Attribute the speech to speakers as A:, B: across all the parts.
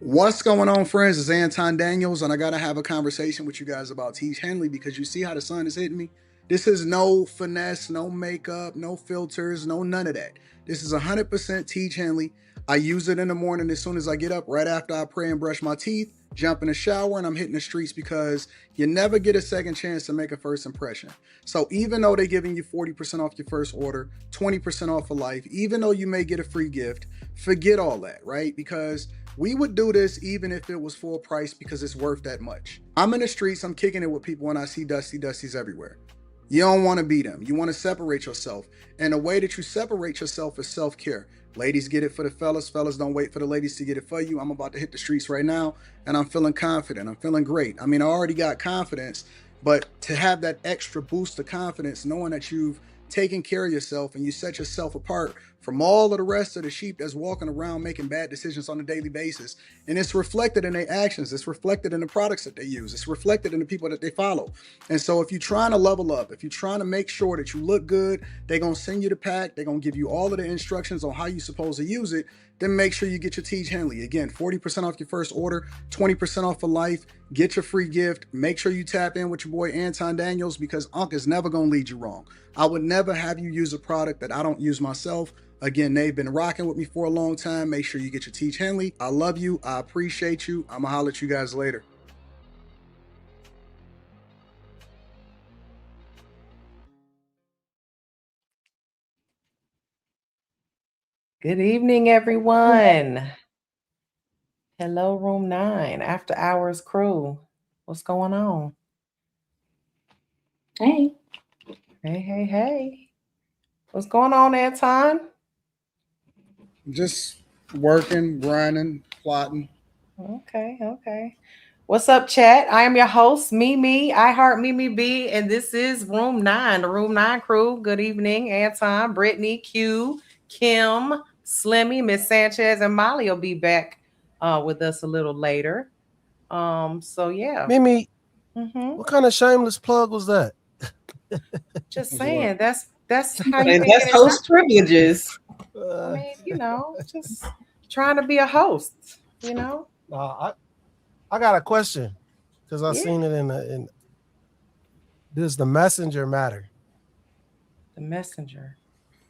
A: What's going on, friends? It's Anton Daniels, and I gotta have a conversation with you guys about Tiege Hanley because you see how the sun is hitting me. This is no finesse, no makeup, no filters, no none of that. This is 100% Tiege Hanley. I use it in the morning as soon as I get up, right after I pray and brush my teeth, jump in the shower, and I'm hitting the streets because you never get a second chance to make a first impression. So even though they're giving you 40% off your first order, 20% off for life, even though you may get a free gift, forget all that, right? Because we would do this even if it was full price because it's worth that much. I'm in the streets, I'm kicking it with people when I see Dusties everywhere. You don't want to be them. You want to separate yourself. And the way that you separate yourself is self-care. Ladies get it for the fellas. Fellas don't wait for the ladies to get it for you. I'm about to hit the streets right now and I'm feeling confident. I'm feeling great. I mean, I already got confidence, but to have that extra boost of confidence, knowing that you've taken care of yourself and you set yourself apart from all of the rest of the sheep that's walking around making bad decisions on a daily basis. And it's reflected in their actions. It's reflected in the products that they use. It's reflected in the people that they follow. And so if you're trying to level up, if you're trying to make sure that you look good, they're going to send you the pack. They're going to give you all of the instructions on how you're supposed to use it. Then make sure you get your Tiege Hanley. Again, 40% off your first order, 20% off for life. Get your free gift. Make sure you tap in with your boy Anton Daniels because Unc is never going to lead you wrong. I would never have you use a product that I don't use myself. Again, they've been rocking with me for a long time. Make sure you get your Tiege Hanley. I love you. I appreciate you. I'm going to holler at you guys later.
B: Good evening, everyone. Hello, Room 9, After Hours crew. What's going on?
C: Hey.
B: Hey. What's going on, Anton?
A: Just working, grinding, plotting.
B: Okay. What's up, chat? I am your host, Mimi. I heart Mimi B, and this is Room 9, the Room 9 crew. Good evening, Anton, Brittany, Q, Kim, Slimmy, Miss Sanchez, and Molly will be back with us a little later. So yeah.
D: Mimi, what kind of shameless plug was that?
B: Just saying, that's how
C: you and that's host privileges.
B: I mean, just trying to be a host,
D: I got a question because I seen it in. Does the messenger matter?
B: The messenger.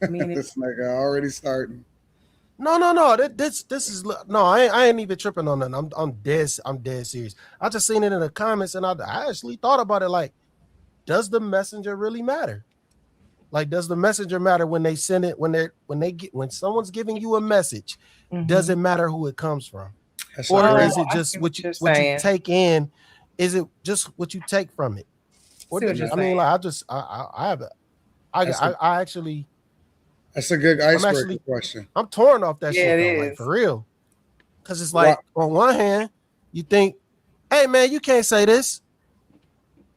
B: I mean,
A: this nigga already starting.
D: No. This is no. I ain't even tripping on that. I'm dead serious. I just seen it in the comments and I actually thought about it. Like, does the messenger really matter? Like, does the messenger matter when they send it? When someone's giving you a message, does it matter who it comes from? Or is it just what you take in? Is it just what you take from it? I mean, like, I actually.
A: That's a good icebreaker question.
D: I'm torn off that shit, though, like, for real. Because it's like, on one hand, you think, hey, man, you can't say this.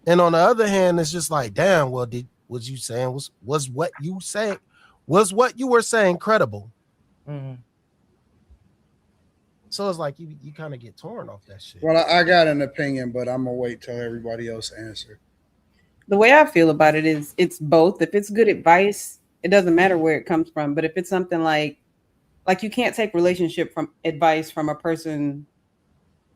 D: And on the other hand, it's just like, damn, well, was what you were saying credible? Mm-hmm. So it's like you kind of get torn off that shit.
A: Well, I got an opinion, but I'm gonna wait till everybody else answer.
C: The way I feel about it is it's both. If it's good advice, it doesn't matter where it comes from. But if it's something like you can't take relationship advice from a person,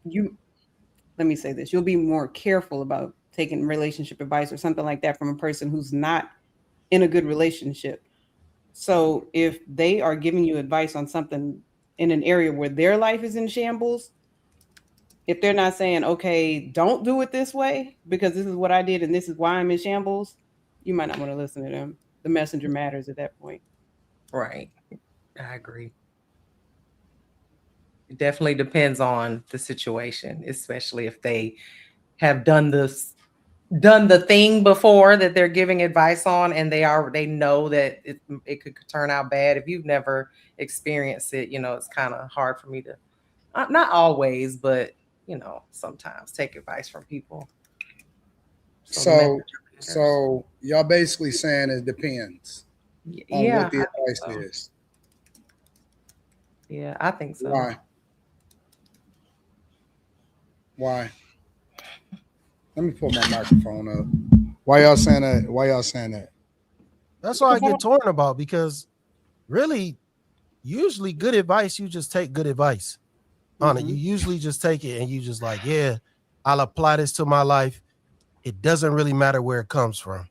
C: let me say this, you'll be more careful about taking relationship advice or something like that from a person who's not in a good relationship. So if they are giving you advice on something in an area where their life is in shambles, if they're not saying, okay, don't do it this way because this is what I did and this is why I'm in shambles, you might not want to listen to them. The messenger matters at that point.
B: Right. I agree. It definitely depends on the situation, especially if they have done the thing before that they're giving advice on and they know that it could turn out bad. If you've never experienced it, it's kind of hard for me to, not always, but sometimes take advice from people.
A: So y'all basically saying it depends on what the advice is.
B: Yeah, I think so.
A: Why? Let me put my microphone up. Why y'all saying that?
D: That's what I get torn about, because really, usually good advice, you just take good advice. Anna, you usually just take it and you just like, yeah, I'll apply this to my life. It doesn't really matter where it comes from.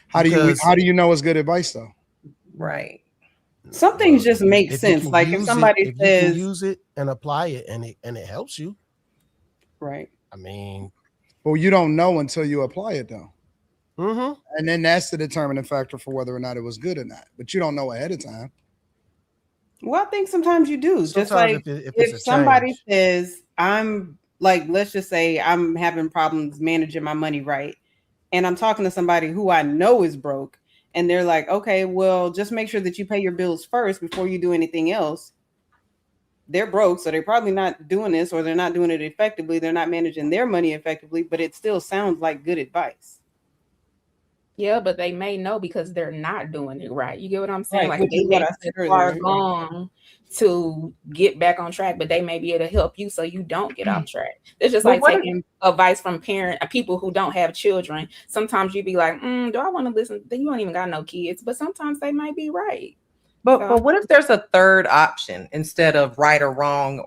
A: How do you know it's good advice though?
B: Right.
C: Some things just make sense. Like if somebody
D: you
C: says,
D: can use it and apply it and it helps you.
C: right.
D: I mean,
A: well, you don't know until you apply it though.
D: Mm-hmm.
A: And then that's the determining factor for whether or not it was good or not. But you don't know ahead of time.
C: Well, I think sometimes you do.
D: Sometimes
C: just like if somebody says, I'm like, let's just say I'm having problems managing my money right. And I'm talking to somebody who I know is broke. And they're like, okay, well, just make sure that you pay your bills first before you do anything else. They're broke, so they're probably not doing this, or they're not doing it effectively. They're not managing their money effectively, but it still sounds like good advice.
E: Yeah, but they may know because they're not doing it right. You get what I'm saying?
C: Right,
E: like
C: they
E: may be far gone to get back on track, but they may be able to help you so you don't get off track. It's just like taking advice from people who don't have children. Sometimes you be like, do I want to listen? You don't even got no kids, but sometimes they might be right.
B: But what if there's a third option instead of right or wrong?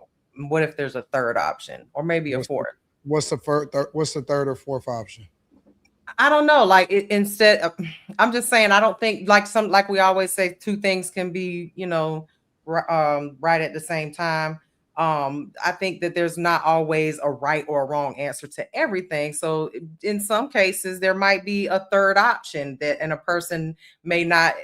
B: What if there's a third option, or maybe a fourth?
A: What's the third or fourth option?
B: I don't know. Like instead of, I'm just saying, I don't think like we always say, two things can be, right at the same time. I think that there's not always a right or a wrong answer to everything. So in some cases, there might be a third option and a person may not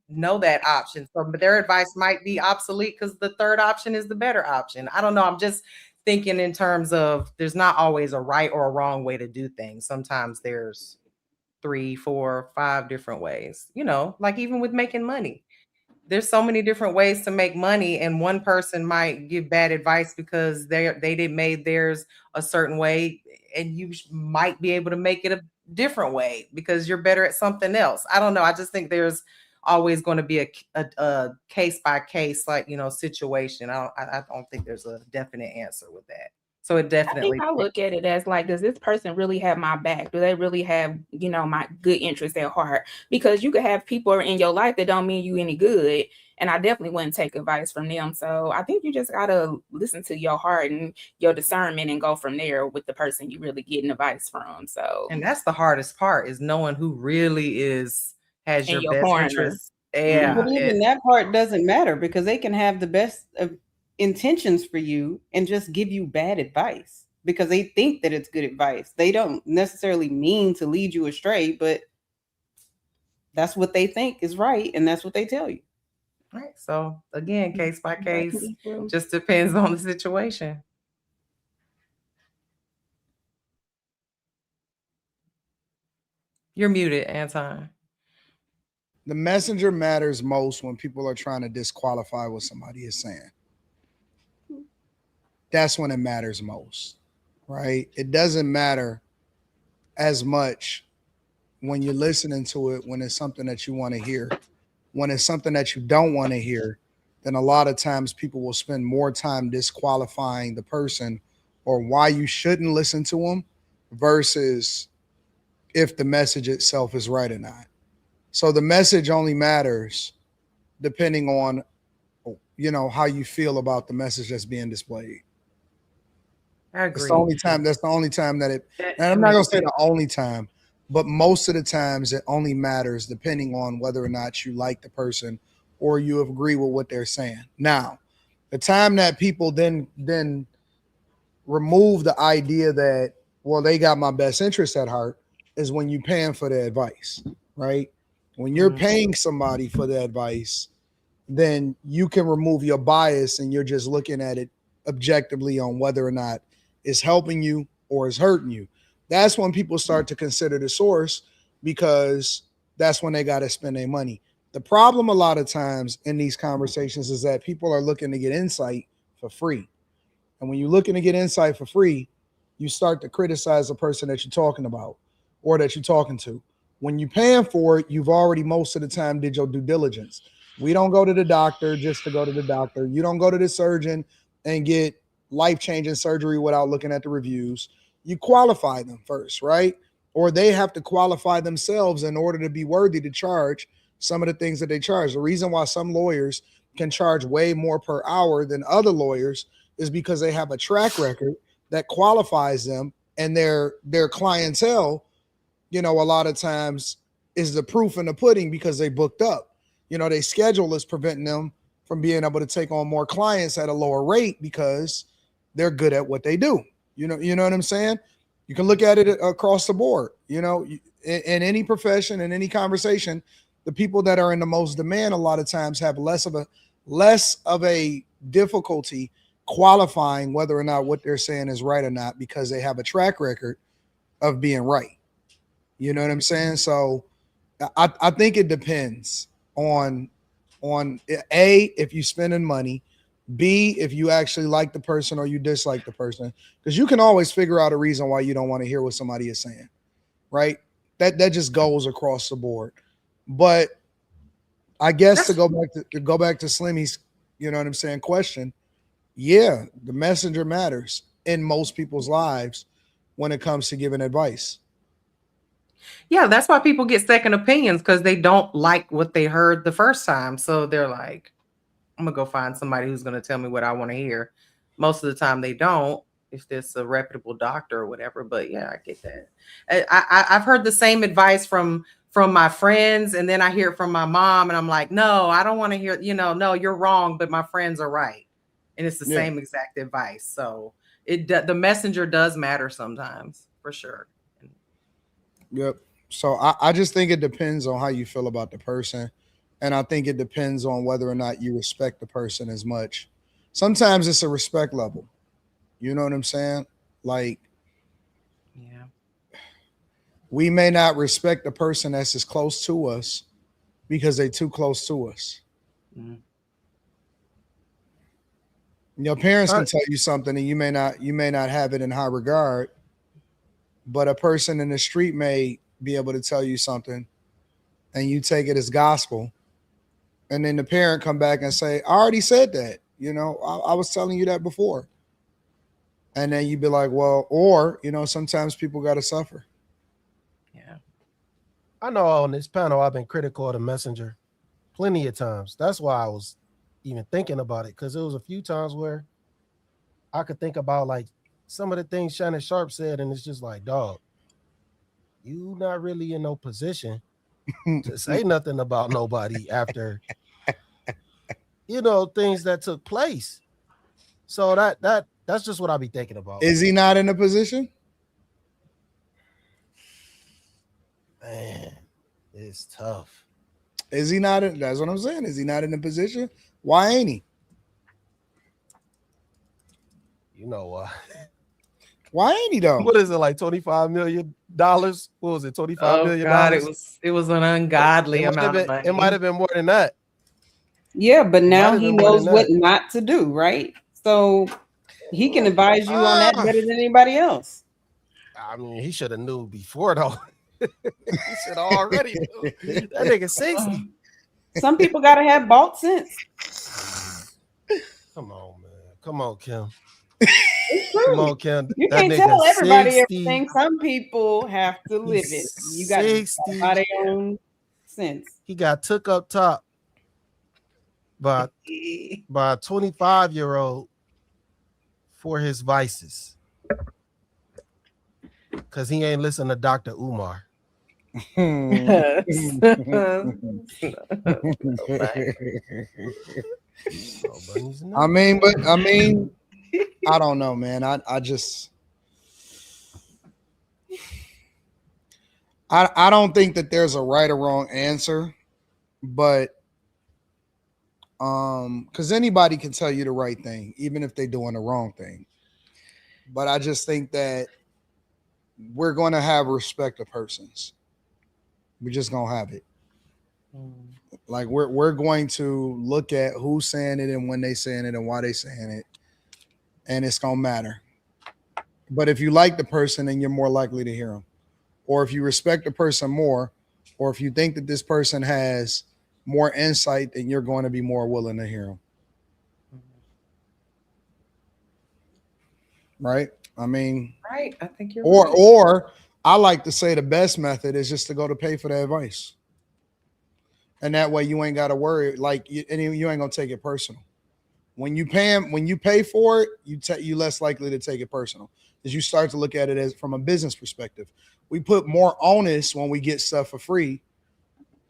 B: know that option. So, but their advice might be obsolete because the third option is the better option. I don't know. I'm just thinking in terms of there's not always a right or a wrong way to do things. Sometimes there's 3, 4, 5 different ways, like even with making money. There's so many different ways to make money, and one person might give bad advice because they did made theirs a certain way, and you might be able to make it a different way because you're better at something else. I don't know. I just think there's always going to be a case by case, situation. I don't think there's a definite answer with that. So it definitely.
E: I look at it as like, does this person really have my back? Do they really have, my good interest at heart? Because you could have people in your life that don't mean you any good. And I definitely wouldn't take advice from them. So I think you just got to listen to your heart and your discernment and go from there with the person you really getting advice from. So,
B: and that's the hardest part, is knowing who really has your best interest. Yeah.
C: But even that part doesn't matter because they can have the best of intentions for you and just give you bad advice because they think that it's good advice. They don't necessarily mean to lead you astray, but that's what they think is right, and that's what they tell you.
B: Right. So again, case by case, just depends on the situation. You're muted, Anton.
A: The messenger matters most when people are trying to disqualify what somebody is saying. That's when it matters most, right? It doesn't matter as much when you're listening to it, when it's something that you want to hear. When it's something that you don't want to hear, then a lot of times people will spend more time disqualifying the person or why you shouldn't listen to them versus if the message itself is right or not. So the message only matters depending on, how you feel about the message that's being displayed.
B: I agree.
A: That's the only time that it, and I'm not going to say the only time, but most of the times it only matters depending on whether or not you like the person or you agree with what they're saying. Now, the time that people then remove the idea that, well, they got my best interest at heart is when you're paying for the advice, right? When you're paying somebody for the advice, then you can remove your bias and you're just looking at it objectively on whether or not it's helping you or it's hurting you. That's when people start to consider the source because that's when they got to spend their money. The problem a lot of times in these conversations is that people are looking to get insight for free. And when you're looking to get insight for free, you start to criticize the person that you're talking about or that you're talking to. When you're paying for it, you've already most of the time did your due diligence. We don't go to the doctor just to go to the doctor. You don't go to the surgeon and get life-changing surgery without looking at the reviews. You qualify them first, right? Or they have to qualify themselves in order to be worthy to charge some of the things that they charge. The reason why some lawyers can charge way more per hour than other lawyers is because they have a track record that qualifies them, and their clientele, a lot of times is the proof in the pudding because they booked up. Their schedule is preventing them from being able to take on more clients at a lower rate because they're good at what they do. You know what I'm saying? You can look at it across the board. In any profession, in any conversation, the people that are in the most demand a lot of times have less of a difficulty qualifying whether or not what they're saying is right or not because they have a track record of being right. You know what I'm saying? So I think it depends on A, if you're spending money, B, if you actually like the person or you dislike the person, because you can always figure out a reason why you don't want to hear what somebody is saying, right? That just goes across the board. But I guess to go back to Slimmy's, you know what I'm saying, question, yeah, the messenger matters in most people's lives when it comes to giving advice.
B: Yeah, that's why people get second opinions, because they don't like what they heard the first time. So they're like, I'm going to go find somebody who's going to tell me what I want to hear. Most of the time they don't, if it's a reputable doctor or whatever. But yeah, I get that. I've heard the same advice from my friends, and then I hear it from my mom, and I'm like, no, I don't want to hear, no, you're wrong, but my friends are right. And it's the same exact advice. So the messenger does matter sometimes, for sure.
A: Yep. So I just think it depends on how you feel about the person. And I think it depends on whether or not you respect the person as much. Sometimes it's a respect level. You know what I'm saying? Like,
B: yeah,
A: we may not respect the person that's as close to us because they're too close to us.
B: Mm.
A: Your parents can tell you something and you may not have it in high regard, but a person in the street may be able to tell you something and you take it as gospel. And then the parent come back and say, I already said that. I was telling you that before. And then you'd be like, well, or, sometimes people got to suffer.
B: Yeah.
D: I know on this panel, I've been critical of the messenger plenty of times. That's why I was even thinking about it, because there was a few times where I could think about like some of the things Shannon Sharp said, and it's just like, dog, you not really in no position to say nothing about nobody after, things that took place. So that's just what I be thinking about.
A: Is he not in a position?
D: Man, it's tough.
A: Is he not? That's what I'm saying. Is he not in a position? Why ain't he?
D: You know why?
A: Why ain't he though?
D: What is it, like $25 million? What was it? $25 million?
B: God, it was an ungodly amount of money.
D: It might have been more than that.
C: Yeah, but now he knows what not to do, right? So he can advise you on that better than anybody else.
D: I mean, he should have knew before though. He should have already knew. That nigga 60.
C: Some people gotta have bought sense.
D: Come on, man. Come on, Kim.
C: It's true.
D: Come on, Kim.
C: You can't tell everybody everything. Some people have to live it. You got 60 by their own sense.
D: He got took up top by a 25-year-old for his vices. Because he ain't listen to Dr. Umar.
A: I mean, I don't know, man. I don't think that there's a right or wrong answer, but because anybody can tell you the right thing, even if they're doing the wrong thing. But I just think that we're going to have respect of persons. We're just going to have it. Like we're going to look at who's saying it and when they saying it and why they saying it, and it's going to matter. But if you like the person, then you're more likely to hear them. Or if you respect the person more, or if you think that this person has more insight, then you're going to be more willing to hear them. Right? I mean,
B: right. I think you're
A: right.
B: Or
A: I like to say the best method is just to go to pay for the advice. And that way you ain't got to worry. Like, you ain't going to take it personal. When you pay for it, you less likely to take it personal, because you start to look at it as from a business perspective. We put more onus when we get stuff for free,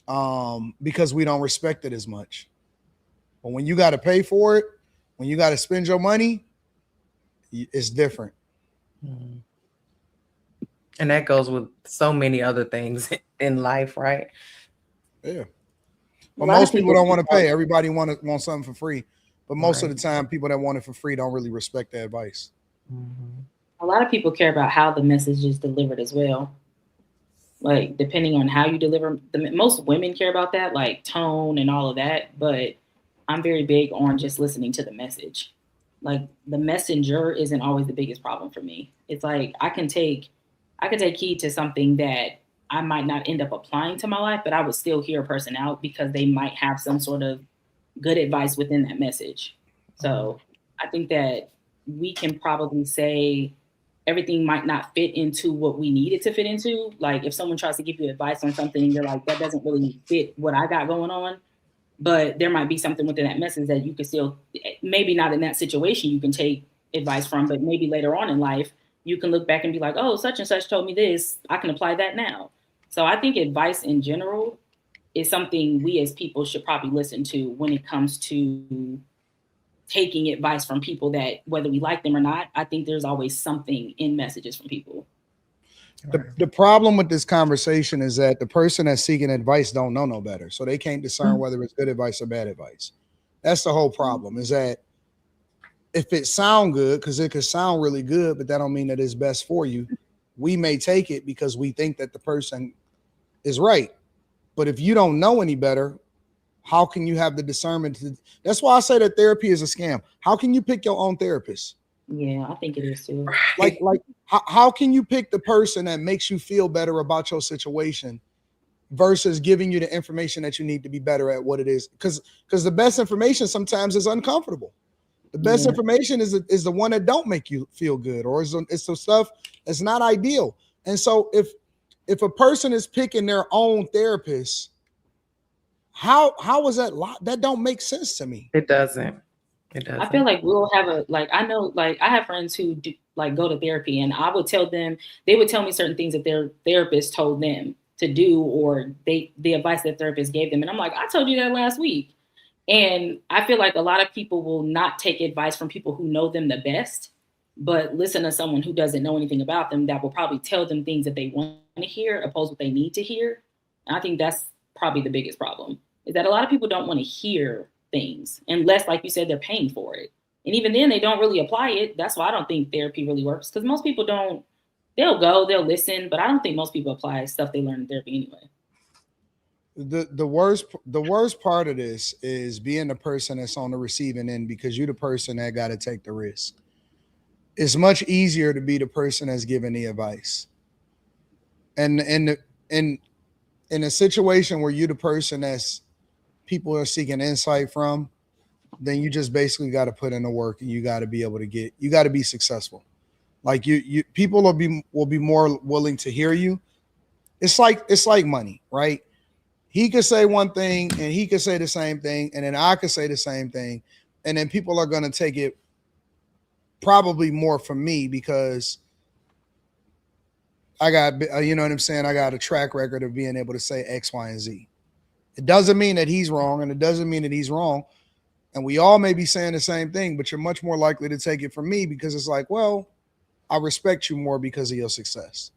A: because we don't respect it as much. But when you got to pay for it, when you got to spend your money, it's different.
B: Mm-hmm. And that goes with so many other things in life, right?
A: Yeah. But most people don't want to pay. Everybody wants something for free. But most of the time, people that want it for free don't really respect the advice.
B: Mm-hmm.
F: A lot of people care about how the message is delivered as well. Like, depending on how you deliver, most women care about that, like tone and all of that. But I'm very big on just listening to the message. Like, the messenger isn't always the biggest problem for me. It's like I can take heed to something that I might not end up applying to my life, but I would still hear a person out because they might have some sort of good advice within that message. So I think that we can probably say everything might not fit into what we need it to fit into. Like, if someone tries to give you advice on something and you're like, that doesn't really fit what I got going on, but there might be something within that message that you can still, maybe not in that situation you can take advice from, but maybe later on in life, you can look back and be like, oh, such and such told me this, I can apply that now. So I think advice in general is something we as people should probably listen to when it comes to taking advice from people that, whether we like them or not, I think there's always something in messages from people.
A: The problem with this conversation is that the person that's seeking advice don't know no better. So they can't discern whether it's good advice or bad advice. That's the whole problem, is that if it sound good, because it could sound really good, but that don't mean that it's best for you, we may take it because we think that the person is right. But if you don't know any better, how can you have the discernment? That's why I say that therapy is a scam. How can you pick your own therapist?
F: Yeah, I think it is too.
A: Like how can you pick the person that makes you feel better about your situation versus giving you the information that you need to be better at what it is? Because the best information sometimes is uncomfortable. The best information is the one that don't make you feel good, or it's some stuff that's not ideal. And so if a person is picking their own therapist, how is that? That don't make sense to me.
B: It doesn't. It doesn't.
F: I feel like we'll have I know, like, I have friends who do, like, go to therapy, and I would tell them, they would tell me certain things that their therapist told them to do, or the advice that therapist gave them. And I'm like, I told you that last week. And I feel like a lot of people will not take advice from people who know them the best, but listen to someone who doesn't know anything about them that will probably tell them things that they want to hear opposed to what they need to hear. And I think that's probably the biggest problem, is that a lot of people don't want to hear things unless, like you said, they're paying for it. And even then, they don't really apply it. That's why I don't think therapy really works, because most people don't. They'll go, they'll listen, but I don't think most people apply stuff they learn in therapy anyway.
A: The worst part of this is being the person that's on the receiving end, because you're the person that got to take the risk. It's much easier to be the person that's giving the advice. And in a situation where you're the person that's people are seeking insight from, then you just basically got to put in the work, and you got to be able to you got to be successful. Like you people will be more willing to hear you. It's like money, right? He could say one thing and he could say the same thing, and then I could say the same thing, and then people are going to take it probably more from me because I got, you know what I'm saying? I got a track record of being able to say X, Y, and Z. It doesn't mean that he's wrong, and it doesn't mean that he's wrong. And we all may be saying the same thing, but you're much more likely to take it from me because it's like, well, I respect you more because of your success,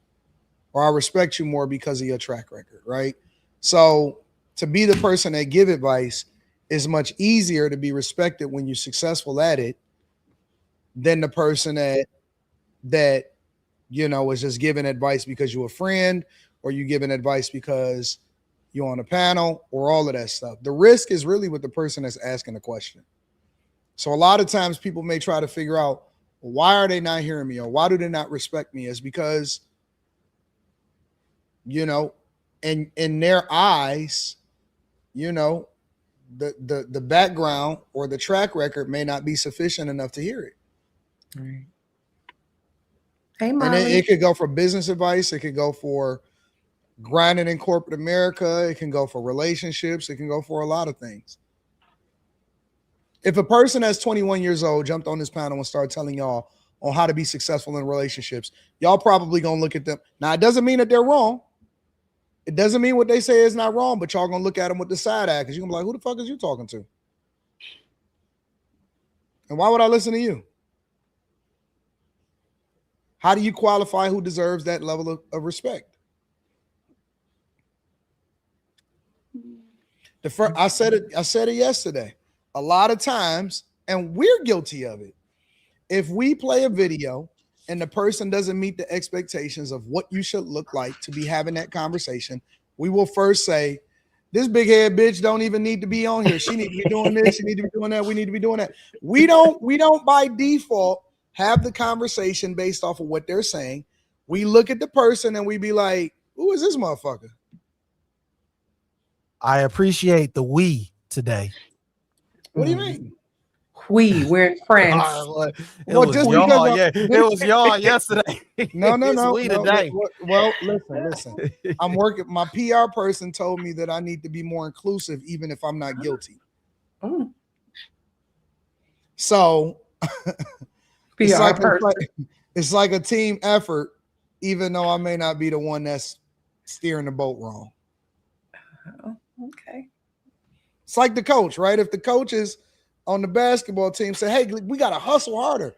A: or I respect you more because of your track record, right? So to be the person that give advice is much easier to be respected when you're successful at it than the person that you know is just giving advice because you're a friend, or you giving advice because you're on a panel, or all of that stuff. The risk is really with the person that's asking the question. So a lot of times people may try to figure out, well, why are they not hearing me, or why do they not respect me? It's because, you know, in their eyes, you know, the background or the track record may not be sufficient enough to hear it.
B: Right. Hey, Molly.
A: And it could go for business advice. It could go for grinding in corporate America. It can go for relationships. It can go for a lot of things. If a person that's 21 years old jumped on this panel and started telling y'all on how to be successful in relationships, y'all probably gonna look at them. Now, it doesn't mean that they're wrong. It doesn't mean what they say is not wrong, but y'all gonna look at them with the side eye because you're gonna be like, who the fuck is you talking to? And why would I listen to you? How do you qualify who deserves that level of respect? I said it yesterday. A lot of times, and we're guilty of it. If we play a video and the person doesn't meet the expectations of what you should look like to be having that conversation, we will first say, this big head bitch don't even need to be on here. She need to be doing this. She need to be doing that. We need to be doing that. We don't by default have the conversation based off of what they're saying. We look at the person and we be like, who is this motherfucker?
D: I appreciate the we today.
A: What do you mean?
B: We're friends.
D: It was y'all, yeah. It was y'all yesterday.
A: No.
D: We today.
A: Well, listen. I'm working. My PR person told me that I need to be more inclusive, even if I'm not guilty.
B: Oh.
A: So
B: PR
A: it's like a team effort, even though I may not be the one that's steering the boat wrong.
B: Oh, okay.
A: It's like the coach, right? If the coach is on the basketball team say, hey, we got to hustle harder.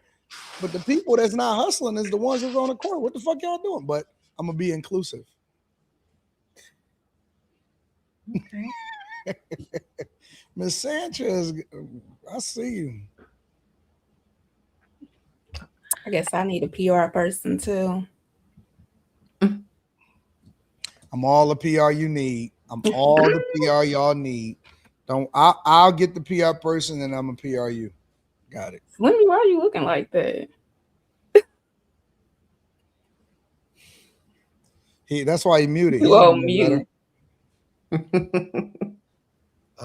A: But the people that's not hustling is the ones that's on the court. What the fuck y'all doing? But I'm going to be inclusive.
B: Okay.
A: Miss Sanchez, I see you.
E: I guess I need a PR person too.
A: I'm all the PR you need. I'm all the PR y'all need. I'll get the PR person and I'm a PR you. Got it.
E: Slimmy, why are you looking like that?
A: That's why he muted.
E: Oh, mute.
D: I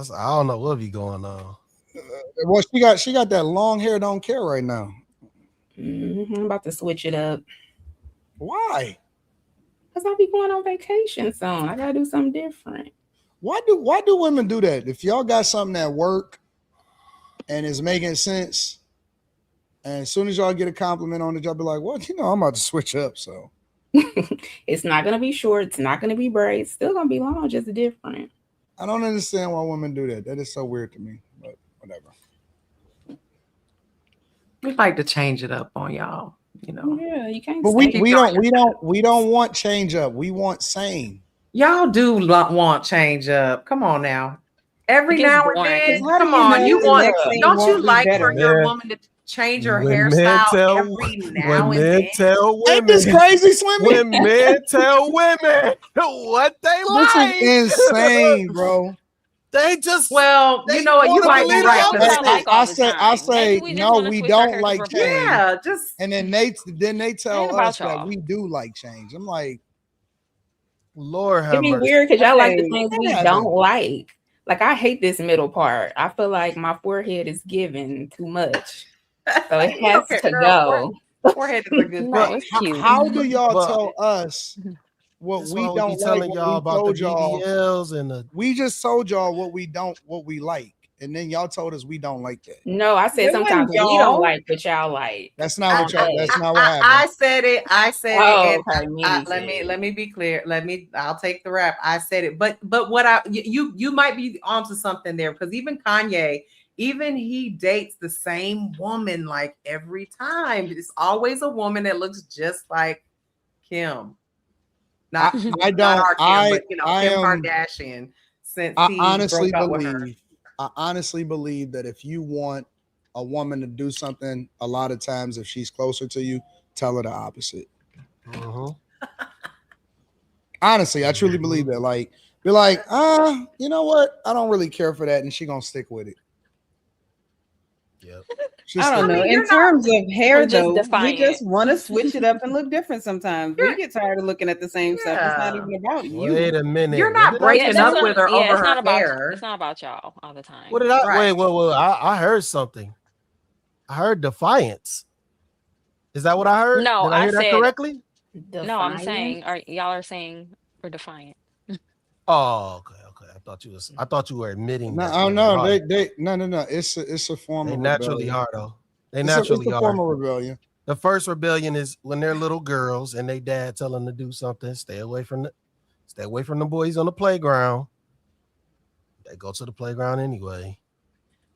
D: don't know what be going on.
A: Well, she got that long hair, don't care right now.
E: I'm about to switch it up.
A: Why?
E: Because I'll be going on vacation soon. I gotta do something different.
A: Why do women do that? If y'all got something at work and it's making sense, and as soon as y'all get a compliment on it, y'all be like, well, I'm about to switch up. So
E: it's not gonna be short, it's not gonna be braids, it's still gonna be long, just different.
A: I don't understand why women do that. That is so weird to me, but whatever.
B: We like to change it up on y'all,
E: Yeah, you can't.
A: But we don't want change up. We want same.
B: Y'all do want change up. Come on now. Every now and then, come on. Don't you like for your woman to change her hairstyle every now and then?
A: Ain't this crazy, Slimmy?
D: When men tell women what they like.
A: This is insane, bro.
D: They just
B: you know what? You might be right.
A: I say no, we don't like change.
B: Yeah,
A: and then they tell us that we do like change. I'm like,
D: Lord have
E: It'd be
D: mercy.
E: weird because y'all like the things we don't like. Like I hate this middle part. I feel like my forehead is giving too much, so it has to go.
B: Forehead is a good thing.
A: How do y'all tell us what we don't like?
D: Y'all about the BBLs and
A: we just told y'all what we like, and then y'all told us we don't like that.
E: No, I said sometimes we don't like what y'all like.
A: That's not what y'all. That's not what happened.
B: I said it.
E: Okay,
B: let me be clear. I'll take the rap. I said it, but what you might be onto something there, because even Kanye, he dates the same woman like every time. It's always a woman that looks just like Kim. Not Kim, but Kim Kardashian.
A: I honestly believe that if you want a woman to do something, a lot of times if she's closer to you, tell her the opposite. Honestly, I truly believe that. Like, be like, you know what? I don't really care for that, and she gonna stick with it.
D: Yep.
C: I don't know. In terms of hair, though, we just want to switch it up and look different sometimes. We get tired of looking at the same stuff. It's not even about you.
D: Wait a minute.
B: You're not breaking up with her over her hair.
G: It's not about y'all all the time.
D: What did I wait? I heard something. I heard defiance. Is that what I heard?
G: No,
D: did I hear that correctly?
G: No, I'm saying y'all are saying we're defiant.
D: Oh, okay. I thought you were admitting
A: No,
D: that.
A: I don't
D: women
A: know.
D: are.
A: No. It's a form
D: They
A: of
D: naturally
A: rebellion.
D: are though. They
A: It's
D: naturally
A: a
D: are.
A: form of rebellion.
D: The first rebellion is when they're little girls and they dad tell them to do something. Stay away from the boys on the playground. They go to the playground anyway.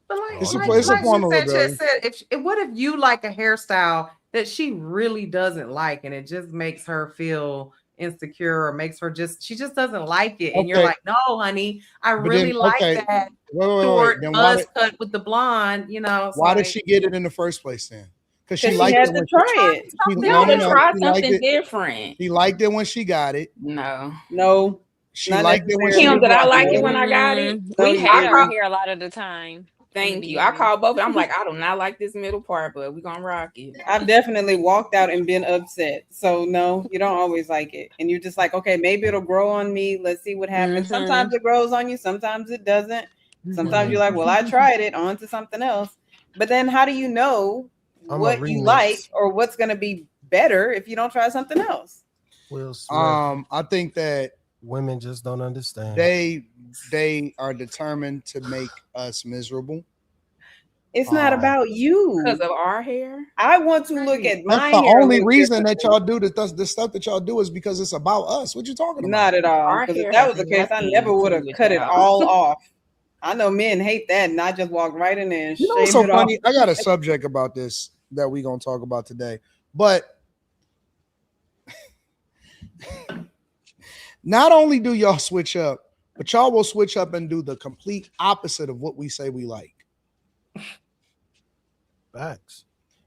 B: But like,
A: It's a
B: like
A: form
B: she
A: of
B: said,
A: rebellion.
B: what if you like a hairstyle that she really doesn't like, and it just makes her feel insecure or makes her she just doesn't like it, and you're
A: Okay.
B: like, no, honey, I
A: But
B: really
A: then,
B: like
A: okay,
B: that
A: wait.
B: short
A: Then
B: buzz cut with the blonde. You know, it's
A: why did
B: like,
A: she get it in the first place then? Because she
C: Because
A: liked
C: she had
A: it
C: to
A: when
C: try it.
A: she,
E: You
A: no,
E: gotta
A: no.
E: try
A: She liked
E: something
A: it.
E: different.
A: She liked it when she got it.
E: No.
C: No,
A: She
C: not
A: liked it when she
C: necessarily.
E: Kim, did I
A: was
E: like
A: with
E: it when I got it?
C: No,
G: We
C: you
G: hated
C: didn't.
G: her hair a lot of the time.
E: Thank you. I called both. I'm like, I do not like this middle part, but we're gonna rock it.
C: I've definitely walked out and been upset. So no, you don't always like it. And you're just like, okay, maybe it'll grow on me. Let's see what happens. Sometimes it grows on you, sometimes it doesn't. Sometimes you're like, well, I tried it, on to something else. But then how do you know what you like or what's gonna be better if you don't try something else?
D: Will Smith.
A: I think that
D: women just don't understand.
A: They are determined to make us miserable.
C: It's not about you.
E: Because of our hair.
C: I want to look at my
A: That's the
C: hair.
A: only reason that y'all do the stuff that y'all do is because it's about us. What you talking about?
C: Not at all.
E: Our
C: Because if
E: hair
C: that
E: has
C: was the case, I
E: nothing
C: never
E: to
C: would
E: do
C: have
E: with
C: cut it
E: y'all.
C: all off. I know men hate that, and I just walked right in there and
A: You know
C: shaved
A: what's so
C: it
A: funny?
C: off.
A: I got a subject about this that we're gonna talk about today, but not only do y'all switch up, but y'all will switch up and do the complete opposite of what we say we like.
D: Facts.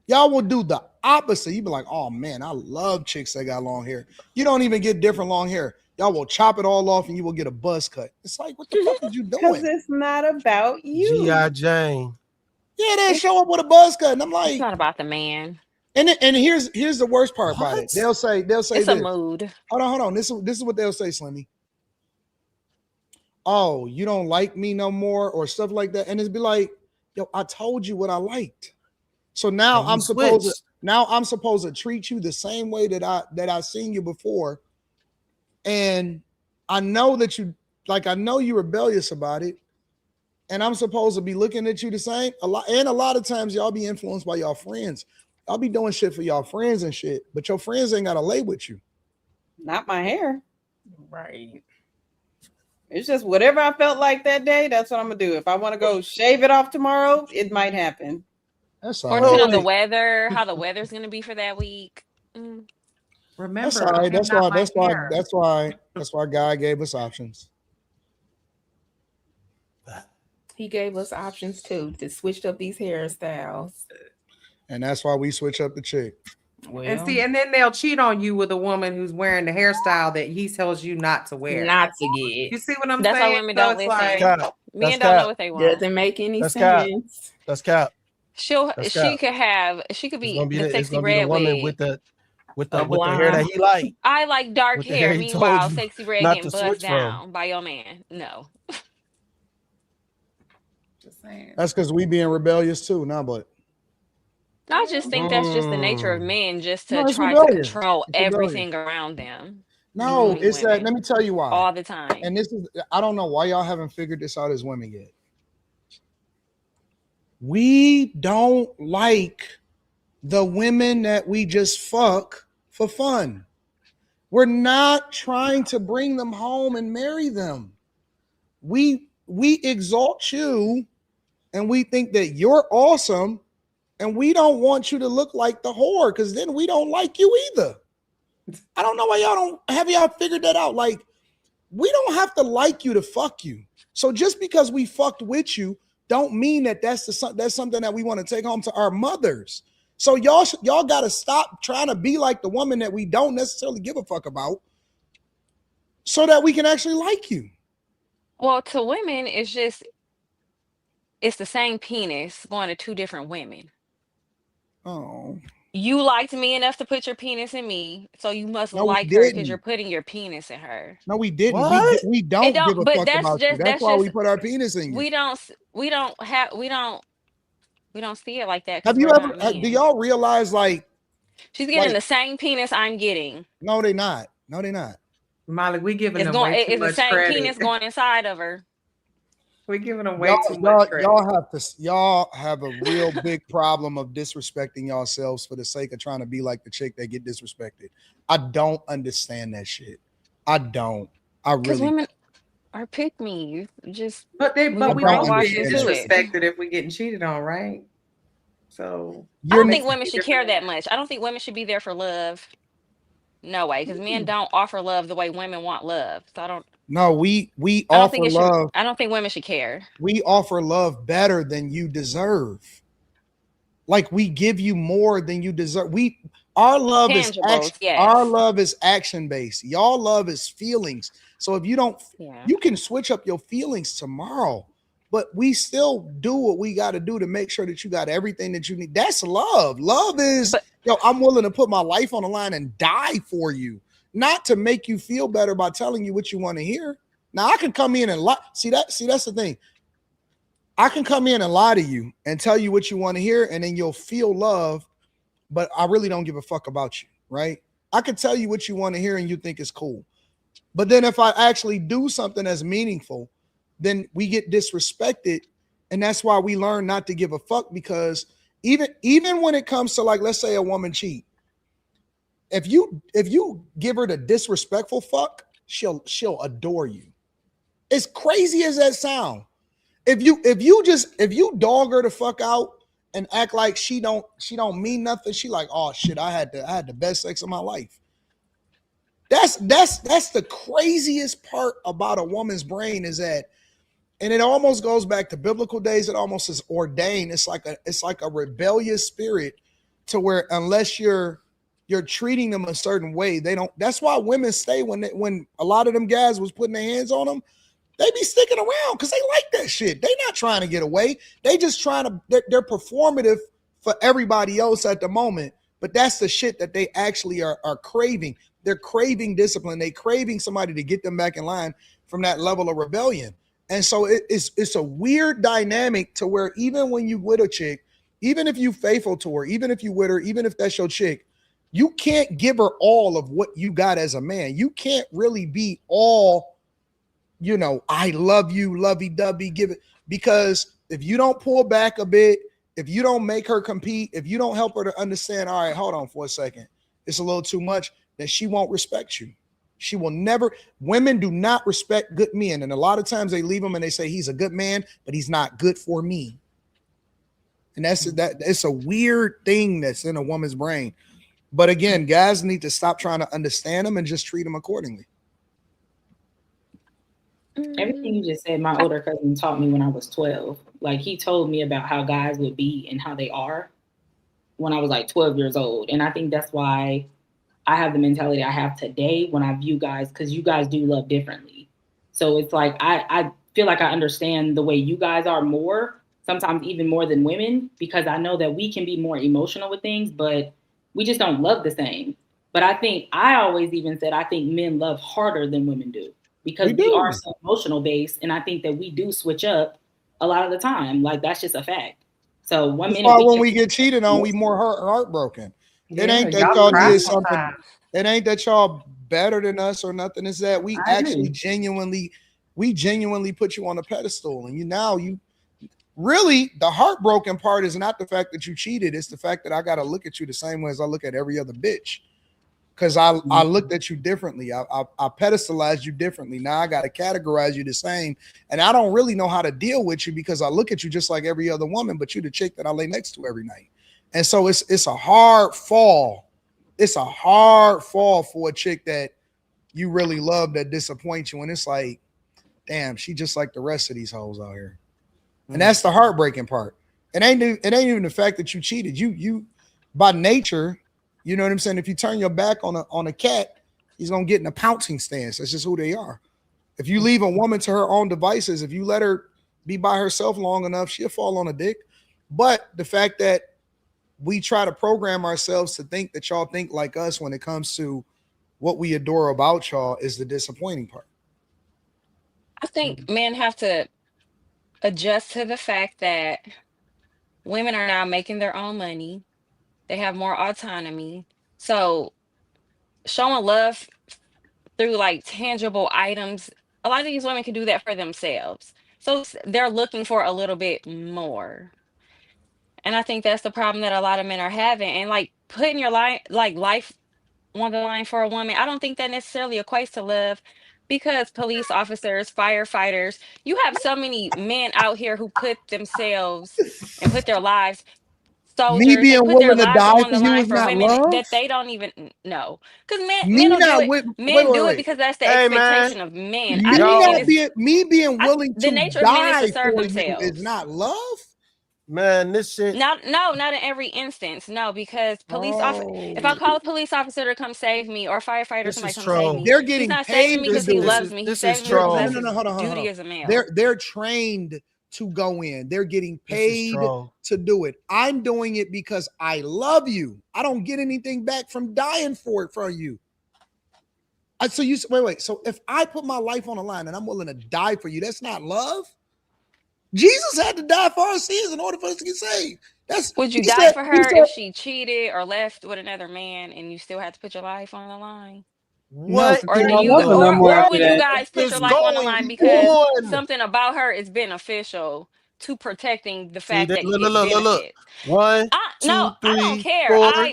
A: Y'all will do the opposite. You be like, oh man, I love chicks that got long hair. You don't even get different long hair. Y'all will chop it all off and you will get a buzz cut. It's like, what the fuck is you
C: Because
A: doing?
C: it's not about you.
D: G.I. Jane.
A: Yeah, they show up with a buzz cut. And I'm like,
G: It's not about the man.
A: and here's the worst part about it. They'll say
G: It's
A: this.
G: a mood.
A: Hold on. This is what they'll say, Slimmy. Oh, you don't like me no more, or stuff like that. And it'd be like, yo, I told you what I liked. So now I'm supposed to treat you the same way that I seen you before. And I know that I know you're rebellious about it. And I'm supposed to be looking at you the same. A lot of times y'all be influenced by y'all friends. I'll be doing shit for y'all friends and shit, but your friends ain't gotta lay with you.
C: Not my hair.
E: Right.
C: It's just whatever I felt like that day, that's what I'm gonna do. If I want to go shave it off tomorrow, it might happen.
A: That's
G: Or
A: all
G: depending on
A: right.
G: the weather, how the weather's gonna be for that week.
B: remember,
A: That's all right.
B: him not like hair.
A: That's why God gave us options.
E: He gave us options too to switch up these hairstyles.
A: And that's why we switch up the chick.
E: Well,
B: And see, and then they'll cheat on you with a woman who's wearing the hairstyle that he tells you not to wear.
E: not to get.
B: You see what I'm
G: That's
B: saying?
G: why women
B: So
G: don't
B: it's
G: listen.
B: like,
G: Men don't know what they want.
E: Doesn't make any
D: That's cap.
E: sense.
D: That's cap.
G: She could be the sexy red
D: woman
G: wig.
D: with the hair
E: blonde.
D: that he like.
G: I like dark
D: With the hair
G: hair.
D: he told
G: Meanwhile,
D: you
G: sexy red
D: not
G: getting
D: to
G: buzzed
D: switch from.
G: down by your man. No.
B: just saying.
A: That's because we being rebellious too, now, but
G: I just think that's just the nature of men, just to
A: No, it's
G: try to
A: rebellious.
G: control
A: It's rebellious.
G: everything around them.
A: no,
G: including
A: it's that.
G: women,
A: Let me tell you why.
G: all the time.
A: And this is, I don't know why y'all haven't figured this out as women yet. We don't like the women that we just fuck for fun. We're not trying to bring them home and marry them. We exalt you and we think that you're awesome, and we don't want you to look like the whore, because then we don't like you either. I don't know why y'all figured that out. Like, we don't have to like you to fuck you. So just because we fucked with you don't mean that that's something that we want to take home to our mothers. So y'all got to stop trying to be like the woman that we don't necessarily give a fuck about, so that we can actually like you.
G: Well, to women, it's the same penis going to two different women.
A: Oh,
G: You liked me enough to put your penis in me, so you must
A: No, we
G: like her because
A: didn't.
G: you're putting your penis in her.
A: no, we didn't.
D: What?
A: We don't give a
G: But
A: fuck about you. That's why we put our penis in you.
G: we don't see it like that
A: Have
G: because
A: you
G: we're
A: ever?
G: not men.
A: Do y'all realize, like,
G: She's getting
A: like-
G: the same penis I'm getting.
A: no, they not. No, they not.
B: Molly, we giving
G: It's
B: them
G: going.
B: way too
G: It's the
B: much
G: same
B: credit.
G: penis going inside of her.
B: We're giving them way too much credit.
A: Y'all have a real big problem of disrespecting yourselves for the sake of trying to be like the chick that get disrespected. I don't understand that shit. I don't. I
G: Because
A: really.
G: women are pick me. Just
B: But
G: we
B: we
A: don't
G: brainwashed
B: both get
A: understand
G: into it.
B: disrespected if we're getting cheated on, right? So
G: I
A: You're
G: don't think women should care that much. I don't think women should be there for love. No way, because men don't offer love the way women want love. So I don't.
A: no. We
G: I don't think
A: offer
G: it should.
A: love.
G: I don't think women should care.
A: We offer love better than you deserve. Like we give you more than you deserve. Our love is action.
G: Tangibles, yes.
A: Our love is action based. Y'all love is feelings. So if you don't,
G: Yeah.
A: you can switch up your feelings tomorrow, but we still do what we got to do to make sure that you got everything that you need. That's love. Love is,
G: But-
A: yo, I'm willing to put my life on the line and die for you, not to make you feel better by telling you what you want to hear. Now I can come in and lie. See, that's the thing. I can come in and lie to you and tell you what you want to hear, and then you'll feel love, but I really don't give a fuck about you, right? I can tell you what you want to hear and you think it's cool. But then if I actually do something that's meaningful, then we get disrespected. And that's why we learn not to give a fuck, because even when it comes to, like, let's say a woman cheat, if you give her the disrespectful fuck, she'll adore you. As crazy as that sound. If you dog her the fuck out and act like she don't mean nothing, she like, oh shit, I had the best sex of my life. That's the craziest part about a woman's brain, is that, and it almost goes back to biblical days. It almost is ordained. It's like a rebellious spirit, to where unless you're treating them a certain way, they don't. That's why women stay when a lot of them guys was putting their hands on them. They be sticking around because they like that shit. They not trying to get away. They just trying to, they're performative for everybody else at the moment. But that's the shit that they actually are craving. They're craving discipline. They craving somebody to get them back in line from that level of rebellion. And so it's a weird dynamic, to where even when you with a chick, even if you faithful to her, even if you with her, even if that's your chick, you can't give her all of what you got as a man. You can't really be all, I love you, lovey-dovey, give it. Because if you don't pull back a bit, if you don't make her compete, if you don't help her to understand, all right, hold on for a second, it's a little too much, then she won't respect you. She will never. Women do not respect good men. And a lot of times they leave him and they say, he's a good man, but he's not good for me. And it's a weird thing that's in a woman's brain. But again, guys need to stop trying to understand them and just treat them accordingly.
F: Everything you just said, my older cousin taught me when I was 12. Like, he told me about how guys would be and how they are when I was like 12 years old. And I think that's why I have the mentality I have today when I view guys, because you guys do love differently. So it's like, I feel like I understand the way you guys are more, sometimes even more than women, because I know that we can be more emotional with things, but we just don't love the same. But I always even said, I think men love harder than women do, because we are so emotional based. And I think that we do switch up a lot of the time. Like, that's just a fact. So one minute
A: when we get cheated on, we more heartbroken.
B: Yeah,
A: it ain't that y'all did something. It ain't that y'all better than us or nothing. It's that we actually genuinely put you on a pedestal. And you really, the heartbroken part is not the fact that you cheated. It's the fact that I got to look at you the same way as I look at every other bitch. Because I looked at you differently. I pedestalized you differently. Now I got to categorize you the same. And I don't really know how to deal with you, because I look at you just like every other woman, but you the chick that I lay next to every night. And so it's a hard fall. It's a hard fall for a chick that you really love that disappoints you. And it's like, damn, she just like the rest of these hoes out here. And that's the heartbreaking part. It ain't even the fact that you cheated. You by nature, you know what I'm saying? If you turn your back on a cat, he's gonna get in a pouncing stance. That's just who they are. If you leave a woman to her own devices, if you let her be by herself long enough, she'll fall on a dick. But the fact that we try to program ourselves to think that y'all think like us when it comes to what we adore about y'all is the disappointing part.
G: I think men have to adjust to the fact that women are now making their own money. They have more autonomy. So showing love through like tangible items, a lot of these women can do that for themselves. So they're looking for a little bit more. And I think that's the problem that a lot of men are having. And like putting your life on the line for a woman, I don't think that necessarily equates to love because police officers, firefighters, you have so many men out here who put themselves and put their lives,
A: Me
G: soldiers, they
A: being
G: put their
A: willing to
G: lives
A: die
G: on
A: for
G: the
A: you
G: line
A: is
G: for
A: not
G: women
A: love.
G: that they don't even know. Because men
A: Me
G: will do
A: not
G: it.
A: with
G: Men do it
A: wait.
G: because that's the
D: Hey, man.
G: expectation of men. I
A: Me
G: think
D: Yo,
G: it
A: not
G: is
A: being me being willing
G: the
A: to
G: nature of men is to
A: die
G: serve
A: for you is
G: themselves.
A: not love.
D: man, this shit.
G: Not in every instance. No, because if I
A: Oh,
G: call a police officer to come save me or a firefighter,
D: This
G: somebody
D: is
G: come save
D: troll.
G: me,
A: they're
G: he's
A: getting
G: not saving
A: paid
G: me
A: to
G: because he
A: do it.
G: loves me. He's
D: This is
G: saving me because
A: No,
D: troll.
G: that's
A: no, no,
G: his
A: hold on, hold
G: duty
A: on.
G: as a male.
A: They're trained to go in. They're getting
D: This is
A: paid
D: troll.
A: to do it. I'm doing it because I love you. I don't get anything back from dying for it from you. So you wait. So if I put my life on the line and I'm willing to die for you, that's not love. Jesus had to die for our sins in order for us to get saved.
G: Would you
A: He
G: die
A: said,
G: for
A: he
G: her
A: said,
G: if she cheated or left with another man and you still had to put your life on the line?
A: no,
D: What
A: because
G: Or
C: They
G: do
C: don't
G: you
C: love her no more
G: or
C: after
G: would you
C: that.
G: guys put your
D: is
G: life on the
D: going
G: line because
D: on?
G: something about her is beneficial to protecting the
D: See,
G: fact that you
D: look,
G: get
D: look, look, look.
G: benefits?
D: 1,
G: No,
D: 2,
G: I don't
D: 3,
G: care.
D: 4.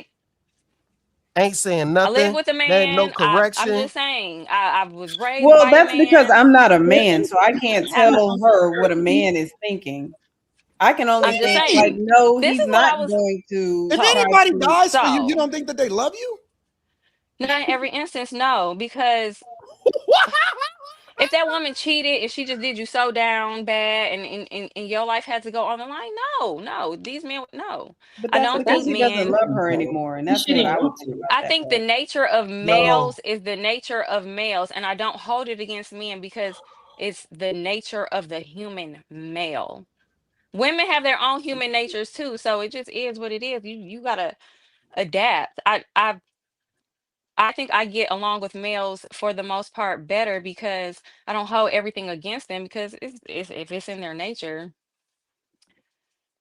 D: Ain't saying
G: I live
D: nothing.
G: with a
D: There ain't no
G: man. I'm
D: correction.
G: just saying. I was raised
C: Well,
G: by a
C: that's because
G: man.
C: I'm not a man, so I can't
G: I,
C: tell her what a man is thinking. I can only
G: I'm just
C: think like,
G: saying.
C: no,
G: This
C: he's
G: is what
C: not
G: I was
C: going to
A: if
C: try
A: anybody
C: to.
A: dies for you, you
G: so.
A: don't think that they love you?
G: Not in every instance, no, because if that woman cheated and she just did you so down bad and your life had to go on the line, no, these men, no.
C: But
G: I
C: that's
G: don't
C: because
G: think
C: he doesn't
G: men.
C: love her anymore, and
F: He
C: that's what
F: shouldn't
C: I would
F: want
C: think
F: to.
C: about
G: I
C: that
G: think the
C: part.
G: nature of
D: No.
G: males is the nature of males, and I don't hold it against men because it's the nature of the human male. Women have their own human natures too, so it just is what it is. You gotta adapt. I think I get along with males for the most part better because I don't hold everything against them because it's if it's in their nature,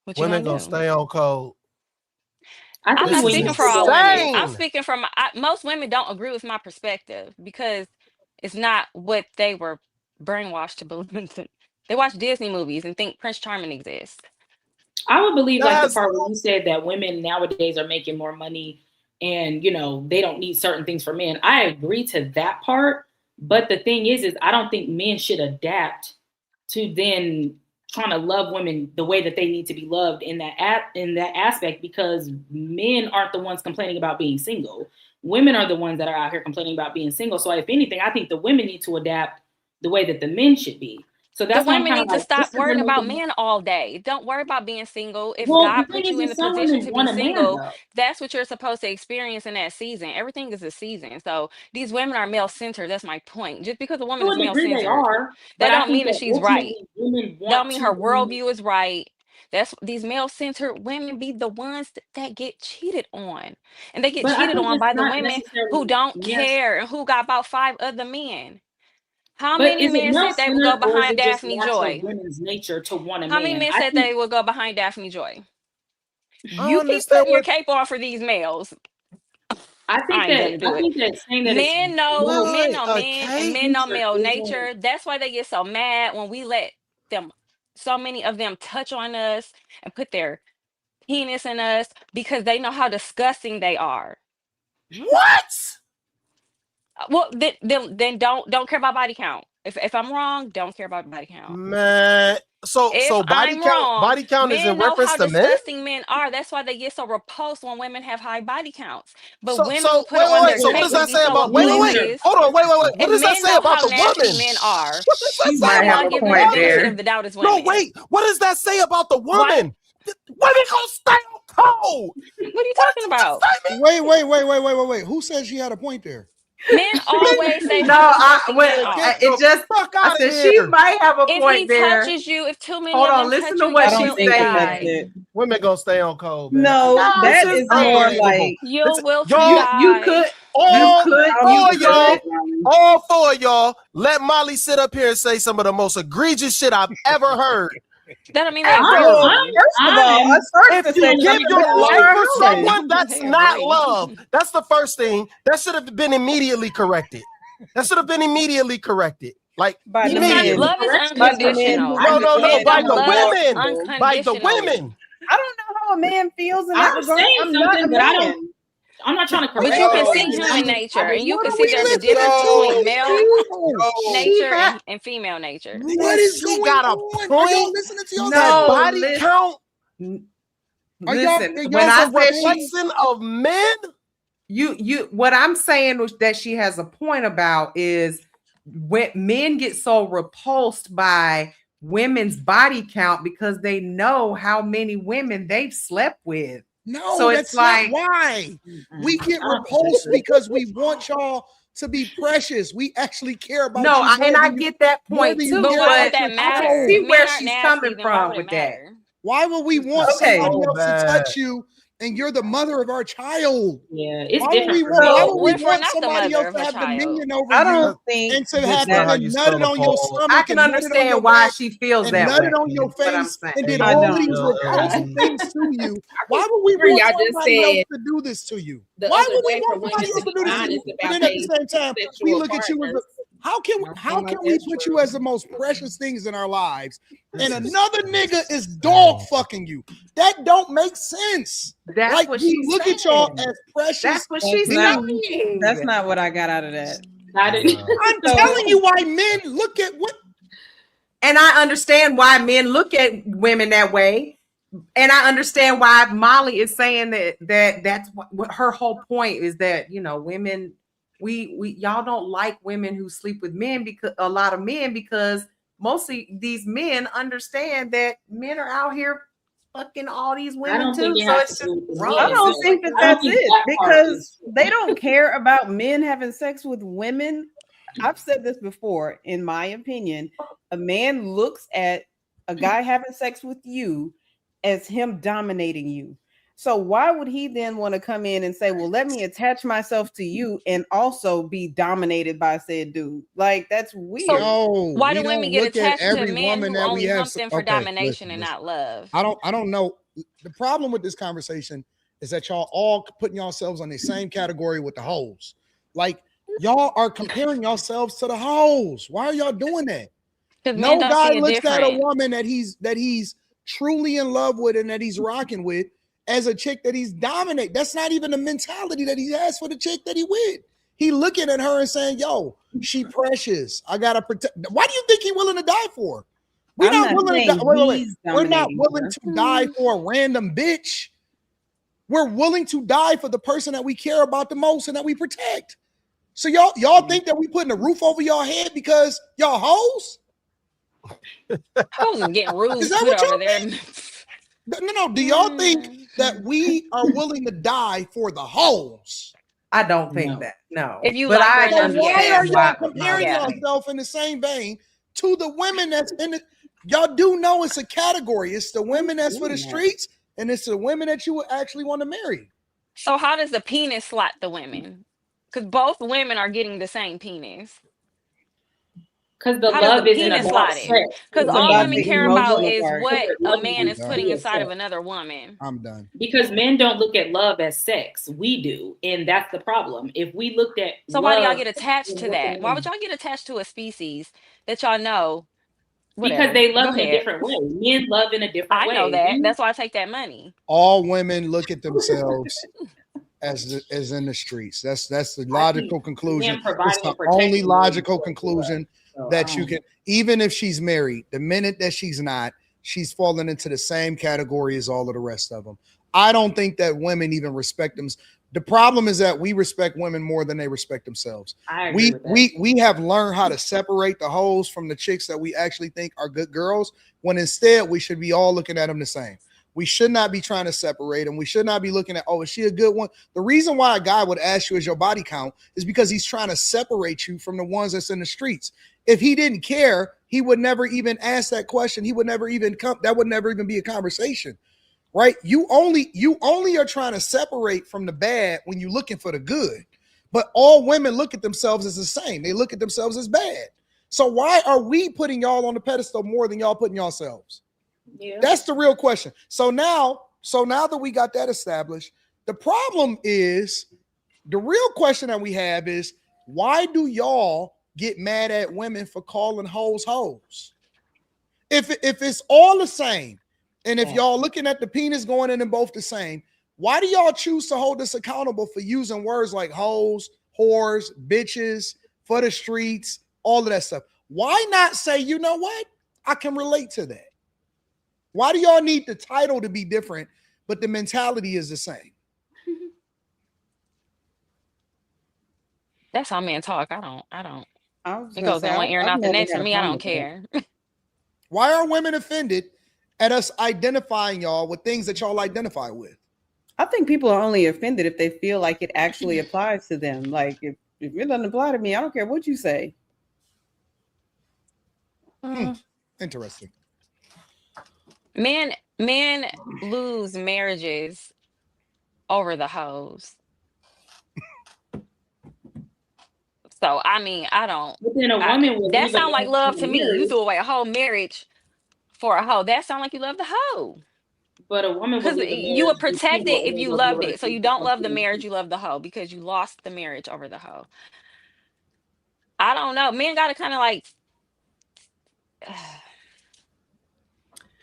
G: what you
D: Women
G: gonna
D: gonna
G: do?
D: stay on code.
F: I
G: I'm
F: think
D: This
G: not
D: is
F: when you
G: speaking for
F: put
G: all women. I'm
D: insane.
G: speaking from most women don't agree with my perspective because it's not what they were brainwashed to believe. They watch Disney movies and think Prince Charming exists.
F: I would believe like the
D: That's
F: part where you said that women nowadays are making more money and they don't need certain things for men. I agree to that part, but the thing is I don't think men should adapt to then trying to love women the way that they need to be loved in that aspect because men aren't the ones complaining about being single. Women are the ones that are out here complaining about being single. So if anything, I think the women need to adapt the way that the men should be. So
G: The
F: that's why I'm
G: women
F: kind of
G: need to
F: like,
G: stop
F: just because they're
G: worrying about
F: making.
G: men all day. Don't worry about being single. If
F: Well,
G: God
F: the thing
G: put you in
F: is
G: the
F: some
G: position
F: women
G: to be
F: want a man
G: single,
F: though.
G: that's what you're supposed to experience in that season. Everything is a season. So these women are male centered. That's my point. Just because a woman
F: To
G: is
F: a
G: male
F: degree they
G: centered,
F: are, but
G: that
F: I
G: don't
F: think
G: mean that
F: that
G: she's right.
F: ultimately women
G: Don't
F: want
G: mean
F: to
G: her
F: be.
G: worldview is right. That's these male centered women be the ones that get cheated on. And they get
F: But I
G: cheated
F: think
G: on
F: it's
G: by the
F: not
G: women who
F: necessarily
G: don't
F: yes.
G: care and who got about 5 other men. How
F: But
G: many
F: is it
G: men
F: male
G: said they would go
F: centered or is
G: behind
F: it just
G: Daphne
F: natural
G: Joy?
F: women's nature to want a
G: How many
F: man?
G: men
F: I
G: said
F: think
G: they would go behind Daphne Joy?
D: I don't
G: You keep
D: understand
G: putting your
D: what.
G: cape on for these males.
F: I
G: I
F: think
G: ain't
F: that
G: gonna do
F: I
G: it.
F: think that saying that it's
G: Men know
F: well
G: men
D: Wait,
G: know
D: a
G: men and
D: cape?
G: men know
F: nature
G: male
F: isn't.
G: nature. That's why they get so mad when we let them, so many of them touch on us and put their penis in us because they know how disgusting they are.
D: What?
G: Well, then don't care about body count. If I'm wrong, don't care about body count.
D: Man, so
G: If
D: body
G: I'm
D: count,
G: wrong,
D: body count is in
G: men know
D: reference
G: how
D: to men.
G: disgusting men are. That's why they get so repulsed when women have high body counts. But women
D: So
G: will put
D: wait,
G: it
D: wait,
G: on
D: wait.
G: their
D: So what
G: cake
D: does
G: to
D: that
G: be
D: say
G: so
D: about? Wait, wait, wait.
G: oblivious.
D: Hold on, wait, wait, wait. What
G: And
D: does that
G: men
D: say
G: know
D: about
G: how
D: the
G: nasty
D: woman?
G: men are.
D: What does that
F: You
D: say
B: might
F: right.
B: have
G: That's why
B: a
G: I
D: about
G: give
D: the
G: them the
B: point
G: benefit
D: woman?
G: of
B: there.
G: the doubt as
D: No,
G: women.
D: wait. What does that say about the
G: Why?
D: woman? Women gonna stay on cold.
G: What are you
D: What
G: talking
D: did you
G: about?
D: just say,
A: Wait. Who said she had a point there?
G: Men
D: me?
G: always say
B: No,
G: how disgusting men
D: Man, get
G: are.
D: the
B: it just,
D: fuck
B: I
D: out of
B: said she
D: here.
B: might have a
G: If he
B: point there.
G: touches you, if too many
B: Hold
G: of
B: on,
G: them
B: listen
G: touch
B: to
G: you,
B: what
C: I
G: you
C: don't
B: she's
G: will
C: think that that's
B: saying.
G: die.
C: it.
D: Women gonna stay on cold, man.
C: No,
D: This
C: that
D: is
C: is more
D: unbelievable.
C: like
G: You
D: It's,
G: will
D: y'all,
B: You
G: die.
B: could, you
D: all
B: could,
C: I don't
B: you
C: know
D: four
C: what
D: of
C: that
B: could.
C: is,
D: y'all,
C: Molly.
D: all four of y'all, let Molly sit up here and say some of the most egregious shit I've ever heard.
G: That don't mean they
D: Ever.
C: Well,
G: agree.
C: first of all,
F: I'm
C: us first
D: If
C: to say
D: you give
C: something
F: I'm
D: your
C: because
D: life
C: you're
D: for
C: human.
D: someone, that's
G: They
D: not
G: agree.
D: love. That's the first thing. That should have been immediately corrected. That should have been immediately corrected. Like
C: By
D: he
C: the
D: made it.
C: men.
E: Love is
C: By the men
E: unconditional.
C: who
D: No,
E: Men
D: by
E: don't
D: the
E: love
D: women. By the
E: unconditionally.
D: women.
C: I don't know how a man feels in that
F: I'm
C: regard.
F: saying
C: I'm not a
F: something, but I
C: man.
F: don't. I'm not trying to correct.
E: But you can
A: Yo,
E: see human nature, and you
A: what
E: can
A: are
E: see
A: we
E: there's a
A: listening
E: difference
A: to?
E: between male
A: Yo,
E: nature
D: had-
E: and female nature.
A: what is
D: She
A: going
D: got a
A: on? Are y'all
D: point.
A: listening to
B: No,
A: yourself?
D: Body
B: listen.
D: count
A: Are y'all-
B: Listen,
A: y'all
B: when I
A: so
B: said she,
D: reflection of men.
B: what I'm saying was that she has a point about is when men get so repulsed by women's body count because they know how many women they've slept with.
A: No,
B: So
A: that's
B: it's like,
A: not why. We get
F: I don't
A: repulsed
F: think
A: because we want y'all to be precious. We actually care about
B: no,
A: you.
B: and
A: more
B: I
A: than you-
B: get that
A: more
B: point
A: than you
B: too.
E: But
A: care
E: why
A: about
E: would that
A: your
E: matter?
A: child.
B: see
E: If
B: where
E: men aren't
B: she's
E: nasty,
B: coming
E: then why
B: from
E: would it
B: with that.
E: matter?
A: Why would we want
B: Okay.
A: somebody
D: So
A: else
D: bad.
A: to touch you and you're the mother of our child?
F: Yeah, it's
A: Why would
F: different
A: we
F: for
A: want,
F: me.
A: why
B: So,
A: would
E: What
A: we
E: if we're
A: want
E: not the
A: somebody
E: mother
A: else
E: of
A: to
E: a
A: have
E: child?
A: dominion over
C: I
A: you
C: don't think
A: and to
C: that
A: have
D: not how
A: to
D: you
A: nut
D: spell
A: it
D: a
A: on your
D: pause.
A: stomach
B: I can
A: and nut it on your
B: understand why
A: back
B: she feels
A: and
B: that
A: nut
B: way.
A: it on your
B: Is what I'm
A: face
B: saying.
A: and did
C: I
A: all
C: don't.
A: these repulsive things to you? Why would we
H: Agree,
A: want
H: y'all just
A: somebody else
H: said
A: to do this to you?
H: the
A: Why
H: other
A: would we
H: way for
A: want
H: women
A: somebody
H: to
A: else to
H: be
A: do this to you?
H: honest
A: But
H: about
A: then at the
H: their
A: same time, we
H: sexual
A: look at you as a,
H: partners.
A: how can we put you as the most precious things in our lives and another nigga is dog fucking you? That don't make sense.
B: That's
A: Like
B: what
A: we
B: she's
A: look
B: saying.
A: at y'all as precious.
B: That's what she's
A: beings.
B: saying.
C: That's not what I got out of that.
F: Not it.
A: I'm telling you why men look at what.
B: And I understand why men look at women that way. And I understand why Molly is saying that's what her whole point is, that, you know, women, we y'all don't like women who sleep with men, because a lot of men, because mostly these men understand that men are out here fucking all these
F: I
B: women
F: don't
B: too.
F: think it
B: So
F: has
B: it's
F: to
B: just
F: do with the
B: gross.
C: I
F: men.
C: don't
F: though.
C: think that
F: I don't
C: that's
F: think
C: it,
F: that part
C: because
F: is-
C: they don't care about men having sex with women. I've said this before. In my opinion, a man looks at a guy having sex with you as him dominating you. So why would he then want to come in and say, well, let me attach myself to you and also be dominated by said dude? Like, that's weird.
A: No,
E: Why
A: we
E: do women
A: don't
E: get
A: look at
E: attached to
A: every
E: men
A: woman
E: who
A: that we
E: only
A: have.
E: hump them for
A: Okay,
E: domination
A: listen.
E: and not love?
A: I don't know. The problem with this conversation is that y'all all putting yourselves on the same category with the hoes. Like y'all are comparing yourselves to the hoes. Why are y'all doing that?
E: Because
A: No
E: men don't
A: guy
E: see it
A: looks at a
E: different.
A: woman that he's truly in love with and that he's rocking with as a chick that he's dominate. That's not even the mentality that he has for the chick that he with. He looking at her and saying, yo, she precious. I gotta protect. Why do you think he willing to die for? We're
C: I'm
A: not
C: not
A: willing to
C: saying
A: die. Wait.
C: he's
A: We're not
C: dominating
A: willing
C: her.
A: to die for a random bitch. We're willing to die for the person that we care about the most and that we protect. So y'all think that we putting a roof over y'all head because y'all hoes?
E: Hoes is getting rude
A: Is that
E: put
A: what
E: over
A: y'all
E: there.
A: think? No. Do y'all think that we are willing to die for the hoes?
B: I don't think
F: No.
B: that. No.
E: If you
B: but
E: like
B: I
E: her enough,
A: So why
E: yeah.
A: are y'all
B: why-
A: comparing
E: Yeah.
A: yourself in the same vein to the women that's in the? Y'all do know it's a category. It's the women that's for the streets, and it's the women that you would actually want to marry.
E: So how does the penis slot the women? Because both women are getting the same penis.
F: Because the
E: How does
F: love
E: the
F: isn't
E: penis
F: about
E: slot it?
F: sex.
E: Because
C: It's
E: all
C: about
E: women
C: the
E: care about
C: emotional
E: is
C: part.
E: what a
F: Love
E: man is
F: isn't
E: putting
F: real
E: inside of
F: sex.
E: another woman.
A: I'm done.
F: Because men don't look at love as sex. We do. And that's the problem. If we looked at
E: So why do y'all
F: love,
E: get attached to that? Why would y'all get attached to a species that y'all know?
F: because
E: Whatever.
F: they love
E: Go
F: in a
E: ahead.
F: different way. Men love in a different
E: I
F: way.
E: know that.
F: We-
E: That's why I take that money.
A: All women look at themselves as in the streets. That's the logical conclusion.
F: men providing
A: It's the
F: and protecting
A: only
F: is
A: logical
F: important to
A: conclusion
F: So,
A: that you can, even if she's married, the minute that she's not, she's falling into the same category as all of the rest of them. I don't think that women even respect them. The problem is that we respect women more than they respect themselves.
F: I agree with that.
A: We have learned how to separate the hoes from the chicks that we actually think are good girls, when instead we should be all looking at them the same. We should not be trying to separate them. We should not be looking at, oh, is she a good one? The reason why a guy would ask you, is your body count, is because he's trying to separate you from the ones that's in the streets. If he didn't care, he would never even ask that question. He would never even come. That would never even be a conversation, right? You only are trying to separate from the bad when you're looking for the good. But all women look at themselves as the same. They look at themselves as bad. So why are we putting y'all on the pedestal more than y'all putting yourselves?
F: Yeah.
A: That's the real question. So now that we got that established, the problem is, the real question that we have is, why do y'all get mad at women for calling hoes hoes. If it's all the same, and if y'all looking at the penis going in and both the same, why do y'all choose to hold us accountable for using words like hoes, whores, bitches, for the streets, all of that stuff? Why not say, you know what? I can relate to that. Why do y'all need the title to be different, but the mentality is the same?
G: That's how men talk. I don't.
C: I was
G: It
C: gonna
G: goes
C: say
G: in one ear and
C: I've
G: out the
C: never
G: next.
C: had
G: For
C: a
G: me, I
C: problem
G: don't
C: with that.
G: care.
A: Why are women offended at us identifying y'all with things that y'all identify with?
C: I think people are only offended if they feel like it actually applies to them. Like if it doesn't apply to me, I don't care what you say.
A: Interesting.
G: Men lose marriages over the hoes. So I mean, I don't.
F: But then a woman will
G: That
F: leave a
G: sound like
F: man
G: love
F: in
G: to
F: a
G: me. You
F: marriage,
G: threw away a whole marriage for a hoe. That sound like you love the hoe.
F: but a woman will
G: Because
F: leave a
G: you
F: marriage
G: would
F: and she
G: protect
F: will
G: it if
F: only
G: you
F: go do
G: loved
F: her
G: it. So you
F: thing for
G: don't love the
F: something.
G: marriage, you love the hoe because you lost the marriage over the hoe. I don't know. Men got to kind of like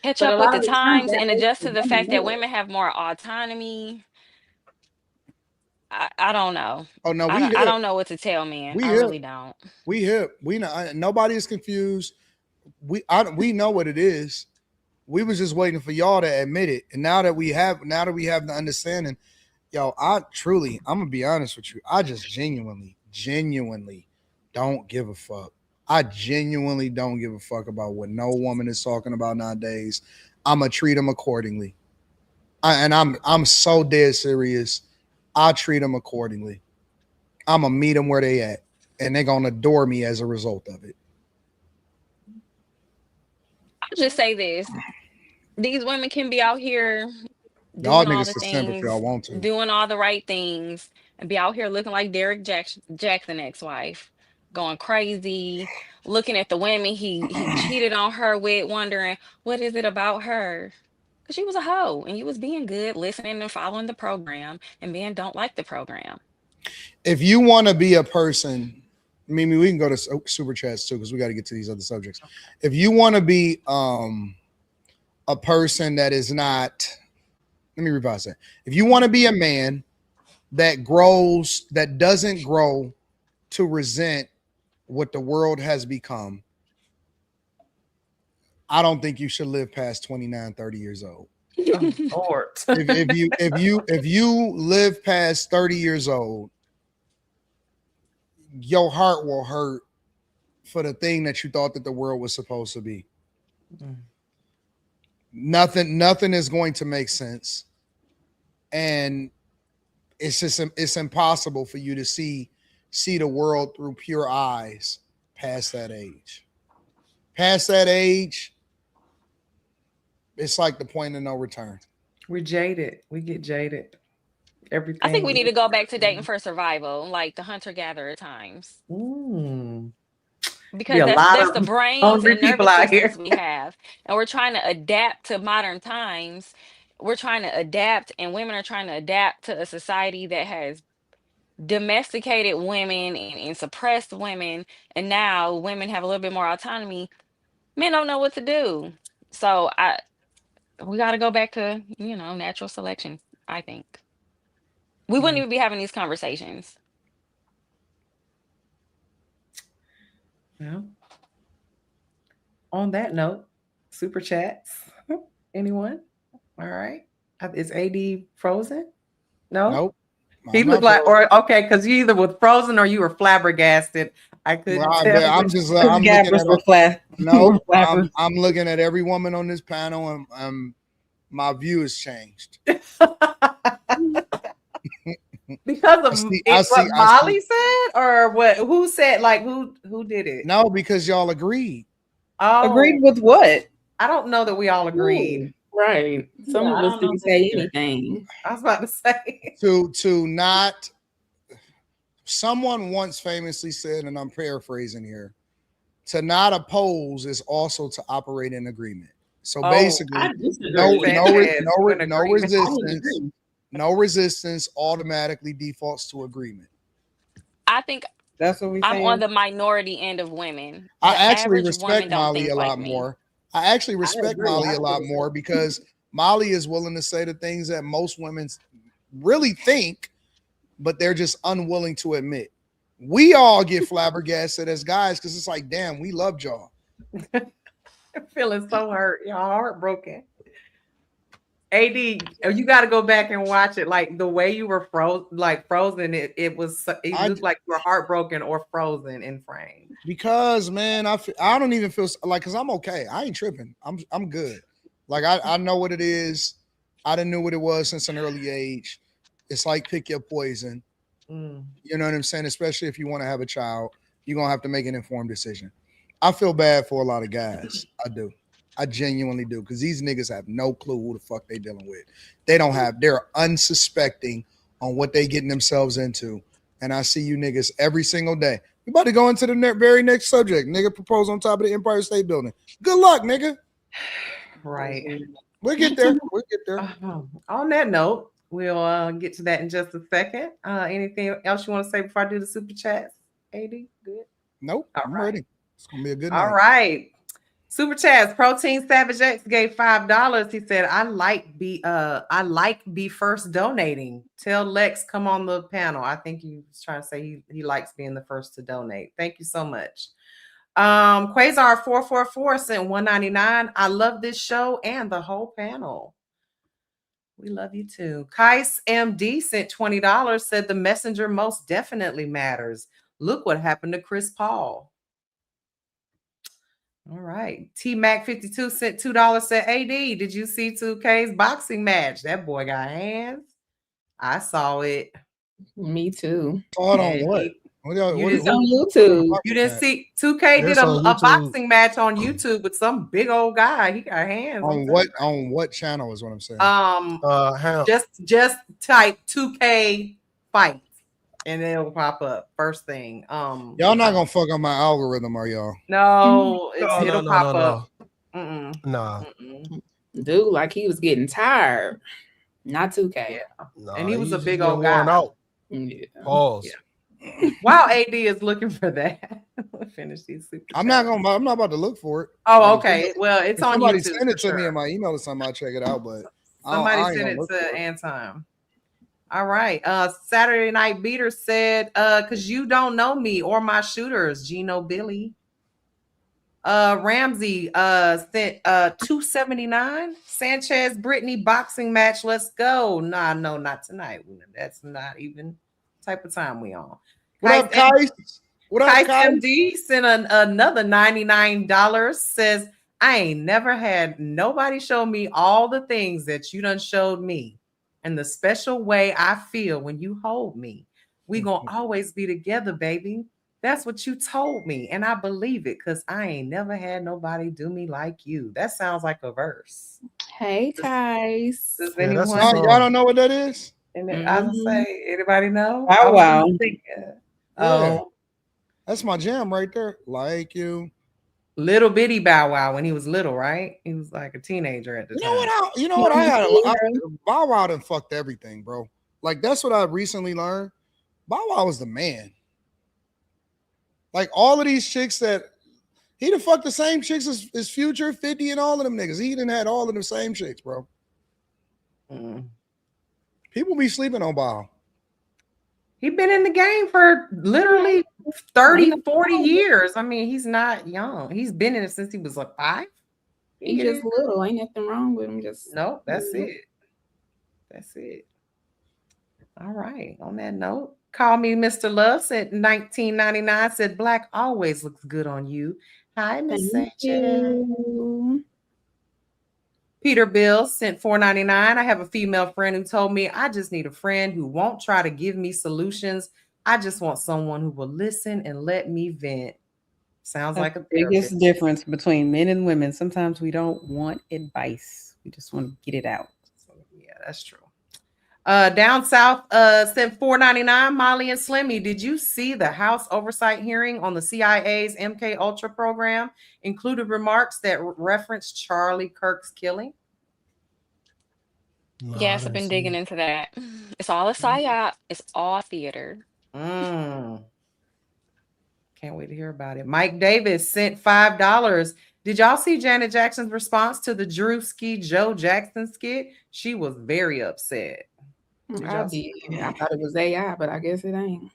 G: catch
F: But a
G: up with
F: lot
G: the
F: of the time
G: times
F: that
G: and
F: makes
G: adjust
F: the
G: to the
F: woman
G: fact that
F: more.
G: women have more autonomy. I don't know.
A: Oh no,
G: I don't know what to tell men.
A: We
G: I
A: hip.
G: really don't.
A: We hip. We know. Nobody is confused. We know what it is. We was just waiting for y'all to admit it. And now that we have the understanding, yo, I'm gonna be honest with you. I just genuinely don't give a fuck. I genuinely don't give a fuck about what no woman is talking about nowadays. I'm gonna treat them accordingly. I'm so dead serious. I treat them accordingly. I'm gonna meet them where they at, and they're gonna adore me as a result of it.
G: I'll just say this. These women can be out here
A: Y'all
G: doing all
A: niggas
G: the
A: can simp if y'all
G: things,
A: want to.
G: doing all the right things, and be out here looking like Jackson ex-wife, going crazy, looking at the women he cheated on her with, wondering what is it about her? Because she was a hoe and you was being good, listening and following the program, and men don't like the program.
A: If you want to be a person, Mimi, we can go to super chats too because we got to get to these other subjects. If you want to be a person that is not, let me revise that. If you want to be a man that doesn't grow to resent what the world has become, I don't think you should live past 29, 30 years old.
B: Oh, Lord.
A: If you live past 30 years old, your heart will hurt for the thing that you thought that the world was supposed to be. Nothing is going to make sense. And it's impossible for you to see the world through pure eyes past that age. Past that age, it's like the point of no return.
B: We're jaded. We get jaded. Everything.
G: I think we need to go back to dating for survival, like the hunter-gatherer times. Because that's the brains and nervous systems we have. And we're trying to adapt to modern times. We're trying to adapt, and women are trying to adapt to a society that has domesticated women and suppressed women. And now women have a little bit more autonomy. Men don't know what to do. So we got to go back to, natural selection, I think. We wouldn't even be having these conversations.
B: Well, on that note, super chats. Anyone? All right. Is AD frozen? No.
A: Nope.
B: He looked like, or okay, because you either were frozen or you were flabbergasted. I couldn't tell.
A: I'm looking at no. I'm looking at every woman on this panel, and my view has changed.
B: Because of what Molly said, or what? Who said? Like who did it?
A: No, because y'all agreed.
C: Oh, agreed with what?
B: I don't know that we all agreed.
E: Right. Some of us didn't say anything.
B: I was about to say
A: to not. Someone once famously said, and I'm paraphrasing here, to not oppose is also to operate in agreement. So basically, no resistance automatically defaults to agreement.
G: I think
C: That's what we
G: I'm on
C: saying.
G: the minority end of women.
A: I
G: The
A: actually
G: average woman
A: respect
G: don't
A: Molly
G: think
A: a
G: like
A: lot
G: me.
A: more. I actually respect
C: agree.
A: Molly
C: I
A: a lot
C: agree.
A: more because Molly is willing to say the things that most women really think, but they're just unwilling to admit. We all get flabbergasted as guys because it's like, damn, we loved y'all.
B: I'm feeling so hurt, y'all, heartbroken. AD, you got to go back and watch it. Like the way you were frozen, it looked like you were heartbroken or frozen in frame.
A: Because man, I don't even feel like, because I'm okay. I ain't tripping. I'm good. Like I know what it is. I done knew what it was since an early age. It's like pick your poison. You know what I'm saying? Especially if you want to have a child, you're gonna have to make an informed decision. I feel bad for a lot of guys. I do. I genuinely do, because these niggas have no clue who the fuck they dealing with. They're unsuspecting on what they getting themselves into. And I see you niggas every single day. We about to go into the very next subject. Nigga propose on top of the Empire State Building. Good luck, nigga.
B: Right.
A: We'll get there. We'll get there.
B: On that note, we'll get to that in just a second. Anything else you want to say before I do the super chats? AD, good?
A: Nope. I'm ready. It's gonna be a good night.
B: All right. Super chats. Protein Savage X gave $5. He said, I like be first donating. Tell Lex come on the panel. I think he was trying to say he likes being the first to donate. Thank you so much. Quasar 444 sent $1.99. I love this show and the whole panel. We love you too. Kais MD sent $20. Said the messenger most definitely matters. Look what happened to Chris Paul. All right. T Mac 52 sent $2. Said, AD, did you see 2K's boxing match? That boy got hands. I saw it.
E: Me too.
A: Hold on, what?
E: It's on YouTube.
B: You didn't see 2K did a boxing match on YouTube with some big old guy. He got hands
A: on what channel is what I'm saying.
B: Just type 2K fight and it'll pop up first thing.
A: Y'all not gonna fuck up my algorithm, are y'all?
B: No, it'll pop up.
D: Nah.
E: Dude, like he was getting tired. Not 2K.
B: Yeah. Nah, and he was a big old guy.
D: Out.
E: Yeah.
D: Pause.
B: Yeah. While AD is looking for that, we'll finish these super
A: I'm not about to look for it.
B: Oh, okay. Well, it's on
A: somebody
B: YouTube.
A: Somebody send it to me in my email or something. I'll check it out. But
B: somebody send it to Anton. All right. Saturday Night Beater said, because you don't know me or my shooters, Gino Billy. Ramsey sent $2.79. Sanchez Brittany boxing match. Let's go. Nah, no, not tonight. That's not even type of time we on.
A: What up, Kais? What up,
B: Kais MD sent another $99. Says, I ain't never had nobody show me all the things that you done showed me and the special way I feel when you hold me. We gonna always be together, baby. That's what you told me, and I believe it because I ain't never had nobody do me like you. That sounds like a verse.
E: Hey, guys.
B: Does anyone?
A: Y'all don't know what that is?
B: I would say, anybody know?
C: Oh, wow.
B: Oh,
A: that's my jam right there. Like you.
B: Little bitty Bow Wow when he was little, right? He was like a teenager at the time.
A: You know what? Bow Wow done fucked everything, bro. Like that's what I recently learned. Bow Wow was the man. Like all of these chicks that he done fucked the same chicks as Future, 50, and all of them niggas. He done had all of them same chicks, bro. People be sleeping on Bow.
B: He been in the game for literally 30, 40 years. I mean, he's not young. He's been in it since he was like 5.
E: He just little. Ain't nothing wrong with him. Just
B: no, that's it. That's it. All right. On that note, call me Mr. Love said $19.99. Said black always looks good on you. Hi, Miss Sanchez. Peter Bill sent $4.99. I have a female friend who told me I just need a friend who won't try to give me solutions. I just want someone who will listen and let me vent. Sounds like a
C: biggest difference between men and women. Sometimes we don't want advice. We just want to get it out.
B: So, yeah, that's true. Down south sent $4.99. Molly and Slimmy, did you see the House oversight hearing on the CIA's MK Ultra program? Included remarks that referenced Charlie Kirk's killing?
G: No, yes, I've been digging into that. It's all a psyop. It's all theater.
B: Can't wait to hear about it. Mike Davis sent $5. Did y'all see Janet Jackson's response to the Drewski Joe Jackson skit? She was very upset.
E: I did. I thought it was AI, but I guess it ain't.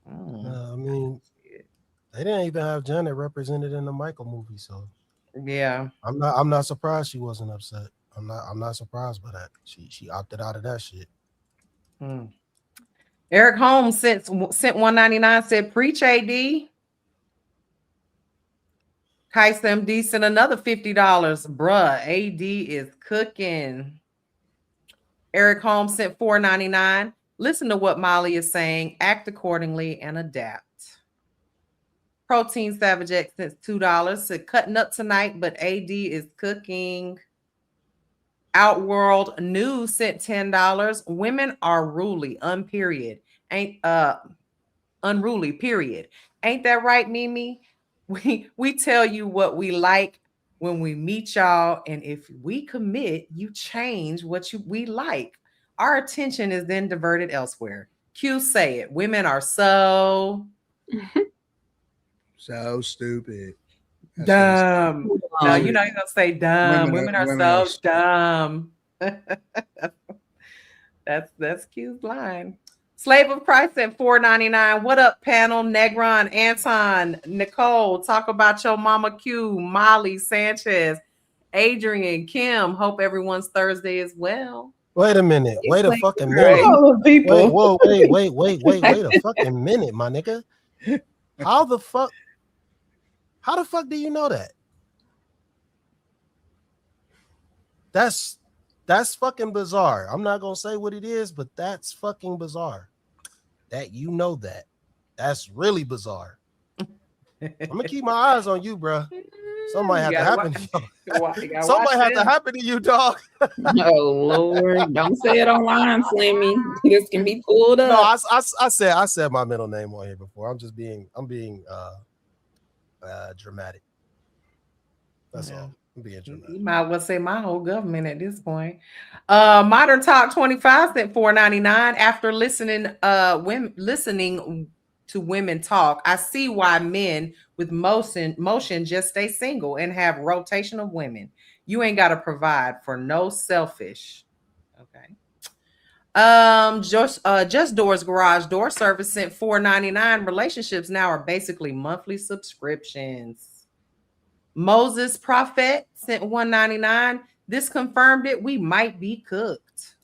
D: I mean, they didn't even have Janet represented in the Michael movie, so
B: yeah,
D: I'm not surprised she wasn't upset. I'm not surprised by that. She opted out of that shit.
B: Eric Holmes sent $1.99. Said preach AD. Kais MD sent another $50. Bruh, AD is cooking. Eric Holmes sent $4.99. Listen to what Molly is saying. Act accordingly and adapt. Protein Savage X sent $2. Said cutting up tonight, but AD is cooking. Outworld News sent $10. Women are unruly, unruly, period. Ain't that right, Mimi? We tell you what we like when we meet y'all, and if we commit, you change what we like. Our attention is then diverted elsewhere. Q say it. Women are so
A: stupid.
B: That's dumb. No, you're not gonna say dumb. Women are so dumb. That's Q's line. Slave of Christ at $4.99. What up, panel? Negron, Anton, Nicole. Talk about your mama Q, Molly, Sanchez, Adrian, Kim. Hope everyone's Thursday as well.
D: Wait a minute. Wait a fucking minute. Wait a fucking minute, my nigga. How the fuck do you know that? That's fucking bizarre. I'm not gonna say what it is, but that's fucking bizarre. That you know that. That's really bizarre. I'm gonna keep my eyes on you, bro. Something might have to happen. Something might have to happen to you, dog.
E: Oh Lord, don't say it online, Slimmy. This can be pulled up.
D: No, I said my middle name on here before. I'm being dramatic. That's all.
B: You might well say my whole government at this point. Modern Talk 25 sent $4.99. After listening to women talk, I see why men with motion just stay single and have rotation of women. You ain't got to provide for no selfish. Okay. Just Doors Garage Door Service sent $4.99. Relationships now are basically monthly subscriptions. Moses Prophet sent $1.99. This confirmed it. We might be cooked.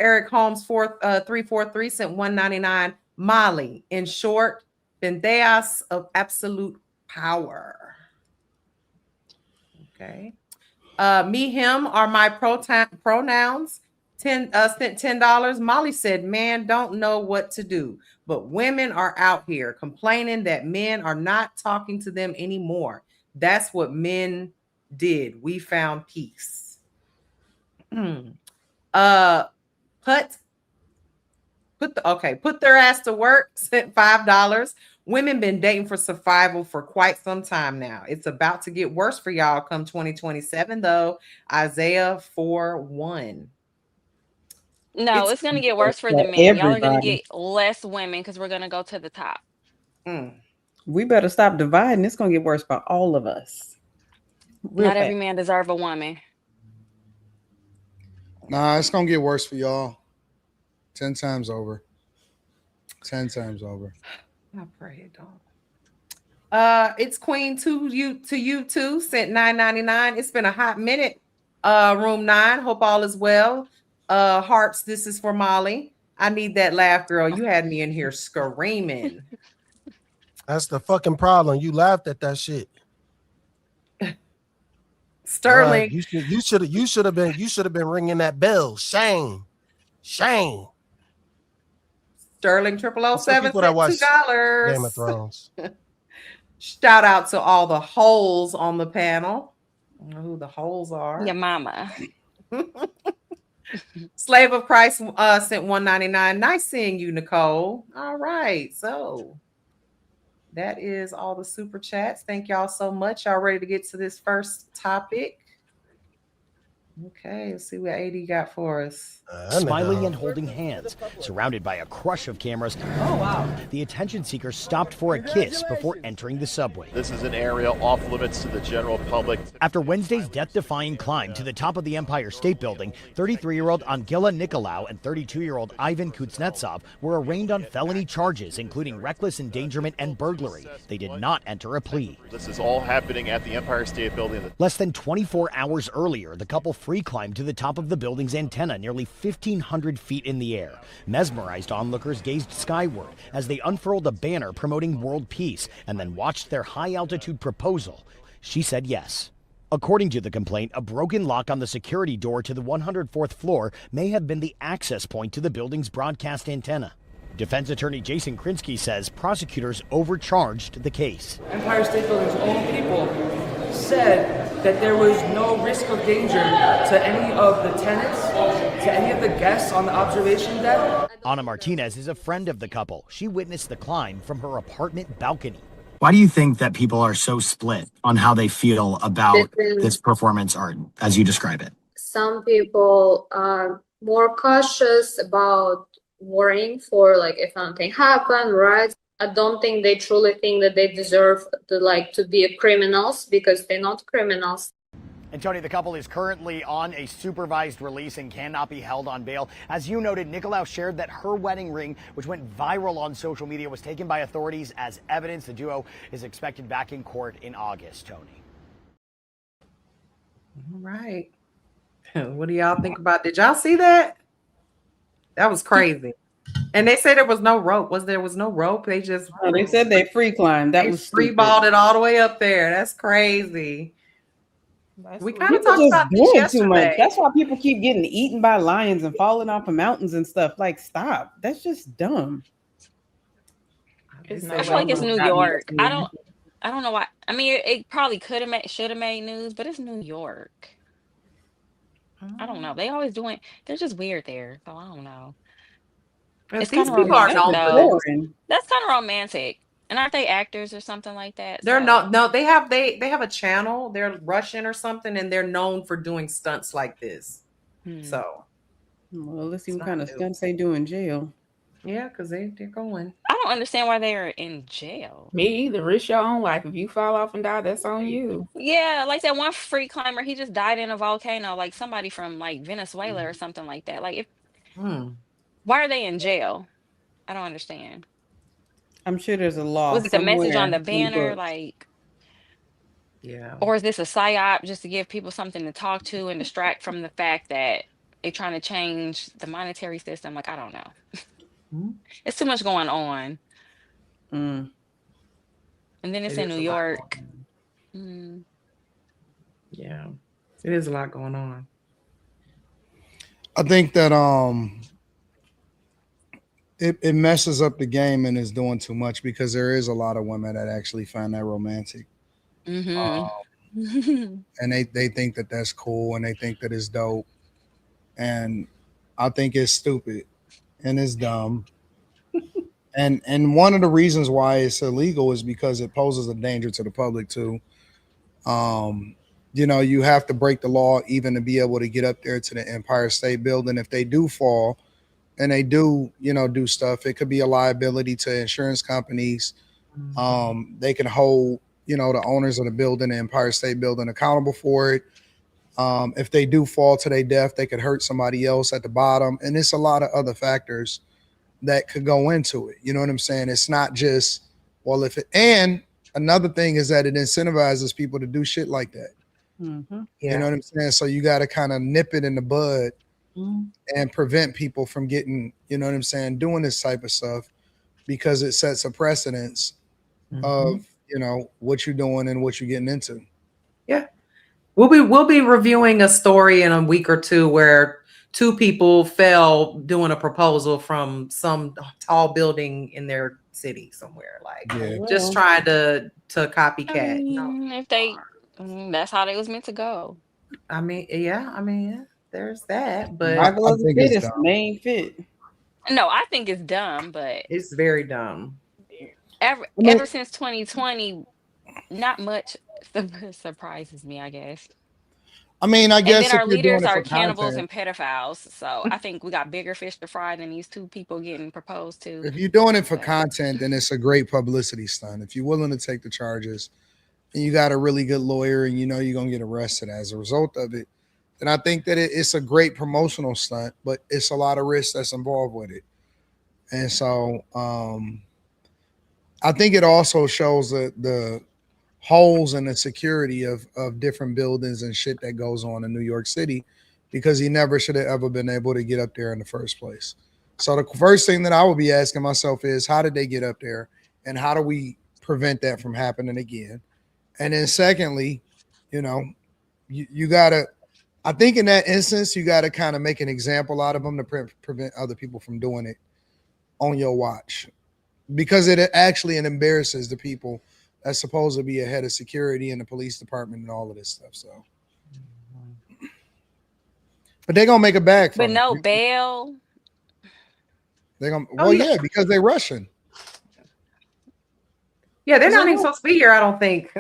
B: Eric Holmes 343 sent $1.99. Molly, in short, Bendeas of absolute power. Okay. Me, him are my pronouns. Sent $10. Molly said, man, don't know what to do. But women are out here complaining that men are not talking to them anymore. That's what men did. We found peace. Put their ass to work. Sent $5. Women been dating for survival for quite some time now. It's about to get worse for y'all come 2027, though. Isaiah 4:1.
G: No, it's gonna get worse for the men. Y'all are gonna get less women because we're gonna go to the top.
C: We better stop dividing. It's gonna get worse for all of us.
G: Not every man deserves a woman.
A: Nah, it's gonna get worse for y'all. 10 times over. 10 times over.
B: I pray it don't. It's Queen to you too. Sent $9.99. It's been a hot minute. Room 9. Hope all is well. Hearts, this is for Molly. I need that laugh, girl. You had me in here screaming.
D: That's the fucking problem. You laughed at that shit.
B: Sterling,
D: you should have been ringing that bell. Shame. Sterling
B: 0007 $2.
D: Game of Thrones.
B: Shout out to all the holes on the panel. I don't know who the holes are.
G: Your mama.
B: Slave of Christ sent $1.99. Nice seeing you, Nicole. All right, so that is all the super chats. Thank y'all so much. Y'all ready to get to this first topic? Okay, let's see what 80 got for us.
H: Smiling and holding hands, surrounded by a crush of cameras. Oh, wow. The attention seeker stopped for a kiss before entering the subway.
I: This is an area off limits to the general public.
H: After Wednesday's death-defying climb to the top of the Empire State Building, 33-year-old Angela Nicolau and 32-year-old Ivan Kuznetsov were arraigned on felony charges, including reckless endangerment and burglary. They did not enter a plea.
I: This is all happening at the Empire State Building.
H: Less than 24 hours earlier, the couple free climbed to the top of the building's antenna, nearly 1,500 feet in the air. Mesmerized onlookers gazed skyward as they unfurled a banner promoting world peace and then watched their high-altitude proposal. She said yes. According to the complaint, a broken lock on the security door to the 104th floor may have been the access point to the building's broadcast antenna. Defense attorney Jason Krinsky says prosecutors overcharged the case.
J: Empire State Building's own people said that there was no risk of danger to any of the tenants, to any of the guests on the observation deck.
H: Ana Martinez is a friend of the couple. She witnessed the climb from her apartment balcony.
K: Why do you think that people are so split on how they feel about this performance art, as you describe it?
L: Some people are more cautious about worrying for like if something happened, right? I don't think they truly think that they deserve to be criminals because they're not criminals.
H: And Tony, the couple is currently on a supervised release and cannot be held on bail. As you noted, Nicolau shared that her wedding ring, which went viral on social media, was taken by authorities as evidence. The duo is expected back in court in August, Tony.
B: All right. What do y'all think about? Did y'all see that? That was crazy. And they said there was no rope. There was no rope? They just
C: they said they free climbed. That was
B: free balled it all the way up there. That's crazy. We kind of talked about this yesterday.
C: Too much. That's why people keep getting eaten by lions and falling off of mountains and stuff. Like, stop. That's just dumb.
E: I feel
G: like it's New York. I don't know why. I mean, it probably should have made news, but it's New York. I don't know. They're just weird there. So I don't know. It's kind of romantic. That's kind of romantic. And aren't they actors or something like that?
B: They're no, they have a channel. They're Russian or something, and they're known for doing stunts like this. So,
C: well, let's see what kind of stunts they do in jail.
B: Yeah, because they're going.
G: I don't understand why they are in jail.
E: Me either. Risk your own life. If you fall off and die, that's on you.
G: Yeah, like that one free climber, he just died in a volcano, like somebody from like Venezuela or something like that. Like, why are they in jail? I don't understand.
C: I'm sure there's a law.
G: Was it a message on the banner? Like,
B: yeah.
G: Or is this a psyop just to give people something to talk to and distract from the fact that they're trying to change the monetary system? Like, I don't know. It's too much going on. And then it's in New York.
B: Yeah, it is a lot going on.
A: I think that it messes up the game and is doing too much because there is a lot of women that actually find that romantic. And they think that that's cool and they think that it's dope. And I think it's stupid and it's dumb. And one of the reasons why it's illegal is because it poses a danger to the public too. You have to break the law even to be able to get up there to the Empire State Building. If they do fall and they do, do stuff, it could be a liability to insurance companies. They can hold, the owners of the building, the Empire State Building, accountable for it. If they do fall to their death, they could hurt somebody else at the bottom. And it's a lot of other factors that could go into it. You know what I'm saying? It's not just, and another thing is that it incentivizes people to do shit like that. You know what I'm saying? So you got to kind of nip it in the bud and prevent people from getting, doing this type of stuff because it sets a precedence of, what you're doing and what you're getting into.
B: Yeah. We'll be reviewing a story in a week or two where two people fell doing a proposal from some tall building in their city somewhere, just trying to copycat.
G: That's how they was meant to go.
B: I mean, there's that, but
C: I think it's main fit.
G: No, I think it's dumb, but
B: it's very dumb.
G: Ever since 2020, not much surprises me, I guess.
A: I mean, I
G: And
A: guess
G: then
A: if
G: our
A: you're doing
G: leaders
A: it
G: are
A: for
G: cannibals
A: content,
G: and pedophiles. So I think we got bigger fish to fry than these two people getting proposed to.
A: if you're doing it for
G: But
A: content, then it's a great publicity stunt. If you're willing to take the charges and you got a really good lawyer and you know you're gonna get arrested as a result of it, then I think that it's a great promotional stunt, but it's a lot of risk that's involved with it. And so I think it also shows the holes in the security of different buildings and shit that goes on in New York City because he never should have ever been able to get up there in the first place. So the first thing that I would be asking myself is how did they get up there and how do we prevent that from happening again? And then secondly, you know, you gotta, I think in that instance, you gotta kind of make an example out of them to prevent other people from doing it on your watch because it actually embarrasses the people that's supposed to be a head of security in the police department and all of this stuff. So, but they're gonna make a bag
G: but
A: from
G: no
A: it.
G: bail.
A: They're gonna, well, yeah, because they're Russian.
B: Yeah, they're
A: Is
B: not
A: that
B: even supposed to be here, I don't think.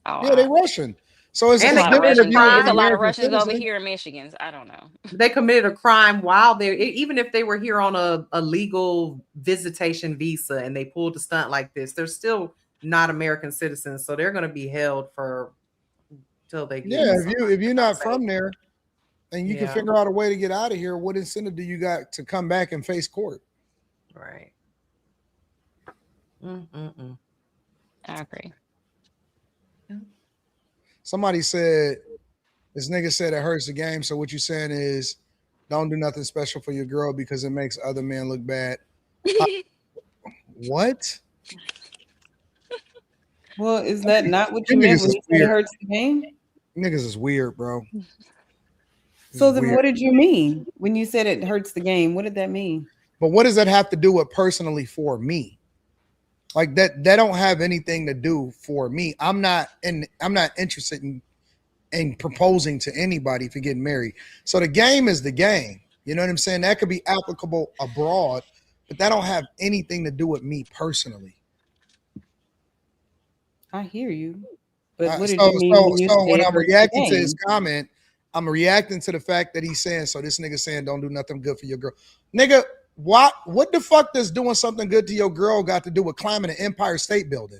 A: Yeah, they're Russian. So it's
B: And
A: it's
B: they
A: different
B: committed
A: if
B: a
A: you're an
G: There's a
B: crime.
G: lot of
A: American
G: Russians over
A: citizen.
G: here in Michigan's. I don't know.
B: They committed a crime while they, even if they were here on a legal visitation visa and they pulled a stunt like this, they're still not American citizens. So they're going to be held for till they get.
A: Yeah, if you're not from there and you can
B: Yeah.
A: figure out a way to get out of here, what incentive do you got to come back and face court?
B: Right.
G: I agree.
A: Somebody said this nigga said it hurts the game. So what you saying is don't do nothing special for your girl because it makes other men look bad. What?
C: Well, is that not what you
A: You
C: meant
A: niggas
C: when
A: is
C: you said it
A: weird.
C: hurts the game?
A: Niggas is weird, bro.
C: So then
A: weird.
C: what did you mean when you said it hurts the game? What did that mean?
A: But what does that have to do with personally for me? Like that don't have anything to do for me. I'm not interested in proposing to anybody for getting married. So the game is the game. You know what I'm saying? That could be applicable abroad, but that don't have anything to do with me personally.
C: I hear you. But what did
A: So
C: you mean when you
A: when
C: said
A: I'm
C: hurts the
A: reacting to his
C: game?
A: comment, I'm reacting to the fact that he's saying, so this nigga saying don't do nothing good for your girl. Nigga, what the fuck does doing something good to your girl got to do with climbing an Empire State Building?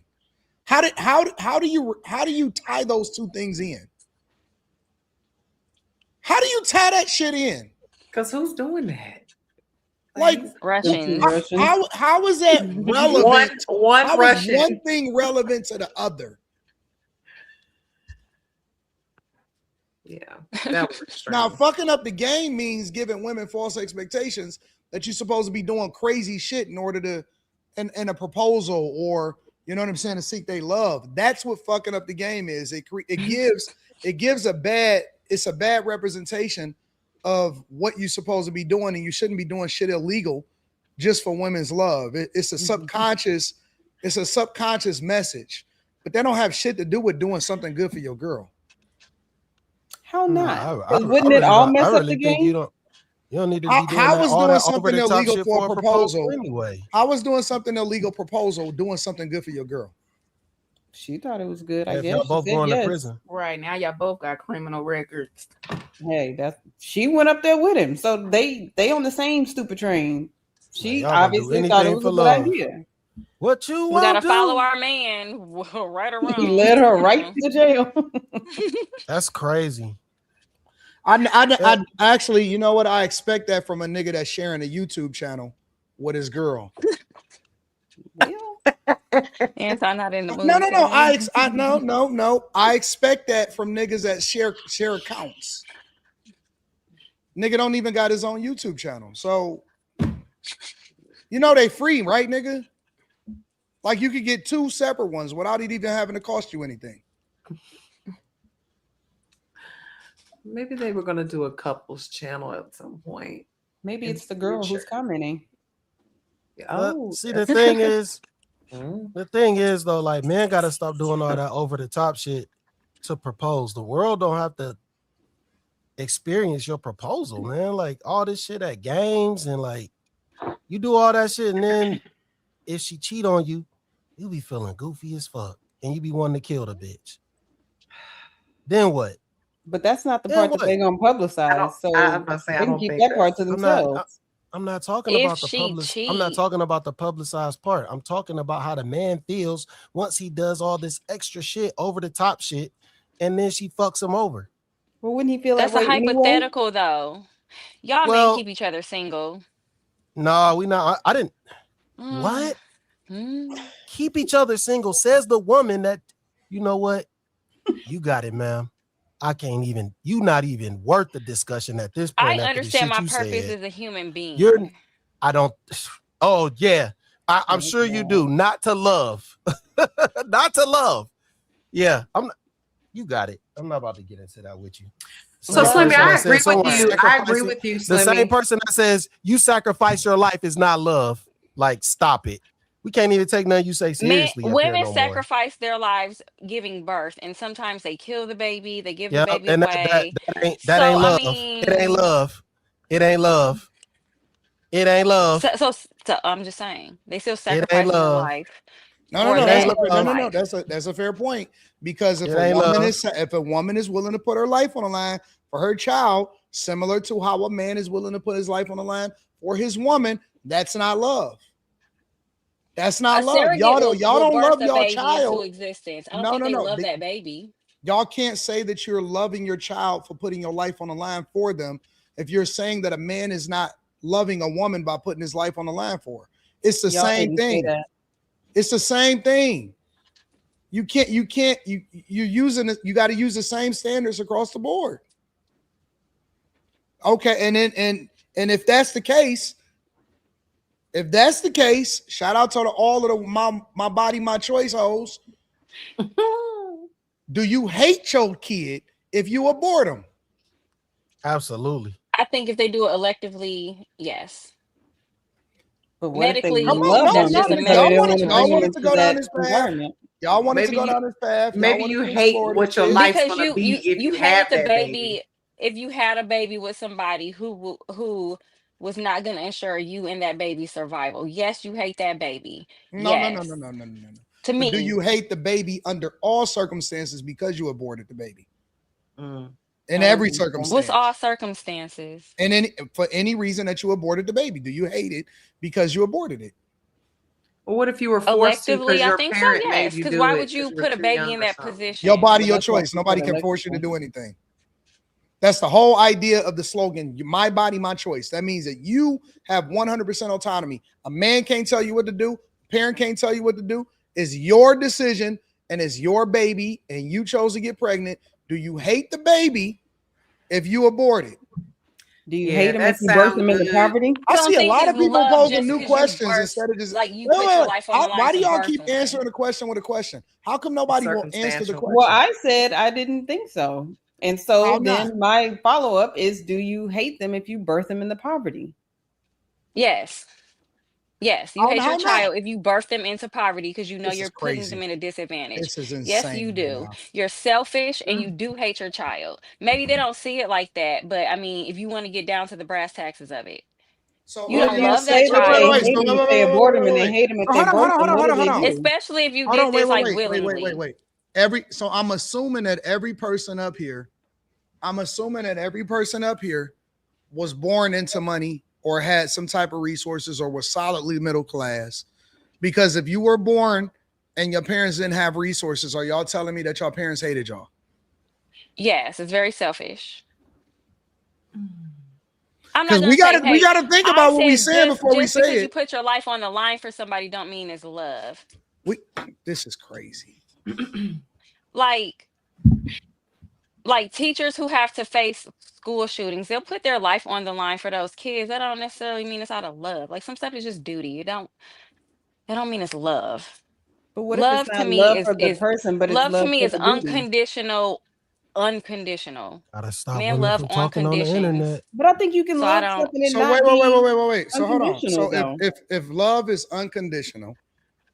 A: How do you tie those two things in? How do you tie that shit in?
B: Because who's doing that?
A: Like
G: Russians.
A: How is that relevant?
B: One
A: How
B: Russian.
A: is one thing relevant to the other?
B: Yeah. That was strange.
A: Now, fucking up the game means giving women false expectations that you're supposed to be doing crazy shit in order to, in a proposal or, you know what I'm saying, to seek their love. That's what fucking up the game is. It gives a bad representation of what you're supposed to be doing, and you shouldn't be doing shit illegal just for women's love. It's a subconscious message, but that don't have shit to do with doing something good for your girl.
C: How not?
D: I
C: Wouldn't it all mess up the
D: think
C: game?
D: you don't need to be doing
A: How was
D: all
A: doing
D: that
A: something
D: over-the-top
A: illegal
D: shit
A: for a proposal
D: anyway.
A: How was doing something illegal proposal doing something good for your girl?
C: She thought it was good. I
D: If
C: guess
D: y'all both
C: she said
D: going to
C: yes.
D: prison.
E: Right now, y'all both got criminal records.
C: Hey, she went up there with him, so they on the same stupid train. She
D: y'all gonna do
C: obviously thought it
D: anything
C: was
D: for
C: a good
D: love.
C: idea.
D: What you
G: We
D: want
G: gotta
D: to
G: follow
D: do?
G: our man, right or wrong.
C: He led her right to jail.
D: That's crazy.
A: I actually, you know what? I expect that from a nigga that's sharing a YouTube channel with his girl.
G: Anton not in the mood.
A: No.
G: today.
A: No. I expect that from niggas that share accounts. Nigga don't even got his own YouTube channel. So, you know they free, right, nigga? Like you could get two separate ones without it even having to cost you anything.
B: Maybe they were going to do a couples channel at some point.
C: Maybe it's the girl who's commenting.
B: Oh,
D: see, the thing is though, like men gotta stop doing all that over the top shit to propose. The world don't have to experience your proposal, man. Like all this shit at games and like you do all that shit, and then if she cheat on you, you be feeling goofy as fuck, and you be wanting to kill the bitch. Then what?
C: But that's not the
D: Yeah,
C: part that
D: what?
C: they're gonna publicize. So
B: I'm about to say, I
C: they can
B: don't
C: keep
B: think
C: that part
B: that's.
C: to themselves.
D: I'm not talking
G: If
D: about the
G: she
D: I'm not
G: cheat,
D: talking about the publicized part. I'm talking about how the man feels once he does all this extra shit, over the top shit, and then she fucks him over.
C: Well, wouldn't he feel that
G: that's a
C: way anyway?
G: hypothetical though. Y'all men
D: Well,
G: keep each other single.
D: no, we not. I didn't. What? Keep each other single, says the woman that, you know what? You got it, ma'am. I can't even, you not even worth the discussion at this
G: I
D: point after the
G: understand
D: shit
G: my
D: you
G: purpose
D: said.
G: as a human being.
D: I don't, oh yeah. I'm sure you do. Not to love. Not to love. Yeah, you got it. I'm not about to get into that with you.
B: So Slimmy, I agree with you. I agree with you,
D: The same
B: Slimmy.
D: person that says you sacrifice your life is not love. Like, stop it. We can't even take none you say seriously.
G: Women sacrifice their lives giving birth, and sometimes they kill the baby. They give the baby
D: and
G: away.
D: that ain't love.
G: I mean,
D: it ain't love. It ain't love. It ain't love.
G: So I'm just saying they still
D: ain't
G: sacrifice their
D: love.
G: life.
A: No. That's a fair point, because if a woman is willing to put her life on the line for her child, similar to how a man is willing to put his life on the line for his woman, that's not love. That's not love. Y'all don't love your child
G: into existence. I don't think they love that baby.
A: Y'all can't say that you're loving your child for putting your life on the line for them if you're saying that a man is not loving a woman by putting his life on the line for her. It's the same thing. It's the same thing. You got to use the same standards across the board. Okay, and if that's the case, shout out to all of the my body, my choice hoes. Do you hate your kid if you abort them?
D: Absolutely.
G: I think if they do it electively, yes.
C: But
G: medically,
C: that's just a
A: y'all wanted to go down this path. Y'all wanted to go down this path.
B: Maybe you hate what your life's gonna be if you have
G: the
B: that baby.
G: If you had a baby with somebody who was not going to ensure you and that baby's survival, yes, you hate that baby.
A: No.
G: To me,
A: do you hate the baby under all circumstances because you aborted the baby? In every circumstance.
G: What's all circumstances?
A: And for any reason that you aborted the baby, do you hate it because you aborted it?
B: Well, what if you were forced to because your
G: think
B: parent
G: so,
B: made
G: yes.
B: you
G: Because
B: do
G: why
B: it
G: would you
B: because
G: put a
B: too
G: baby
B: young
G: in
B: or
G: that
B: something?
G: position?
A: Your body, your choice. Nobody can force you to do anything. That's the whole idea of the slogan, my body, my choice. That means that you have 100% autonomy. A man can't tell you what to do. A parent can't tell you what to do. It's your decision and it's your baby and you chose to get pregnant. Do you hate the baby if you abort it?
C: Do you hate him if you birth him into poverty?
A: I see a lot of people posing new questions instead of just
G: like you put your life on the line.
A: Why do y'all keep answering the question with a question? How come nobody will answer the question?
C: Well, I said I didn't think so. And so then my follow-up is, do you hate them if you birth them into poverty?
G: Yes. Yes, you hate your child if you birth them into poverty because you know you're putting them in a disadvantage.
A: This is insane.
G: Yes, you do. You're selfish and you do hate your child. Maybe they don't see it like that, but I mean, if you want to get down to the brass taxes of it,
A: so
G: you don't love that child.
C: They abort them and they hate them if they birth them. What do they do?
G: Especially if you did this like willingly.
A: Wait. So I'm assuming that every person up here was born into money or had some type of resources or was solidly middle class. Because if you were born and your parents didn't have resources, are y'all telling me that your parents hated y'all?
G: Yes, it's very selfish.
A: Because we gotta think about what we said before we say it.
G: Because you put your life on the line for somebody don't mean it's love.
A: This is crazy.
G: Like teachers who have to face school shootings, they'll put their life on the line for those kids. That don't necessarily mean it's out of love. Like some stuff is just duty. That don't mean it's love.
C: But what if it's not love for the person, but it's
G: love to me
C: for
G: is
C: the duty?
G: Unconditional.
D: Gotta stop
G: men love
D: from
G: on
D: talking on the internet.
C: But I think you can love something and not
A: wait. So hold on. So if love is unconditional,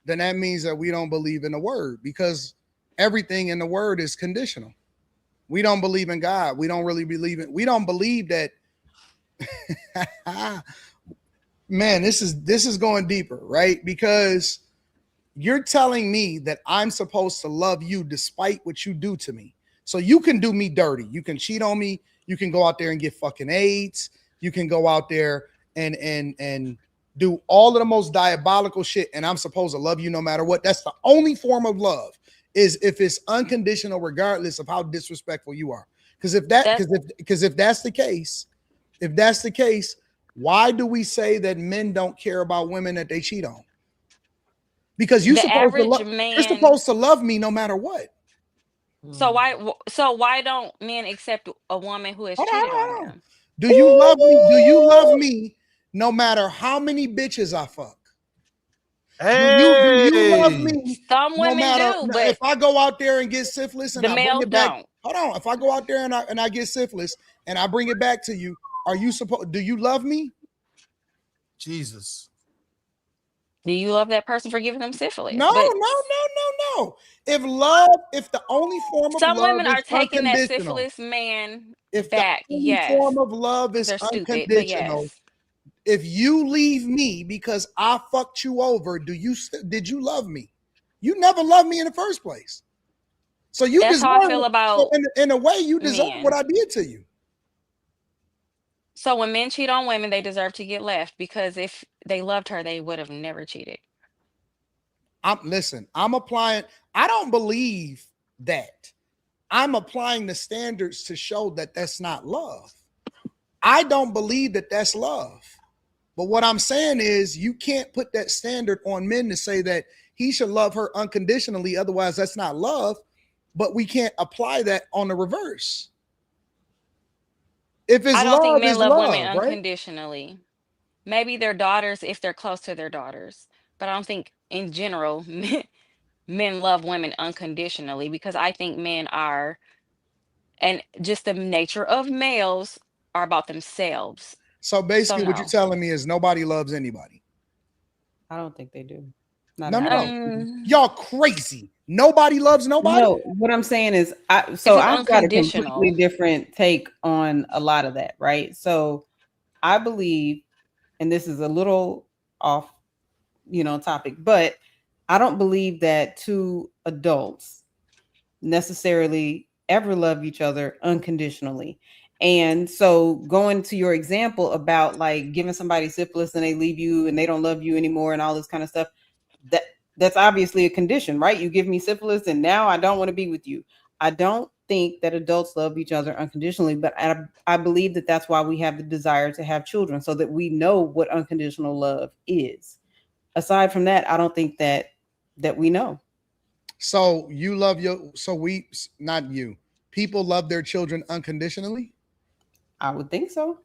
A: then that means that we don't believe in the word, because everything in the word is conditional. We don't believe in God. We don't really believe in. We don't believe that. Man, this is going deeper, right? Because you're telling me that I'm supposed to love you despite what you do to me. So you can do me dirty. You can cheat on me. You can go out there and get fucking AIDS. You can go out there and do all of the most diabolical shit. And I'm supposed to love you no matter what. That's the only form of love, is if it's unconditional, regardless of how disrespectful you are. Because if that's the case, why do we say that men don't care about women that they cheat on? Because you're supposed to love me no matter what.
G: So why don't men accept a woman who has cheated on them?
A: Do you love me? Do you love me no matter how many bitches I fuck?
D: Hey.
A: Do you love me?
G: Some women do, but
A: if I go out there and get syphilis and
G: the
A: I bring
G: males
A: it back,
G: don't.
A: hold on. If I go out there and I get syphilis and I bring it back to you, are you supposed? Do you love me?
D: Jesus.
G: Do you love that person for giving them syphilis?
A: No. If the only form of
G: some
A: love
G: women
A: is
G: are taking that
A: unconditional,
G: syphilis man
A: if
G: back,
A: the only form of love is
G: they're stupid, but
A: unconditional,
G: yes.
A: if you leave me because I fucked you over, did you love me? You never loved me in the first place. So you
G: That's
A: deserve,
G: how I feel about
A: so in a way, you deserve
G: men.
A: what I did to you.
G: So when men cheat on women, they deserve to get left, because if they loved her, they would have never cheated.
A: I'm applying. I don't believe that. I'm applying the standards to show that that's not love. I don't believe that that's love. But what I'm saying is, you can't put that standard on men to say that he should love her unconditionally. Otherwise, that's not love. But we can't apply that on the reverse. If it's
G: I don't think
A: love,
G: men
A: it's
G: love
A: love,
G: women
A: right?
G: unconditionally. Maybe their daughters if they're close to their daughters. But I don't think in general men love women unconditionally, because I think men are, and just the nature of males are about themselves.
A: So basically, what you're
G: no.
A: telling me is nobody loves anybody.
C: I don't think they do.
A: No. Y'all crazy. Nobody loves nobody.
C: No, what I'm saying is, I've got a completely different take on a lot of that, right? So I believe, and this is a little off, topic, but I don't believe that two adults necessarily ever love each other unconditionally. And so going to your example about like giving somebody syphilis and they leave you and they don't love you anymore and all this kind of stuff, that's obviously a condition, right? You give me syphilis and now I don't want to be with you. I don't think that adults love each other unconditionally, but I believe that that's why we have the desire to have children, so that we know what unconditional love is. Aside from that, I don't think that we know.
A: So you love not you. People love their children unconditionally?
C: I would think so.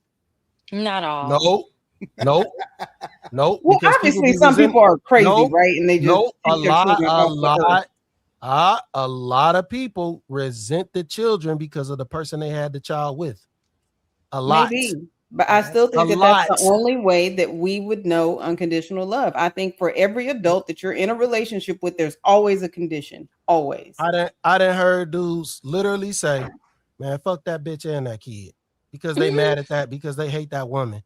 G: Not all.
D: No.
C: Well, obviously some people are crazy, right? And they just
D: a lot of people resent the children because of the person they had the child with. A lot.
C: Maybe. But I still think that's the only way that we would know unconditional love. I think for every adult that you're in a relationship with, there's always a condition. Always.
D: I done heard dudes literally say, man, fuck that bitch and that kid, because they mad at that, because they hate that woman.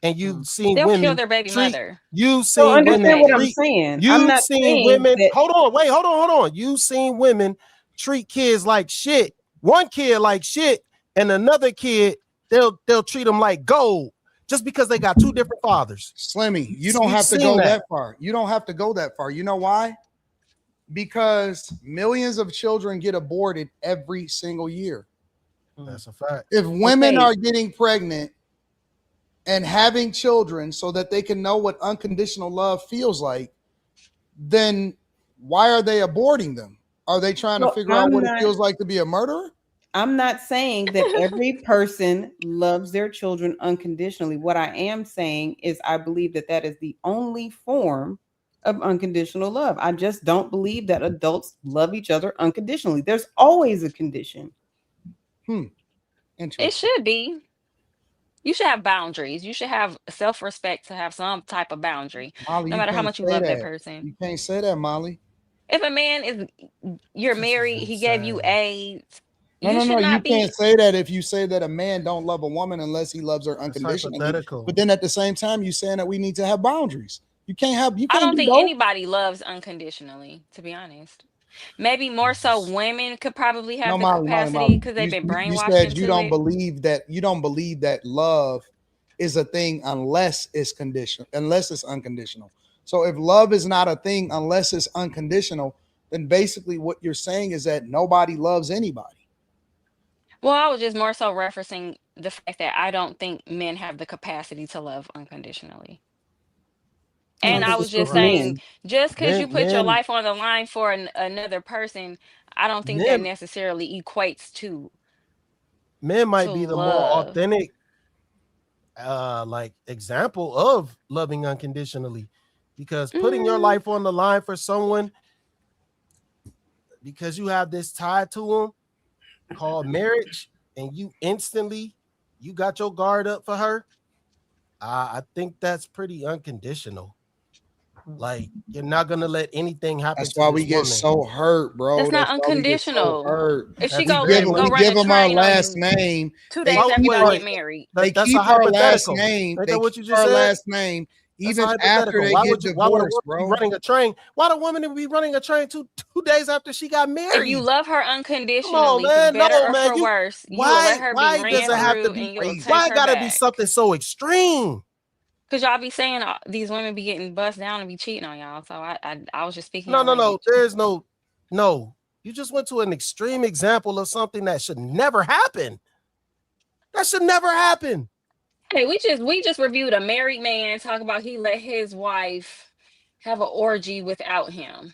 D: And you've seen
G: They'll
D: women
G: kill their baby mother.
C: You've seen women. What I'm saying.
D: You've seen women. Hold on. You've seen women treat kids like shit. One kid like shit, and another kid they'll treat them like gold just because they got two different fathers.
A: Slimmy, you don't have to go that far. You don't have to go that far. You know why? Because millions of children get aborted every single year.
D: That's a fact.
A: If women are getting pregnant and having children so that they can know what unconditional love feels like, then why are they aborting them? Are they trying to figure out what it feels like to be a murderer?
C: I'm not saying that every person loves their children unconditionally. What I am saying is I believe that is the only form of unconditional love. I just don't believe that adults love each other unconditionally. There's always a condition.
G: It should be. You should have boundaries. You should have self-respect to have some type of boundary,
A: Molly,
G: no matter how much you love that person.
A: You can't say that, Molly.
G: If a man you're married, he gave you AIDS.
A: No. You can't say that if you say that a man don't love a woman unless he loves her unconditionally. But then at the same time, you're saying that we need to have boundaries. You can't have. I
G: don't think anybody loves unconditionally, to be honest. Maybe more so women could probably have
A: No,
G: the
A: Molly,
G: capacity because
A: You,
G: they've been
A: you
G: brainwashed
A: said you
G: into
A: don't
G: it.
A: believe that love is a thing unless it's conditional, unless it's unconditional. So if love is not a thing unless it's unconditional, then basically what you're saying is that nobody loves anybody.
G: Well, I was just more so referencing the fact that I don't think men have the capacity to love unconditionally.
C: I
G: And
C: don't
G: I
C: think
G: was
C: it's
G: just
C: just
D: Right.
G: saying,
C: men.
G: just because you put your
D: Men,
G: life on the line for another person, I don't think that
D: men,
G: necessarily equates
D: men
G: to
D: might be the more
G: love.
D: authentic like example of loving unconditionally, because putting your
G: Mm,
D: life on the line for someone because you have this tie to them called marriage, and you got your guard up for her. I think that's pretty unconditional. Like, you're not gonna let anything happen
A: That's
D: to
A: why we
D: this
A: get
D: woman.
A: so hurt, bro.
G: that's not
A: That's why we get so
G: unconditional.
A: hurt.
G: If she
D: That's
G: go
D: very
G: go
A: We
G: run
A: give
G: a
A: them our
G: train on
A: last
G: you
A: name.
G: two
A: They
G: days
D: wait,
G: after
A: keep
G: y'all
A: our
G: get
D: wait.
G: married,
A: they
D: That's a
A: keep our last
D: hypothetical.
A: name.
D: Ain't
A: They
D: that what
A: keep
D: you just
A: our
D: said?
A: last name
D: That's a
A: even after
D: hypothetical.
A: they get
D: Why would a
A: divorced,
D: woman be
A: bro.
D: running a train? Why the woman be running a train two days after she got
G: if you
D: married?
G: love her
D: Come on,
G: unconditionally, for
D: man.
G: better
D: No,
G: or
D: man.
G: for worse, you will let
D: Why
G: her be
D: why does
G: ran
D: it have to
G: through
D: be
G: and you'll
A: Crazy.
G: take
D: why
G: her
D: gotta be
G: back.
D: something so extreme?
G: Because y'all be saying these women be getting bust down and be cheating on y'all. So I was just speaking
D: No,
G: your
D: no, no.
G: language.
D: There's no. You just went to an extreme example of something that should never happen. That should never happen.
G: Hey, we just reviewed a married man talk about he let his wife have an orgy without him.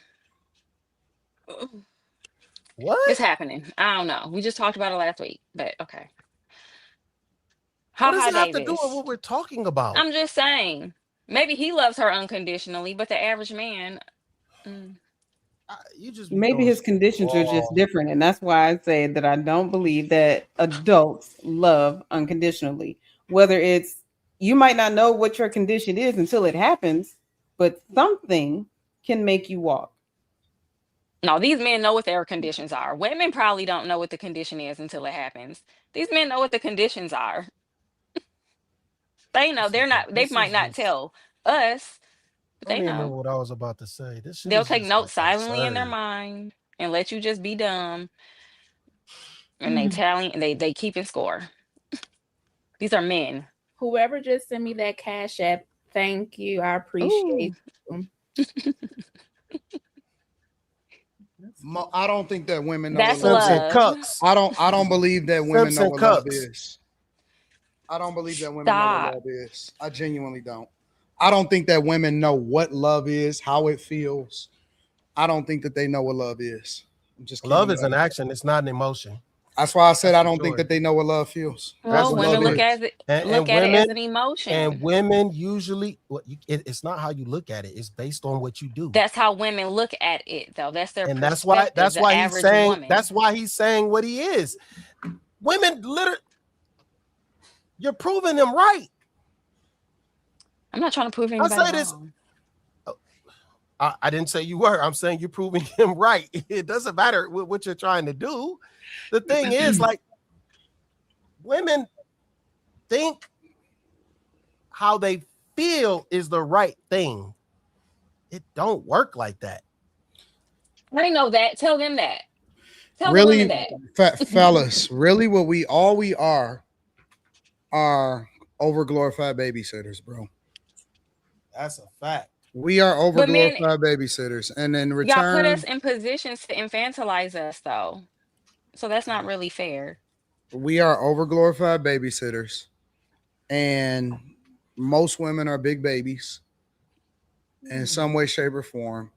D: What?
G: It's happening. I don't know. We just talked about it last week, but okay.
D: What
G: Ha
D: does
G: ha
D: it have to do with
G: Davis.
D: what we're talking about?
G: I'm just saying. Maybe he loves her unconditionally, but the average man. Mm.
D: You just be
C: Maybe
D: throwing
C: his
D: shit at the
C: conditions are just
D: wall.
C: different. And that's why I say that I don't believe that adults love unconditionally. Whether it's, you might not know what your condition is until it happens, but something can make you walk.
G: No, these men know what their conditions are. Women probably don't know what the condition is until it happens. These men know what the conditions are. They know they
D: This
G: might
D: is
G: not
D: just
G: tell us, but
D: I don't
G: they
D: even remember
G: know.
D: what I was about to say. This shit
G: They'll
D: is
G: take
D: just like
G: notes silently in their
D: absurd.
G: mind and let you just be dumb. And they keeping score. These are men.
E: Whoever just sent me that Cash App, thank you. I appreciate
G: Ooh.
E: you.
A: I don't think that women know what
G: That's
A: love
D: Simps and
A: is.
G: love.
D: cucks.
A: I don't believe that women
D: Simps
A: know
D: and
A: what love
D: cucks.
A: is. I don't believe that women know what
G: Stop.
A: love is. I genuinely don't. I don't think that women know what love is, how it feels. I don't think that they know what love is. I'm just keeping
D: Love
A: it
D: is an
A: honest.
D: action, it's not an emotion.
A: That's why I said
D: That's
A: I
D: for
A: don't think
D: sure.
A: that they know what love feels.
D: That's
G: Well,
A: What
D: for
G: women
A: love
D: sure.
A: is.
G: look at it as an emotion.
D: Women usually it's not how you look at it, it's based on what you do.
G: That's how women look at it, though. That's their
D: And
G: perspective.
D: that's
G: The
D: why
G: average woman.
D: that's why he's saying what he is. Women literally, you're proving him right.
G: I'm not trying to prove
D: I
G: anybody
D: say this.
G: wrong.
D: I didn't say you were. I'm saying you're proving him right. It doesn't matter what you're trying to do. The thing is, like, women think how they feel is the right thing. It don't work like that.
G: I know that. Tell them that. Tell the women
A: Really,
G: that.
A: fellas, really what we are overglorified babysitters, bro.
D: That's a fact.
A: We are
G: But men,
A: overglorified babysitters. And in
G: y'all put us
A: return,
G: in positions to infantilize us, though. So that's not really fair.
A: we are overglorified babysitters. And most women are big babies in some way, shape, or form.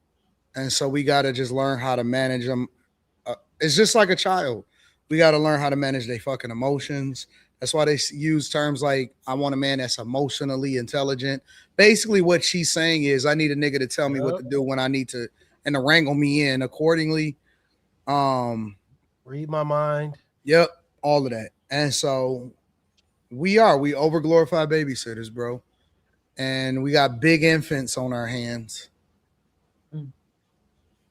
A: And so we got to just learn how to manage them. It's just like a child. We got to learn how to manage their fucking emotions. That's why they use terms like, I want a man that's emotionally intelligent. Basically, what she's saying is, I need a nigga to tell me what to do when I need to, and to wrangle me in accordingly.
D: Read my mind.
A: Yep, all of that. And so we overglorified babysitters, bro. And we got big infants on our hands.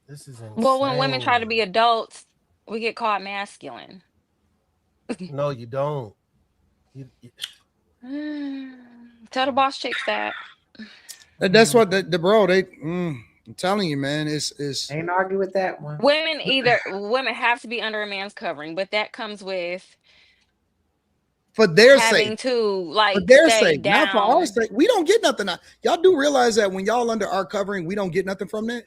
D: This is insane.
G: Well, when women try to be adults, we get called masculine.
D: No, you don't.
G: Tell the boss chicks that.
A: That's what the bro, I'm telling you, man, it's
B: Ain't argue with that one.
G: Women have to be under a man's covering, but that comes with
A: for their
G: having
A: sake.
G: to
A: For
G: like
A: their
G: stay
A: sake, not for our
G: down.
A: sake. We don't get nothing. Y'all do realize that when y'all under our covering, we don't get nothing from that.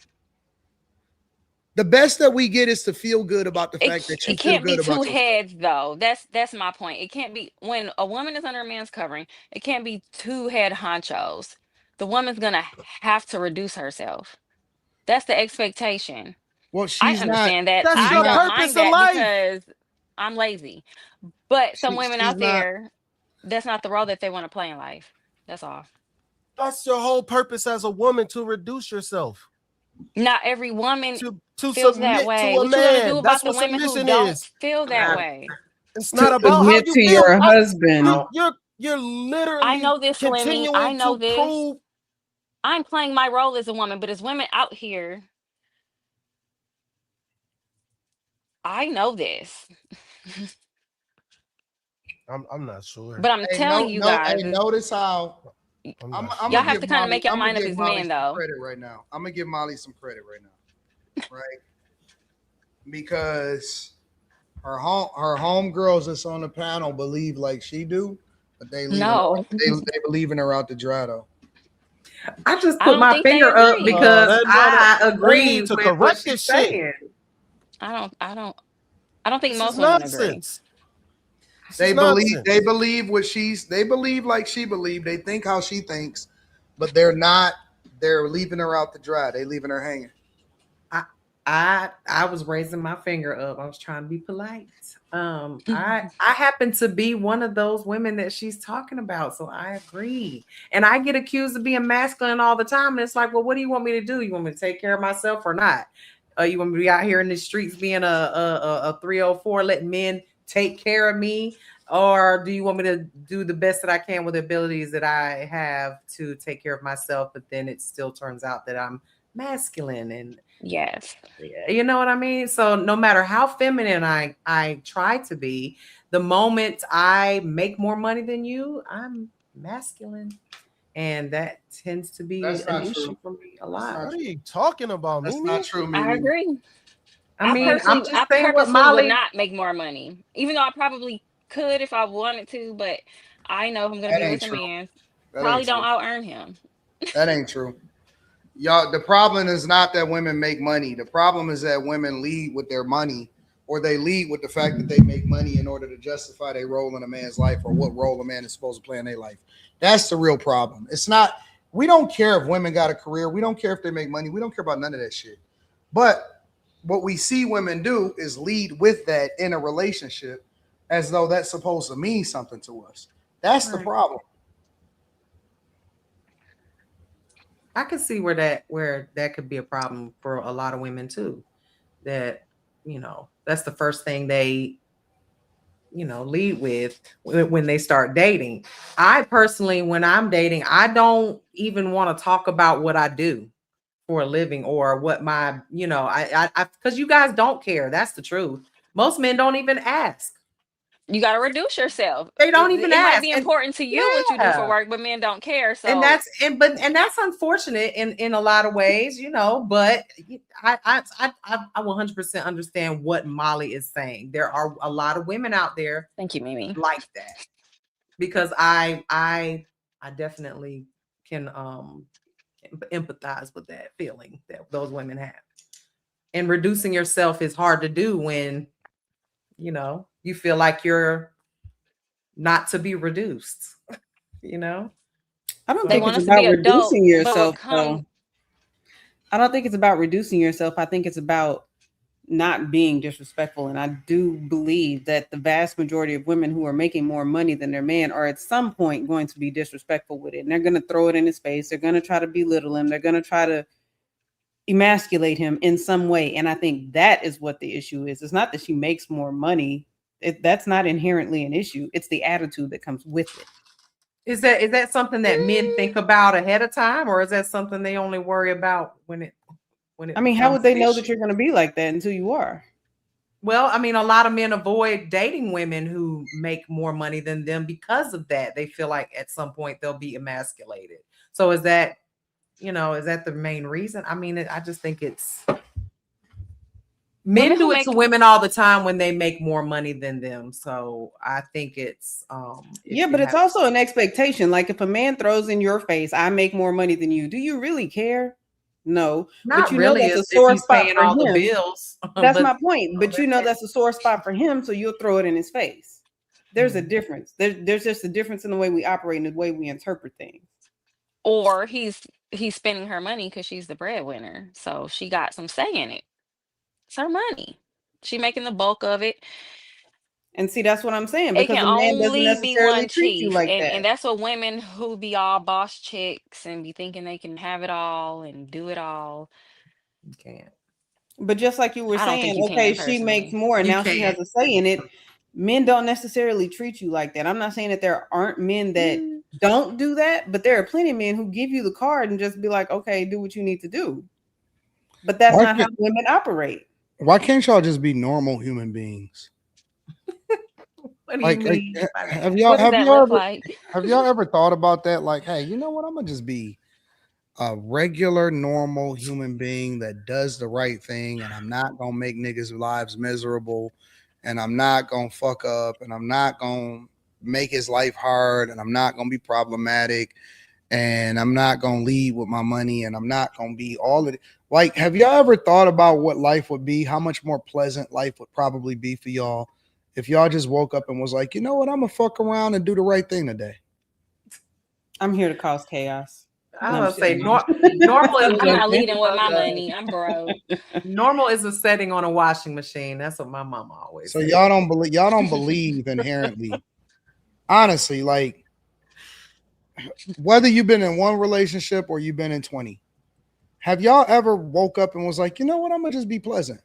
A: The best that we get is to feel good about the fact that you
G: It
A: feel
G: can't be
A: good
G: two
A: about yourself.
G: heads though. That's my point. It can't be when a woman is under a man's covering, it can't be two head honchos. The woman's gonna have to reduce herself. That's the expectation.
A: Well,
G: I
A: she's not.
G: understand that.
D: That's
A: She's
G: I
D: your
A: not.
G: don't mind
D: purpose in
G: that
D: life.
G: because I'm lazy. But some women
A: She's
G: out
A: not.
G: there, that's not the role that they want to play in life. That's all.
D: That's your whole purpose as a woman, to reduce yourself,
G: Not every woman
D: to
G: feels that
D: submit to
G: way.
D: a
G: What you gonna
D: man.
G: do
D: That's
G: about the
D: what
G: women who
D: submission
G: don't
D: is.
G: feel that way?
D: It's
C: To
D: not about how
C: submit
D: you
C: to
D: feel.
C: your husband.
D: You're
G: I
D: literally
G: know this, Lemmy. I
D: continuing
G: know
D: to
G: this.
D: prove.
G: I'm playing my role as a woman, but as women out here, I know this.
D: I'm not sure.
G: But I'm
A: Hey,
G: telling you guys,
A: notice how
D: I'm
A: I'm
D: not
A: gonna
G: y'all
D: sure.
G: have
A: give
G: to kind of
A: Molly.
G: make your
A: I'm gonna
G: mind up
A: give
G: as
A: Molly
G: men,
A: some
G: though.
A: credit right now. I'm gonna give Molly some credit right now, right? Because her homegirls that's on the panel believe like she do, but
G: No,
A: they believing her out the dry though.
B: I just
G: I
B: put
G: don't
B: my
G: think they
B: finger up
G: agree.
B: because I
D: They
B: agree
D: need to
B: with what
D: correct
B: she's
D: this shit.
B: saying.
G: I don't think
D: This is
G: most women agree.
D: nonsense. This
A: They
D: is
A: believe
D: nonsense.
A: they believe like she believe. They think how she thinks, but they're not. They're leaving her out to dry. They leaving her hanging.
B: I was raising my finger up. I was trying to be polite. I happen to be one of those women that she's talking about, so I agree. And I get accused of being masculine all the time. And it's like, well, what do you want me to do? You want me to take care of myself or not? You want me to be out here in the streets being a 304, letting men take care of me? Or do you want me to do the best that I can with the abilities that I have to take care of myself? But then it still turns out that I'm masculine, and
G: Yes.
B: you know what I mean? So no matter how feminine I try to be, the moment I make more money than you, I'm masculine. And that tends to be
A: That's
B: an
A: not
B: issue
A: true.
B: for me a lot.
D: What are you talking about,
A: That's
D: Mimi?
A: not true,
G: I
A: Mimi.
G: agree.
B: I mean, I'm just
G: I
B: saying what
G: purposely would
B: Molly.
G: not make more money, even though I probably could if I wanted to. But I know if I'm gonna
A: That
G: be
A: ain't
G: with a
A: true.
G: man,
A: That
G: probably
A: ain't
G: don't
A: true.
G: out earn him.
A: That ain't true. Y'all, the problem is not that women make money. The problem is that women lead with their money, or they lead with the fact that they make money in order to justify their role in a man's life or what role a man is supposed to play in their life. That's the real problem. It's not, we don't care if women got a career. We don't care if they make money. We don't care about none of that shit. But what we see women do is lead with that in a relationship as though that's supposed to mean something to us. That's the problem.
B: I could see where that could be a problem for a lot of women too. That, that's the first thing they, lead with when they start dating. I personally, when I'm dating, I don't even want to talk about what I do for a living or what my, because you guys don't care. That's the truth. Most men don't even ask.
G: You got to reduce yourself.
B: They don't even
G: It might
B: ask.
G: be
B: And
G: important to you what you do for
B: yeah.
G: work, but men don't care. So
B: And that's unfortunate in a lot of ways, but I 100% understand what Molly is saying. There are a lot of women out there,
G: thank you, Mimi,
B: like that, because I definitely can empathize with that feeling that those women have. And reducing yourself is hard to do when you feel like you're not to be reduced.
C: I don't
G: they
C: think
G: want
C: it's
G: us to be
C: about
G: adult,
C: reducing yourself,
G: but what
C: though. I don't think it's about reducing yourself. I think it's about not being disrespectful. And I do believe that the vast majority of women who are making more money than their man are at some point going to be disrespectful with it. And they're going to throw it in his face. They're going to try to belittle him. They're going to try to emasculate him in some way. And I think that is what the issue is. It's not that she makes more money. That's not inherently an issue. It's the attitude that comes with it.
B: Is that something that men think about ahead of time, or is that something they only worry about when it
C: I mean, how would they know that you're going to be like that until you are?
B: Well, I mean, a lot of men avoid dating women who make more money than them because of that. They feel like at some point they'll be emasculated. So is that you know, is that the main reason? I mean, I just think it's men do it to women all the time when they make more money than them. So I think it's
C: yeah, but it's also an expectation. Like if a man throws in your face, I make more money than you, do you really care? No,
B: not
C: but you
B: really
C: know that's a sore spot
B: paying
C: for
B: all
C: him.
B: the bills.
C: That's my point. But you know that's a sore spot for him, so you'll throw it in his face. There's a difference. There's just a difference in the way we operate and the way we interpret things.
G: Or he's spending her money because she's the breadwinner, so she got some say in it. It's her money. She making the bulk of it.
C: And see, that's what I'm saying,
G: It
C: because
G: can
C: a man doesn't
G: only be
C: necessarily
G: one
C: treat you
G: chief,
C: like
G: and
C: that.
G: that's what women who be all boss chicks and be thinking they can have it all and do it all.
B: You can't.
C: But just like you were
G: I don't think
C: saying,
G: you
C: okay,
G: can
C: she makes
G: personally.
C: more, and
B: You
C: now she has
B: can't.
C: a say in it. Men don't necessarily treat you like that. I'm not saying that there aren't men that don't do that, but there are plenty of men who give you the card and just be like, okay, do what you need to do. But that's not how women operate.
A: Why can't y'all just be normal human beings?
B: What do you mean?
A: Have
G: What does that
A: y'all
G: look
A: ever,
G: like?
A: have y'all ever thought about that? Like, hey, you know what? I'm gonna just be a regular, normal human being that does the right thing, and I'm not gonna make niggas' lives miserable, and I'm not gonna fuck up, and I'm not gonna make his life hard, and I'm not gonna be problematic, and I'm not gonna lead with my money, and I'm not gonna be all of it. Like, have y'all ever thought about what life would be? How much more pleasant life would probably be for y'all if y'all just woke up and was like, you know what, I'm gonna fuck around and do the right thing today.
C: I'm here to cause chaos.
B: I was gonna say normal.
G: I'm not leading with my money. I'm broke.
B: Normal is a setting on a washing machine. That's what my mama always
A: So
B: said.
A: y'all don't believe inherently. Honestly, like whether you've been in one relationship or you've been in 20, have y'all ever woke up and was like, you know what, I'm gonna just be pleasant?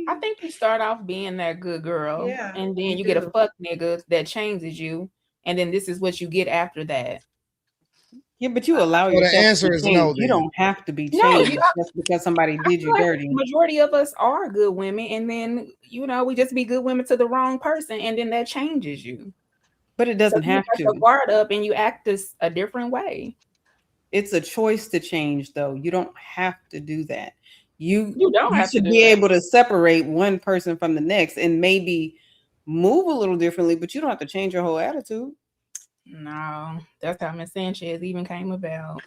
E: I think you start off being that good girl,
B: Yeah,
E: and then
B: you
E: you get a
B: do.
E: fuck nigga that changes you, and then this is what you get after that.
C: Yeah, but you allow
A: Well, the
C: yourself
A: answer
C: to
A: is
C: change.
A: no,
C: You
A: then.
C: don't have to be
E: No,
C: changed
E: you-
C: just because somebody
E: I
C: did
E: feel
C: you
E: like
C: dirty.
E: the majority of us are good women, and then we just be good women to the wrong person, and then that changes you.
C: But it doesn't
E: So you
C: have
E: got your
C: to.
E: guard up and you act a different way.
C: It's a choice to change, though. You don't have to do that.
E: You don't have to
C: should
E: do
C: be
E: that.
C: able to separate one person from the next and maybe move a little differently, but you don't have to change your whole attitude.
E: No, that's how Miss Sanchez even came about.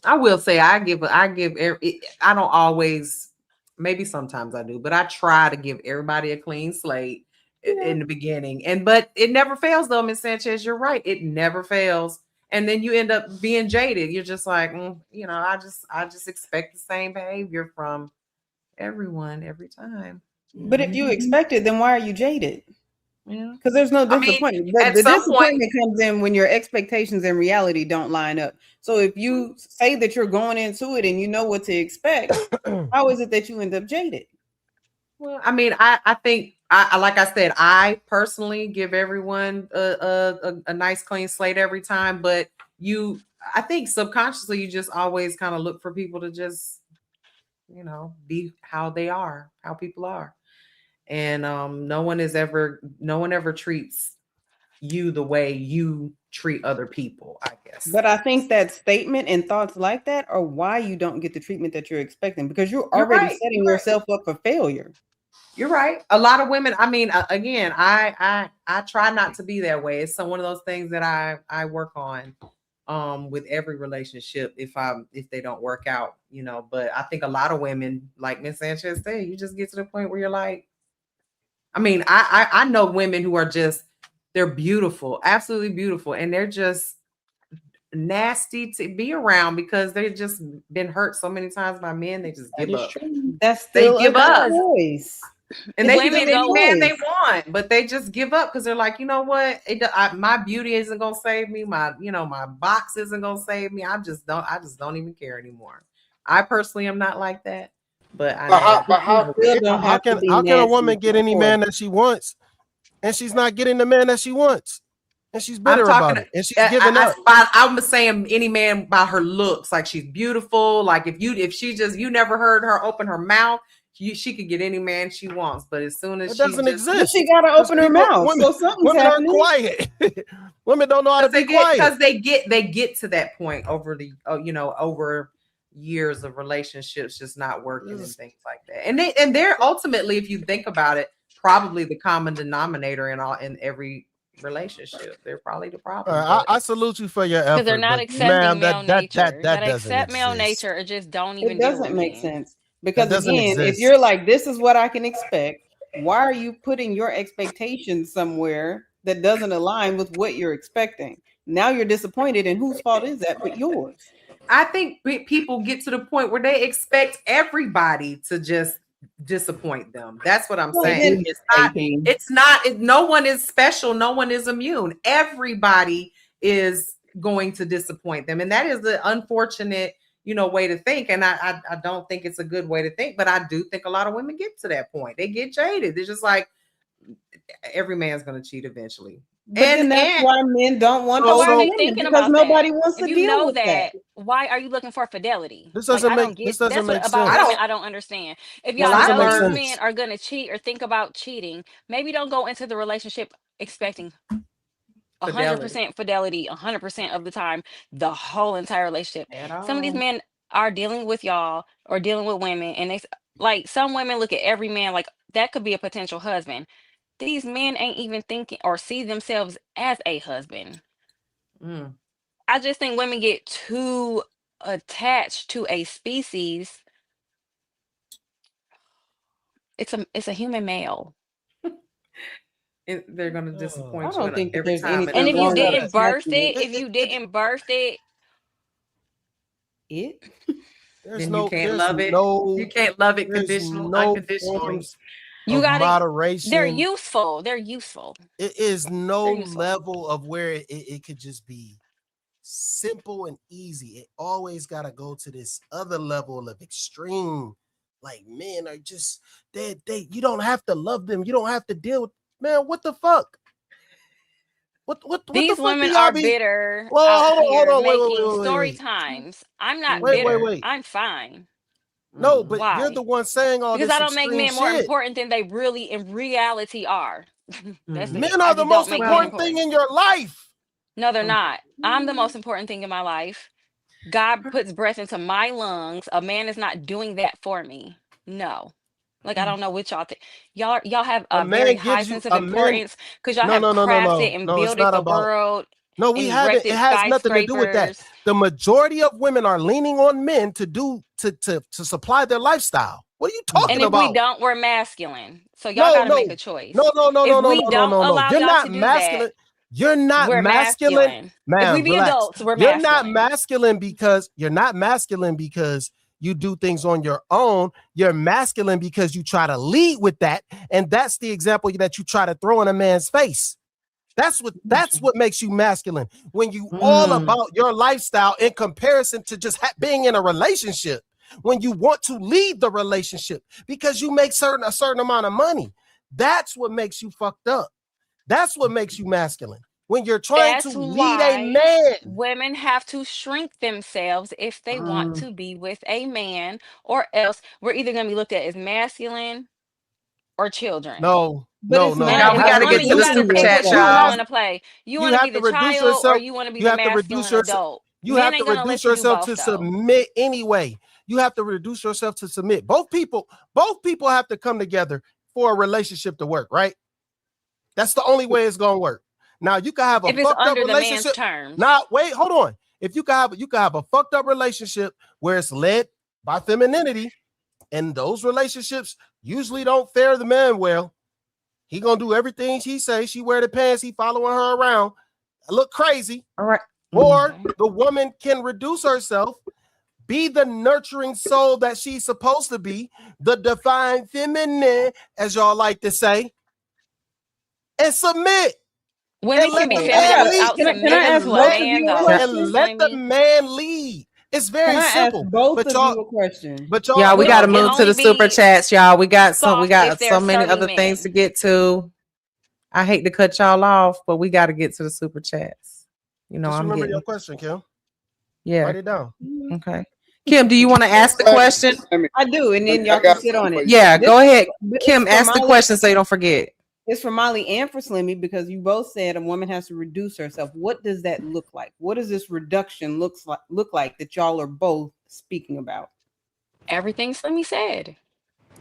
B: I will say I don't always, maybe sometimes I do, but I try to give everybody a clean slate in the beginning. But it never fails though, Miss Sanchez. You're right. It never fails. And then you end up being jaded. You're just like, I just expect the same behavior from everyone every time.
C: But if you expect it, then why are you jaded?
B: Yeah.
C: Because there's no disappointment.
B: at
C: the
B: some
C: disappointment comes in when your expectations and reality don't line up. So if you say that you're going into it and you know what to expect, how is it that you end up jaded?
B: Well, I mean, I think I like I said, I personally give everyone a nice clean slate every time, but I think subconsciously you just always kind of look for people to just be how they are, how people are. And no one ever treats you the way you treat other people, I guess.
C: But I think that statement and thoughts like that are why you don't get the treatment that you're expecting, because you're already setting yourself up for failure.
B: You're right. A lot of women, I mean, again, I try not to be that way. It's one of those things that I work on with every relationship if they don't work out, but I think a lot of women, like Miss Sanchez said, you just get to the point where you're like, I mean, I know women who are just, they're beautiful, absolutely beautiful, and they're just nasty to be around because they've just been hurt so many times by men. They just give up.
C: That's still
B: they give up.
C: Choice.
B: And they can
G: Women
B: get any
G: go-
B: man they want, but they just give up because they're like, you know what? My beauty isn't gonna save me. My box isn't gonna save me. I just don't even care anymore. I personally am not like that. But
D: how can a woman get any man that she wants, and she's not getting the man that she wants, and she's bitter about it, and she's giving up?
B: I'm saying any man by her looks, like she's beautiful. Like if you never heard her open her mouth, she could get any man she wants, but as soon as
D: It doesn't exist.
C: She gotta open her mouth.
D: Women,
C: So something's
D: women are
C: happening.
D: quiet. Women don't know how to be quiet
B: because they get to that point over the over years of relationships just not working and things like that. And they're ultimately, if you think about it, probably the common denominator in every relationship. They're probably the problem.
D: I salute you for your effort.
G: Because they're not accepting male nature.
D: That
G: accept male
D: exist.
G: nature or just don't even
C: It doesn't
G: deal with
C: make
G: men.
C: sense. Because
D: doesn't
C: again,
D: exist.
C: if you're like, this is what I can expect, why are you putting your expectations somewhere that doesn't align with what you're expecting? Now you're disappointed, and whose fault is that but yours?
B: I think people get to the point where they expect everybody to just disappoint them. That's what I'm saying. No one is special. No one is immune. Everybody is going to disappoint them. And that is the unfortunate, way to think. And I don't think it's a good way to think, but I do think a lot of women get to that point. They get jaded. They're just like, every man's going to cheat eventually.
C: But then that's why men don't want to.
G: Why are they
C: women,
G: thinking
C: because
G: about
C: nobody
G: that?
C: wants to
G: If you
C: deal
G: know
C: with that.
G: why are you looking for fidelity?
D: This doesn't
G: I
D: make-
G: don't get.
D: this doesn't
G: That's
D: make
G: what about
D: sense.
G: women I don't understand. If
D: This
G: y'all
D: doesn't
G: know
D: make
G: these
D: sense.
G: men are gonna cheat or think about cheating, maybe don't go into the relationship expecting 100% fidelity 100% of the time, the whole entire relationship. Some of these men are dealing with y'all or dealing with women, and they like some women look at every man like that could be a potential husband. These men ain't even thinking or see themselves as a husband. I just think women get too attached to a species. It's a human male.
B: They're going to disappoint
C: I
B: you
C: don't think that
B: every
C: there's
B: time.
C: anything
G: And if you
C: wrong with
G: didn't birth
C: attaching
G: it, if you didn't birth it,
B: then you can't love it. You can't love it unconditionally.
D: Forms
G: you
D: of
G: gotta.
D: moderation.
G: They're useful. They're useful.
D: It is no
G: They're useful.
D: level of where it could just be simple and easy. It always got to go to this other level of extreme. Like men are just they you don't have to love them. You don't have to deal with, man, what the fuck? What
G: These
D: the fuck
G: women
D: do y'all
G: are
D: be?
G: bitter
D: Whoa,
G: out
D: hold
G: here
D: on,
G: making
D: wait.
G: story times. I'm not
D: Wait.
G: bitter. I'm fine.
D: No, but
G: Why?
D: you're the one saying all
G: Because
D: this
G: I don't make
D: extreme
G: men more
D: shit.
G: important than they really in reality are. That's it.
D: Men
G: I
D: are the
G: just don't
D: most
G: make men
D: important thing in your life.
G: No, they're not. I'm the most important thing in my life. God puts breath into my lungs. A man is not doing that for me. No. Like, I don't know what y'all think. Y'all have
D: A
G: a very
D: man
G: high
D: gives you
G: sense of
D: a man.
G: importance because y'all have
D: No.
G: crafted and
D: No, it's
G: built
D: not
G: the
D: about.
G: world.
D: No, we
G: and
D: haven't. It
G: erected
D: has nothing to do with that.
G: skyscrapers.
D: The majority of women are leaning on men to supply their lifestyle. What are you talking
G: And if
D: about?
G: we don't, we're masculine. So y'all got to make a choice.
D: No.
G: If we don't allow
D: You're
G: y'all
D: not
G: to do
D: masculine.
G: that,
D: You're not
G: we're
D: masculine.
G: If we
D: Man,
G: be
D: relax.
G: adults, we're
D: You're
G: masculine.
D: not masculine because you're not masculine because you do things on your own. You're masculine because you try to lead with that, and that's the example that you try to throw in a man's face. That's what makes you masculine. When you all about your lifestyle in comparison to just being in a relationship. When you want to lead the relationship because you make a certain amount of money, that's what makes you fucked up. That's what makes you masculine. When you're trying to lead a man,
G: women have to shrink themselves if they want to be with a man, or else we're either going to be looked at as masculine or children.
D: No.
B: We got to get to the super chat,
G: You
B: y'all.
G: want to play. You want to be the child, or you want to be the masculine adult.
D: You
G: Men
D: have
G: ain't
D: to
G: gonna
D: reduce
G: let you do
D: yourself
G: both,
D: to
G: though.
D: submit anyway. You have to reduce yourself to submit. Both people have to come together for a relationship to work, right? That's the only way it's gonna work. Now you can have a
G: If it's
D: fucked up
G: under the man's
D: relationship.
G: terms.
D: Now, wait, hold on. If you can have a fucked up relationship where it's led by femininity, and those relationships usually don't fare the man well. He gonna do everything she says. She wear the pants. He following her around. Look crazy.
B: All right.
D: Or the woman can reduce herself, be the nurturing soul that she's supposed to be, the divine feminine, as y'all like to say, and submit.
G: Women can be feminine without submitting to a man, though.
D: And let the man lead. It's very simple.
C: Both of you a question.
B: Y'all, we got to move to the super
G: be
B: chats, y'all. We got so
G: they're
B: many other
G: serving
B: things to
G: men.
B: get to. I hate to cut y'all off, but we got to get to the super chats. You know,
D: Just
B: I'm
D: remember
B: getting
D: your question, Kim.
B: Yeah.
D: Write it down.
B: Okay. Kim, do you want to ask the question?
C: I do, and then y'all
A: I got
C: can sit on it.
B: Yeah,
C: This-
B: go ahead.
C: but
B: Kim,
C: it's for
B: ask the
C: Molly-
B: question so you don't forget.
C: It's for Molly and for Slimmy because you both said a woman has to reduce herself. What does that look like? What does this reduction look like that y'all are both speaking about?
G: Everything Slimmy said.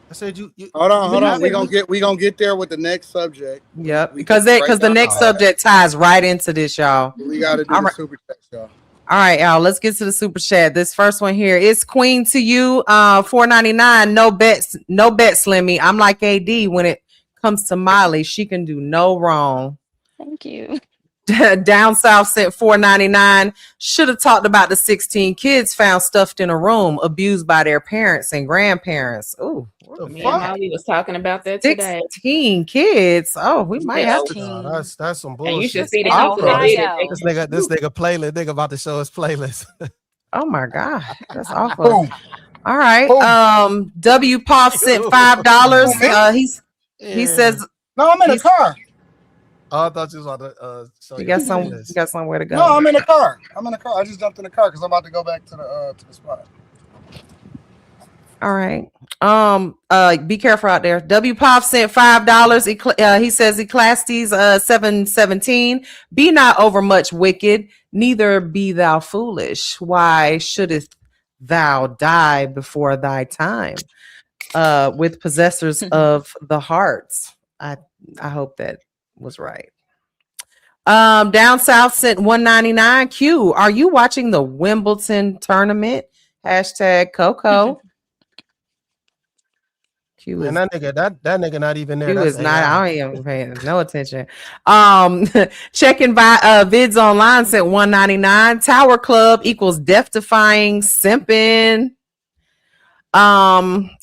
D: I said you
A: Hold on.
C: said
A: We gonna get there with the next subject.
B: Yep,
A: We
B: because
A: get right
B: the
A: down
B: next
A: to that.
B: subject ties right into this, y'all.
A: We gotta do
B: All
A: the
B: right.
A: super chat, y'all.
B: All right, y'all. Let's get to the super chat. This first one here is Queen to you. $4.99. No bets, Slimmy. I'm like AD when it comes to Molly. She can do no wrong.
G: Thank you.
B: Down South sent $4.99. Should have talked about the 16 kids found stuffed in a room, abused by their parents and grandparents. Ooh,
E: Me and Molly was talking about that today.
B: 16 kids. Oh, we might have to.
D: No, that's some bullshit.
E: And you should see the
B: Awful.
E: people that did it.
D: This nigga playlist. Nigga about to show his playlist.
B: Oh my God, that's awful. All right. W Pop sent $5. He says
A: no, I'm in the car.
D: Oh, I thought you was about to show
B: you
D: your
B: got
D: playlist.
B: somewhere to go.
A: No, I'm in the car. I just jumped in the car because I'm about to go back to the spot.
B: All right. Be careful out there. W Pop sent $5. He says Ecclesiastes 7:17. Be not overmuch wicked, neither be thou foolish. Why shouldest thou die before thy time? With possessors of the hearts. I hope that was right. Down South sent $1.99. Q, are you watching the Wimbledon tournament? Hashtag Coco. Q
D: And that nigga not even there.
B: Q
D: That's
B: is not.
D: AI.
B: I don't even pay no attention. Checking by Vids Online sent $1.99. Tower Club equals death defying simping.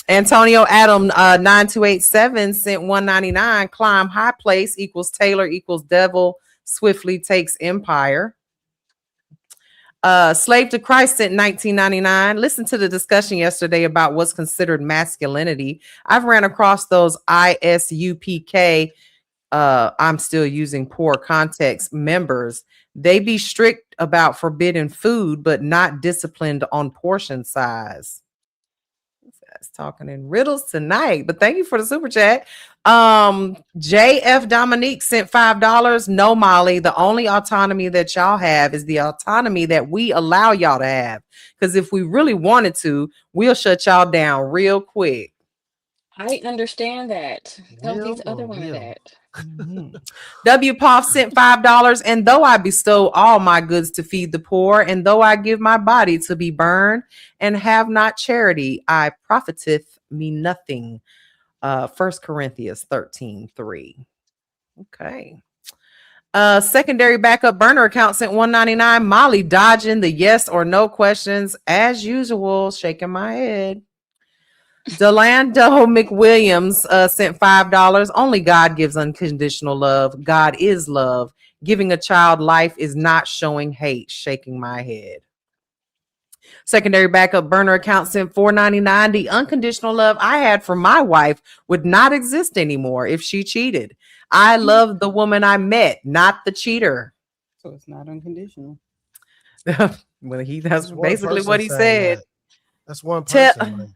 B: Antonio Adam 9287 sent $1.99. Climb high place equals Taylor equals devil swiftly takes empire. Slave to Christ sent $19.99. Listen to the discussion yesterday about what's considered masculinity. I've ran across those ISUPK. I'm still using poor context members. They be strict about forbidden food, but not disciplined on portion size. That's talking in riddles tonight, but thank you for the super chat. JF Dominique sent $5. No, Molly, the only autonomy that y'all have is the autonomy that we allow y'all to have. Because if we really wanted to, we'll shut y'all down real quick.
G: I understand that. Tell these other women that.
B: W. Poff sent $5. And though I bestow all my goods to feed the poor, and though I give my body to be burned, and have not charity, I profiteth me nothing. 1 Corinthians 13:3. Okay. Secondary backup burner account sent $1.99. Molly dodging the yes or no questions as usual, shaking my head. Delando McWilliams sent $5. Only God gives unconditional love. God is love. Giving a child life is not showing hate, shaking my head. Secondary backup burner account sent $4.99. The unconditional love I had for my wife would not exist anymore if she cheated. I love the woman I met, not the cheater.
C: So it's not unconditional.
B: Well, that's basically what he said.
D: That's one person.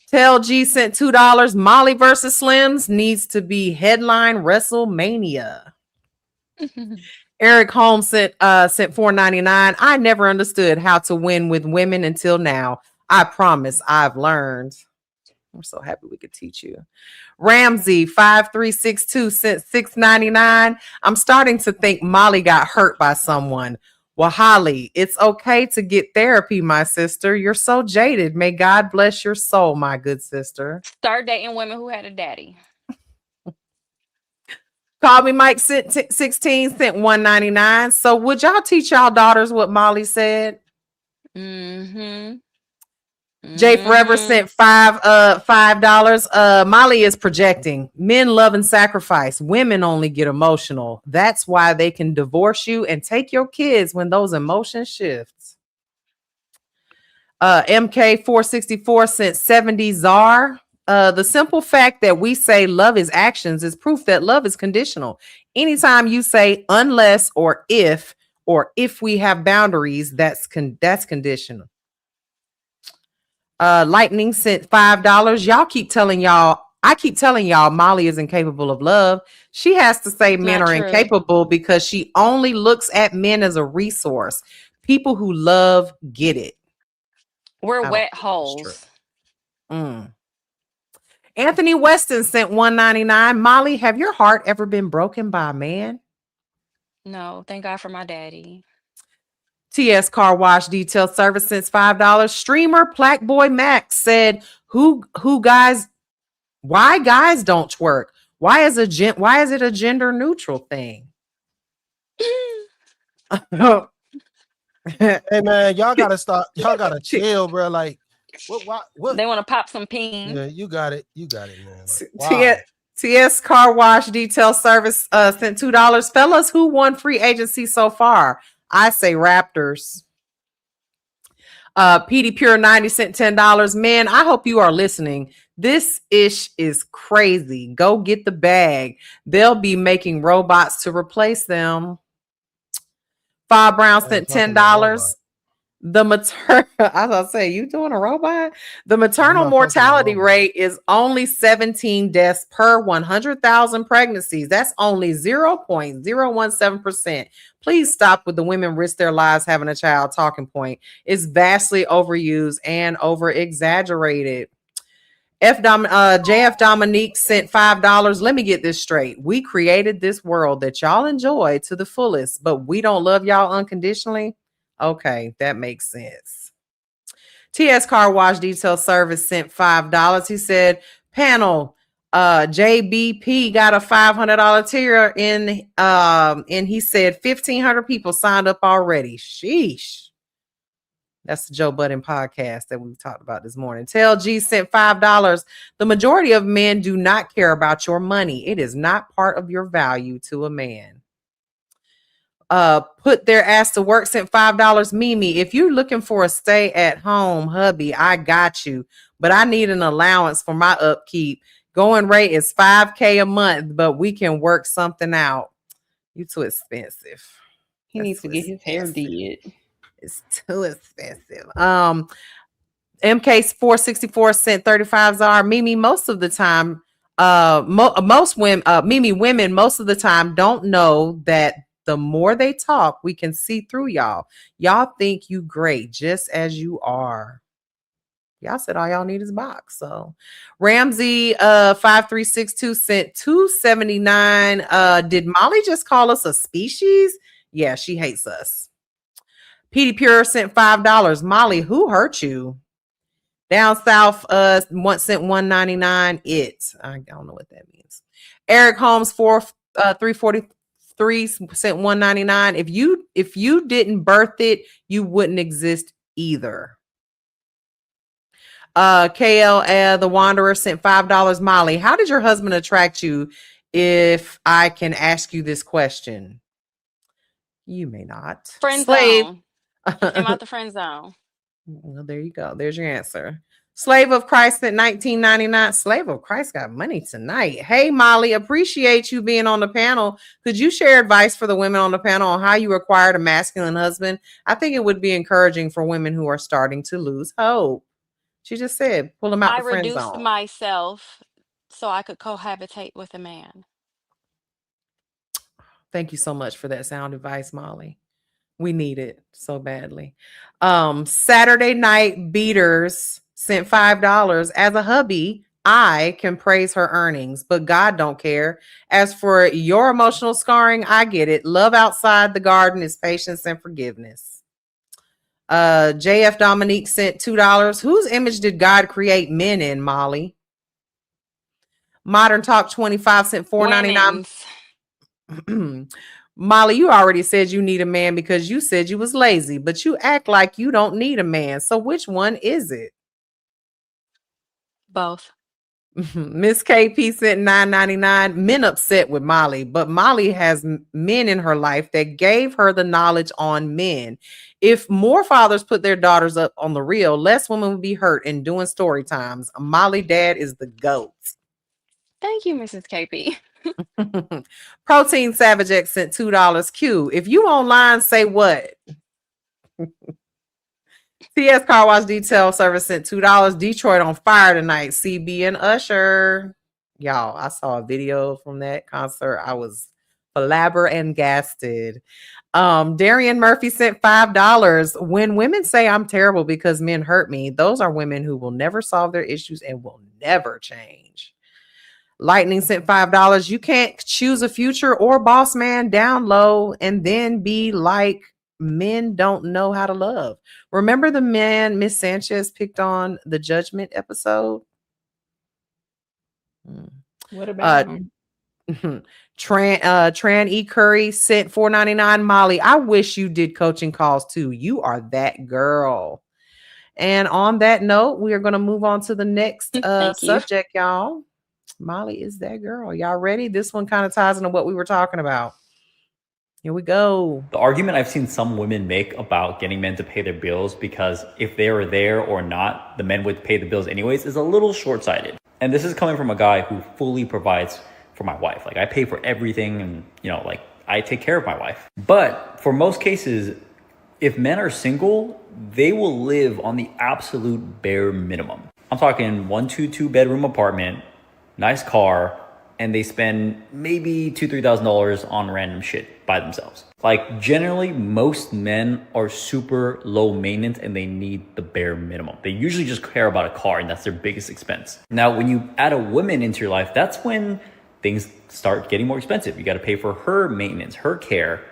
B: Tell G sent $2. Molly versus Slims needs to be headline WrestleMania. Eric Holmes sent $4.99. I never understood how to win with women until now. I promise I've learned. I'm so happy we could teach you. Ramsey 5362 sent $6.99. I'm starting to think Molly got hurt by someone. Well, Holly, it's okay to get therapy, my sister. You're so jaded. May God bless your soul, my good sister.
G: Start dating women who had a daddy.
B: Call me Mike sent 16 sent $1.99. So would y'all teach y'all daughters what Molly said? Jay Forever sent $5. Molly is projecting. Men love and sacrifice. Women only get emotional. That's why they can divorce you and take your kids when those emotions shifts. MK464 sent 70 Czar. The simple fact that we say love is actions is proof that love is conditional. Anytime you say unless or if we have boundaries, that's conditional. Lightning sent $5. I keep telling y'all Molly is incapable of love. She has to say men
G: Not
B: are
G: true.
B: incapable because she only looks at men as a resource. People who love get it.
G: We're
B: I don't
G: wet
B: think that's true.
G: holes.
B: Anthony Weston sent $1.99. Molly, have your heart ever been broken by a man?
G: No, thank God for my daddy.
B: TS Car Wash Detail Service sent $5. Streamer Plaque Boy Max said, "Who guys? Why guys don't twerk? Why is it a gender neutral thing?"
D: Hey man, y'all gotta stop. Y'all gotta chill, bro. Like, what?
G: They want to pop some ping.
D: Yeah, you got it. You got it, man. Like, wow.
B: TS Car Wash Detail Service sent $2. Fellas, who won free agency so far? I say Raptors. PD Pure 90 sent $10. Man, I hope you are listening. This ish is crazy. Go get the bag. They'll be making robots to replace them. Five Brown sent $10. I was gonna say, you doing a robot? The maternal mortality rate is only 17 deaths per 100,000 pregnancies. That's only 0.017%. Please stop with the women risk their lives having a child talking point. It's vastly overused and over exaggerated. JF Dominique sent $5. Let me get this straight. We created this world that y'all enjoy to the fullest, but we don't love y'all unconditionally. Okay, that makes sense. TS Car Wash Detail Service sent $5. He said, panel, JBP got a $500 tier in, and he said 1,500 people signed up already. Sheesh. That's the Joe Budden podcast that we talked about this morning. Tell G sent $5. The majority of men do not care about your money. It is not part of your value to a man. Put their ass to work sent $5. Mimi, if you're looking for a stay at home hubby, I got you, but I need an allowance for my upkeep. Going rate is $5,000 a month, but we can work something out. You too expensive.
C: He needs to get his hair did.
B: It's too expensive. MK464 sent 35 ZAR. Mimi, most of the time, most women, Mimi, women most of the time don't know that the more they talk, we can see through y'all. Y'all think you great just as you are. Y'all said all y'all need is box. So Ramsey 5362 sent $279. Did Molly just call us a species? Yeah, she hates us. PD Pure sent $5. Molly, who hurt you? Down South once sent $1.99. I don't know what that means. Eric Holmes 343 sent $1.99. If you didn't birth it, you wouldn't exist either. KL the Wanderer sent $5. Molly, how did your husband attract you? If I can ask you this question, you may not.
G: Friend
B: Slave.
G: zone. Came out the friend zone.
B: Well, there you go. There's your answer. Slave of Christ at $19.99. Slave of Christ got money tonight. Hey, Molly, appreciate you being on the panel. Could you share advice for the women on the panel on how you acquired a masculine husband? I think it would be encouraging for women who are starting to lose hope. She just said, pull them out the friend zone.
G: I reduced myself so I could cohabitate with a man.
B: Thank you so much for that sound advice, Molly. We need it so badly. Saturday Night Beaters sent $5. As a hubby, I can praise her earnings, but God don't care. As for your emotional scarring, I get it. Love outside the garden is patience and forgiveness. JF Dominique sent $2. Whose image did God create men in, Molly? Modern Talk 25 sent $4.99. Molly, you already said you need a man because you said you was lazy, but you act like you don't need a man. So which one is it?
G: Both.
B: Miss KP sent $9.99. Men upset with Molly, but Molly has men in her life that gave her the knowledge on men. If more fathers put their daughters up on the reel, less women would be hurt in doing story times. Molly dad is the GOAT.
G: Thank you, Mrs. KP.
B: Protein Savage X sent $2. Q. If you online, say what? TS Car Wash Detail Service sent $2. Detroit on fire tonight. CB and Usher. Y'all, I saw a video from that concert. I was flabbergasted. Darian Murphy sent $5. When women say I'm terrible because men hurt me, those are women who will never solve their issues and will never change. Lightning sent $5. You can't choose a future or boss man down low and then be like, men don't know how to love. Remember the man Miss Sanchez picked on the Judgment episode?
E: What about him?
B: Tran E. Curry sent $4.99. Molly, I wish you did coaching calls too. You are that girl. And on that note, we are going to move on to the next subject, y'all. Molly is that girl. Y'all ready? This one kind of ties into what we were talking about. Here we go.
M: The argument I've seen some women make about getting men to pay their bills because if they were there or not, the men would pay the bills anyways is a little short-sighted. And this is coming from a guy who fully provides for my wife. Like, I pay for everything and, you know, like, I take care of my wife. But for most cases, if men are single, they will live on the absolute bare minimum. I'm talking 1-2 bedroom apartment, nice car, and they spend maybe $2,000-$3,000 on random shit by themselves. Like, generally, most men are super low maintenance and they need the bare minimum. They usually just care about a car and that's their biggest expense. Now, when you add a woman into your life, that's when things start getting more expensive. You got to pay for her maintenance, her care,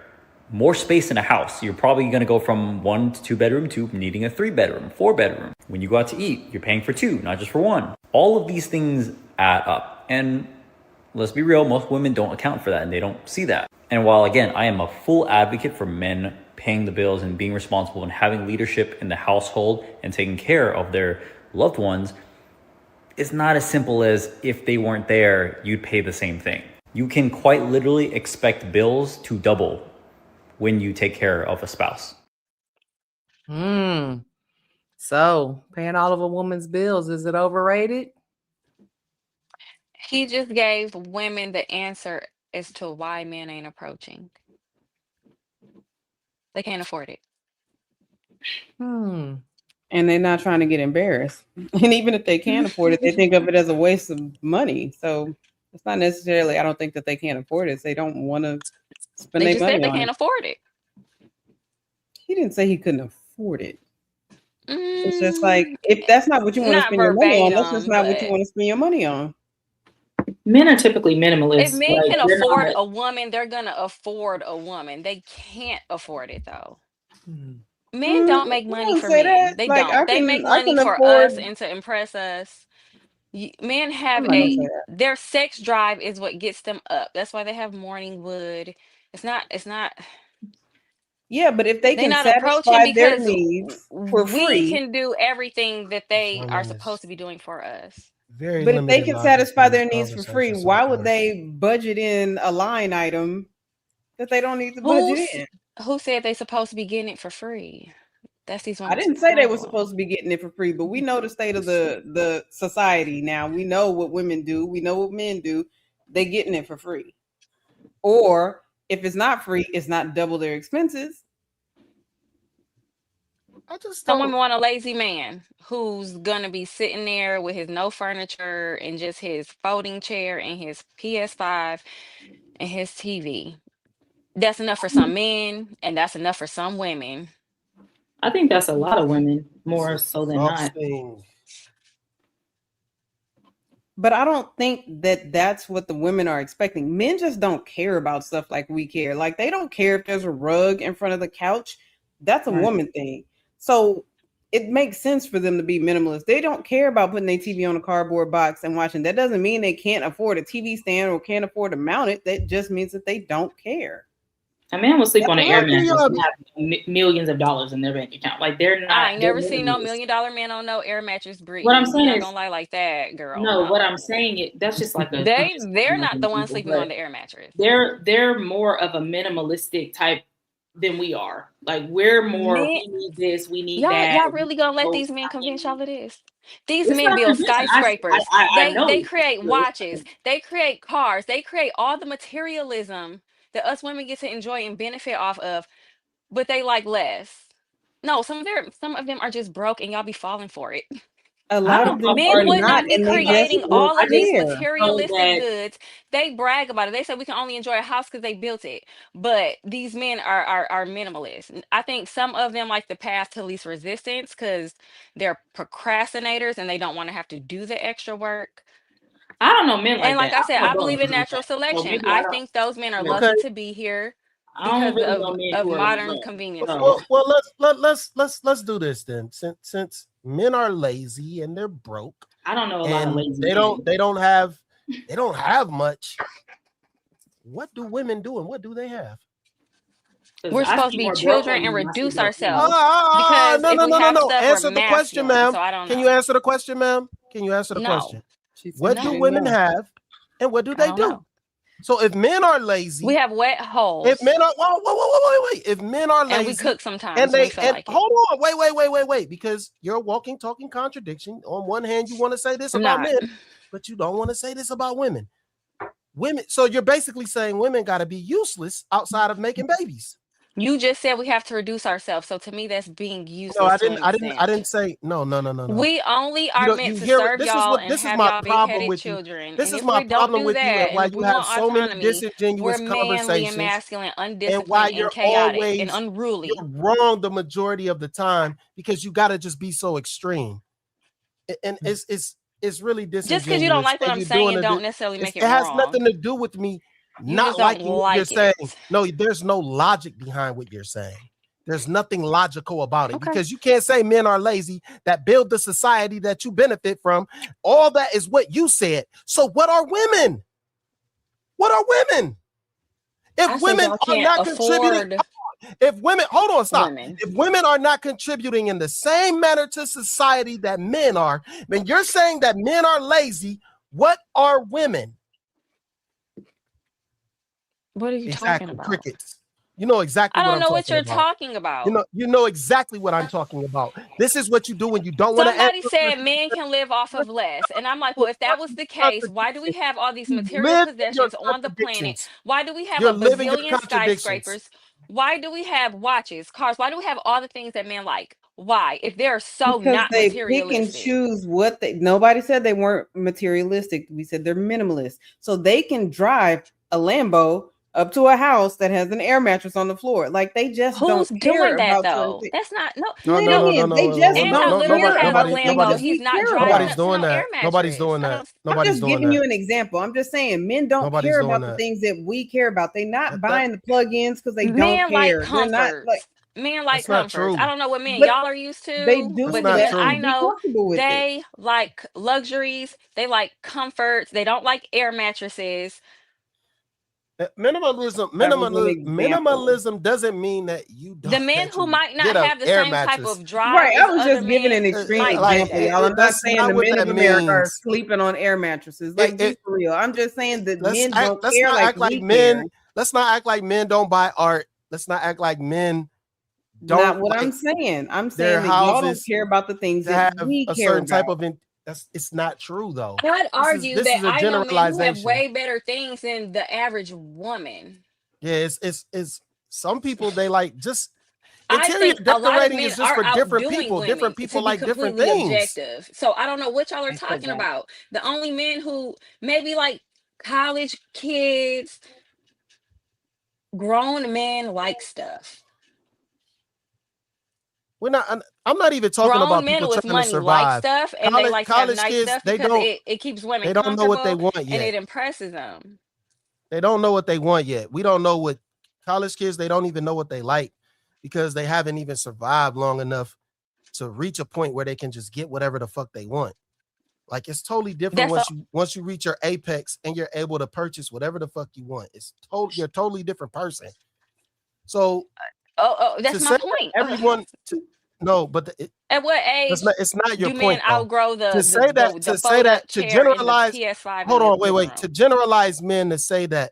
M: more space in a house. You're probably going to go from 1 to 2 bedroom to needing a 3 bedroom, 4 bedroom. When you go out to eat, you're paying for 2, not just for 1. All of these things add up. And let's be real, most women don't account for that and they don't see that. And while, again, I am a full advocate for men paying the bills and being responsible and having leadership in the household and taking care of their loved ones, it's not as simple as if they weren't there, you'd pay the same thing. You can quite literally expect bills to double when you take care of a spouse.
B: So, paying all of a woman's bills, is it overrated?
G: He just gave women the answer as to why men ain't approaching. They can't afford it.
C: And they're not trying to get embarrassed. And even if they can afford it, they think of it as a waste of money. So it's not necessarily, I don't think that they can't afford it. They don't want to spend their money on it.
G: They just said they can't afford it.
C: He didn't say he couldn't afford it. It's just like, if that's not what you want to spend your money on, that's just not what you want to spend your money on.
F: Men are typically minimalists.
G: If men can afford a woman, they're going to afford a woman. They can't afford it, though. Men don't make money for men. They
C: like,
G: don't. They make money for us and to impress us. Men have their sex drive is what gets them up. That's why they have morning wood. It's not.
C: Yeah, but if they can satisfy their needs for free,
G: we can do everything that they are supposed to be doing for us.
C: But if they can satisfy their needs for free, why would they budget in a line item that they don't need to budget in?
G: Who said they're supposed to be getting it for free? That's these
C: I didn't say they were supposed to be getting it for free, but we know the state of the society now. We know what women do. We know what men do. They're getting it for free. Or if it's not free, it's not double their expenses.
G: Some women want a lazy man who's gonna be sitting there with his no furniture and just his folding chair and his PS5 and his TV. That's enough for some men, and that's enough for some women.
F: I think that's a lot of women, more so than not.
C: But I don't think that that's what the women are expecting. Men just don't care about stuff like we care. Like, they don't care if there's a rug in front of the couch. That's a woman thing. So it makes sense for them to be minimalist. They don't care about putting their TV on a cardboard box and watching. That doesn't mean they can't afford a TV stand or can't afford to mount it. That just means that they don't care.
F: A man will sleep on an air mattress and have millions of dollars in their bank account. Like, they're not.
G: I ain't never seen no $1 million man on no air mattress breathe.
F: What I'm saying is,
G: don't lie like that, girl.
F: No, what I'm saying, that's just like
G: they're not the ones sleeping on the air mattress.
F: They're more of a minimalistic type than we are. Like, we're more, we need this, we need that.
G: Y'all really gonna let these men convince y'all of this? These men build skyscrapers. They create watches. They create cars. They create all the materialism that us women get to enjoy and benefit off of, but they like less. No, some of them are just broke, and y'all be falling for it.
C: A lot of them are
G: Men would
C: not,
G: not be
C: and they just
G: creating
C: don't
G: all of these
C: care.
G: materialistic goods. They brag about it. They say we can only enjoy a house because they built it. But these men are minimalist. I think some of them like the path to least resistance because they're procrastinators and they don't want to have to do the extra work.
F: I don't know men like
G: And like
F: that.
G: I said,
F: don't know
G: I believe
F: brothers
G: in
F: like
G: natural
F: that. So
G: selection.
F: maybe
G: I
F: don't.
G: think those men are
F: No.
G: lucky to be here
F: I don't
G: because
F: really know men
G: of
F: who are
G: modern
F: like,
G: conveniences.
D: Well, let's do this then. Since men are lazy and they're broke,
F: I don't know a lot of lazy
D: they
F: men.
D: don't have much. What do women do and what do they have?
G: We're supposed to be children and reduce ourselves.
D: No. Answer the question, ma'am.
G: So I don't
D: Can
G: know.
D: you answer the question, ma'am? Can you answer the
G: No.
D: question? What do women have and what do
G: I
D: they
G: don't
D: do?
G: know.
D: So if men are lazy,
G: We have wet holes.
D: if men are wait. If men are lazy,
G: and we cook sometimes
D: and
G: when
D: they
G: we feel like it.
D: hold on, wait, because you're a walking, talking contradiction. On one hand, you want to say this
G: I'm
D: about
G: not.
D: men, but you don't want to say this about women. So you're basically saying women got to be useless outside of making babies.
G: You just said we have to reduce ourselves. So to me, that's being useless.
D: No, I
G: to an extent.
D: I didn't say no.
G: We only are meant to serve y'all and have y'all big-headed children.
D: This
G: and
D: is
G: if
D: my
G: we don't
D: problem
G: do
D: with you,
G: that,
D: and why
G: and if
D: you
G: we
D: have
G: want
D: so many
G: autonomy,
D: disingenuous
G: we're manly and
D: conversations,
G: masculine,
D: and
G: undisciplined
D: why
G: and
D: you're
G: chaotic
D: always
G: and unruly.
D: You're wrong the majority of the time because you got to just be so extreme, and it's really disingenuous.
G: Just because you don't like what I'm saying, don't necessarily make it wrong.
D: It has nothing to do with me not liking what you're saying. No, there's no logic behind what you're saying. There's nothing logical about it because you can't say men are lazy that build the society that you benefit from. All that is what you said. So what are women? What are women? If women are not contributing, if women, hold on, stop. If women are not contributing in the same manner to society that men are, then you're saying that men are lazy. What are women?
G: What are you talking about?
D: Crickets. You know exactly what I'm talking about.
G: I don't know what you're talking about.
D: You know exactly what I'm talking about. This is what you do when you don't want to.
G: Somebody said men can live off of less. And I'm like, well, if that was the case, why do we have all these material possessions on the planet? Why do we have a bazillion skyscrapers? Why do we have watches, cars? Why do we have all the things that men like? Why? If they're so
C: because
G: not
C: they
G: materialistic.
C: pick and choose what they. Nobody said they weren't materialistic. We said they're minimalist. So they can drive a Lambo up to a house that has an air mattress on the floor. Like they just don't care
G: that
C: about
G: though. That's not
C: no. They just don't care about the things that we care about.
D: Nobody's doing that. Nobody's doing that.
C: I'm just giving you an example. I'm just saying men don't care about the things that we care about. They're not buying the plug-ins because they don't care.
G: Like comforts. Men like comforts. I don't know what men y'all are used to.
C: They do,
G: but men I know they like luxuries. They like comforts. They don't like air mattresses.
D: Minimalism doesn't mean that you don't.
G: The men who might not have the same type of drive.
C: Right, I was just giving an extreme example, y'all. I'm not saying the men of America are sleeping on air mattresses. Like, be for real. I'm just saying that men don't care like we care.
D: Let's not act like men don't buy art. Let's not act like men don't.
C: Not what I'm saying. I'm saying that y'all don't care about the things that we care about.
D: Type of it's not true though.
G: I'd argue that I know men who have way better things than the average woman.
D: Yeah, it's some people they like just
G: interior
D: decorating is just for different people. Different people like different things.
G: Objective. So I don't know what y'all are talking about. The only men who maybe like college kids, grown men like stuff.
D: I'm not even talking about people trying to survive.
G: Like stuff, and they like to have nice stuff because it keeps women.
D: They don't know what they want yet,
G: and it impresses them.
D: They don't know what they want yet. We don't know what college kids. They don't even know what they like because they haven't even survived long enough to reach a point where they can just get whatever the fuck they want. Like it's totally different once you reach your apex and you're able to purchase whatever the fuck you want. You're a totally different person. So.
G: That's my point.
D: Everyone, no, but
G: at what age?
D: It's not your
G: do
D: point.
G: Men outgrow the
D: to generalize. Hold on, wait. To generalize men to say that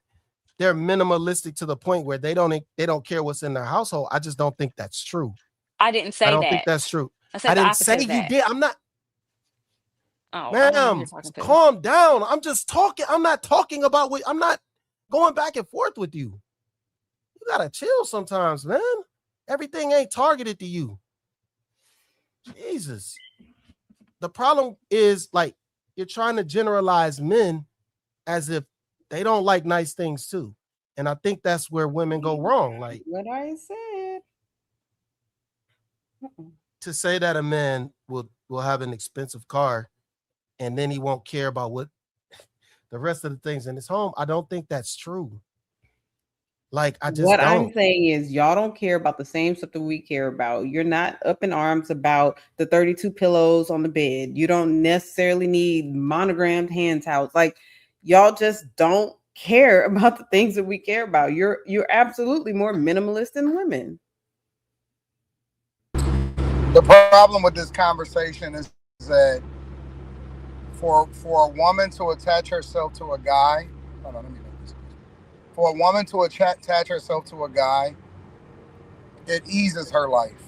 D: they're minimalistic to the point where they don't care what's in their household. I just don't think that's true.
G: I didn't say that.
D: I don't think that's true.
G: I
D: didn't say you did. I'm not. Ma'am, calm down. I'm just talking. I'm not talking about what. I'm not going back and forth with you. You gotta chill sometimes, man. Everything ain't targeted to you. Jesus. The problem is like you're trying to generalize men as if they don't like nice things too. And I think that's where women go wrong. Like
C: what I said.
D: To say that a man will have an expensive car and then he won't care about what the rest of the things in his home, I don't think that's true. Like I just
C: what
D: don't.
C: I'm saying is y'all don't care about the same stuff that we care about. You're not up in arms about the 32 pillows on the bed. You don't necessarily need monogrammed hand towels. Like y'all just don't care about the things that we care about. You're absolutely more minimalist than women.
A: The problem with this conversation is that for a woman to attach herself to a guy, hold on, let me make this. For a woman to attach herself to a guy, it eases her life.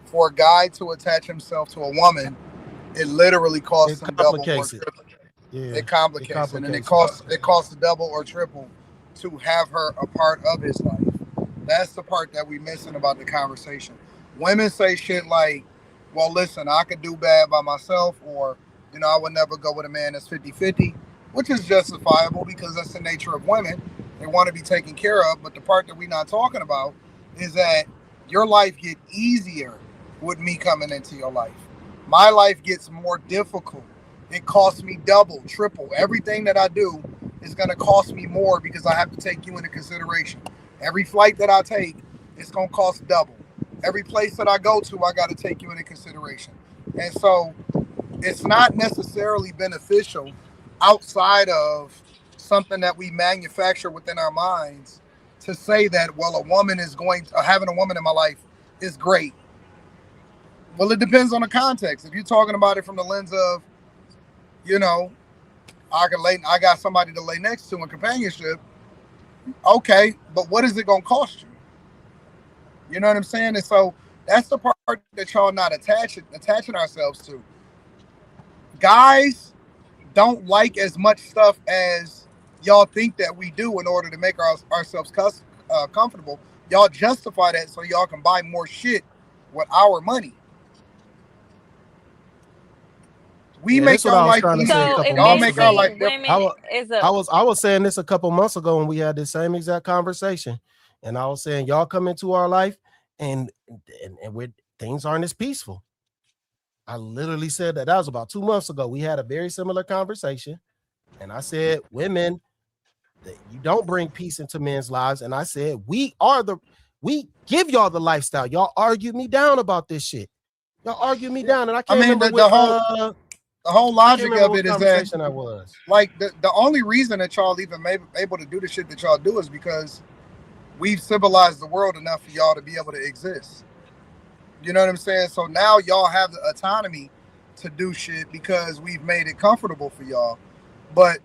A: For a guy to attach himself to a woman, it literally costs him double or triple.
D: Yeah,
A: it complicates it, and it costs double or triple to have her a part of his life. That's the part that we missing about the conversation. Women say shit like, well, listen, I could do bad by myself, or, I would never go with a man that's 50-50, which is justifiable because that's the nature of women. They want to be taken care of, but the part that we're not talking about is that your life get easier with me coming into your life. My life gets more difficult. It costs me double, triple. Everything that I do is going to cost me more because I have to take you into consideration. Every flight that I take, it's going to cost double. Every place that I go to, I got to take you into consideration. And so it's not necessarily beneficial outside of something that we manufacture within our minds to say that, well, having a woman in my life is great. Well, it depends on the context. If you're talking about it from the lens of, I got somebody to lay next to in companionship, okay, but what is it going to cost you? You know what I'm saying? And so that's the part that y'all not attaching ourselves to. Guys don't like as much stuff as y'all think that we do in order to make ourselves comfortable. Y'all justify that so y'all can buy more shit with our money. We make our life easier. Y'all make our life different.
D: I was saying this a couple months ago when we had this same exact conversation, and I was saying y'all come into our life and things aren't as peaceful. I literally said that. That was about 2 months ago. We had a very similar conversation, and I said, women, you don't bring peace into men's lives. And I said, we give y'all the lifestyle. Y'all argued me down about this shit. Y'all argued me down, and I can't remember
A: the whole logic of it is that
D: I was
A: like the only reason that y'all even able to do the shit that y'all do is because we've civilized the world enough for y'all to be able to exist. You know what I'm saying? So now y'all have the autonomy to do shit because we've made it comfortable for y'all. But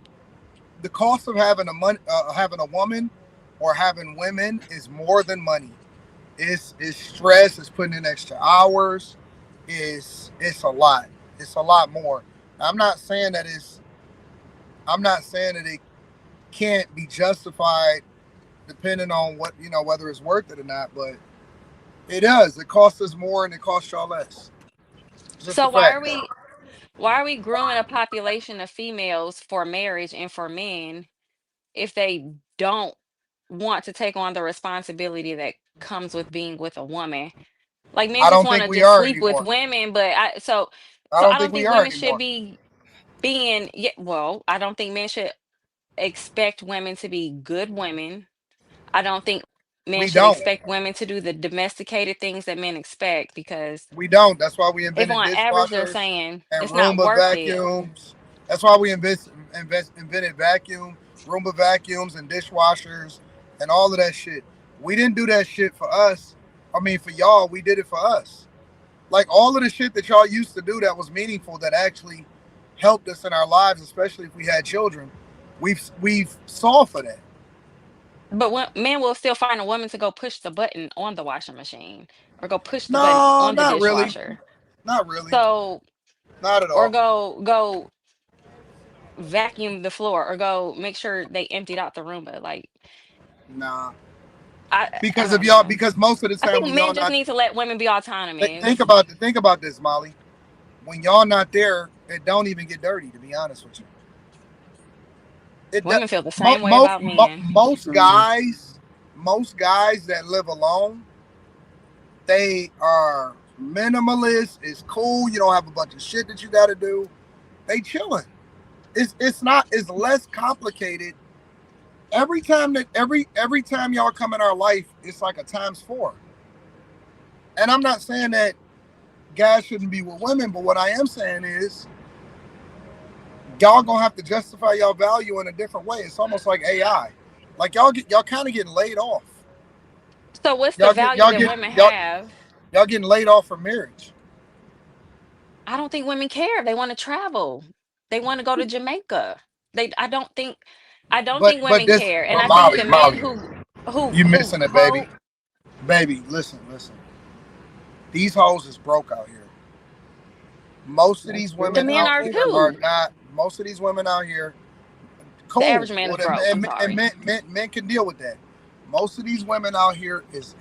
A: the cost of having a woman or having women is more than money. It's stress. It's putting in extra hours. It's a lot. It's a lot more. I'm not saying that it can't be justified depending on what, whether it's worth it or not, but it does. It costs us more and it costs y'all less.
G: So why are we growing a population of females for marriage and for men if they don't want to take on the responsibility that comes with being with a woman? Like men just want to just sleep with women, but I don't think women should be being I don't think men should expect women to be good women. I don't think men should expect women to do the domesticated things that men expect because
A: we don't. That's why we
G: if
A: invented
G: on average they're
A: dishwashers
G: saying
A: and
G: it's not
A: Roomba
G: worth
A: vacuums. That's why we invented Roomba vacuums and dishwashers and all of that shit. We didn't do that shit for us. I mean, for y'all, we did it for us. Like all of the shit that y'all used to do that was meaningful, that actually helped us in our lives, especially if we had children. We've solved for that.
G: But men will still find a woman to go push the button on the washing machine or go push the button on the dishwasher.
A: Not really.
G: So,
A: not at all.
G: Or go vacuum the floor or go make sure they emptied out the Roomba. Like,
A: nah. Because of y'all, because most of the
G: I
A: time
G: think
A: when
G: men
A: y'all
G: just
A: not
G: need to let women be autonomous.
A: think about this, Molly. When y'all not there, it don't even get dirty. To be honest with you,
G: Women feel the same way about men.
A: most guys that live alone, they are minimalist. It's cool. You don't have a bunch of shit that you got to do. They chilling. It's less complicated. Every time y'all come in our life, it's like a ×4. And I'm not saying that guys shouldn't be with women, but what I am saying is y'all gonna have to justify y'all value in a different way. It's almost like AI. Like y'all kind of getting laid off.
G: So what's the value that women have?
A: Y'all getting laid off for marriage.
G: I don't think women care. They want to travel. They want to go to Jamaica. I don't think women care. And I think the men who
A: you missing it, baby. Baby, listen. These hoes is broke out here. Most of these women out here are not. Most of these women out here, cool.
G: The average man is broke.
A: And men can deal with that. Most of these women out here is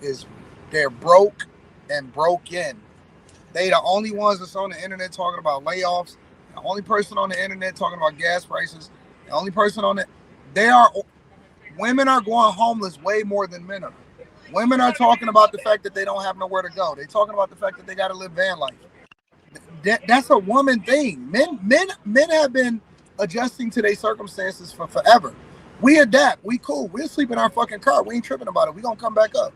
A: they're broke and broken. They the only ones that's on the internet talking about layoffs. The only person on the internet talking about gas prices. The only person on it. Women are going homeless way more than men are. Women are talking about the fact that they don't have nowhere to go. They're talking about the fact that they got to live van life. That's a woman thing. Men have been adjusting to their circumstances for forever. We adapt. We cool. We'll sleep in our fucking car. We ain't tripping about it. We gonna come back up.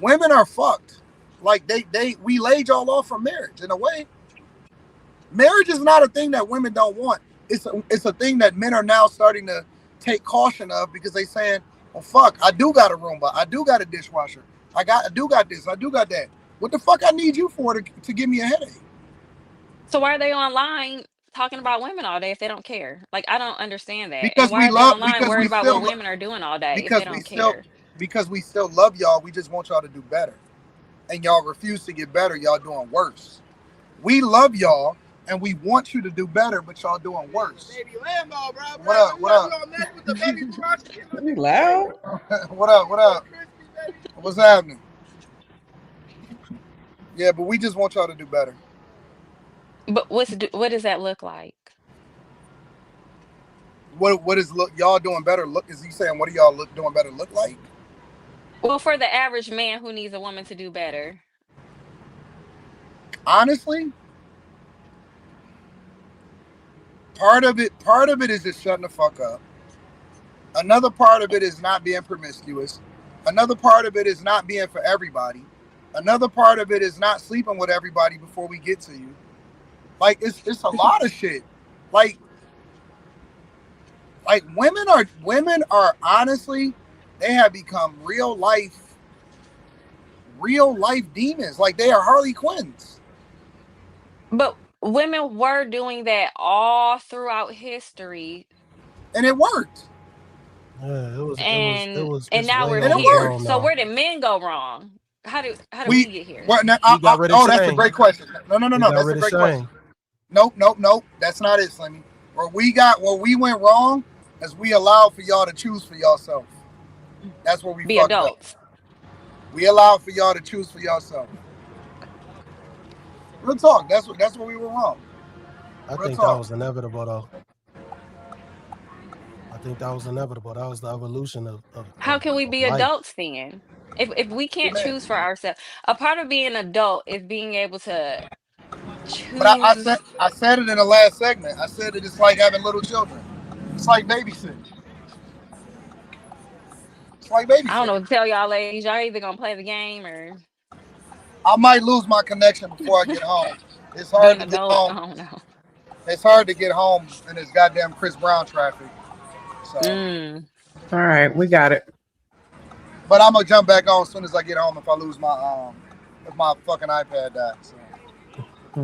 A: Women are fucked. Like we laid y'all off from marriage in a way. Marriage is not a thing that women don't want. It's a thing that men are now starting to take caution of because they saying, "Well, fuck, I do got a Roomba. I do got a dishwasher. I do got this. I do got that. What the fuck I need you for to give me a headache?"
G: So why are they online talking about women all day if they don't care? Like I don't understand that.
A: Because
G: and why
A: we
G: are
A: love.
G: they online
A: Because
G: worried
A: we
G: about
A: still
G: what women are doing all day if
A: because
G: they don't
A: we
G: care?
A: Because we still love y'all. We just want y'all to do better, and y'all refuse to get better. Y'all doing worse. We love y'all. And we want you to do better, but y'all doing worse. Baby Lambo, bro. What up?
C: You loud?
A: What up? What's happening? Yeah, but we just want y'all to do better.
G: But what does that look like?
A: What is y'all doing better? Is he saying what are y'all doing better look like?
G: Well, for the average man who needs a woman to do better.
A: Honestly, part of it is just shutting the fuck up. Another part of it is not being promiscuous. Another part of it is not being for everybody. Another part of it is not sleeping with everybody before we get to you. Like it's a lot of shit. Like women are honestly, they have become real life demons. Like they are Harley Quinns.
G: But women were doing that all throughout history.
A: And it worked.
D: Yeah,
G: and now we're here. So where did men go wrong? How did we get here?
A: That's a great question. No. That's a great question. Nope. That's not it, Slimmy. Where we went wrong is we allowed for y'all to choose for yourself. That's where we
G: be
A: fucked
G: adults.
A: Up. We allowed for y'all to choose for yourself. Real talk. That's where we were wrong.
D: I think that was inevitable, though. I think that was inevitable. That was the evolution of
G: how can we be adults then? If we can't choose for ourselves, a part of being an adult is being able to choose.
A: But I said it in the last segment. I said that it's like having little children. It's like babysitting.
G: I don't know what to tell y'all ladies. Y'all either gonna play the game or
A: I might lose my connection before I get home. It's hard to get home.
G: I don't know.
A: It's hard to get home in this goddamn Chris Brown traffic. So.
B: All right, we got it.
A: But I'm gonna jump back on as soon as I get home if I lose my if my fucking iPad dies. So.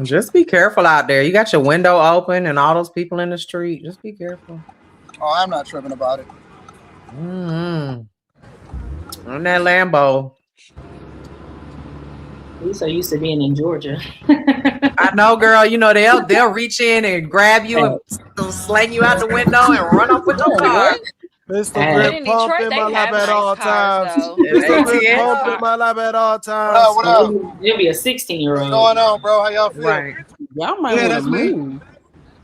B: Just be careful out there. You got your window open and all those people in the street. Just be careful.
A: Oh, I'm not tripping about it.
B: On that Lambo.
F: We're so used to being in Georgia.
B: I know, girl. You know they'll reach in and grab you and sling you out the window and run off with your car.
D: Pistol
G: But
D: grip
G: in
D: pump
G: Detroit,
D: in
G: they
D: my lap
G: have
D: at all
G: nice cars,
D: times.
G: though.
D: Pistol grip
B: ATS.
D: pump in my lap at all times.
N: What up?
F: You'll be a 16-year-old.
N: What's going on, bro? How y'all feel?
B: Right.
C: Y'all might
N: Yeah,
C: want to
N: that's me.
C: move.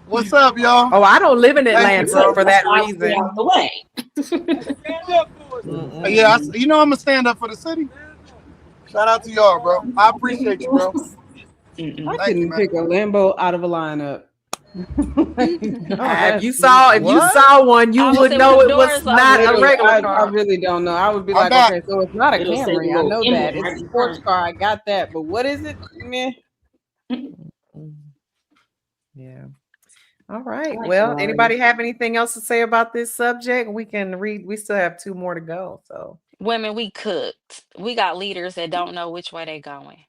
N: What's up, y'all?
B: Oh, I don't live in
N: Thank you,
B: Atlanta
N: bro.
B: for that
F: Out
B: reason.
F: the way.
N: Yeah, you know I'm gonna stand up for the city. Shout out to y'all, bro. I appreciate you, bro.
C: I
N: Thank you,
C: couldn't
N: man.
C: pick a Lambo out of a lineup.
B: If you saw one, you
G: I was
B: would
G: say,
B: know
G: with
B: it
G: the
B: was
G: doors
B: not a
G: open.
B: regular
C: I
B: car.
C: really don't know. I would be
N: I'm
C: like,
N: back.
C: okay, so it's not a
F: It'll say
C: Camry. I
F: little
C: know
F: emblem
C: that. It's
F: right
C: a
F: in
C: sports
F: front.
C: car. I got that. But what is it? Meh.
B: Yeah. All right.
F: Like
B: Well,
F: Ferrari.
B: anybody have anything else to say about this subject? We can read. We still have 2 more to go. So,
G: Women, we cooked. We got leaders that don't know which way they going.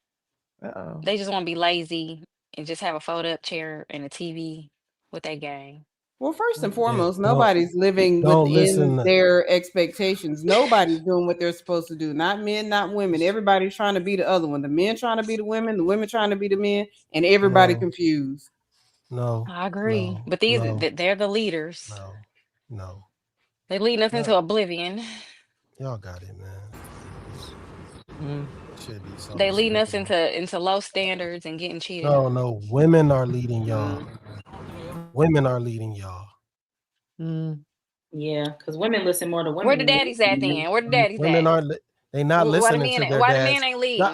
B: uh-oh.
G: They just want to be lazy and just have a fold-up chair and a TV with their gang.
C: Well, first and
D: Yeah,
C: foremost, nobody's living
D: don't
C: within
D: listen.
C: their expectations. Nobody's doing what they're supposed to do. Not men, not women. Everybody's trying to be the other one. The men trying to be the women trying to be the men, and everybody
D: No.
C: confused.
D: No.
G: I agree.
D: No.
G: But these,
D: No.
G: they're the leaders.
D: No.
G: They leading us into oblivion.
D: Y'all got it, man. Should be something
G: They leading us
D: simple.
G: into low standards and getting cheated.
D: No. Women are leading y'all. Women are leading y'all.
F: Yeah, because women listen more to women.
G: Where the
F: than
G: daddies
F: men.
G: at then? Where the daddies
D: Women
G: at?
D: are they not
G: Why the
D: listening
G: men
D: to their
G: why the
D: dads.
G: men ain't leading?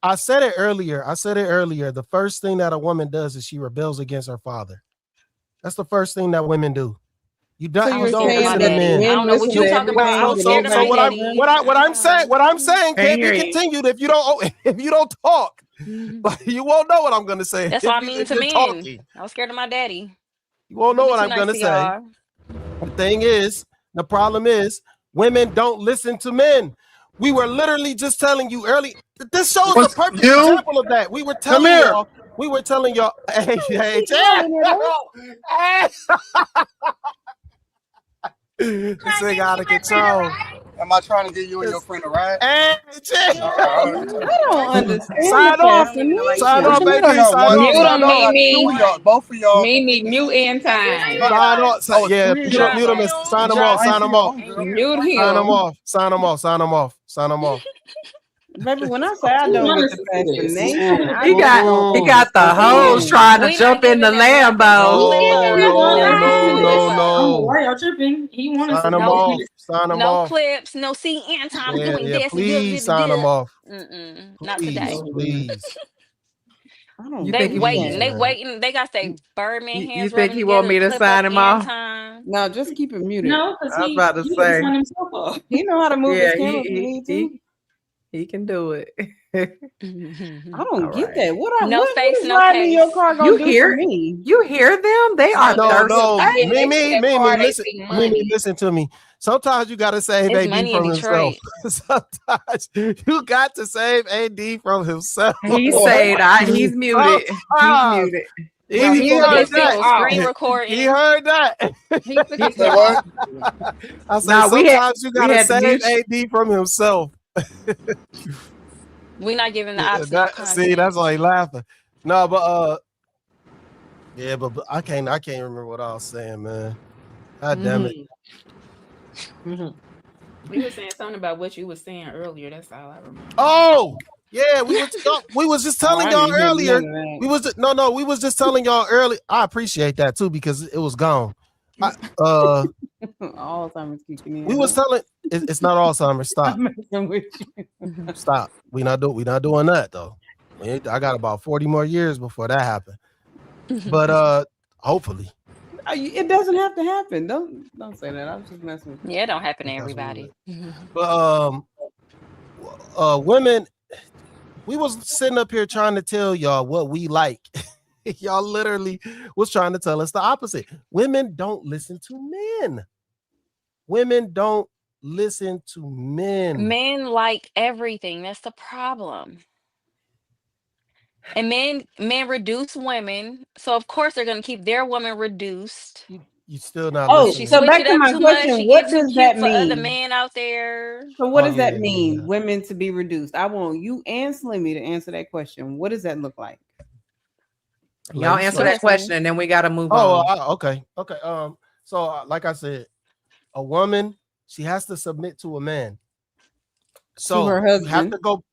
D: I said it earlier. The first thing that a woman does is she rebels against her father. That's the first thing that women do. You don't,
C: So you're
D: don't
C: saying
D: listen
C: that
D: to men.
G: I don't know what
C: listen
G: you
C: to
G: talking about. I was
C: everything
G: scared
C: that
G: of my
C: anybody
G: daddy.
D: what I'm saying
B: Can't
D: can't be
B: hear you.
D: continued if you don't talk. But you won't know what I'm gonna say.
G: That's
D: if
G: what I
D: you-
G: mean
D: if
G: to
D: you're
G: men.
D: talking.
G: I was scared of my daddy.
D: You won't know
G: Be
D: what
G: too
D: I'm
G: nice
D: gonna
G: to
D: say.
G: y'all.
D: The thing is, the problem is, women don't listen to men. We were literally just telling you early. This shows the perfect example of that. We were telling y'all. Hey, this thing out of control.
N: Am I trying to get you and your friend a ride?
D: Hey,
C: I don't understand.
D: Sign
C: the
D: off.
C: fascination.
D: Sign off,
N: What you mean
D: baby.
N: I got
D: Sign
N: one?
D: off.
E: Mute
D: Sign
E: them,
D: off.
E: Mimi.
N: Both of y'all.
E: Mimi, mute in time.
D: Sign off.
N: Oh, it's
D: Yeah,
N: three of
D: mute
N: y'all.
D: him. Sign him off.
N: I ain't
D: Sign
N: see
D: him
N: your
D: off.
N: homegirl.
E: Mute
D: Sign him
E: him.
D: off. Sign him off. Sign him off. Sign him off.
C: Baby, when I say I
F: Who
C: don't
F: want
C: get
F: us
C: the
F: to see this?
C: fascination, I
B: He
C: just don't
B: got the hose
C: understand.
B: trying to
G: We
B: jump
G: not
B: in the
G: giving them nothing.
B: Lambo.
D: No.
F: Why y'all tripping? He wanted
D: Sign
F: to
D: him
G: No,
D: off. Sign him
G: no
D: off.
G: clips, no see Anton doing
D: Yeah,
G: this.
D: please sign him off.
G: Not today.
D: Please.
C: I don't
B: You
G: They
B: think
C: get
G: waiting.
C: that.
G: They waiting. They got their Birdman
B: You
G: hands
B: think
G: rubbing
B: he want
G: together
B: me to
G: clip
B: sign
G: up
B: him off?
G: Anton.
C: No, just keep it muted.
F: No, because
B: I was about to
F: he
B: say.
F: signed himself off.
C: He know how to move his
B: Yeah,
C: camera if he need to.
B: he can do it.
C: I don't
B: All
C: get
B: right.
C: that. What
G: No
C: what
G: face,
C: is
G: no
C: riding in
G: case.
C: your car gonna
B: You
C: do
B: hear
C: for me?
B: You hear them? They are thirsty.
D: Mimi, listen to me. Sometimes you gotta save
G: It's
D: AD
G: money in
D: from himself.
G: Detroit.
D: Sometimes you got to save AD from himself.
B: He said he's muted. He's muted.
D: He
G: He
D: heard
G: still
D: that.
G: screen recording.
D: He heard that.
N: Say what?
D: I said
B: Nah,
D: sometimes you gotta
B: had to
D: save
B: mute
D: AD from himself.
G: We're not giving the optional content.
D: See, that's why he laughing. No, but yeah, but I can't remember what I was saying, man. God damn it.
E: We were saying something about what you were saying earlier. That's all I remember.
D: Oh, yeah, we was just telling
C: I
D: y'all
C: didn't hear
D: earlier.
C: none of that.
D: We was just telling y'all earlier. I appreciate that too because it was gone.
C: Alzheimer's kicking in.
D: We was telling it's not Alzheimer's. Stop.
C: I'm messing with you.
D: Stop. We not doing that though. I got about 40 more years before that happened. But hopefully.
C: It doesn't have to happen. Don't say that. I was just messing with you.
G: Yeah, it don't happen to everybody.
D: But women, we was sitting up here trying to tell y'all what we like. Y'all literally was trying to tell us the opposite. Women don't listen to men. Women don't listen to men.
G: Men like everything. That's the problem. And men reduce women, so of course they're gonna keep their woman reduced.
D: You still not
C: Oh,
D: listening.
G: She
C: so
G: switch
C: back
G: it
C: to
G: up
C: my
G: too much.
C: question.
G: She
C: What
G: get too
C: does
G: cute
C: that
G: for other
C: mean?
G: men out there.
C: So what
D: Oh,
C: does that
D: yeah,
C: mean?
D: yeah.
C: Women to be reduced. I want you and Slimmy to answer that question. What does that look like?
B: Y'all answer that question, and then we got to move
D: on.
B: on.
D: Okay. So like I said, A woman, she has to submit to a man. So
C: her
D: you have
C: husband.
D: to go.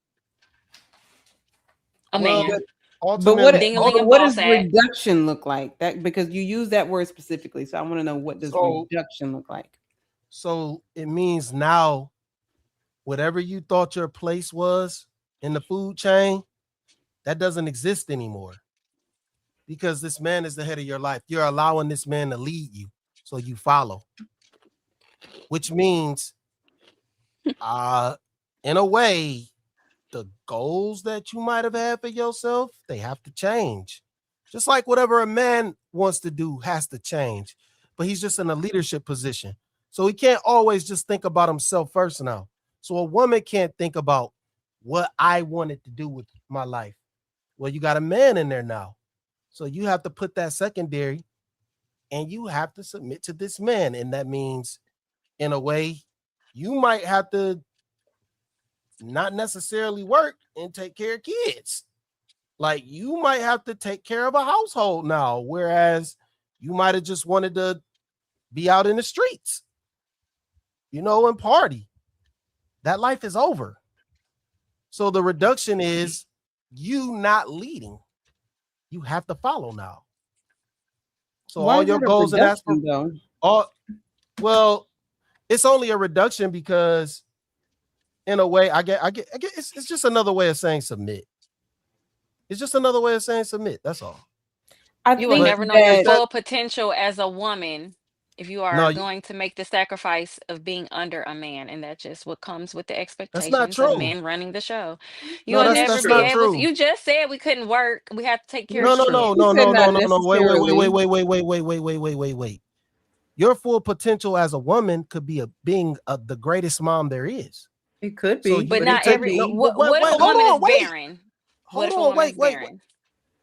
E: A
D: Well,
E: man.
C: But what,
E: Ding-a-ling and
C: what does
E: boss at.
C: reduction look like? That because you use that word specifically, so I want to know, what does reduction look like?
D: So it means now, whatever you thought your place was in the food chain, that doesn't exist anymore. Because this man is the head of your life. You're allowing this man to lead you, so you follow. Which means, in a way, the goals that you might have had for yourself, they have to change. Just like whatever a man wants to do has to change. But he's just in a leadership position. So he can't always just think about himself first now. So a woman can't think about what I wanted to do with my life. Well, you got a man in there now. So you have to put that secondary and you have to submit to this man. And that means, in a way, you might have to not necessarily work and take care of kids. Like, you might have to take care of a household now, whereas you might have just wanted to be out in the streets, and party. That life is over. So the reduction is you not leading. You have to follow now. So
C: Why
D: all
C: is
D: your
C: it a
D: goals and
C: reduction,
D: aspirations. Well, it's only a reduction because, in a way, I get it's just another way of saying submit. It's just another way of saying submit. That's all.
E: You will never know your full potential as a woman if you are going to make the sacrifice of being under a man, and that's just what comes with the expectations of men running the show. You will never be able to. You just said we couldn't work. We have to take care of children.
D: No. Wait. Your full potential as a woman could be being the greatest mom there is.
B: It could be,
D: so
E: but not every. What if a woman is barren? What if a woman is barren?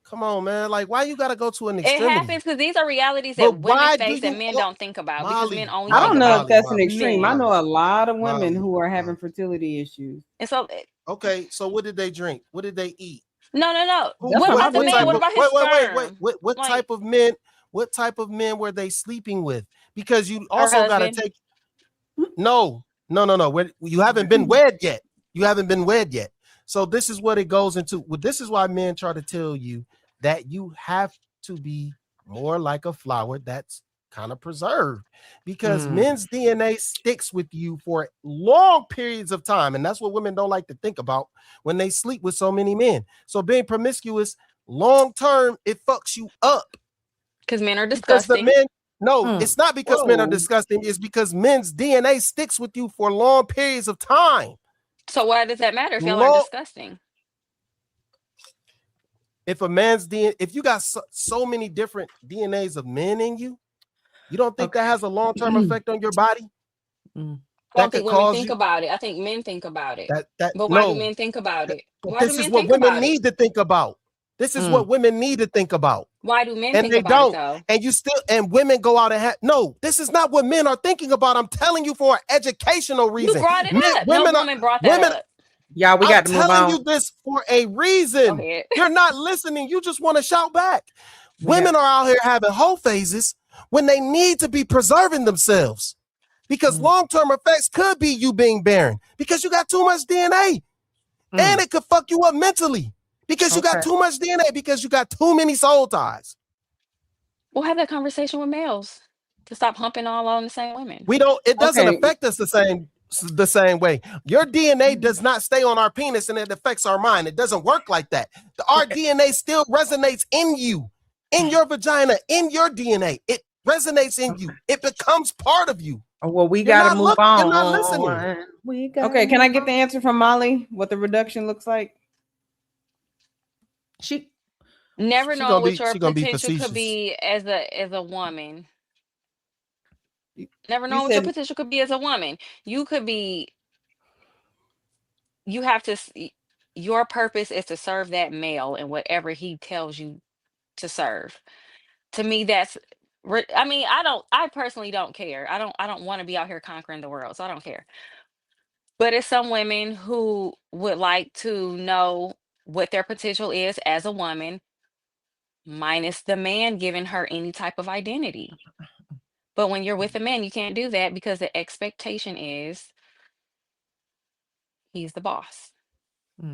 D: Come on, man. Like, why you gotta go to an extremity?
E: It happens because these are realities that women face and men don't think about, because men only
C: I
E: think
C: don't know
E: about
C: if that's an extreme.
E: men.
C: I know a lot of women who are having fertility issues.
E: And so,
D: okay, so what did they drink? What did they eat?
E: No. What about the man? What about his sperm?
D: What type of men? What type of men were they sleeping with? Because you also gotta take. No. You haven't been wed yet. So this is what it goes into. Well, this is why men try to tell you that you have to be more like a flower that's kind of preserved, because men's DNA sticks with you for long periods of time. And that's what women don't like to think about when they sleep with so many men. So being promiscuous long term, it fucks you up.
E: Because men are disgusting.
D: It's not because men are disgusting. It's because men's DNA sticks with you for long periods of time.
E: So why does that matter if y'all are disgusting?
D: If a man's DNA, if you got so many different DNAs of men in you, you don't think that has a long-term effect on your body?
E: I don't think women think about it. I think men think about it. But why do men think about it?
D: This is what women need to think about. This is what women need to think about.
E: Why do men
D: and
E: think
D: they
E: about
D: don't.
E: it though?
D: And you still, and women go out and have, no, this is not what men are thinking about. I'm telling you for an educational reason.
E: You brought it up. No woman brought that up.
B: Yeah, we got to move on.
D: I'm telling you this for a reason. You're not listening. You just want to shout back. Women are out here having whole phases when they need to be preserving themselves, because long-term effects could be you being barren because you got too much DNA, and it could fuck you up mentally because you got too much DNA, because you got too many soul ties.
E: We'll have that conversation with males to stop humping all on the same women.
D: We don't. It doesn't affect us the same way. Your DNA does not stay on our penis and it affects our mind. It doesn't work like that. Our DNA still resonates in you, in your vagina, in your DNA. It resonates in you. It becomes part of you.
B: Well, we got to move on.
D: You're not listening.
C: Okay, can I get the answer from Molly? What the reduction looks like?
E: She never know what your potential could be as a woman. Never know what your potential could be as a woman. You could be. You have to. Your purpose is to serve that male and whatever he tells you to serve. To me, that's. I mean, I personally don't care. I don't want to be out here conquering the world, so I don't care. But it's some women who would like to know what their potential is as a woman, minus the man giving her any type of identity.
G: But when you're with a man, you can't do that because the expectation is he's the boss.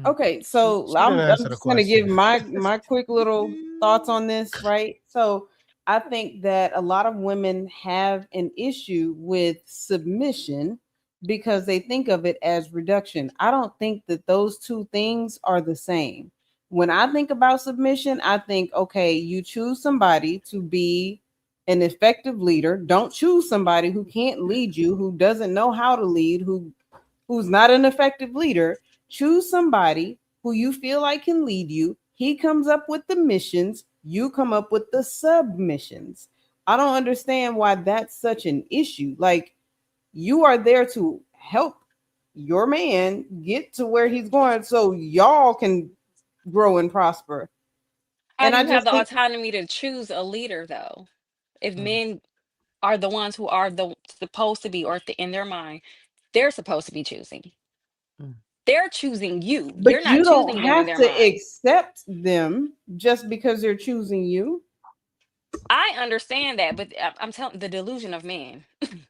C: Okay, so
D: She didn't
C: I'm
D: answer the
C: just gonna give
D: question.
C: my quick little thoughts on this, right? So I think that a lot of women have an issue with submission because they think of it as reduction. I don't think that those two things are the same. When I think about submission, I think, okay, you choose somebody to be an effective leader. Don't choose somebody who can't lead you, who doesn't know how to lead, who's not an effective leader. Choose somebody who you feel like can lead you. He comes up with the missions, you come up with the submissions. I don't understand why that's such an issue. Like, you are there to help your man get to where he's going so y'all can grow and prosper.
G: How
C: And
G: do
C: I
G: you have
C: just
G: the
C: think
G: autonomy to choose a leader though? If men are the ones who are the supposed to be, or if in their mind, they're supposed to be choosing. They're choosing you. You're
C: but
G: not
C: you don't
G: choosing them in
C: have
G: their
C: to
G: mind.
C: accept them just because they're choosing you.
G: I understand that, but I'm telling the delusion of men.
C: They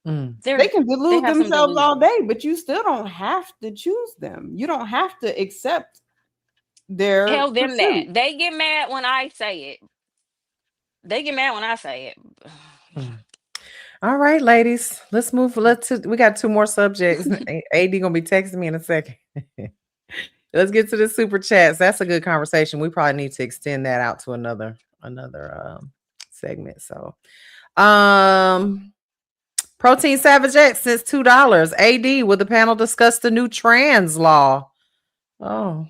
C: can
G: They
C: delude
G: have some
C: themselves all
G: delusions.
C: day, but you still don't have to choose them. You don't have to accept their
G: Tell them that.
C: pursuit.
G: They get mad when I say it. They get mad when I say it.
B: All right, ladies, let's move. We got two more subjects. AD gonna be texting me in a second. Let's get to the super chats. That's a good conversation. We probably need to extend that out to another segment. So, Protein Savage X says $2. AD, will the panel discuss the new trans law? Oh,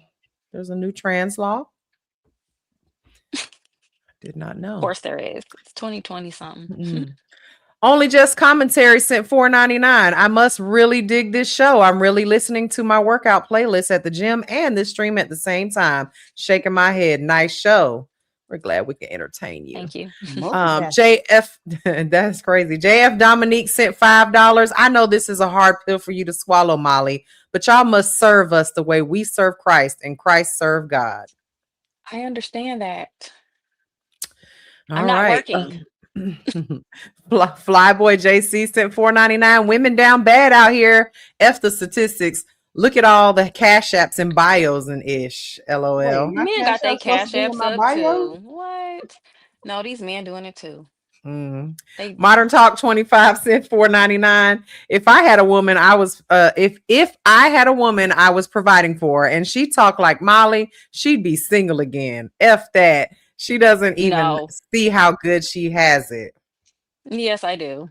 B: there's a new trans law. Did not know.
G: Of course there is. It's 2020 something.
B: Only Just Commentary sent $4.99. I must really dig this show. I'm really listening to my workout playlist at the gym and this stream at the same time. Shaking my head. Nice show. We're glad we can entertain you.
G: Thank you.
B: JF, that's crazy. JF Dominique sent $5. I know this is a hard pill for you to swallow, Molly, but y'all must serve us the way we serve Christ and Christ serve God.
G: I understand that.
B: All
G: I'm not
B: right.
G: working.
B: Flyboy JC sent $4.99. Women down bad out here. F the statistics. Look at all the cash apps and bios and ish. LOL.
C: Wait, my
G: Men
C: cash
G: got their
C: app's supposed
G: cash
C: to be in
G: apps
C: my
G: up
C: bio?
G: too. What? No, these men doing it too.
B: Modern Talk 25 cent $4.99. If I had a woman, I was if I had a woman I was providing for, and she talked like Molly, she'd be single again. F that. She doesn't even see how good she has it.
G: Yes, I do.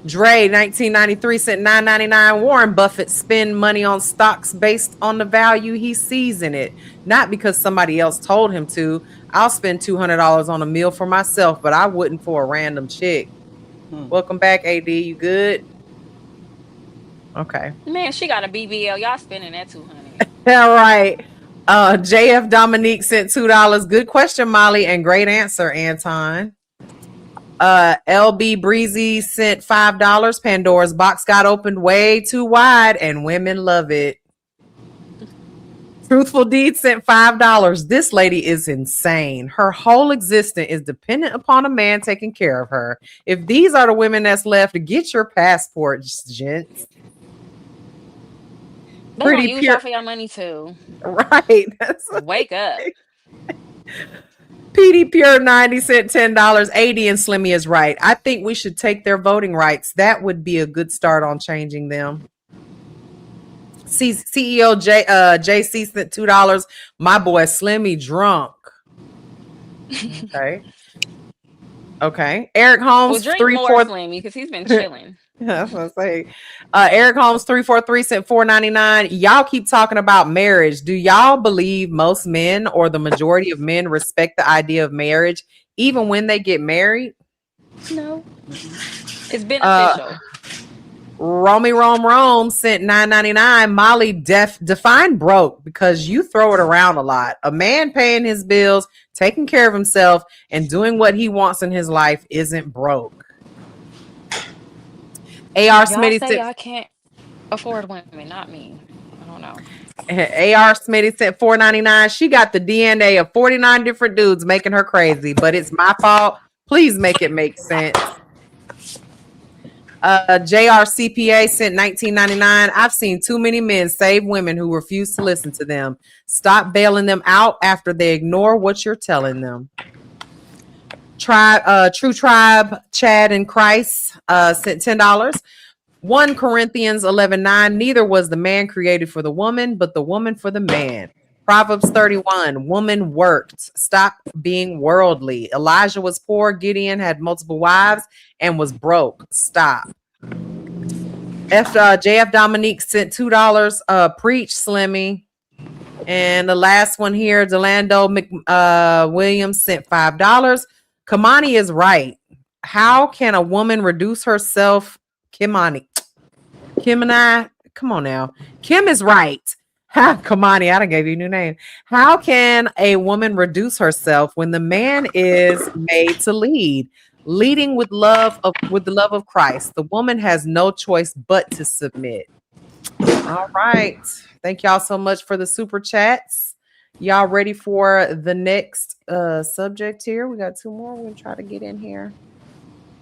B: Dre 1993 cent $9.99. Warren Buffett spend money on stocks based on the value he sees in it, not because somebody else told him to. I'll spend $200 on a meal for myself, but I wouldn't for a random chick. Welcome back, AD. You good? Okay.
G: Man, she got a BBL. Y'all spending that $200.
B: All right. JF Dominique sent $2. Good question, Molly, and great answer, Anton. LB Breezy sent $5. Pandora's box got opened way too wide, and women love it. Truthful Deed sent $5. This lady is insane. Her whole existence is dependent upon a man taking care of her. If these are the women that's left, get your passports, gents.
G: They gonna use y'all for your money too.
B: Right.
G: Wake up.
B: PD Pure 90 sent $10. 80 and Slimmy is right. I think we should take their voting rights. That would be a good start on changing them. CEO JC sent $2. My boy Slimmy drunk. Okay. Eric Holmes,
G: Well, drink more, Slimmy, because he's been chilling.
B: That's what I say. Eric Holmes 343 sent $4.99. Y'all keep talking about marriage. Do y'all believe most men or the majority of men respect the idea of marriage even when they get married?
G: No. It's beneficial.
B: Rome sent $9.99. Molly define broke because you throw it around a lot. A man paying his bills, taking care of himself, and doing what he wants in his life isn't broke. AR Smitty
G: say I can't afford women, not me. I don't know.
B: AR Smitty sent $4.99. She got the DNA of 49 different dudes making her crazy, but it's my fault. Please make it make sense. JRCPA sent $19.99. I've seen too many men save women who refuse to listen to them. Stop bailing them out after they ignore what you're telling them. True Tribe, Chad and Christ sent $10. 1 Corinthians 11:9. Neither was the man created for the woman, but the woman for the man. Proverbs 31. Woman worked. Stop being worldly. Elijah was poor. Gideon had multiple wives and was broke. Stop. JF Dominique sent $2. Preach, Slimmy. And the last one here, Delando Williams sent $5. Kamani is right. How can a woman reduce herself? Kim and I, come on now. Kim is right. Kamani, I done gave you a new name. How can a woman reduce herself when the man is made to lead? Leading with the love of Christ. The woman has no choice but to submit. All right. Thank y'all so much for the super chats. Y'all ready for the next subject here? We got 2 more. We're gonna try to get in here.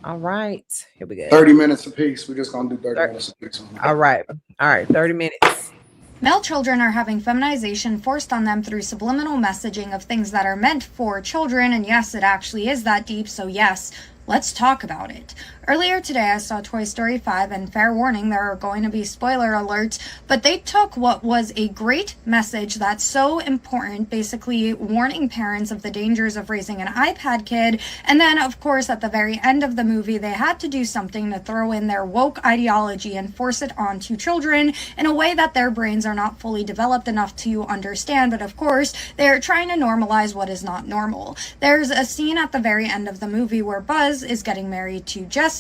B: All right. Here we go.
A: 30 minutes apiece. We're just gonna do 30 minutes apiece.
B: All right. 30 minutes.
O: Male children are having feminization forced on them through subliminal messaging of things that are meant for children, and yes, it actually is that deep, so yes, let's talk about it. Earlier today, I saw Toy Story 5, and fair warning, there are going to be spoiler alerts, but they took what was a great message that's so important, basically warning parents of the dangers of raising an iPad kid, and then, of course, at the very end of the movie, they had to do something to throw in their woke ideology and force it onto children in a way that their brains are not fully developed enough to understand, but of course, they're trying to normalize what is not normal. There's a scene at the very end of the movie where Buzz is getting married to Jessie,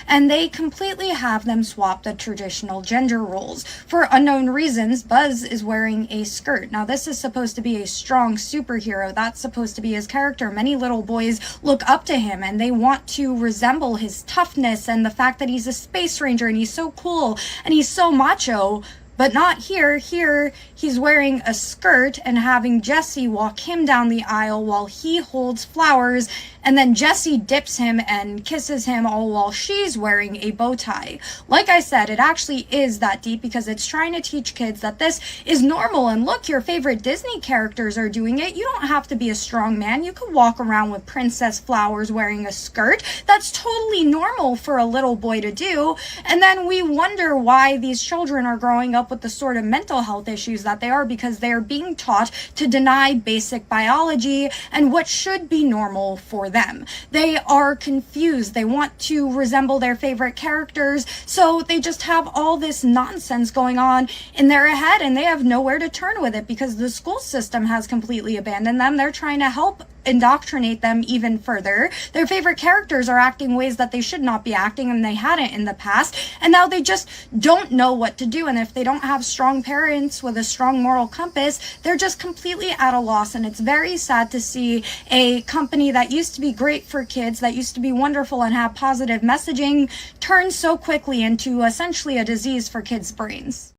O: and they completely have them swap the traditional gender roles. For unknown reasons, Buzz is wearing a skirt. Now, this is supposed to be a strong superhero. That's supposed to be his character. Many little boys look up to him, and they want to resemble his toughness and the fact that he's a space ranger, and he's so cool, and he's so macho. But not here. Here, he's wearing a skirt and having Jessie walk him down the aisle while he holds flowers, and then Jessie dips him and kisses him all while she's wearing a bow tie. Like I said, it actually is that deep because it's trying to teach kids that this is normal, and look, your favorite Disney characters are doing it. You don't have to be a strong man. You could walk around with Princess Flowers wearing a skirt. That's totally normal for a little boy to do. And then we wonder why these children are growing up with the sort of mental health issues that they are, because they are being taught to deny basic biology and what should be normal for them. They are confused. They want to resemble their favorite characters, so they just have all this nonsense going on in their head, and they have nowhere to turn with it because the school system has completely abandoned them. They're trying to help indoctrinate them even further. Their favorite characters are acting ways that they should not be acting, and they hadn't in the past, and now they just don't know what to do. And if they don't have strong parents with a strong moral compass, they're just completely at a loss. And it's very sad to see a company that used to be great for kids, that used to be wonderful and have positive messaging, turn so quickly into essentially a disease for kids' brains.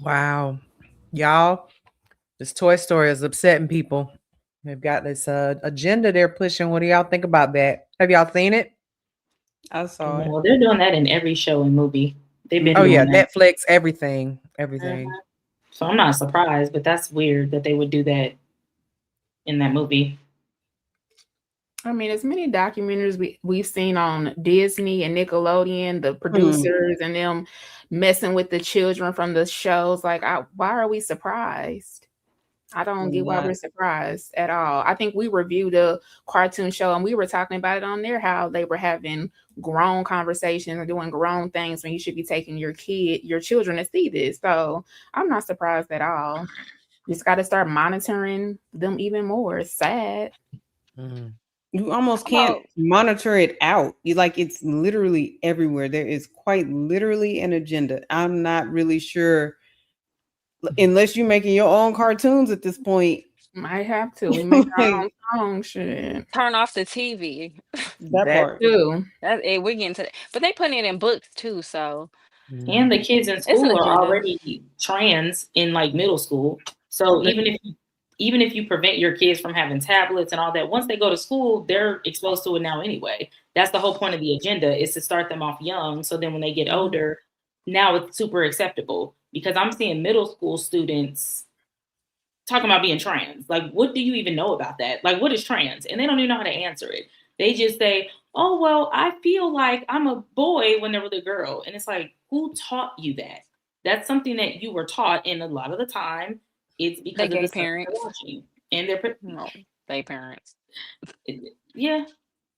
B: Wow. Y'all, this Toy Story is upsetting people. They've got this agenda they're pushing. What do y'all think about that? Have y'all seen it?
C: I saw it.
F: Well, they're doing that in every show and movie. They've been
B: doing
F: that.
B: Netflix, everything.
F: So I'm not surprised, but that's weird that they would do that in that movie.
E: I mean, as many documentaries we've seen on Disney and Nickelodeon, the producers and them messing with the children from the shows. Like, why are we surprised? I don't get why we're surprised at all. I think we reviewed a cartoon show and we were talking about it on there, how they were having grown conversations and doing grown things when you should be taking your children to see this. So I'm not surprised at all. You just got to start monitoring them even more. It's sad.
C: You almost can't monitor it out. It's literally everywhere. There is quite literally an agenda. I'm not really sure. Unless you're making your own cartoons at this point.
E: Might have to. We make our own song, shit.
G: Turn off the TV.
C: That part
E: too.
G: We're getting to that. But they putting it in books too, so
F: And the kids in
G: It's an
F: school are
G: agenda.
F: already trans in like middle school. So even if you prevent your kids from having tablets and all that, once they go to school, they're exposed to it now anyway. That's the whole point of the agenda, is to start them off young. So then when they get older, now it's super acceptable, because I'm seeing middle school students talking about being trans. Like, what do you even know about that? Like, what is trans? And they don't even know how to answer it. They just say, oh, well, I feel like I'm a boy when they were the girl. And it's like, who taught you that? That's something that you were taught. And a lot of the time, it's because
G: They
F: of the
G: gay
F: stuff they're
G: parents.
F: watching. And they're,
G: No, they parents.
F: yeah.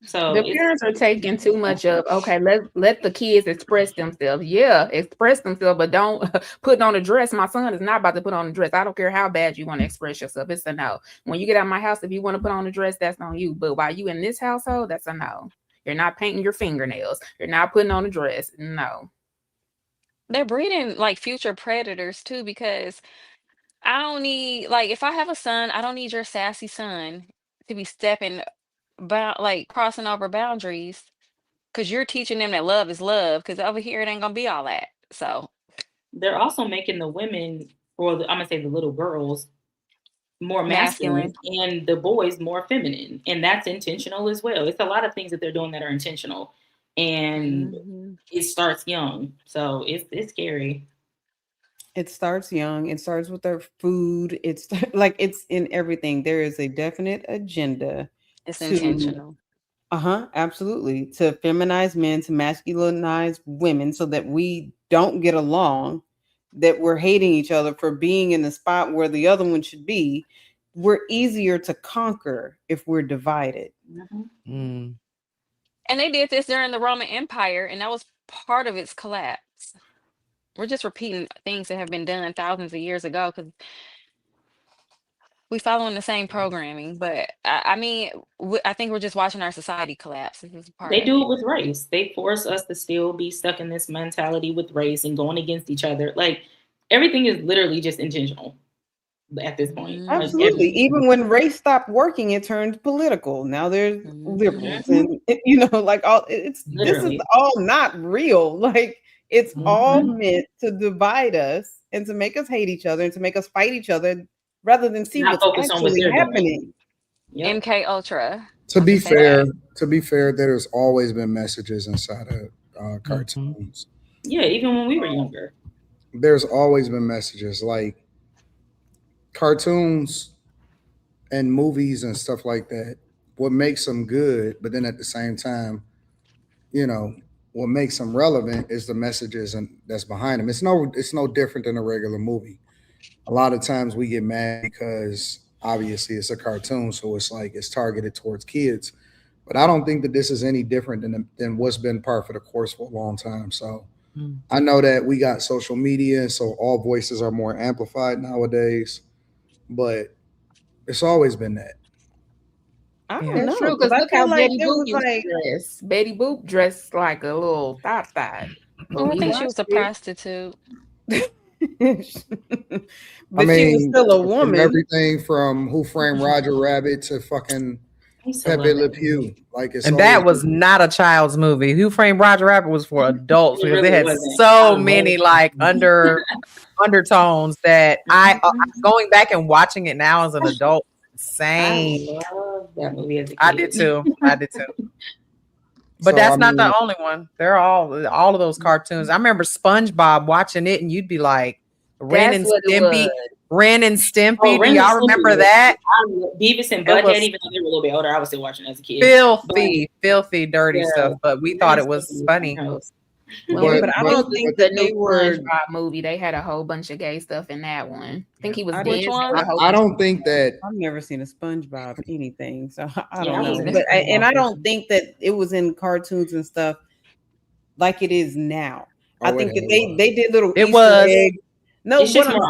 F: So
E: The parents are taking too much of, okay, let the kids express themselves. Yeah, express themselves, but don't put on a dress. My son is not about to put on a dress. I don't care how bad you want to express yourself. It's a no. When you get out of my house, if you want to put on a dress, that's on you. But while you in this household, that's a no. You're not painting your fingernails. You're not putting on a dress. No.
G: They're breeding like future predators too, because I don't need, like, if I have a son, I don't need your sassy son to be stepping like crossing over boundaries, because you're teaching them that love is love, because over here it ain't gonna be all that. So
F: they're also making the women, or I'm gonna say the little girls, more masculine, and the boys more feminine, and that's intentional as well. It's a lot of things that they're doing that are intentional, and it starts young, so it's scary.
C: It starts young. It starts with their food. It's like it's in everything. There is a definite agenda.
G: It's intentional.
C: Absolutely. To feminize men, to masculinize women, so that we don't get along, that we're hating each other for being in the spot where the other one should be. We're easier to conquer if we're divided.
G: And they did this during the Roman Empire, and that was part of its collapse. We're just repeating things that have been done thousands of years ago, because we following the same programming. But I mean, I think we're just watching our society collapse. This is part
F: They
G: of
F: do
G: it.
F: it with race. They force us to still be stuck in this mentality with race and going against each other. Like, everything is literally just intentional at this point.
C: Absolutely.
F: Like,
C: Even when race stopped working, it turned political. Now there's liberals, and like all this is all not real. Like, it's all meant to divide us and to make us hate each other and to make us fight each other rather than see what's actually happening.
G: MK Ultra.
A: To be fair, there's always been messages inside of cartoons.
F: Yeah, even when we were younger.
A: There's always been messages, like cartoons and movies and stuff like that. What makes them good, but then at the same time, what makes them relevant is the messages and that's behind them. It's no different than a regular movie. A lot of times we get mad because obviously it's a cartoon, so it's like it's targeted towards kids. But I don't think that this is any different than what's been part of the course for a long time. So I know that we got social media, so all voices are more amplified nowadays, but it's always been that.
C: I don't
E: That's
C: know,
E: true, because
C: I
E: look
C: feel
E: how
C: like
E: Betty
C: there
E: Boop
C: was
E: used
C: like
E: to dress. Betty Boop dressed like a little thought.
G: Oh, I think she was a prostitute.
C: but
A: I mean,
C: she was still a
A: from
C: woman.
A: everything from Who Framed Roger Rabbit to fucking Pepe Le Pew. Like, it's
B: And that
A: always
B: was not a child's movie. Who Framed Roger Rabbit was for adults,
F: It
B: because
F: really
B: it had
F: wasn't.
B: so many like undertones that I going back and watching it now as an adult, insane.
F: I love that movie as a kid.
B: I did too. But
A: So,
B: that's
A: I
B: not the
A: mean-
B: only one. They're all of those cartoons. I remember SpongeBob watching it, and you'd be like, Ren and
E: That's what it
B: Stimpy.
E: was.
B: Ren and Stimpy.
F: Oh,
B: Do
F: Ren and
B: y'all
F: Stimpy
B: remember
F: was-
B: that?
F: Beavis and
B: It was
F: Butthead, even though they were a little bit older, I was still watching as a kid.
B: filthy, dirty
F: Yeah.
B: stuff. But we thought it was funny.
C: But I don't think that they were.
E: SpongeBob movie. They had a whole bunch of gay stuff in that one. I think he was
C: Which
E: dancing.
C: one?
E: with a whole
A: I
E: bunch
A: don't
E: of-
A: think that
C: I've never seen a SpongeBob anything, so I
F: Yeah,
C: don't
F: I
C: know.
F: wasn't
C: But
F: a SpongeBob
C: I don't think that it was in cartoons and stuff like it is now. I think that they did little
B: It
C: Easter
B: was.
C: egg. No,
F: It's
C: what
F: just
C: I'm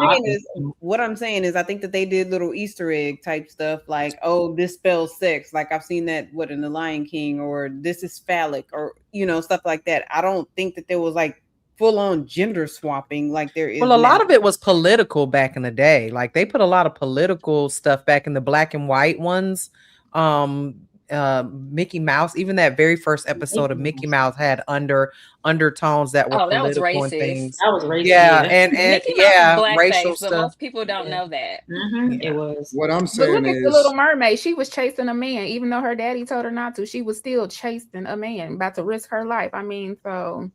F: more
C: saying is I think that they did little Easter egg type stuff like, oh, this spells sex. Like I've seen that in The Lion King, or this is phallic, or stuff like that. I don't think that there was like full on gender swapping like there is.
B: Well, a lot
C: now.
B: of it was political back in the day. Like they put a lot of political stuff back in the black and white ones. Mickey Mouse, even that very first episode of Mickey Mouse had undertones that were
G: that was
B: political and
G: racist.
B: things.
F: That was racist.
B: Yeah,
F: Yeah.
B: and
G: Mickey Mouse
B: yeah,
G: is
B: racial
G: blackface, but
B: stuff.
G: most people don't know that.
F: It was.
A: What I'm
E: But
A: saying
E: look at the
A: is,
E: Little Mermaid. She was chasing a man, even though her daddy told her not to. She was still chasing a man, about to risk her life. I mean, so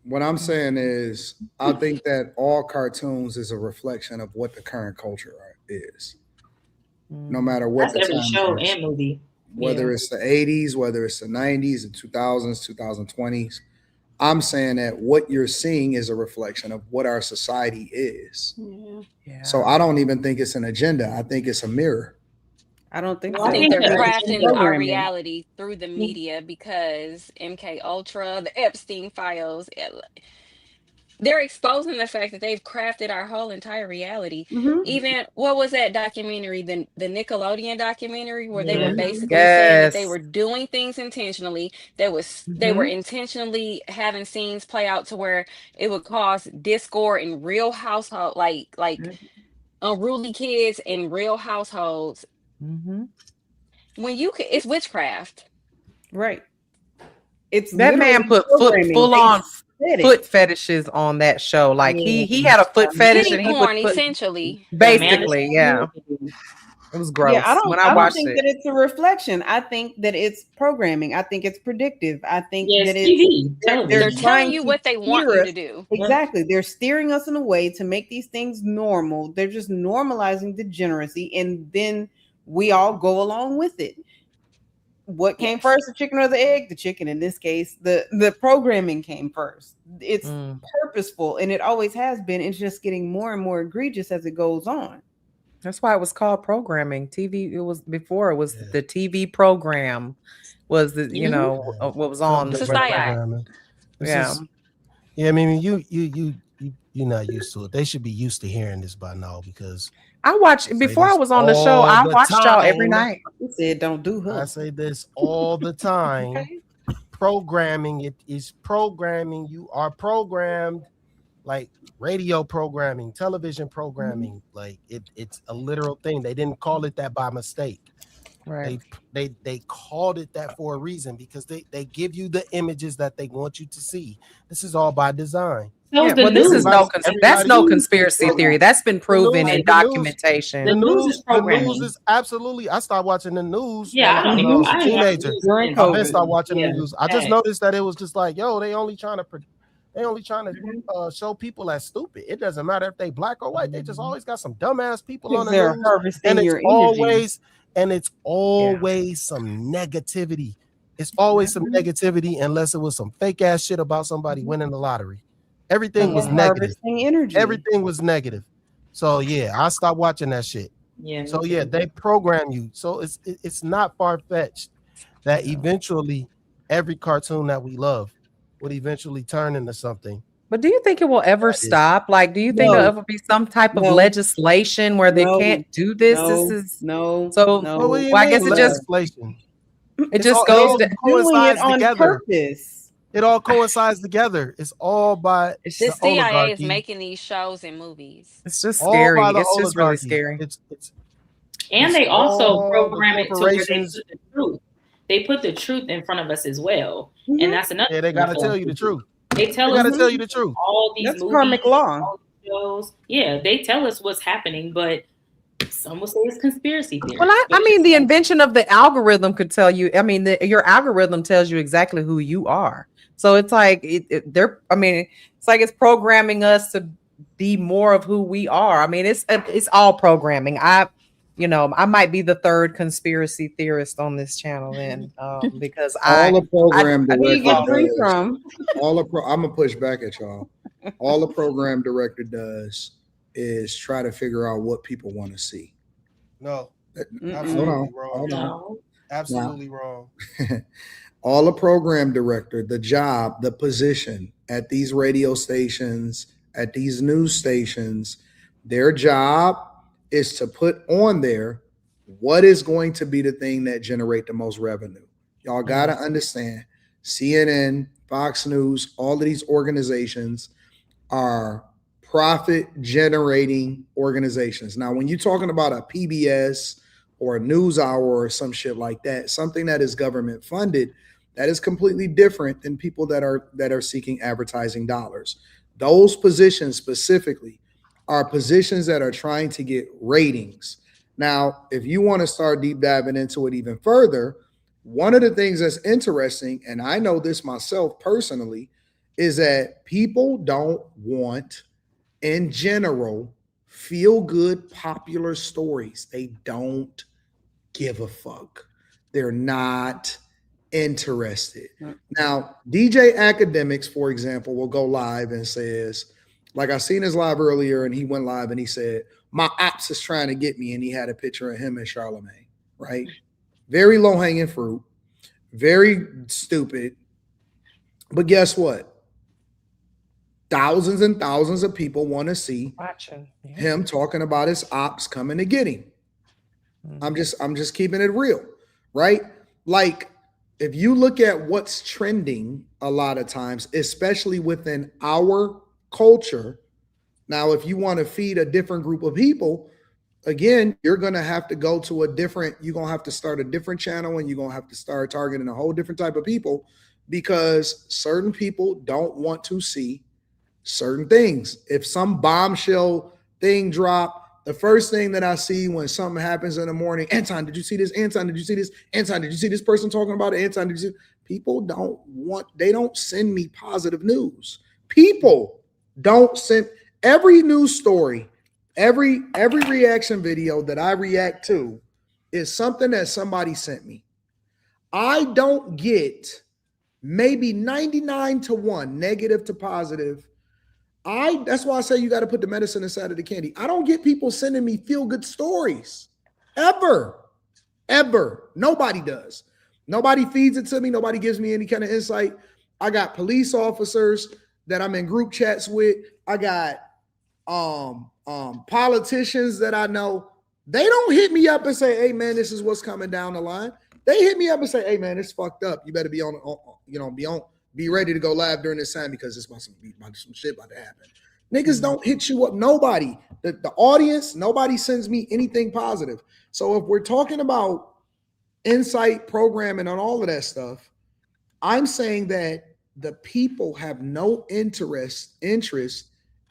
A: what I'm saying is, I think that all cartoons is a reflection of what the current culture is. No matter what
F: That's
A: the
F: every
A: time
F: show
A: is.
F: and movie.
A: Whether it's the 80s, whether it's the 90s, the 2000s, 2020s. I'm saying that what you're seeing is a reflection of what our society is.
E: yeah.
A: So I don't even think it's an agenda. I think it's a mirror.
C: I don't think
G: I
C: so.
G: think they're
C: It's
G: crafting our
C: programming.
G: reality through the media because MK Ultra, the Epstein files, they're exposing the fact that they've crafted our whole entire reality. Even what was that documentary, the Nickelodeon documentary, where they were basically saying that they were doing things intentionally. They were intentionally having scenes play out to where it would cause discord in real household, like unruly kids in real households. When it's witchcraft,
C: right? It's
B: That man put full on foot fetishes on that show. Like he had a foot fetish and he
G: porn,
B: would put,
G: essentially.
B: basically, yeah. It was gross.
C: Yeah, I don't
B: watched
C: think
B: it.
C: that it's a reflection. I think that it's programming. I think it's predictive. I think that
F: TV.
G: They're telling you what they want you to do.
C: Exactly. They're steering us in a way to make these things normal. They're just normalizing degeneracy, and then we all go along with it. What came first, the chicken or the egg? The chicken. In this case, the programming came first. It's purposeful, and it always has been. It's just getting more and more egregious as it goes on.
B: That's why it was called programming. TV. It was before. It was the TV program. Was the what was on the
D: programming?
B: Yeah.
D: Yeah, I mean, you're not used to it. They should be used to hearing this by now because
B: I watched before I was on the show. I watched y'all every night.
C: He said, "Don't do her."
D: I say this all the time. Programming, it is programming. You are programmed, like radio programming, television programming. Like it's a literal thing. They didn't call it that by mistake.
B: Right.
D: They called it that for a reason because they give you the images that they want you to see. This is all by design.
B: Yeah, well, this is that's no conspiracy theory. That's been proven in documentation.
D: The news is absolutely. I started watching the news.
F: Yeah,
D: when I was a teenager.
C: During
D: I
C: COVID.
D: started watching the news. I just noticed that it was just like, yo, they only trying to show people as stupid. It doesn't matter if they black or white. They just always got some dumbass people on the
C: They're
D: news,
C: harvesting
D: and
C: your
D: it's always some negativity. It's always some negativity, unless it was some fake ass shit about somebody winning the lottery. Everything was negative.
C: Energy.
D: Everything was negative. So yeah, I stopped watching that shit.
F: Yeah.
D: So yeah, they program you. So it's not far fetched that eventually every cartoon that we love would eventually turn into something.
B: But do you think it will ever stop? Like, do you think there'll ever be some type of legislation where they can't do this? This is So I guess it just goes to
D: coincides
C: on
D: together.
C: Purpose.
D: It all coincides together. It's all by
G: The CIA is making these shows and movies.
B: It's just scary. It's just really scary.
F: And they also program it to where they
D: corporations.
F: put the truth. They put the truth in front of us as well, and that's another.
D: Yeah, they gotta tell you the truth.
F: They tell
D: They
F: us
D: gotta tell you the truth.
F: All these
C: That's
F: movies,
C: karmic law.
F: all these shows. Yeah, they tell us what's happening, but some will say it's conspiracy theory.
B: Well, I mean, the invention of the algorithm could tell you. I mean, your algorithm tells you exactly who you are. So it's like it's like it's programming us to be more of who we are. I mean, it's all programming. I might be the third conspiracy theorist on this channel, then because
A: all the program I'm gonna push back at y'all. All the program director does is try to figure out what people want to see.
D: No,
A: Absolutely wrong.
D: No. Absolutely wrong.
A: All a program director, the job, the position at these radio stations, at these news stations, their job is to put on there what is going to be the thing that generate the most revenue. Y'all got to understand, CNN, Fox News, all of these organizations are profit generating organizations. Now, when you're talking about a PBS or a news hour or some shit like that, something that is government funded, that is completely different than people that are seeking advertising dollars. Those positions specifically are positions that are trying to get ratings. Now, if you want to start deep diving into it even further, one of the things that's interesting, and I know this myself personally, is that people don't want, in general, feel good, popular stories. They don't give a fuck. They're not interested. Now, DJ Academics, for example, will go live and says, like I seen his live earlier, and he went live and he said, my ops is trying to get me, and he had a picture of him and Charlemagne, right? Very low-hanging fruit, very stupid. But guess what? Thousands and thousands of people want to see him talking about his ops coming to get him. I'm just keeping it real, right? Like, if you look at what's trending a lot of times, especially within our culture, now, if you want to feed a different group of people, again, you're going to have to go to you're going to have to start a different channel, and you're going to have to start targeting a whole different type of people, because certain people don't want to see certain things. If some bombshell thing drop, the first thing that I see when something happens in the morning, Anton, did you see this? Anton, did you see this? Anton, did you see this person talking about it? Anton, did you see? People they don't send me positive news. People don't send every news story, every reaction video that I react to is something that somebody sent me. I don't get maybe 99 to 1 negative to positive. That's why I say you got to put the medicine inside of the candy. I don't get people sending me feel-good stories. Ever. Nobody does. Nobody feeds it to me. Nobody gives me any kind of insight. I got police officers that I'm in group chats with. I got politicians that I know. They don't hit me up and say, hey, man, this is what's coming down the line. They hit me up and say, hey, man, it's fucked up. You better be ready to go live during this time, because it's about some shit about to happen. Niggas don't hit you up. Nobody. The audience, nobody sends me anything positive. So if we're talking about insight programming and all of that stuff, I'm saying that the people have no interest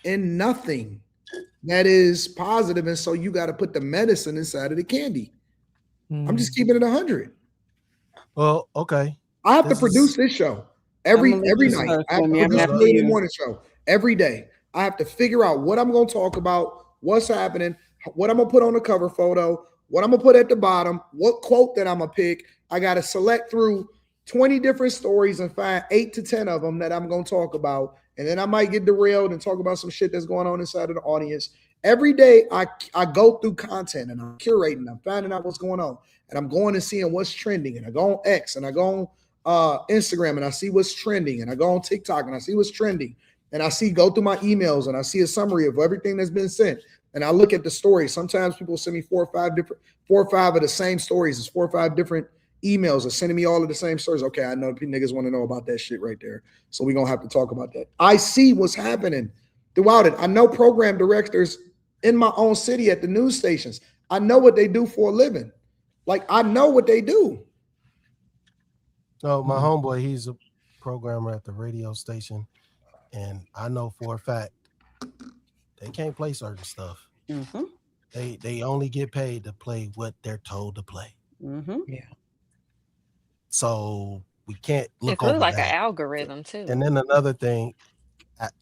A: in nothing that is positive, and so you got to put the medicine inside of the candy. I'm just keeping it 100.
D: Well, okay.
A: I have to produce this show every night. I have to produce the morning show every day. I have to figure out what I'm going to talk about, what's happening, what I'm going to put on the cover photo, what I'm going to put at the bottom, what quote that I'm going to pick. I got to select through 20 different stories and find 8 to 10 of them that I'm going to talk about. And then I might get derailed and talk about some shit that's going on inside of the audience. Every day I go through content and I'm curating, I'm finding out what's going on. And I'm going and seeing what's trending. And I go on X and I go on Instagram and I see what's trending. And I go on TikTok and I see what's trending. And I go through my emails and I see a summary of everything that's been sent. And I look at the stories. Sometimes people send me 4 or 5 of the same stories. It's 4 or 5 different emails are sending me all of the same stories. Okay, I know niggas want to know about that shit right there. So we're going to have to talk about that. I see what's happening throughout it. I know program directors in my own city at the news stations. I know what they do for a living. Like, I know what they do.
D: No, my homeboy, he's a programmer at the radio station. And I know for a fact they can't play certain stuff.
C: Mm-hmm.
D: They only get paid to play what they're told to play.
C: Mm-hmm.
B: Yeah.
D: So we can't look
G: It
D: over
G: looks like
D: that.
G: an algorithm too.
D: And then another thing,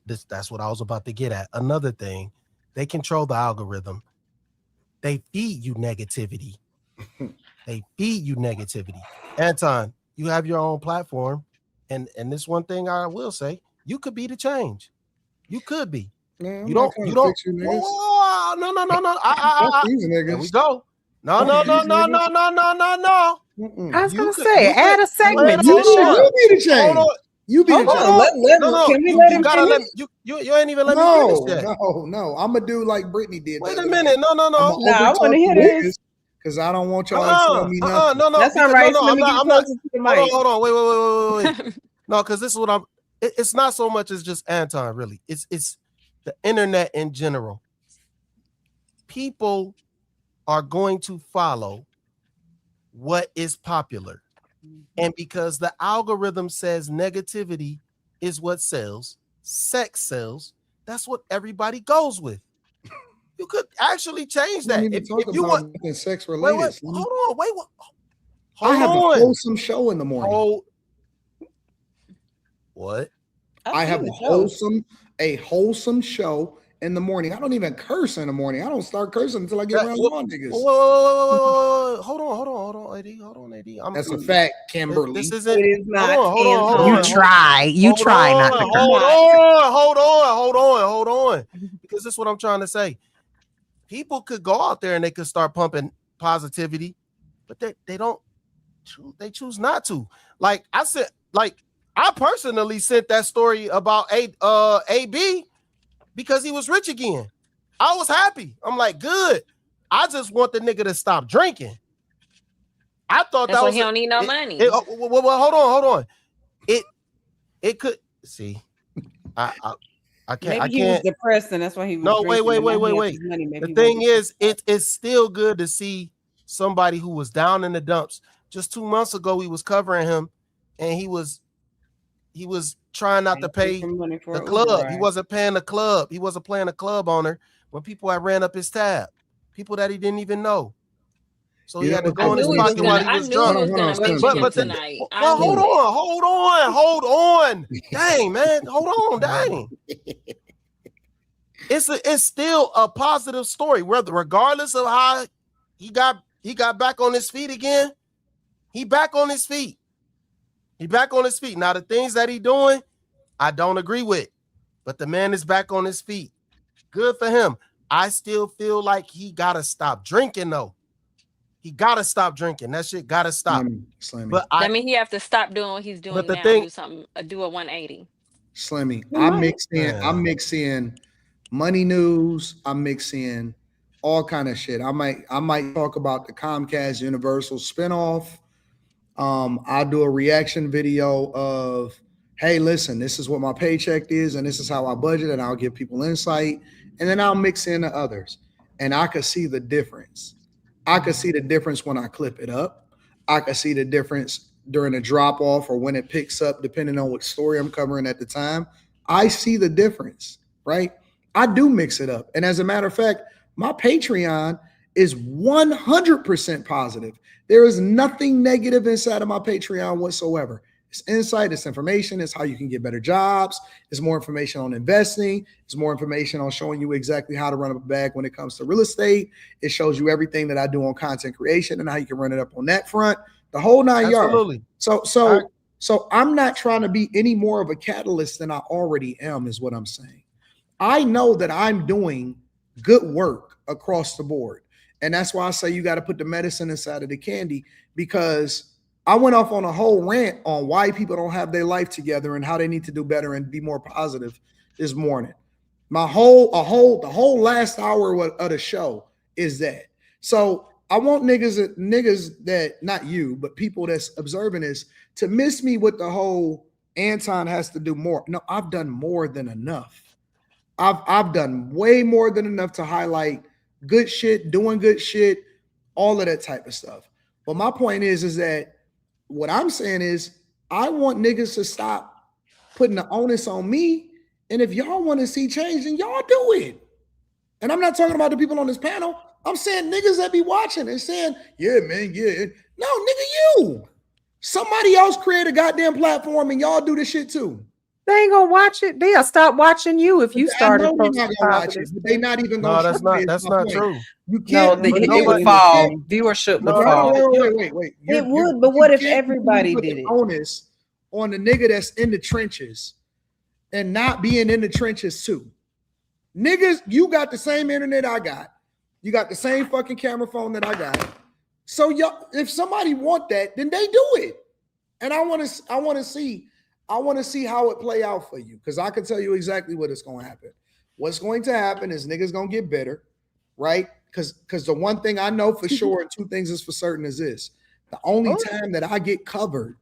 D: that's what I was about to get at. Another thing, they control the algorithm. They feed you negativity. Anton, you have your own platform. And this one thing I will say, you could be the change. You could be.
A: No,
D: You don't. Whoa, no. There we go. No.
B: I was gonna say, add a segment.
A: You be the change. You be the change.
D: No. You gotta let me. You ain't even let me finish that.
A: No. I'm gonna do like Brittany did.
D: Wait a minute. No.
C: I want to hear this.
A: Because I don't want y'all to tell me nothing.
D: No.
C: That's all right.
D: No,
C: I'm not.
D: Hold on. Wait. No, because this is what it's not so much as just Anton, really. It's the internet in general. People are going to follow what is popular. And because the algorithm says negativity is what sells, sex sells, that's what everybody goes with. You could actually change that.
A: If you want nothing sex related.
D: Wait, hold on.
A: I have a wholesome show in the morning.
D: What?
A: I have a wholesome show in the morning. I don't even curse in the morning. I don't start cursing until I get around y'all niggas.
D: Whoa. Hold on, AD. Hold on, AD.
A: That's a fact, Kimberly.
D: This isn't.
C: It is not.
D: Hold on.
B: You try not to curse.
D: Hold on. Because this is what I'm trying to say. People could go out there and they could start pumping positivity, but they don't. They choose not to. Like I said, I personally sent that story about AB because he was rich again. I was happy. I'm like, good. I just want the nigga to stop drinking. I thought
G: That's
D: that
G: why
D: was
G: he don't need no money.
D: Well, hold on. It could see. I can't.
C: Maybe he was depressed, and that's why he was.
D: No, wait. The thing is, it's still good to see somebody who was down in the dumps. Just 2 months ago, we was covering him, and he was trying not to pay the club. He wasn't paying the club. He wasn't playing the club owner when people had ran up his tab, people that he didn't even know. So he had to go in his pocket while he was drunk. Well, hold on. Dang, man. Hold on. It's still a positive story, regardless of how he got back on his feet again. He back on his feet. Now, the things that he doing, I don't agree with, but the man is back on his feet. Good for him. I still feel like he gotta stop drinking, though. He gotta stop drinking. That shit gotta stop.
G: But I mean, he have to stop doing what he's doing now. Do a 180.
A: Slimmy, I'm mixing money news. I'm mixing all kind of shit. I might talk about the Comcast Universal spinoff. I'll do a reaction video of, hey, listen, this is what my paycheck is, and this is how I budget, and I'll give people insight, and then I'll mix in the others, and I could see the difference. I could see the difference when I clip it up. I could see the difference during a drop off or when it picks up, depending on what story I'm covering at the time. I see the difference, right? I do mix it up. And as a matter of fact, my Patreon is 100% positive. There is nothing negative inside of my Patreon whatsoever. It's insight, it's information, it's how you can get better jobs, it's more information on investing, it's more information on showing you exactly how to run up a bag when it comes to real estate. It shows you everything that I do on content creation and how you can run it up on that front, the whole 9 yards.
D: Absolutely.
A: So I'm not trying to be any more of a catalyst than I already am, is what I'm saying. I know that I'm doing good work across the board. And that's why I say you got to put the medicine inside of the candy, because I went off on a whole rant on why people don't have their life together and how they need to do better and be more positive this morning. The whole last hour of the show is that. So I want niggas that, not you, but people that's observing this, to miss me with the whole Anton has to do more. No, I've done more than enough. I've done way more than enough to highlight good shit, doing good shit, all of that type of stuff. But my point is that what I'm saying is I want niggas to stop putting the onus on me. And if y'all want to see change, then y'all do it. And I'm not talking about the people on this panel. I'm saying niggas that be watching and saying, yeah, man, yeah. No, nigga, you. Somebody else create a goddamn platform and y'all do this shit too.
B: They ain't gonna watch it. They'll stop watching you if you started posting
A: positive. But they not even gonna.
D: No, that's not true.
A: You can't.
B: No, it would fall. Viewership would fall.
A: Wait.
C: It would, but what if everybody did it?
A: Onus on the nigga that's in the trenches and not being in the trenches too. Niggas, you got the same internet I got. You got the same fucking camera phone that I got. So y'all, if somebody want that, then they do it. And I want to see how it play out for you, because I can tell you exactly what is going to happen. What's going to happen is niggas going to get bitter, right? Because the one thing I know for sure and two things is for certain is this. The only time that I get covered,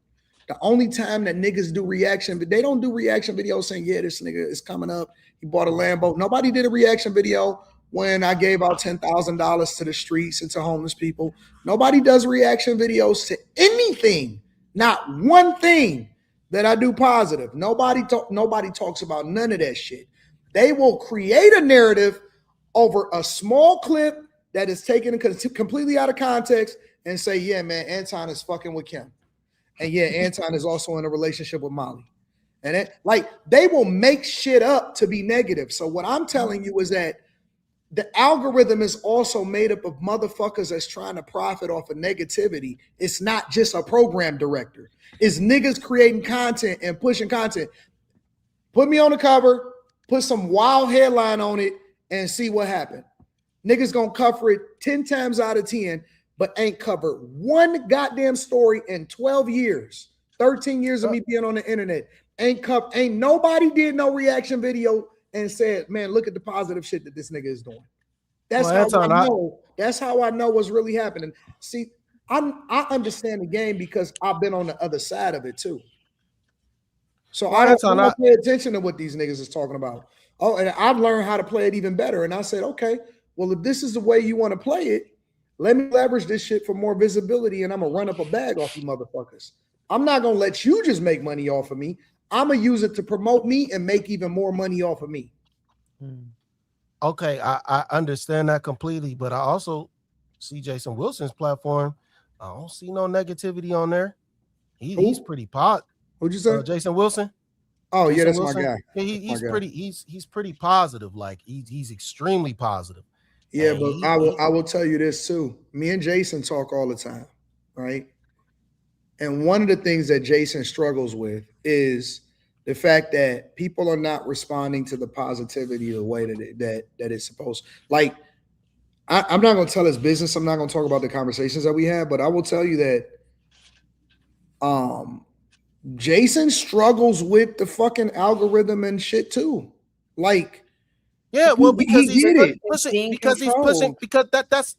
A: the only time that niggas do reaction, but they don't do reaction videos saying, yeah, this nigga is coming up. He bought a Lambo. Nobody did a reaction video when I gave out $10,000 to the streets and to homeless people. Nobody does reaction videos to anything, not one thing that I do positive. Nobody talks about none of that shit. They will create a narrative over a small clip that is taken completely out of context and say, yeah, man, Anton is fucking with Kim. And yeah, Anton is also in a relationship with Molly. And they will make shit up to be negative. So what I'm telling you is that the algorithm is also made up of motherfuckers that's trying to profit off of negativity. It's not just a program director. It's niggas creating content and pushing content. Put me on the cover, put some wild headline on it, and see what happened. Niggas gonna cover it 10 times out of 10, but ain't covered one goddamn story in 12 years, 13 years of me being on the internet. Ain't nobody did no reaction video and said, man, look at the positive shit that this nigga is doing. That's how I know what's really happening. See, I understand the game because I've been on the other side of it too. So I don't pay attention to what these niggas is talking about. Oh, and I've learned how to play it even better. And I said, okay, well, if this is the way you want to play it, let me leverage this shit for more visibility and I'm going to run up a bag off you motherfuckers. I'm not going to let you just make money off of me. I'm going to use it to promote me and make even more money off of me.
D: Okay, I understand that completely, but I also see Jason Wilson's platform. I don't see no negativity on there. He's pretty pot.
A: What'd you say?
D: Jason Wilson.
A: Oh,
D: Jason
A: yeah, that's
D: Wilson.
A: my guy.
D: Yeah, he's pretty positive. Like he's extremely positive.
A: Yeah, but I will tell you this too. Me and Jason talk all the time, right? And one of the things that Jason struggles with is the fact that people are not responding to the positivity the way that it's supposed. Like, I'm not going to tell his business. I'm not going to talk about the conversations that we had, but I will tell you that Jason struggles with the fucking algorithm and shit too. Like,
D: yeah, well, because he's
C: pushing,
D: because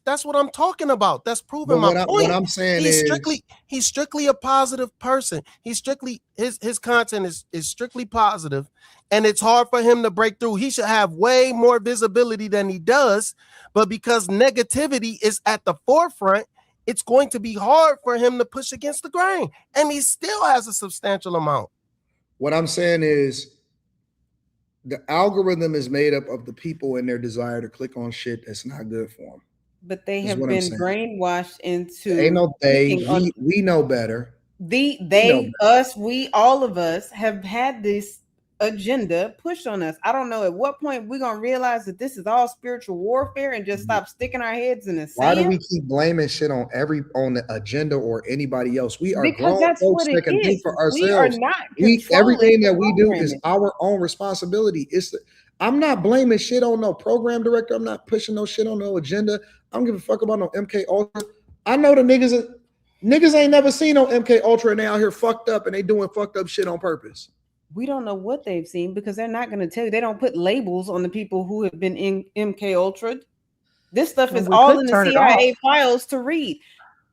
D: that's what I'm talking about. That's proving my point.
A: What I'm saying
D: he's strictly a positive person. He's strictly his content is strictly positive, and it's hard for him to break through. He should have way more visibility than he does, but because negativity is at the forefront, it's going to be hard for him to push against the grain, and he still has a substantial amount.
A: What I'm saying is, the algorithm is made up of the people and their desire to click on shit that's not good for them.
C: But they have been brainwashed into.
A: Ain't no they. We know better.
C: All of us have had this agenda pushed on us. I don't know at what point we're gonna realize that this is all spiritual warfare and just stop sticking our heads in the sand.
A: Why do we keep blaming shit on the agenda or anybody else? We are
C: because
A: grown folks that can think for ourselves. Everything that we do is our own responsibility. I'm not blaming shit on no program director. I'm not pushing no shit on no agenda. I don't give a fuck about no MK Ultra. I know the niggas ain't never seen no MK Ultra and they out here fucked up and they doing fucked up shit on purpose.
C: We don't know what they've seen because they're not going to tell you. They don't put labels on the people who have been in MK Ultra. This stuff is all in the CIA files to read.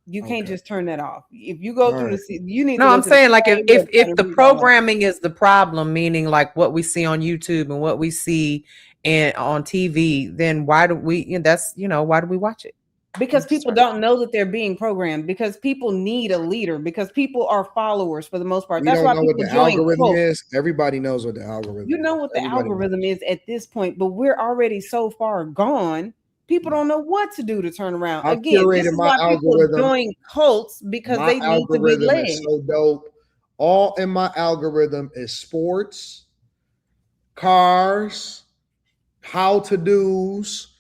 C: You can't just turn that off. If you go through you need.
B: No, I'm saying like if the programming is the problem, meaning like what we see on YouTube and what we see on TV, then why do we? Why do we watch it?
C: Because people don't know that they're being programmed. Because people need a leader. Because people are followers for the most part. That's why people
A: join. Algorithm is. Everybody knows what the algorithm.
C: You know what the algorithm is at this point, but we're already so far gone. People don't know what to do to turn around. Again, this is why people join cults because they need to be led.
A: Is so dope. All in my algorithm is sports, cars, how to do's,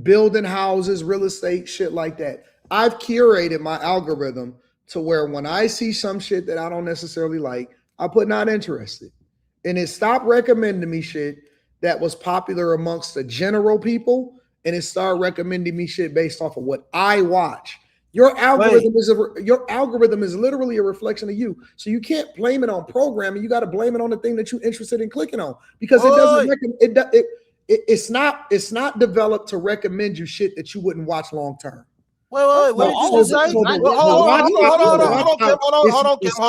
A: building houses, real estate, shit like that. I've curated my algorithm to where when I see some shit that I don't necessarily like, I put not interested. And it stopped recommending me shit that was popular amongst the general people, and it started recommending me shit based off of what I watch. Your algorithm is literally a reflection of you. So you can't blame it on programming. You got to blame it on the thing that you're interested in clicking on because it doesn't it's not developed to recommend you shit that you wouldn't watch long term.
D: Wait, what did you say? Hold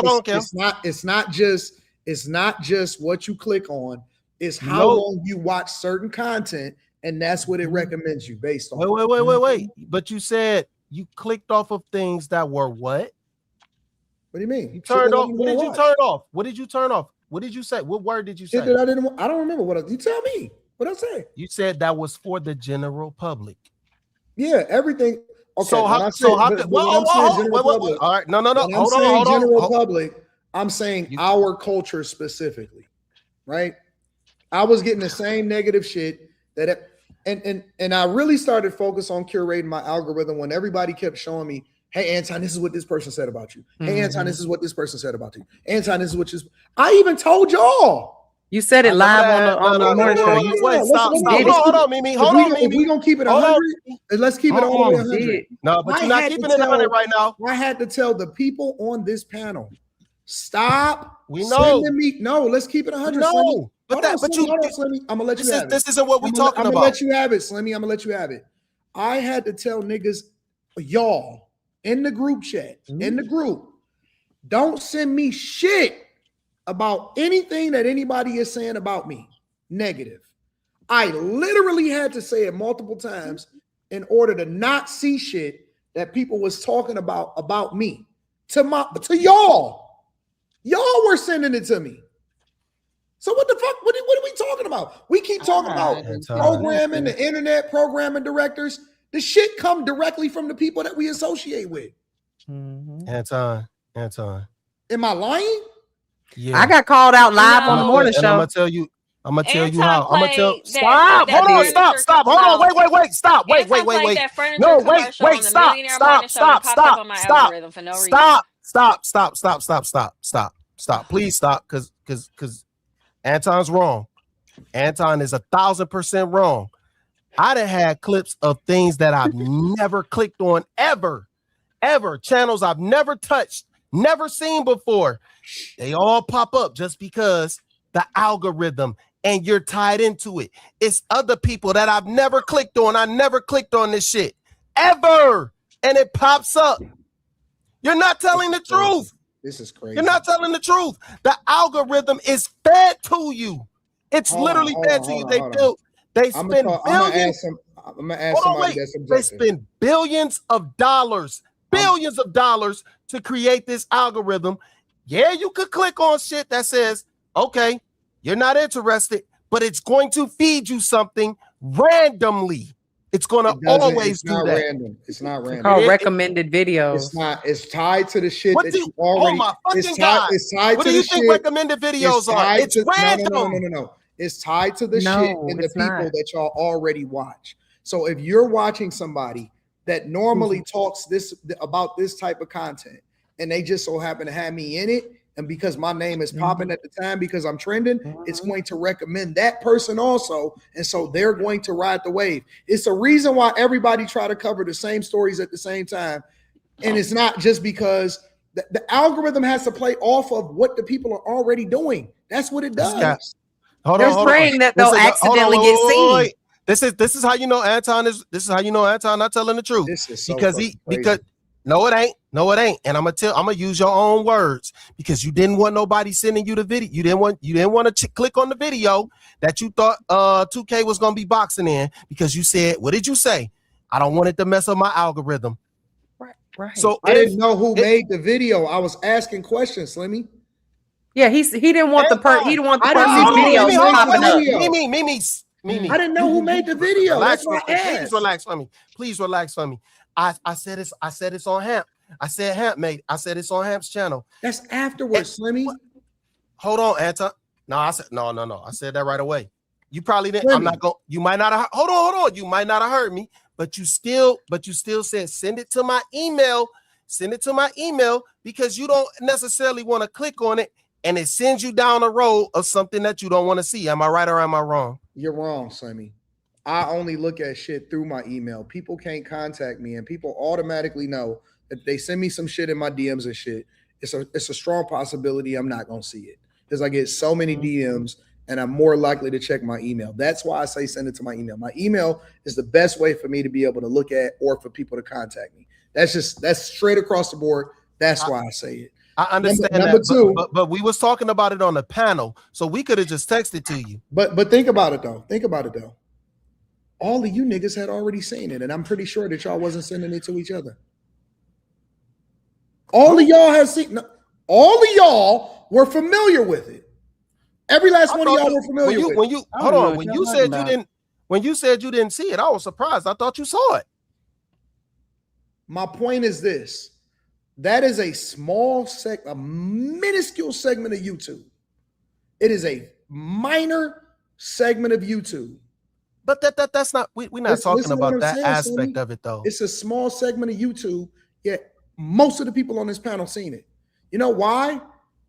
D: on, Kim.
A: It's not just what you click on. It's how long you watch certain content and that's what it recommends you based on.
D: Wait. But you said you clicked off of things that were what?
A: What do you mean?
D: You turned off. What did you turn off? What did you turn off? What did you say? What word did you say?
A: I don't remember what you tell me. What I say?
D: You said that was for the general public.
A: Yeah, everything. Okay.
D: So how? Wait. All right. No. Hold on.
A: General public. I'm saying our culture specifically, right? I was getting the same negative shit and I really started focus on curating my algorithm when everybody kept showing me, hey, Anton, this is what this person said about you. Hey, Anton, this is what this person said about you. Anton, this is what I even told y'all.
B: You said it live on the morning show.
D: Wait, stop. Hold on, Mimi.
A: If we gonna keep it 100, let's keep it all the way 100.
D: No, but you're not keeping it 100 right now.
A: I had to tell the people on this panel, stop.
D: We know.
A: Let's keep it 100.
D: No,
A: Slimmy. I'm gonna let you have it.
D: This isn't what we're talking about.
A: I'm gonna let you have it, Slimmy. I'm gonna let you have it. I had to tell niggas, y'all, in the group chat, in the group, don't send me shit about anything that anybody is saying about me negative. I literally had to say it multiple times in order to not see shit that people was talking about me to y'all. Y'all were sending it to me. So what the fuck? What are we talking about? We keep talking about programming, the internet, programming directors. The shit come directly from the people that we associate with.
D: Anton.
A: Am I lying?
D: Yeah.
B: I got called out live on the morning show.
D: I'm gonna tell you how. I'm gonna tell.
G: Stop.
D: Hold on. Stop. Hold on. Wait. Stop. Wait. No. Wait. Stop. Please stop. Because Anton's wrong. Anton is 1,000% wrong. I done had clips of things that I've never clicked on ever. Channels I've never touched, never seen before. They all pop up just because the algorithm and you're tied into it. It's other people that I've never clicked on. I never clicked on this shit ever. And it pops up. You're not telling the truth.
A: This is crazy.
D: You're not telling the truth. The algorithm is fed to you. It's literally fed to you. They spend billions.
A: I'm gonna ask somebody that's objective.
D: They spend billions of dollars to create this algorithm. Yeah, you could click on shit that says, okay, you're not interested, but it's going to feed you something randomly. It's going to always do that.
A: Random. It's not random.
B: It's called recommended videos.
A: It's not. It's tied to the shit that you
D: Oh
A: already.
D: my fucking God.
A: It's tied
D: what
A: to
D: do you
A: the
D: think
A: shit.
D: Recommended videos are? It's random.
A: No. It's tied to the shit and the people that y'all already watch. So if you're watching somebody that normally talks about this type of content, and they just so happen to have me in it, and because my name is popping at the time because I'm trending, it's going to recommend that person also, and so they're going to ride the wave. It's a reason why everybody try to cover the same stories at the same time, and it's not just because the algorithm has to play off of what the people are already doing. That's what it does.
B: They're praying that they'll accidentally get seen.
D: This is how you know Anton is. This is how you know Anton not telling the truth.
A: This is so
D: because no, it ain't. And I'm gonna use your own words because you didn't want nobody sending you the video. You didn't want to click on the video that you thought 2K was gonna be boxing in because you said, what did you say? I don't want it to mess up my algorithm.
B: Right.
D: So
A: I didn't know who made the video. I was asking questions, Slimmy.
B: Yeah, he didn't want the person's videos popping up.
D: Mimi.
A: I didn't know who made the video.
D: Relax,
A: That's why I asked.
D: Please relax for me. I said it's on Hamp. I said Hamp mate. I said it's on Hamp's channel.
A: That's afterwards, Slimmy.
D: Hold on, Anton. No, I said no. I said that right away. You probably didn't. Slimmy. I'm not going. You might not have. Hold on. You might not have heard me, but you still said send it to my email. Send it to my email because you don't necessarily want to click on it, and it sends you down a road of something that you don't want to see. Am I right or am I wrong?
A: You're wrong, Slimmy. I only look at shit through my email. People can't contact me, and people automatically know that they send me some shit in my DMs and shit. It's a strong possibility I'm not gonna see it because I get so many DMs, and I'm more likely to check my email. That's why I say send it to my email. My email is the best way for me to be able to look at or for people to contact me. That's straight across the board. That's why I say it.
D: I understand number two, but we was talking about it on the panel, so we could have just texted to you.
A: But think about it though. all of you niggas had already seen it, and I'm pretty sure that y'all wasn't sending it to each other. All of y'all have seen. All of y'all were familiar with it. Every last one of y'all were familiar with it.
D: When you said you didn't see it, I was surprised. I thought you saw it.
A: My point is this: that is a a minuscule segment of YouTube. It is a minor segment of YouTube.
D: But that's not. We're not talking about that aspect of it, though.
A: It's a small segment of YouTube. Yet most of the people on this panel seen it. You know why?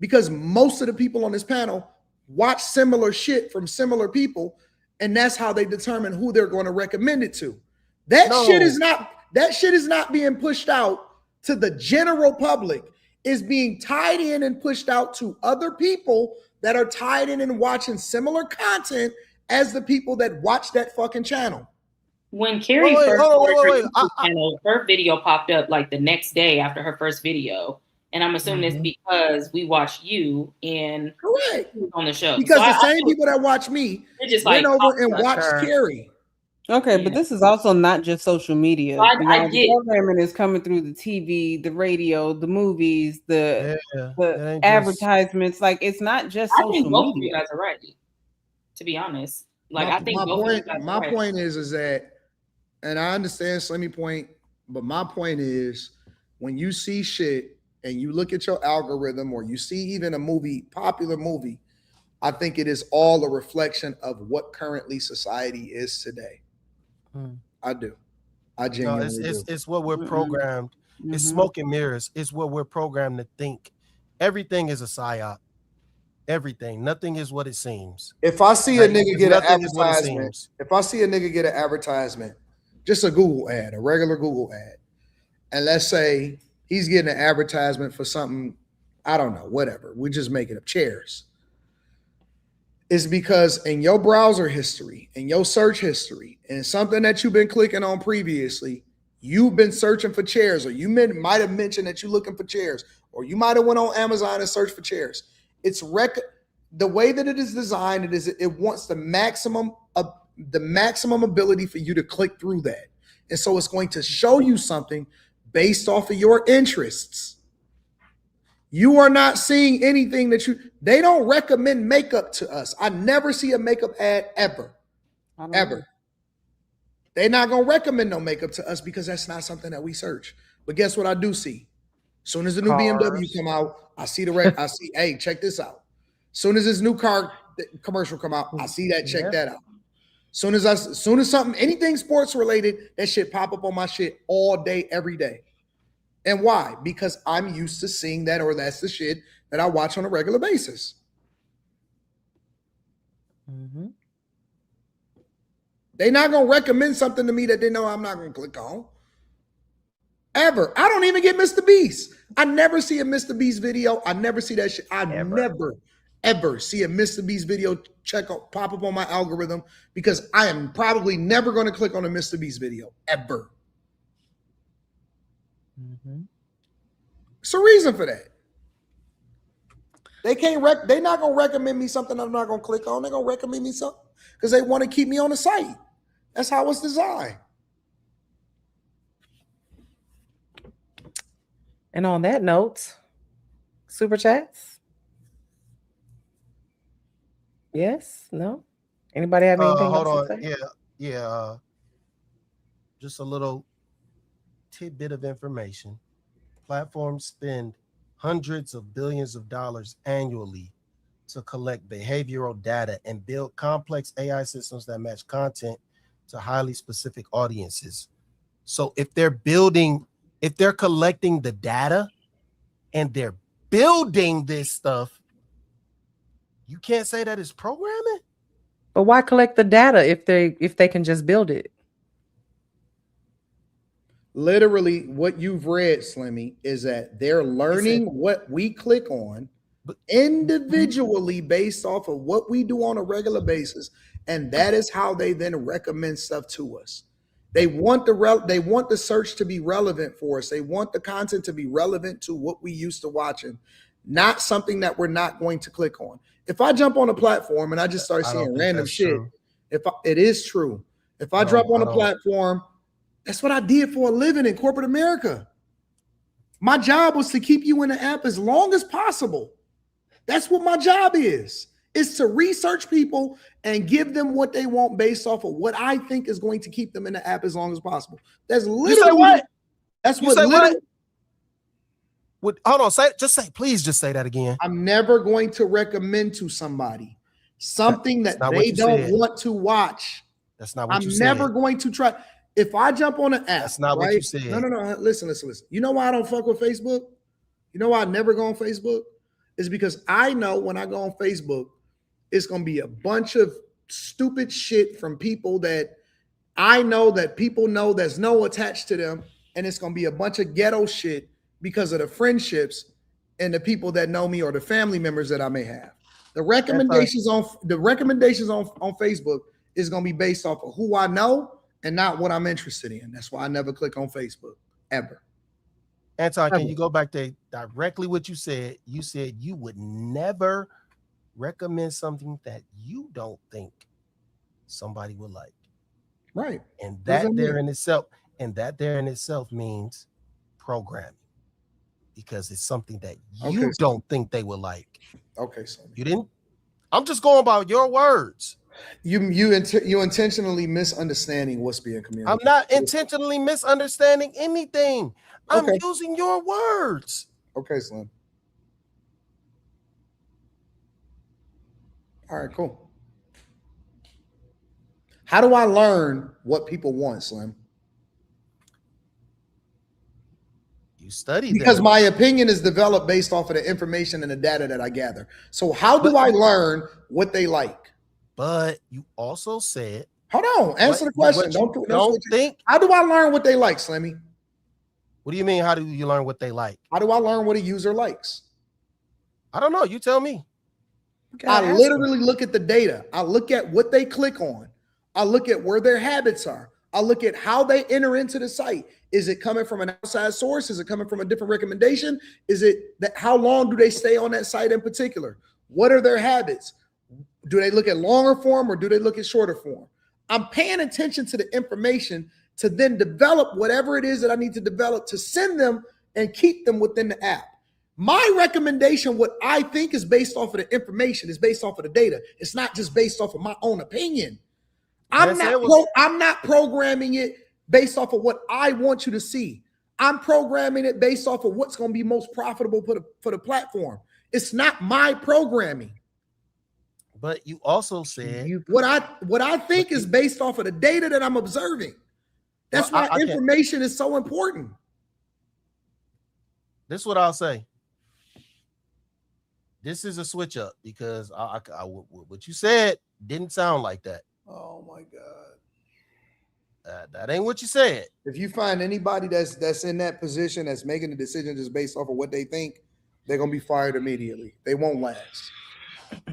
A: Because most of the people on this panel watch similar shit from similar people, and that's how they determine who they're going to recommend it to. That shit is not being pushed out to the general public. It's being tied in and pushed out to other people that are tied in and watching similar content as the people that watch that fucking channel.
F: When Carrie first started her YouTube channel, her video popped up like the next day after her first video. And I'm assuming it's because we watched you and on the show.
A: Because the same people that watch me
F: just
A: went
F: like,
A: over and watched Carrie.
C: Okay, but this is also not just social media.
F: I
C: The programming is coming through the TV, the radio, the movies, the advertisements. Like, it's not just social
F: think both
C: media.
F: of you guys are right. To be honest, like I think
A: my point is that, and I understand Slimmy point, but my point is when you see shit and you look at your algorithm, or you see even a popular movie, I think it is all a reflection of what currently society is today. I do. I genuinely do.
D: It's what we're programmed. It's smoke and mirrors. It's what we're programmed to think. Everything is a psyop. Everything. Nothing is what it seems.
A: If I see a nigga get an advertisement, just a Google ad, a regular Google ad, and let's say he's getting an advertisement for something, I don't know, whatever. We're just making up chairs. It's because in your browser history, in your search history, and something that you've been clicking on previously, you've been searching for chairs, or you might have mentioned that you're looking for chairs, or you might have went on Amazon and searched for chairs. It's the way that it is designed, it wants the maximum ability for you to click through that. And so it's going to show you something based off of your interests. You are not seeing anything they don't recommend makeup to us. I never see a makeup ad ever. They're not going to recommend no makeup to us because that's not something that we search. But guess what I do see? As soon as the new BMW come out, I see hey, check this out. As soon as this new car commercial come out, I see that, check that out. Soon as something, anything sports related, that shit pop up on my shit all day, every day. And why? Because I'm used to seeing that, or that's the shit that I watch on a regular basis. They're not going to recommend something to me that they know I'm not going to click on. Ever. I don't even get Mr. Beast. I never see a Mr. Beast video. I never see that shit. I never, ever see a Mr. Beast video pop up on my algorithm, because I am probably never going to click on a Mr. Beast video, ever. It's a reason for that. They're not going to recommend me something I'm not going to click on. They're going to recommend me something because they want to keep me on the site. That's how it's designed.
B: And on that note, super chats? Yes? No? Anybody have anything else to say?
D: Yeah. Just a little tidbit of information. Platforms spend hundreds of billions of dollars annually to collect behavioral data and build complex AI systems that match content to highly specific audiences. So if they're collecting the data and they're building this stuff, you can't say that it's programming.
B: But why collect the data if they can just build it?
A: Literally, what you've read, Slimmy, is that they're learning what we click on individually based off of what we do on a regular basis, and that is how they then recommend stuff to us. They want the search to be relevant for us. They want the content to be relevant to what we used to watching, not something that we're not going to click on. If I jump on a platform and I just start seeing random shit, it is true. If I drop on a platform, that's what I did for a living in corporate America. My job was to keep you in the app as long as possible. That's what my job is to research people and give them what they want based off of what I think is going to keep them in the app as long as possible. That's literally
D: you say what?
A: That's
D: you
A: what
D: say
A: literally.
D: What? Hold on, please just say that again.
A: I'm never going to recommend to somebody something that they don't want to watch.
D: That's not what you said.
A: I'm never going to try. If I jump on an app,
D: that's not what you said.
A: No. Listen. You know why I don't fuck with Facebook? You know why I never go on Facebook? It's because I know when I go on Facebook, it's going to be a bunch of stupid shit from people that I know that people know there's no attached to them. And it's going to be a bunch of ghetto shit because of the friendships and the people that know me or the family members that I may have. The recommendations on Facebook is going to be based off of who I know and not what I'm interested in. That's why I never click on Facebook ever.
D: Anton, can you go back to directly what you said? You said you would never recommend something that you don't think somebody would like.
A: Right.
D: And that there in itself means programming, because it's something that you don't think they would like.
A: Okay, so
D: you didn't. I'm just going about your words.
A: You intentionally misunderstanding what's being communicated.
D: I'm not intentionally misunderstanding anything. I'm using your words.
A: Okay, Slim. All right, cool. How do I learn what people want, Slim?
D: You study
A: because my opinion is developed based off of the information and the data that I gather. So how do I learn what they like?
D: But you also said,
A: hold on, answer the question. Don't
D: think.
A: How do I learn what they like, Slimmy?
D: What do you mean? How do you learn what they like?
A: How do I learn what a user likes?
D: I don't know. You tell me.
A: I literally look at the data. I look at what they click on. I look at where their habits are. I look at how they enter into the site. Is it coming from an outside source? Is it coming from a different recommendation? Is it that how long do they stay on that site in particular? What are their habits? Do they look at longer form or do they look at shorter form? I'm paying attention to the information to then develop whatever it is that I need to develop to send them and keep them within the app. My recommendation, what I think is based off of the information, is based off of the data. It's not just based off of my own opinion. I'm not programming it based off of what I want you to see. I'm programming it based off of what's going to be most profitable for the platform. It's not my programming.
D: But you also said
A: what I think is based off of the data that I'm observing. That's why information is so important.
D: This is what I'll say. This is a switch up because what you said didn't sound like that.
A: Oh my God.
D: That ain't what you said.
A: If you find anybody that's in that position that's making the decision just based off of what they think, they're gonna be fired immediately. They won't last.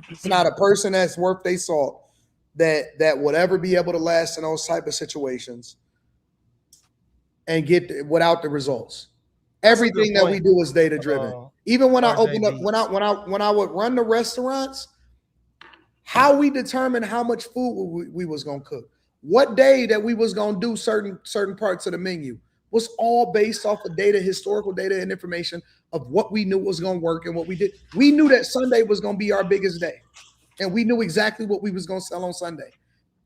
A: It's not a person that's worth their salt that would ever be able to last in those type of situations and get without the results. Everything that we do is data driven. Even when I opened up, when I would run the restaurants, how we determined how much food we was gonna cook, what day that we was gonna do certain parts of the menu was all based off of data, historical data and information of what we knew was gonna work and what we did. We knew that Sunday was gonna be our biggest day, and we knew exactly what we was gonna sell on Sunday.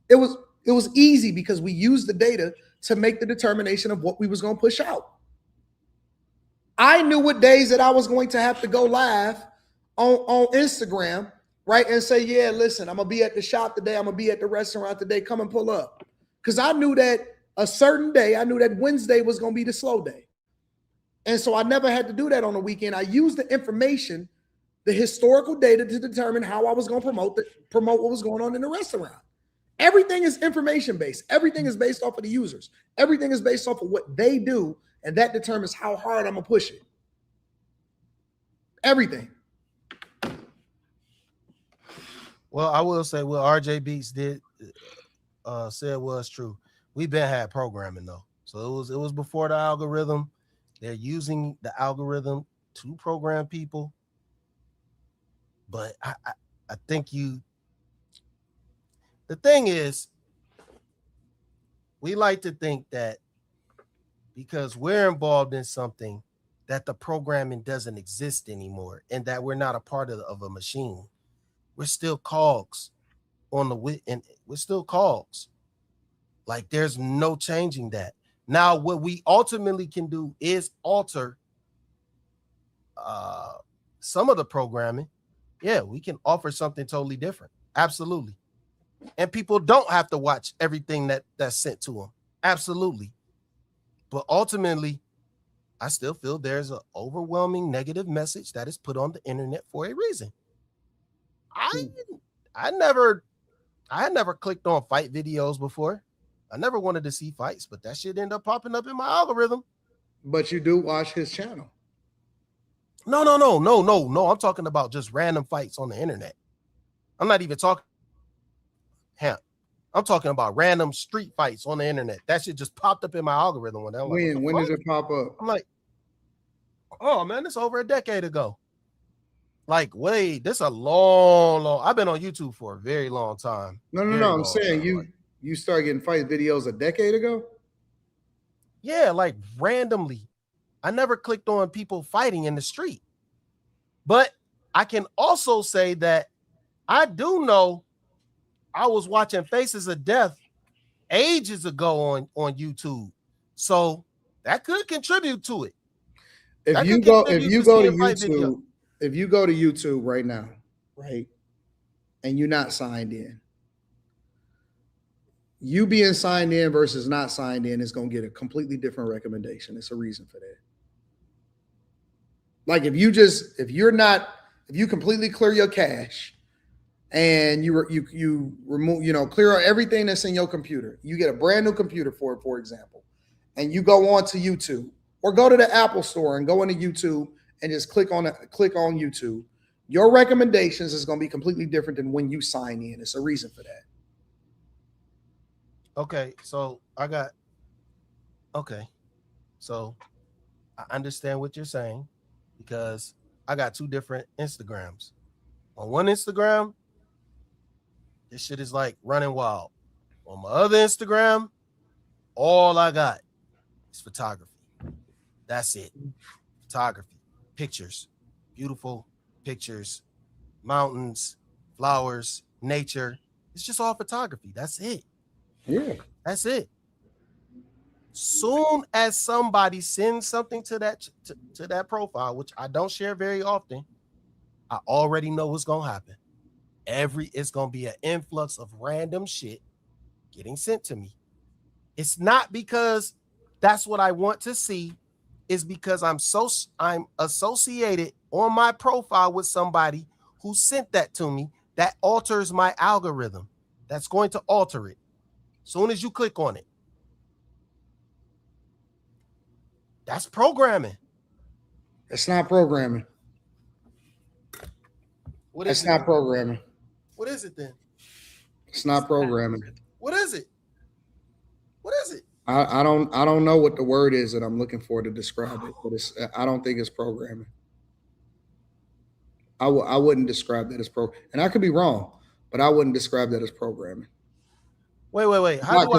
A: It was easy because we used the data to make the determination of what we was gonna push out. I knew what days that I was going to have to go live on Instagram, right? And say, yeah, listen, I'm gonna be at the shop today. I'm gonna be at the restaurant today. Come and pull up. Because I knew that a certain day, I knew that Wednesday was gonna be the slow day. And so I never had to do that on the weekend. I used the information, the historical data to determine how I was gonna promote what was going on in the restaurant. Everything is information based. Everything is based off of the users. Everything is based off of what they do. And that determines how hard I'm gonna push it. Everything.
D: Well, I will say what RJ Beats did said was true. We've been had programming though. So it was before the algorithm. They're using the algorithm to program people. But I think the thing is, we like to think that because we're involved in something that the programming doesn't exist anymore and that we're not a part of a machine. We're still cogs on the and we're still cogs. Like there's no changing that. Now, what we ultimately can do is alter some of the programming. Yeah, we can offer something totally different. Absolutely. And people don't have to watch everything that's sent to them. Absolutely. But ultimately, I still feel there's an overwhelming negative message that is put on the internet for a reason. I had never clicked on fight videos before. I never wanted to see fights, but that shit ended up popping up in my algorithm.
A: But you do watch his channel.
D: No. I'm talking about just random fights on the internet. I'm not even talking. I'm talking about random street fights on the internet. That shit just popped up in my algorithm. When
A: did it pop up?
D: I'm like, oh man, it's over a decade ago. Like, wait, this a long. I've been on YouTube for a very long time.
A: No. I'm saying you started getting fight videos a decade ago.
D: Yeah, like randomly. I never clicked on people fighting in the street. But I can also say that I do know I was watching Faces of Death ages ago on YouTube. So that could contribute to it.
A: If you go to YouTube right now, right, and you're not signed in, you being signed in versus not signed in is going to get a completely different recommendation. It's a reason for that. Like if you completely clear your cache and you remove, clear out everything that's in your computer, you get a brand new computer for example, and you go on to YouTube or go to the Apple store and go into YouTube and just click on YouTube, your recommendations is going to be completely different than when you sign in. It's a reason for that.
D: Okay, so I understand what you're saying because I got two different Instagrams. On one Instagram, this shit is like running wild. On my other Instagram, all I got is photography. That's it. Photography, pictures, beautiful pictures, mountains, flowers, nature. It's just all photography. That's it.
A: Yeah.
D: That's it. Soon as somebody sends something to that profile, which I don't share very often, I already know what's gonna happen. It's gonna be an influx of random shit getting sent to me. It's not because that's what I want to see. It's because I'm associated on my profile with somebody who sent that to me. That alters my algorithm. That's going to alter it. Soon as you click on it. That's programming.
A: It's not programming. It's not programming.
D: What is it then?
A: It's not programming.
D: What is it? What is it?
A: I don't know what the word is that I'm looking for to describe it, but I don't think it's programming. I wouldn't describe that as and I could be wrong, but I wouldn't describe that as programming.
D: Wait. How do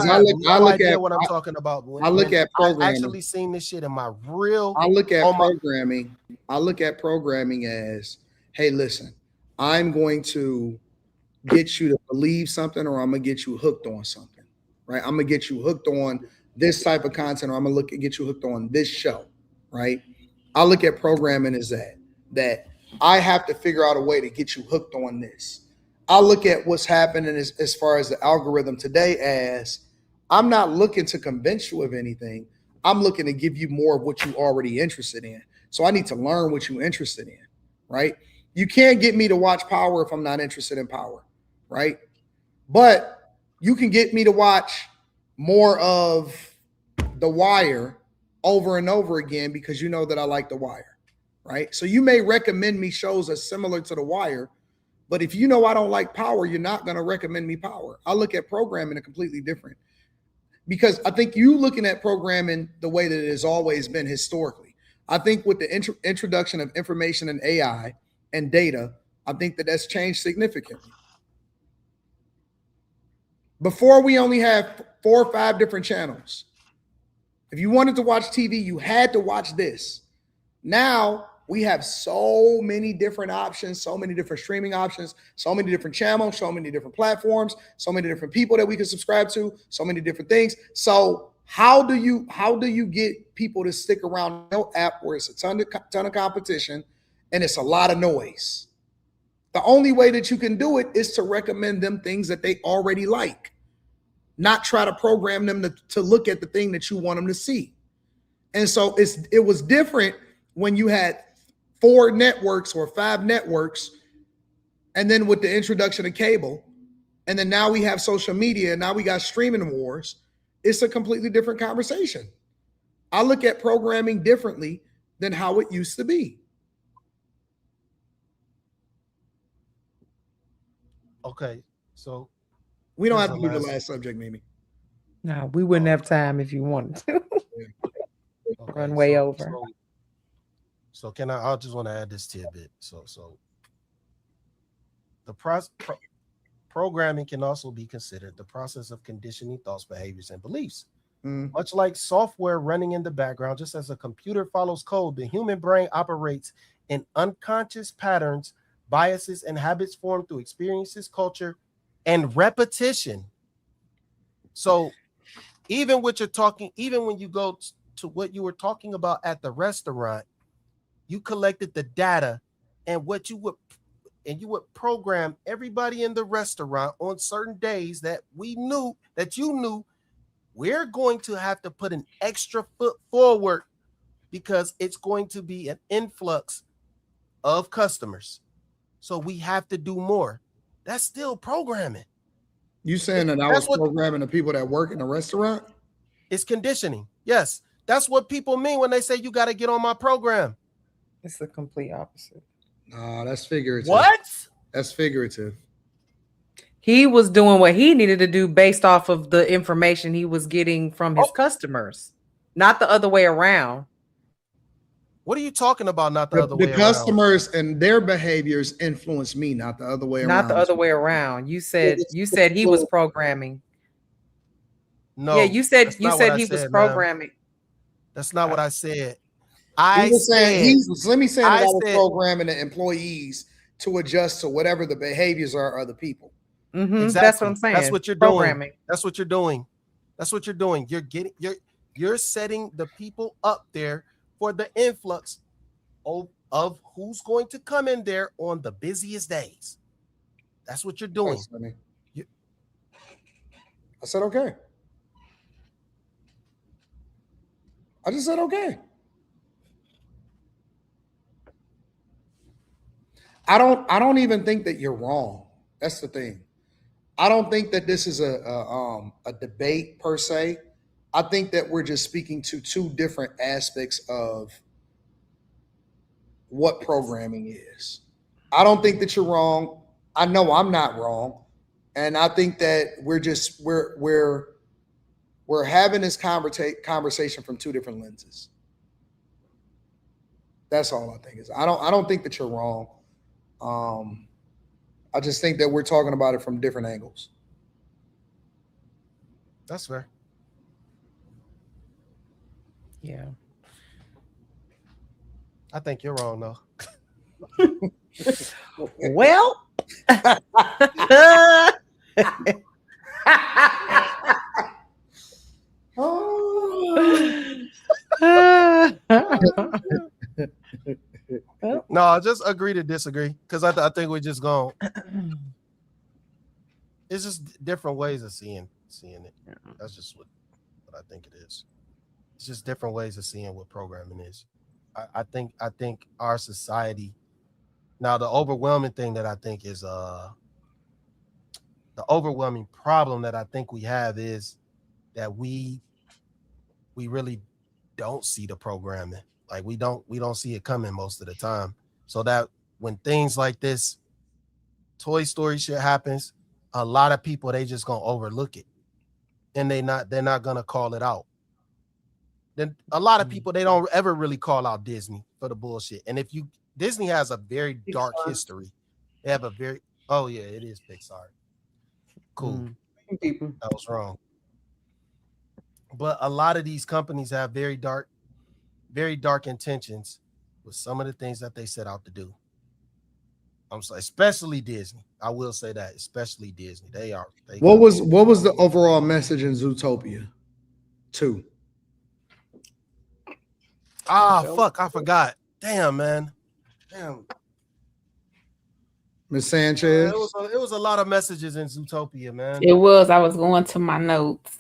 D: I look at what I'm talking about?
A: I look at programming.
D: I actually seen this shit in my real.
A: I look at programming. I look at programming as, hey, listen, I'm going to get you to believe something, or I'm gonna get you hooked on something, right? I'm gonna get you hooked on this type of content, or I'm gonna get you hooked on this show, right? I look at programming as that I have to figure out a way to get you hooked on this. I look at what's happening as far as the algorithm today as I'm not looking to convince you of anything. I'm looking to give you more of what you're already interested in. So I need to learn what you're interested in, right? You can't get me to watch Power if I'm not interested in Power, right? But you can get me to watch more of The Wire over and over again because you know that I like The Wire, right? So you may recommend me shows that's similar to The Wire, but if you know I don't like Power, you're not going to recommend me Power. I look at programming a completely different, because I think you looking at programming the way that it has always been historically. I think with the introduction of information and AI and data, I think that that's changed significantly. Before we only had 4 or 5 different channels. If you wanted to watch TV, you had to watch this. Now we have so many different options, so many different streaming options, so many different channels, so many different platforms, so many different people that we can subscribe to, so many different things. So how do you get people to stick around no app where it's a ton of competition and it's a lot of noise? The only way that you can do it is to recommend them things that they already like, not try to program them to look at the thing that you want them to see. And so it was different when you had 4 networks or 5 networks, and then with the introduction of cable, and then now we have social media, and now we got streaming wars. It's a completely different conversation. I look at programming differently than how it used to be.
D: Okay, so
A: we don't have to do the last subject, Mimi.
B: No, we wouldn't have time if you wanted to.
D: Okay,
B: Run way over.
D: So can I just want to add this tidbit. So the programming can also be considered the process of conditioning thoughts, behaviors, and beliefs. Much like software running in the background, just as a computer follows code, the human brain operates in unconscious patterns, biases, and habits formed through experiences, culture, and repetition. So even when you go to what you were talking about at the restaurant, you collected the data and you would program everybody in the restaurant on certain days that you knew we're going to have to put an extra foot forward because it's going to be an influx of customers. So we have to do more. That's still programming.
A: You saying that I was programming the people that work in the restaurant?
D: It's conditioning. Yes. That's what people mean when they say you got to get on my program.
B: It's the complete opposite.
A: No, that's figurative.
D: What?
A: That's figurative.
B: He was doing what he needed to do based off of the information he was getting from his customers, not the other way around.
D: What are you talking about? Not the other way around.
A: The customers and their behaviors influence me, not the other way around.
B: Not the other way around. You said he was programming.
D: No.
B: Yeah, you said he was programming.
D: Man. That's not what I said.
A: Let me say that I was programming the employees to adjust to whatever the behaviors are of the people.
B: Mm-hmm. Exactly. That's what I'm saying.
D: That's what you're doing. That's what you're doing. That's what you're doing. You're setting the people up there for the influx of who's going to come in there on the busiest days. That's what you're doing.
A: I said okay. I just said okay. I don't even think that you're wrong. That's the thing. I don't think that this is a debate per se. I think that we're just speaking to 2 different aspects of what programming is. I don't think that you're wrong. I know I'm not wrong. And I think that we're having this conversation from 2 different lenses. That's all I think is. I don't think that you're wrong. I just think that we're talking about it from different angles.
D: That's fair.
B: Yeah.
D: I think you're wrong, though.
B: Well.
D: No, I just agree to disagree because I think we're just going. It's just different ways of seeing it. That's just what I think it is. It's just different ways of seeing what programming is. I think our society now, the overwhelming thing that I think is the overwhelming problem that I think we have is that we really don't see the programming. Like we don't see it coming most of the time. So that when things like this Toy Story shit happens, a lot of people, they just gonna overlook it. And they're not gonna call it out. Then a lot of people, they don't ever really call out Disney for the bullshit. And Disney has a very dark history. They have a it is Pixar. Cool.
C: People.
D: That was wrong. But a lot of these companies have very dark intentions with some of the things that they set out to do. I'm sorry, especially Disney. I will say that, especially Disney.
A: What was the overall message in Zootopia 2?
D: Fuck, I forgot. Damn, man. Damn.
A: Miss Sanchez.
D: It was a lot of messages in Zootopia, man.
E: It was. I was going to my notes.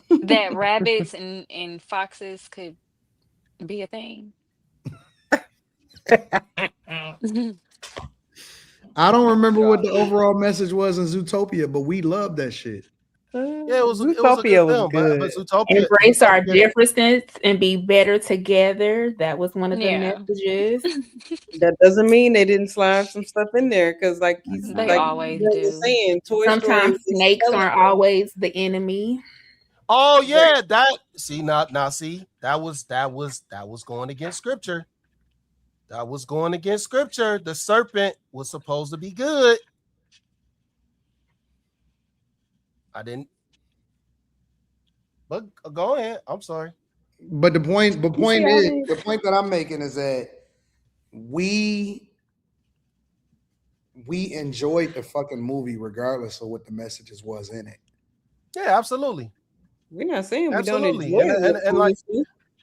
G: That rabbits and foxes could be a thing.
A: I don't remember what the overall message was in Zootopia, but we loved that shit.
D: Yeah, it was a good film,
B: good.
D: but Zootopia,
E: Embrace our differences and be better together. That was one of the messages.
C: That doesn't mean they didn't slide some stuff in there, because like
G: They always do.
C: saying, Toy
E: Sometimes
C: Story
E: snakes aren't always the enemy.
D: Oh yeah, that was going against scripture. That was going against scripture. The serpent was supposed to be good. I didn't. But go ahead. I'm sorry.
A: But the point that I'm making is that we enjoyed the fucking movie regardless of what the messages was in it.
D: Yeah, absolutely.
C: We're not saying we
D: Absolutely.
C: don't enjoy it.
D: And like,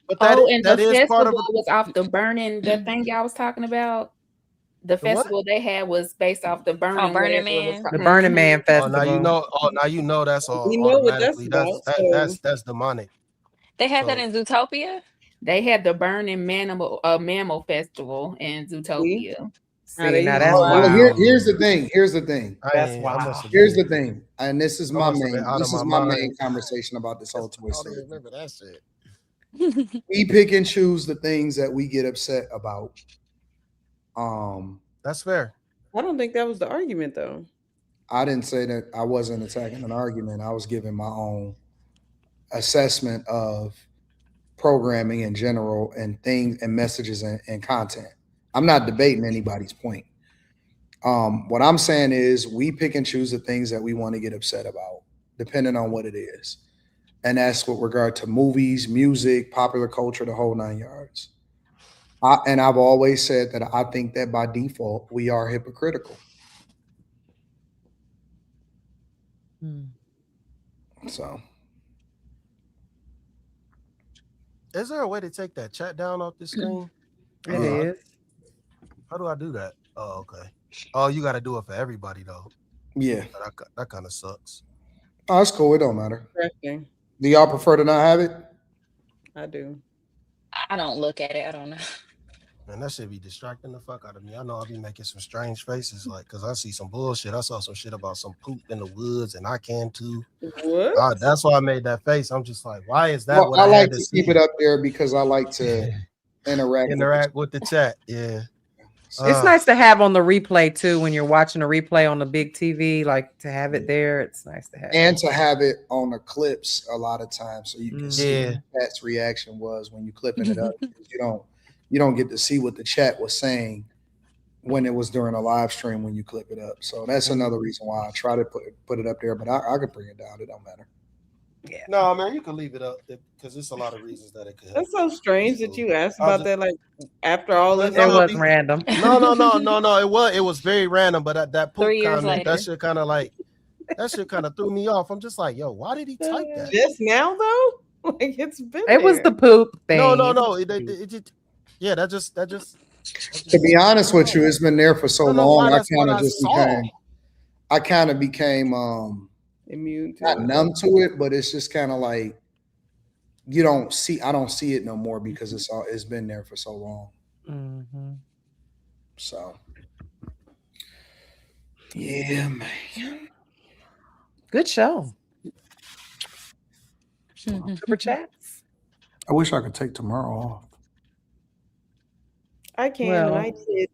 D: but
E: and
D: that
E: the
D: is
E: festival
D: part of
E: was off the burning. The thing y'all was talking about. The festival they had was based off the Burning
G: Man.
B: The Burning Man festival.
D: Now you know that's all.
C: We know what that's
D: automatically.
C: about.
D: That's demonic.
G: They had that in Zootopia?
E: They had the Burning Mammal Festival in Zootopia.
B: See, now that's wild.
A: Here's the thing.
B: That's wild.
A: Here's the thing, and this is my
D: my
A: main conversation about this whole Toy Story.
D: Remember that shit.
A: We pick and choose the things that we get upset about.
D: That's fair.
C: I don't think that was the argument, though.
A: I didn't say that. I wasn't attacking an argument. I was giving my own assessment of programming in general and things and messages and content. I'm not debating anybody's point. What I'm saying is we pick and choose the things that we want to get upset about, depending on what it is. And that's with regard to movies, music, popular culture, the whole 9 yards. And I've always said that I think that by default, we are hypocritical. So.
D: Is there a way to take that chat down off the screen?
B: It is.
D: How do I do that? Oh, okay. Oh, you got to do it for everybody, though.
A: Yeah.
D: That kind of sucks.
A: Oh, that's cool. It don't matter.
C: Interesting.
A: Do y'all prefer to not have it?
C: I do.
G: I don't look at it. I don't know.
D: Man, that should be distracting the fuck out of me. I know I'll be making some strange faces, like, because I see some bullshit. I saw some shit about some poop in the woods, and I can too.
C: What?
D: That's why I made that face. I'm just like, why is that?
A: Well, I like to keep it up there because I like to interact
D: with the chat. Yeah.
B: It's nice to have on the replay too when you're watching a replay on the big TV, like to have it there. It's nice to have.
A: And to have it on the clips a lot of times so you can see what chat's reaction was when you clipping it up. You don't get to see what the chat was saying when it was during a live stream when you clip it up. So that's another reason why I try to put it up there, but I could bring it down. It don't matter.
B: Yeah.
D: No, man, you can leave it up because there's a lot of reasons that it could help.
C: That's so strange that you asked about that. Like after all this,
B: it was random.
D: No. It was very random. But that poop
G: 3 years
D: comment,
G: later.
D: that shit kind of through me off. I'm just like, yo, why did he type that?
C: Just now though? Like it's been.
B: It was the poop thing.
D: No. It just. Yeah, that just.
A: To be honest with you, it's been there for so long. I kind of became
C: immune to
A: not numb to it, but it's just kind of like I don't see it no more because it's been there for so long.
B: Mm-hmm.
A: So yeah, man.
B: Good show. Super chats.
A: I wish I could take tomorrow off.
C: I can,
B: Well,
C: and I did.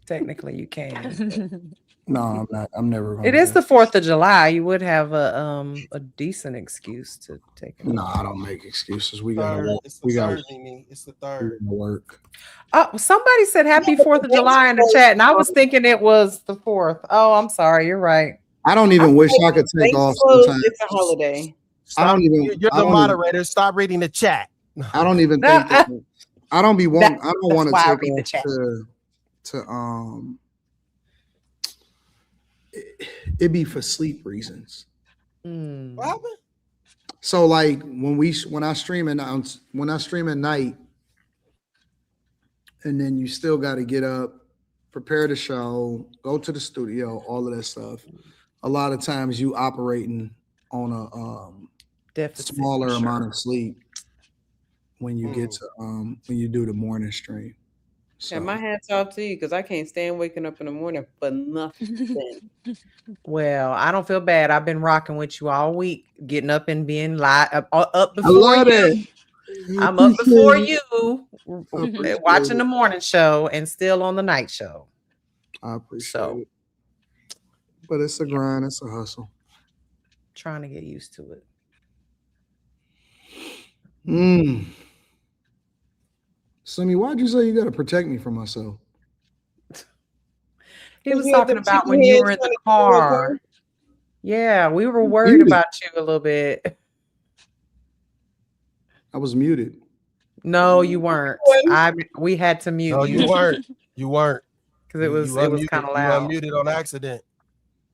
B: Technically, you can.
A: No, I'm not. I'm never going.
B: It is the 4th of July. You would have a decent excuse to take it.
A: No, I don't make excuses. We gotta work.
D: It's the 3rd.
A: Work.
B: Oh, somebody said happy 4th of July in the chat, and I was thinking it was the 4th. Oh, I'm sorry. You're right.
A: I don't even wish I could take off.
C: It's a holiday.
D: Stop.
A: I don't even.
D: You're
A: I
D: the
A: don't
D: moderator. Stop reading the chat.
A: I don't even think that. I don't want to
B: why I
A: take
B: read the
A: off
B: chat.
A: to it be for sleep reasons.
D: What happened?
A: So like when I stream at night, and then you still got to get up, prepare the show, go to the studio, all of that stuff. A lot of times you operating on a
B: Deficit,
A: smaller
B: for sure.
A: amount of sleep when you get to when you do the morning stream.
C: Yeah, my hats off to you because I can't stand waking up in the morning for nothing.
B: Well, I don't feel bad. I've been rocking with you all week, getting up and being up before
A: love
B: you.
A: it.
B: I'm up before
A: Appreciate
B: you,
A: appreciate
B: watching
A: it.
B: the morning show and still on the night show.
A: I appreciate it. But it's a grind. It's a hustle.
B: Trying to get used to it.
A: Simi, why'd you say you got to protect me from myself?
B: He was talking about when you were in the car. Yeah, we were worried
A: Muted.
B: about you a little bit.
A: I was muted.
B: No, you weren't. We had to mute
D: No,
B: you.
D: you weren't. You weren't.
B: Because it was kind of loud.
D: You unmuted on accident.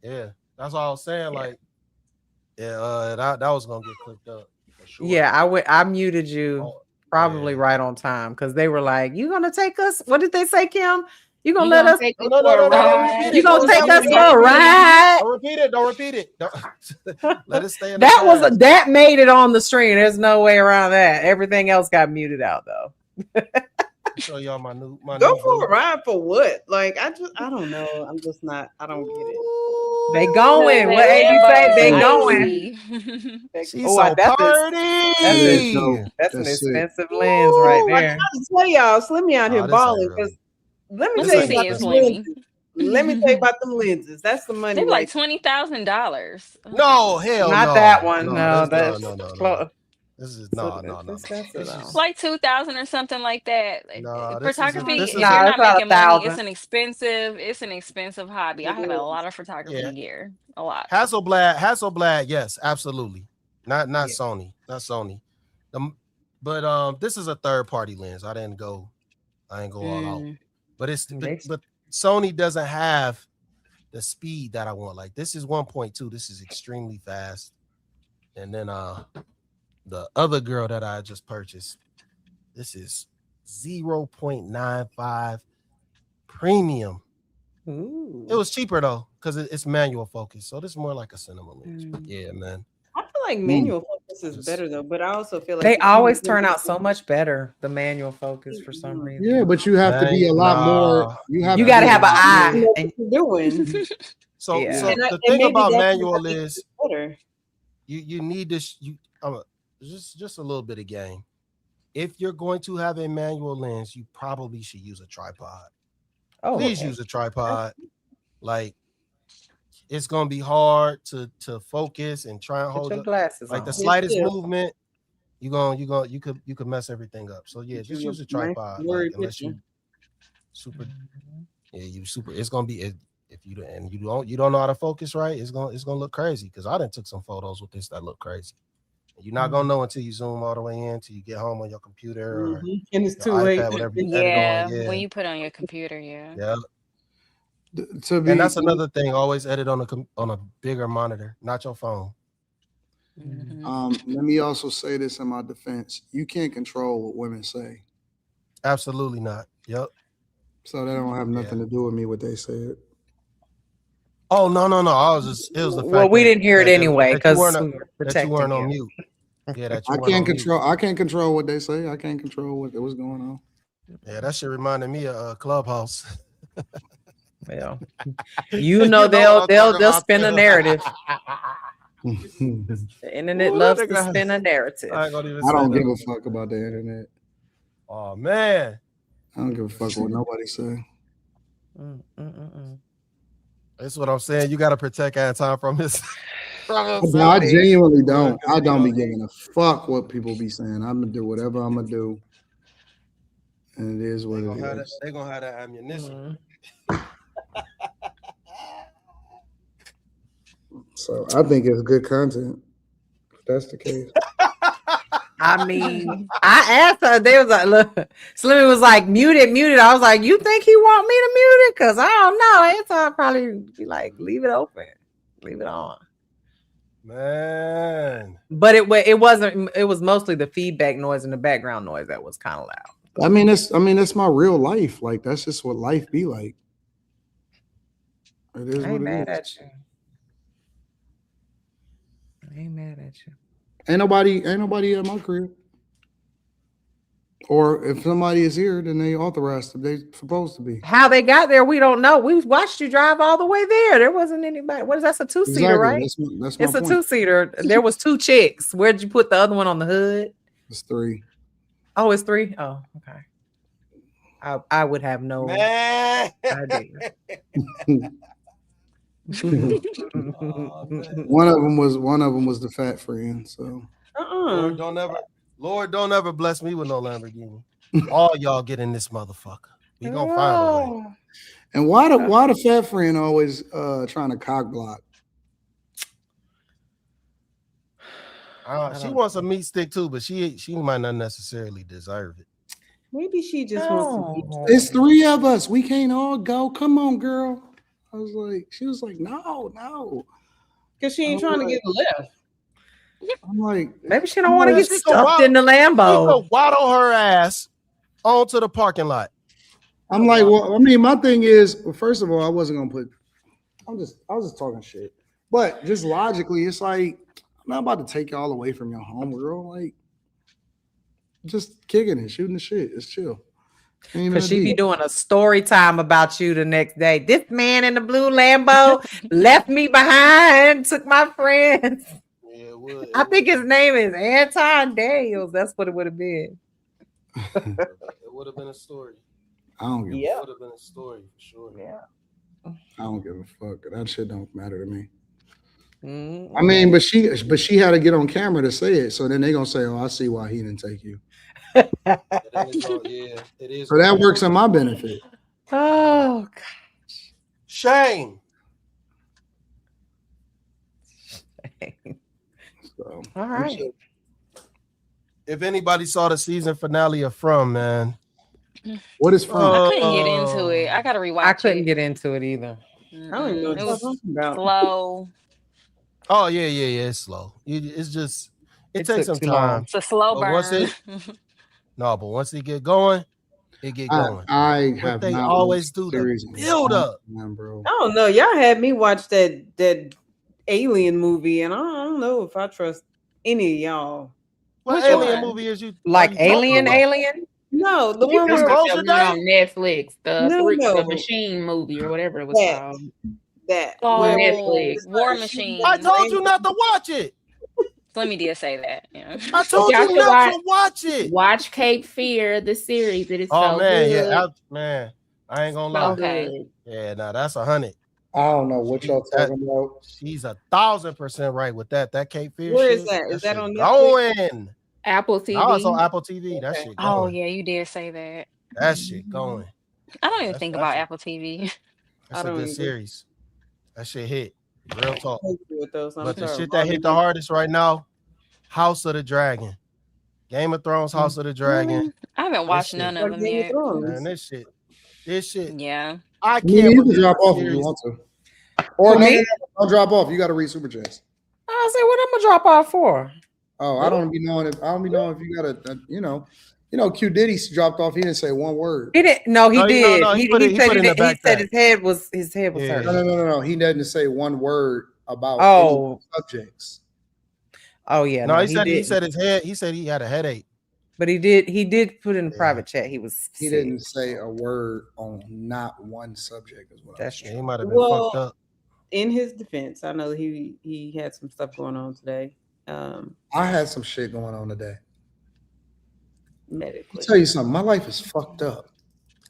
D: Yeah, that's all I was saying.
B: Yeah.
D: Like, yeah, that was gonna get clicked up for sure.
B: Yeah, I muted you probably right on time because they were like, "You gonna take us?" What did they say, Kim? You gonna let us?
D: No,
B: You gonna take us for a ride?
D: Don't repeat it. Don't repeat it. Let it stay in the
B: That was
D: past.
B: that made it on the stream. There's no way around that. Everything else got muted out though.
D: Show y'all my new
C: Go for a ride for what? Like I don't know. I'm just not. I don't get it.
B: They going. What AB say? They going.
D: She's so party.
B: That's an expensive lens right
C: I
B: there.
C: tried to tell y'all, Slimmy out here
D: this
C: balling.
D: ain't really.
C: Because let me
G: Let's
C: tell you
G: see
C: about
G: his
C: them
G: Slimmy.
C: lenses. Let me tell you about them lenses. That's the money.
G: They're like
C: right
G: $20,000.
D: No, hell
B: Not
D: no.
B: that one.
D: No,
B: that's
D: no. This is no.
G: Like 2,000 or something like that. Photography, if you're
B: it's
G: not
B: about
G: making money,
B: 1,000.
G: it's an expensive hobby. I have a lot of photography gear. A lot.
D: Hasselblad, yes, absolutely. Not Sony. Not Sony. But this is a third-party lens. I ain't go all out. But but Sony doesn't have the speed that I want. Like this is 1.2. This is extremely fast. And then the other girl that I just purchased, this is 0.95 premium.
B: Ooh.
D: It was cheaper though, because it's manual focus. So this is more like a cinema lens. But yeah, man.
C: I feel like manual focus is better though, but I also feel like
B: They always turn out so much better, the manual focus for some reason.
A: Yeah, but you have to be a lot more. You
B: got to have an eye.
C: And doing.
D: So
B: Yeah.
D: the thing about manual is you need this. Just a little bit of game. If you're going to have a manual lens, you probably should use a tripod. Please use a tripod. Like it's gonna be hard to focus and try and hold
B: your
D: up.
B: glasses
D: Like
B: on.
D: the slightest movement, you could mess everything up. So yeah, just use a tripod. Like, unless you super, it's gonna be if you don't know how to focus right, it's gonna look crazy. Because I done took some photos with this that look crazy. You're not gonna know until you zoom all the way in, till you get home on your computer or
C: and it's too
D: iPad,
C: late.
D: whatever you edit on.
G: When you put on your computer, yeah.
D: And that's another thing. Always edit on a bigger monitor, not your phone.
A: Let me also say this in my defense: you can't control what women say.
D: Absolutely not. Yep.
A: So that don't have nothing to do with me what they said.
D: Oh no! It was the fact.
B: Well, we didn't hear it anyway because
D: you weren't on mute. Yeah, that you
A: I can't control what they say. I can't control what was going on.
D: Yeah, that shit reminded me of Clubhouse.
B: Well, they'll spin a narrative. The internet loves to spin a narrative.
A: I don't give a fuck about the internet.
D: Oh man,
A: I don't give a fuck what nobody say.
D: That's what I'm saying. You got to protect Anton from his.
A: No, I genuinely don't. I don't be giving a fuck what people be saying. I'm gonna do whatever I'm gonna do, and it is what it is.
D: They're gonna have that ammunition.
A: So I think it's good content. that's the case.
B: I mean, I asked her. They was like, "Look," Slimmy was like, "Mute it." I was like, "You think he want me to mute it? Cause I don't know." Anton probably be like, "Leave it open, leave it on."
D: Man,
B: but it wasn't. It was mostly the feedback noise and the background noise that was kind of loud.
A: I mean, that's my real life. Like that's just what life be like. It is
B: I
A: what
B: ain't
A: it
B: mad
A: is.
B: at you. I ain't mad at you.
A: Ain't nobody at my crib. Or if somebody is here, then they authorized to. They supposed to be.
B: How they got there, we don't know. We watched you drive all the way there. There wasn't anybody. What is that? It's a 2-seater,
A: Exactly.
B: right?
A: That's my
B: It's a
A: point.
B: 2-seater. There was 2 chicks. Where'd you put the other one on the hood?
A: It's 3.
B: Oh, it's 3. Oh, okay. I would have no idea.
A: One of them was the fat friend. So
D: Lord, don't ever bless me with no Lamborghini. All y'all get in this motherfucker. We gonna find a way.
A: And why the fat friend always trying to cock block?
D: She wants a meat stick too, but she might not necessarily deserve it.
C: Maybe she just wants to.
A: It's 3 of us. We can't all go. Come on, girl. She was like, no.
C: Because she ain't trying to get left.
A: I'm like,
B: maybe she don't want to get stuffed in the Lambo.
D: She could waddle her ass onto the parking lot.
A: I'm like, well, I mean, my thing is, first of all, I wasn't gonna put. I was just talking shit. But just logically, it's like I'm not about to take y'all away from your home, girl. Like, just kicking it, shooting the shit. It's chill.
B: Because she be doing a story time about you the next day. This man in the blue Lambo left me behind, took my friends.
D: Yeah, it would.
B: I think his name is Anton Daniels. That's what it would have been.
D: It would have been a story.
A: I don't give
D: It would have been a story for sure.
B: Yeah.
A: I don't give a fuck. That shit don't matter to me.
B: Mm-hmm.
A: I mean, but she had to get on camera to say it. So then they gonna say, "Oh, I see why he didn't take you."
D: It is.
A: So that works in my benefit.
B: Oh gosh.
D: Shame.
A: So,
B: all right.
D: If anybody saw the season finale of From, man.
A: What is From?
G: I couldn't get into it. I gotta rewatch it.
B: I couldn't get into it either.
C: I don't even know what
G: It
C: you're
G: was
C: talking about.
G: slow.
D: Oh yeah, it's slow. It's just it takes some
B: took too long.
D: time.
G: It's a slow
D: But
G: burn.
D: once it get going, it get going.
A: I
D: But
A: have
D: they
A: not
D: always
A: watched
D: do
A: the series
D: the
A: in a
D: build
A: long
D: up.
A: time, bro.
C: I don't know. Y'all had me watch that Alien movie, and I don't know if I trust any of y'all.
D: What
C: Which
D: alien
C: one?
D: movie is you
B: Like
D: are you talking
B: Alien?
D: about?
B: Alien?
C: No, the
E: You
C: one
E: talking
C: where
E: about
D: Disclosure
E: that one on
D: Day?
E: Netflix,
C: No.
E: the Machine movie or whatever it was
C: That.
E: called.
C: that
G: Oh,
C: where
E: Netflix.
G: War
C: it's like
G: Machine.
D: I told you not to watch it.
G: Let me did say that. Yeah.
D: I told
E: Y'all
D: you
E: should
D: not to watch it.
E: Watch Cape Fear, the series. It is
D: Oh
E: so
D: man,
E: good.
D: yeah, man. I ain't gonna lie.
G: Okay.
D: Yeah, nah, that's 100.
A: I don't know what y'all talking about.
D: She's 1,000% right with that. That Cape Fear
C: Where
D: shit.
C: is that? Is that
D: shit
C: on Netflix?
D: going?
E: Apple TV.
D: No, it's on Apple TV. That shit
G: Oh
D: going.
G: yeah, you did say that.
D: That shit going.
G: I don't even
D: That's-
G: think
D: that's
G: about
D: a-
G: Apple TV.
D: That's
C: I
D: a
C: don't
D: good
C: either.
D: series. That shit hit. Real talk.
C: With those, I'm
D: But the
C: sorry.
D: shit that hit the hardest right now, House of the Dragon. Game of Thrones, House of the Dragon.
G: I haven't watched none of them yet.
D: Man, this shit.
G: Yeah.
D: I
A: I mean,
D: can't
A: you can
D: believe
A: drop
D: the
A: off if you
D: series-
A: want to. Or
B: For
A: no,
B: me?
A: don't drop off. You got to read Superchats.
B: I say, what I'm gonna drop off for?
A: Oh, I don't be knowing if you got a you know, Q Diddy dropped off. He didn't say one word.
B: He didn't. No, he did.
D: No, he
B: he
D: put it
B: said
D: in the
B: he said
D: backpack.
B: his head was
D: Yeah.
B: hurt.
A: No. He didn't say one word about
B: Oh.
A: any subjects.
B: Oh yeah.
D: No, he said
B: didn't.
D: his head. He said he had a headache.
B: But he did put in the private chat. He was.
A: He didn't say a word on not one subject as well.
B: That's true.
D: He might have been fucked up.
C: In his defense, I know he had some stuff going on today.
A: I had some shit going on today.
C: Medically.
A: I'll tell you something. My life is fucked up.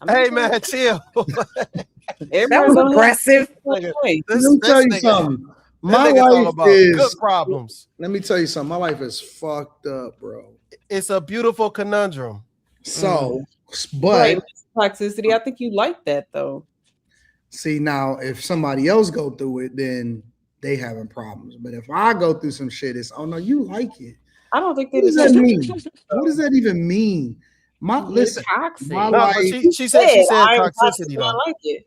D: Hey man, chill.
B: That was aggressive.
A: Let me tell you something. My
D: nigga's all
A: life
D: about
A: is
D: good problems.
A: Let me tell you something. My life is fucked up, bro.
D: It's a beautiful conundrum.
A: So,
C: Right,
A: but
C: toxicity. I think you like that though.
A: see now, if somebody else go through it, then they having problems. But if I go through some shit, it's, oh no, you like it.
C: I don't think
A: What does that mean? What does that even mean? Listen, my
D: No,
A: life.
D: but she said toxicity though.
C: I like it.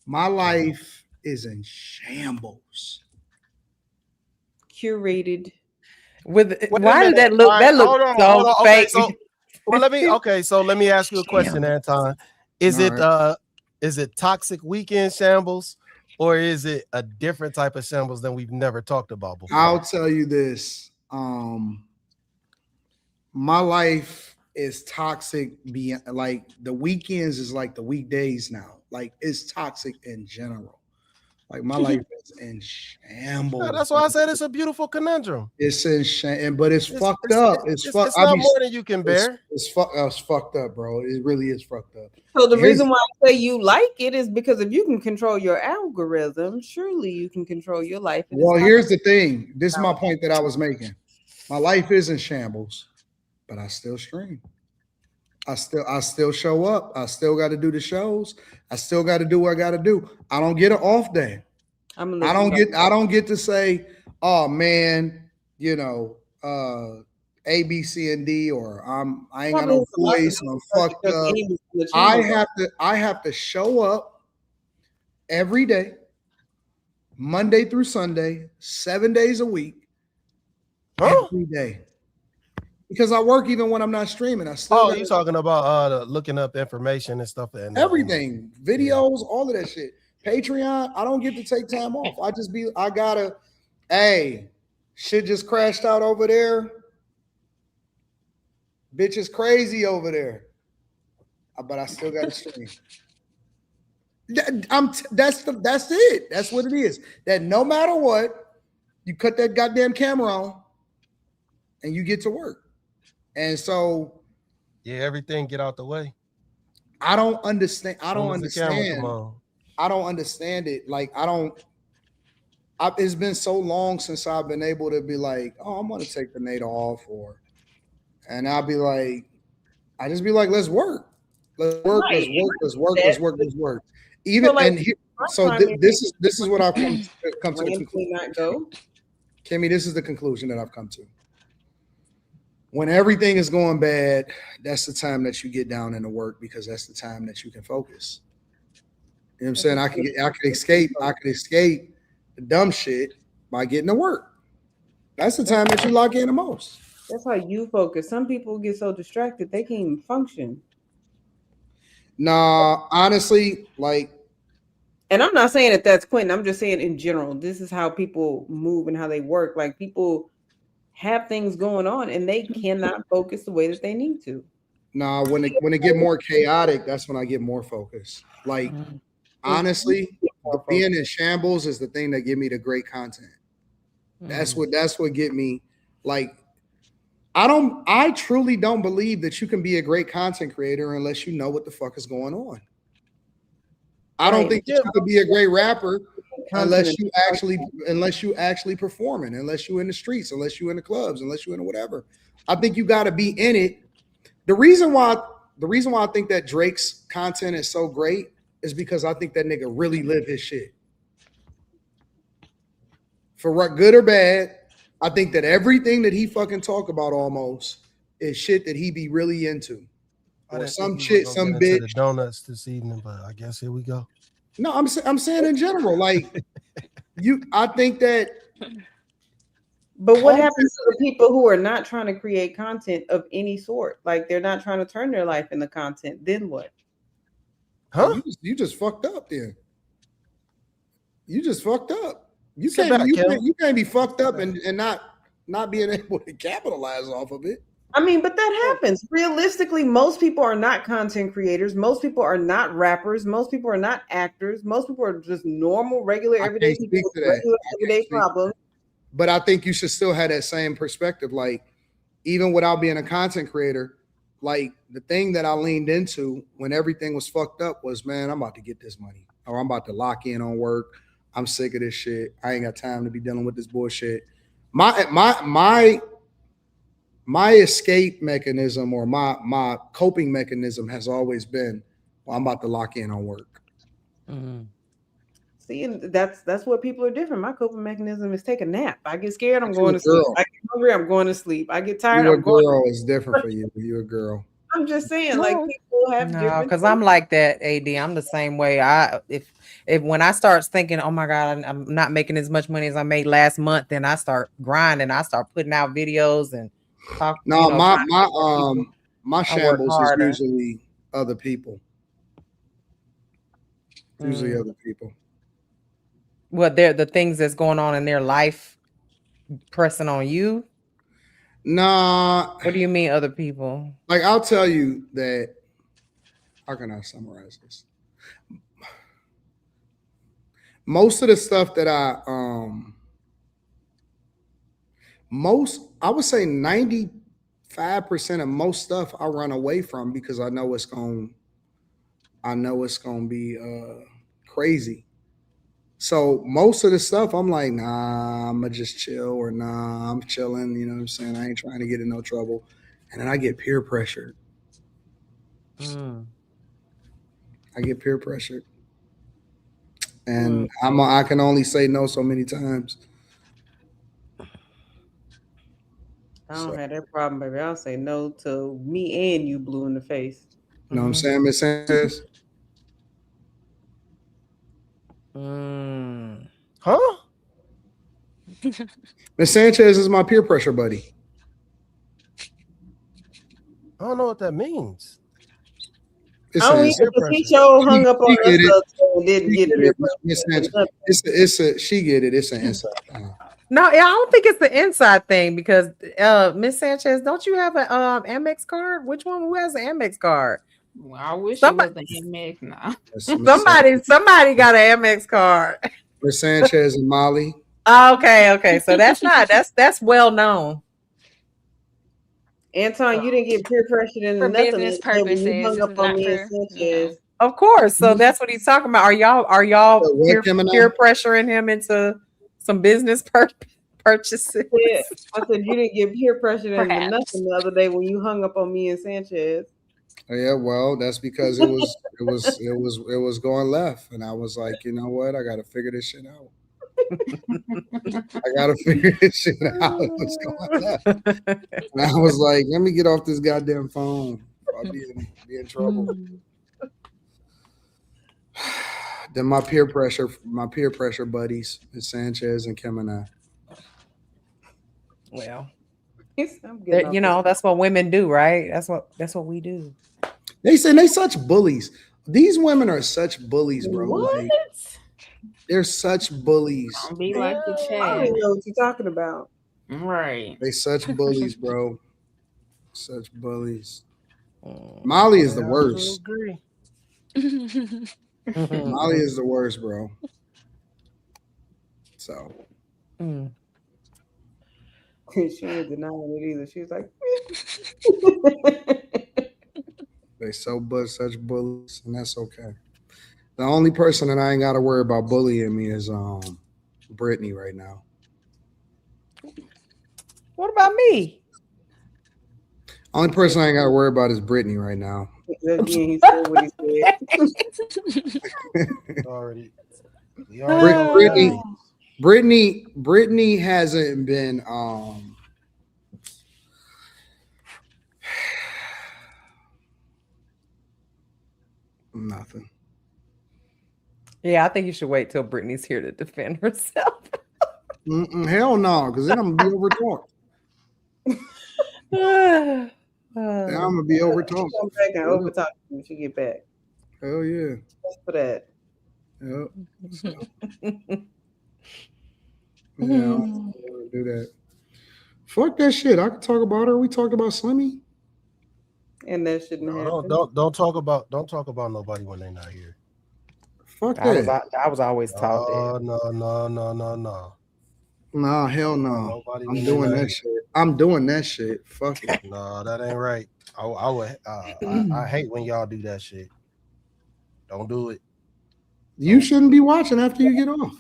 A: My life is in shambles.
C: Curated.
B: Why did that look? That looked so fake.
D: Okay, so let me ask you a question, Anton. Is it toxic weekend shambles, or is it a different type of shambles than we've never talked about before?
A: I'll tell you this. My life is toxic beyond, like the weekends is like the weekdays now. Like it's toxic in general. Like my life is in shambles.
D: Yeah, that's why I said it's a beautiful conundrum.
A: It's in shame, but it's fucked up. It's
D: not more than you can bear.
A: It's fucked up, bro. It really is fucked up.
C: So the reason why I say you like it is because if you can control your algorithm, surely you can control your life.
A: Well, here's the thing. This is my point that I was making. My life is in shambles, but I still stream. I still show up. I still got to do the shows. I still got to do what I got to do. I don't get an off day. I don't get to say, oh man, you know, A, B, C, and D, or I ain't got no voice. I'm fucked up. I have to show up every day, Monday through Sunday, 7 days a week, every day. Because I work even when I'm not streaming. I still.
D: You're talking about looking up information and stuff and
A: everything, videos, all of that shit. Patreon, I don't get to take time off. I gotta. Hey, shit just crashed out over there. Bitch is crazy over there, but I still got to stream. That's it. That's what it is. That no matter what, you cut that goddamn camera on, and you get to work. And so,
D: yeah, everything get out the way.
A: I don't understand. I don't understand it. Like it's been so long since I've been able to be like, oh, I'm gonna take the night off, and I'll be like, I just be like, let's work. Let's work. Even so, like, this is what I've come to the conclusion. Kimmy, this is the conclusion that I've come to. When everything is going bad, that's the time that you get down into work, because that's the time that you can focus. You know what I'm saying? I can escape the dumb shit by getting to work. That's the time that you lock in the most.
C: That's how you focus. Some people get so distracted they can't even function.
A: Nah, honestly, like.
C: And I'm not saying that that's Quentin. I'm just saying in general, this is how people move and how they work. Like people have things going on and they cannot focus the way that they need to.
A: Nah, when it get more chaotic, that's when I get more focused. Like honestly, being in shambles is the thing that give me the great content. That's what get me. Like I truly don't believe that you can be a great content creator unless you know what the fuck is going on. I don't think you could be a great rapper unless you actually performing, unless you're in the streets, unless you're in the clubs, unless you're in whatever. I think you got to be in it. The reason why I think that Drake's content is so great is because I think that nigga really live his shit. For what, good or bad, I think that everything that he fucking talk about almost is shit that he be really into. Or some shit, some bitch.
D: The donuts this evening, but I guess here we go.
A: No, I'm saying in general, like I think that.
C: But what happens to the people who are not trying to create content of any sort? Like they're not trying to turn their life into content. Then what?
D: Huh?
A: You just fucked up then. You just fucked up. You can't be fucked up and not being able to capitalize off of it.
C: I mean, but that happens. Realistically, most people are not content creators. Most people are not rappers. Most people are not actors. Most people are just normal, regular, everyday people with regular, everyday problems.
A: But I think you should still have that same perspective. Like, even without being a content creator, like the thing that I leaned into when everything was fucked up was, man, I'm about to get this money, or I'm about to lock in on work. I'm sick of this shit. I ain't got time to be dealing with this bullshit. My escape mechanism or my coping mechanism has always been, well, I'm about to lock in on work.
C: See, and that's what people are different. My coping mechanism is take a nap. I get scared, I'm going to
A: Girl.
C: sleep. I get hungry, I'm going to sleep. I get tired,
A: You a
C: I'm going.
A: girl is different for you. You a girl.
C: I'm just saying, like people have
B: No,
C: different.
B: because I'm like that, AD. I'm the same way. If when I start thinking, oh my God, I'm not making as much money as I made last month, then I start grinding. I start putting out videos and talk.
A: No, my
B: I
A: shambles
B: work
A: is
B: harder.
A: usually other people. Usually other people.
B: What they're the things that's going on in their life pressing on you?
A: Nah.
B: What do you mean other people?
A: Like I'll tell you that. How can I summarize this? Most of the stuff that I would say 95% of most stuff I run away from because I know it's gonna be crazy. So most of the stuff I'm like, nah, I'ma just chill, or nah, I'm chilling, you know what I'm saying? I ain't trying to get in no trouble. And then I get peer pressured. I get peer pressured. And I can only say no so many times.
C: I don't have that problem, baby. I'll say no to me and you blue in the face.
A: You know what I'm saying, Miss Sanchez?
D: Huh?
A: Miss Sanchez is my peer pressure buddy.
D: I don't know what that means.
C: He showed hung up on us and didn't get peer
A: pressure. She get it. It's an inside thing.
B: No, I don't think it's the inside thing because Miss Sanchez, don't you have an Amex card? Which one? Who has an Amex card?
E: Well, I wish it was an Amex now.
B: Somebody got an Amex card.
A: Miss Sanchez and Molly.
B: Okay. So that's well known.
C: Anton, you didn't get peer pressured into
G: For
C: nothing.
G: business
C: When you hung
G: purposes,
C: up
G: it's
C: on
G: not
C: me
G: for,
C: and Sanchez.
B: Of course. So that's what he's talking about. Are y'all peer pressuring him into some business purchases?
C: Yeah, I said you didn't get peer pressured into nothing the other day when you hung up on me and Sanchez.
A: Yeah, well, that's because it was going left, and I was like, you know what? I got to figure this shit out. I got to figure this shit out. What's going left? And I was like, let me get off this goddamn phone. I'll be in trouble. Then my peer pressure buddies, Miss Sanchez and Kim and I.
B: Well, that's what women do, right? That's what we do.
A: They say they such bullies. These women are such bullies, bro.
C: What?
A: Like, they're such bullies.
E: Don't be like the chat.
C: I don't know what you're talking about.
E: Right.
A: They such bullies, bro. Such bullies. Molly is the worst. Molly is the worst, bro. So.
C: She ain't denying it either. She was like,
A: they such bullies, and that's okay. The only person that I ain't got to worry about bullying me is Brittany right now.
B: What about me?
A: Only person I ain't got to worry about is Brittany right now.
C: Again, he said what he
A: said. Brittany hasn't been nothing.
B: Yeah, I think you should wait till Brittany's here to defend herself.
A: Hell no, because then I'm gonna be over talked. I'm gonna be over talked.
C: Come back and over talk when she get back.
A: Hell yeah.
C: Thanks for that.
A: Yep. So. Yeah, I don't do that. Fuck that shit. I could talk about her. We talked about Slimmy.
C: And that shouldn't happen.
D: Don't talk about nobody when they're not here.
A: Fuck that.
B: I was always taught that.
D: No.
A: Nah, hell no. I'm doing that shit. I'm doing that shit. Fuck it.
D: No, that ain't right. I hate when y'all do that shit. Don't do it.
A: You shouldn't be watching after you get off.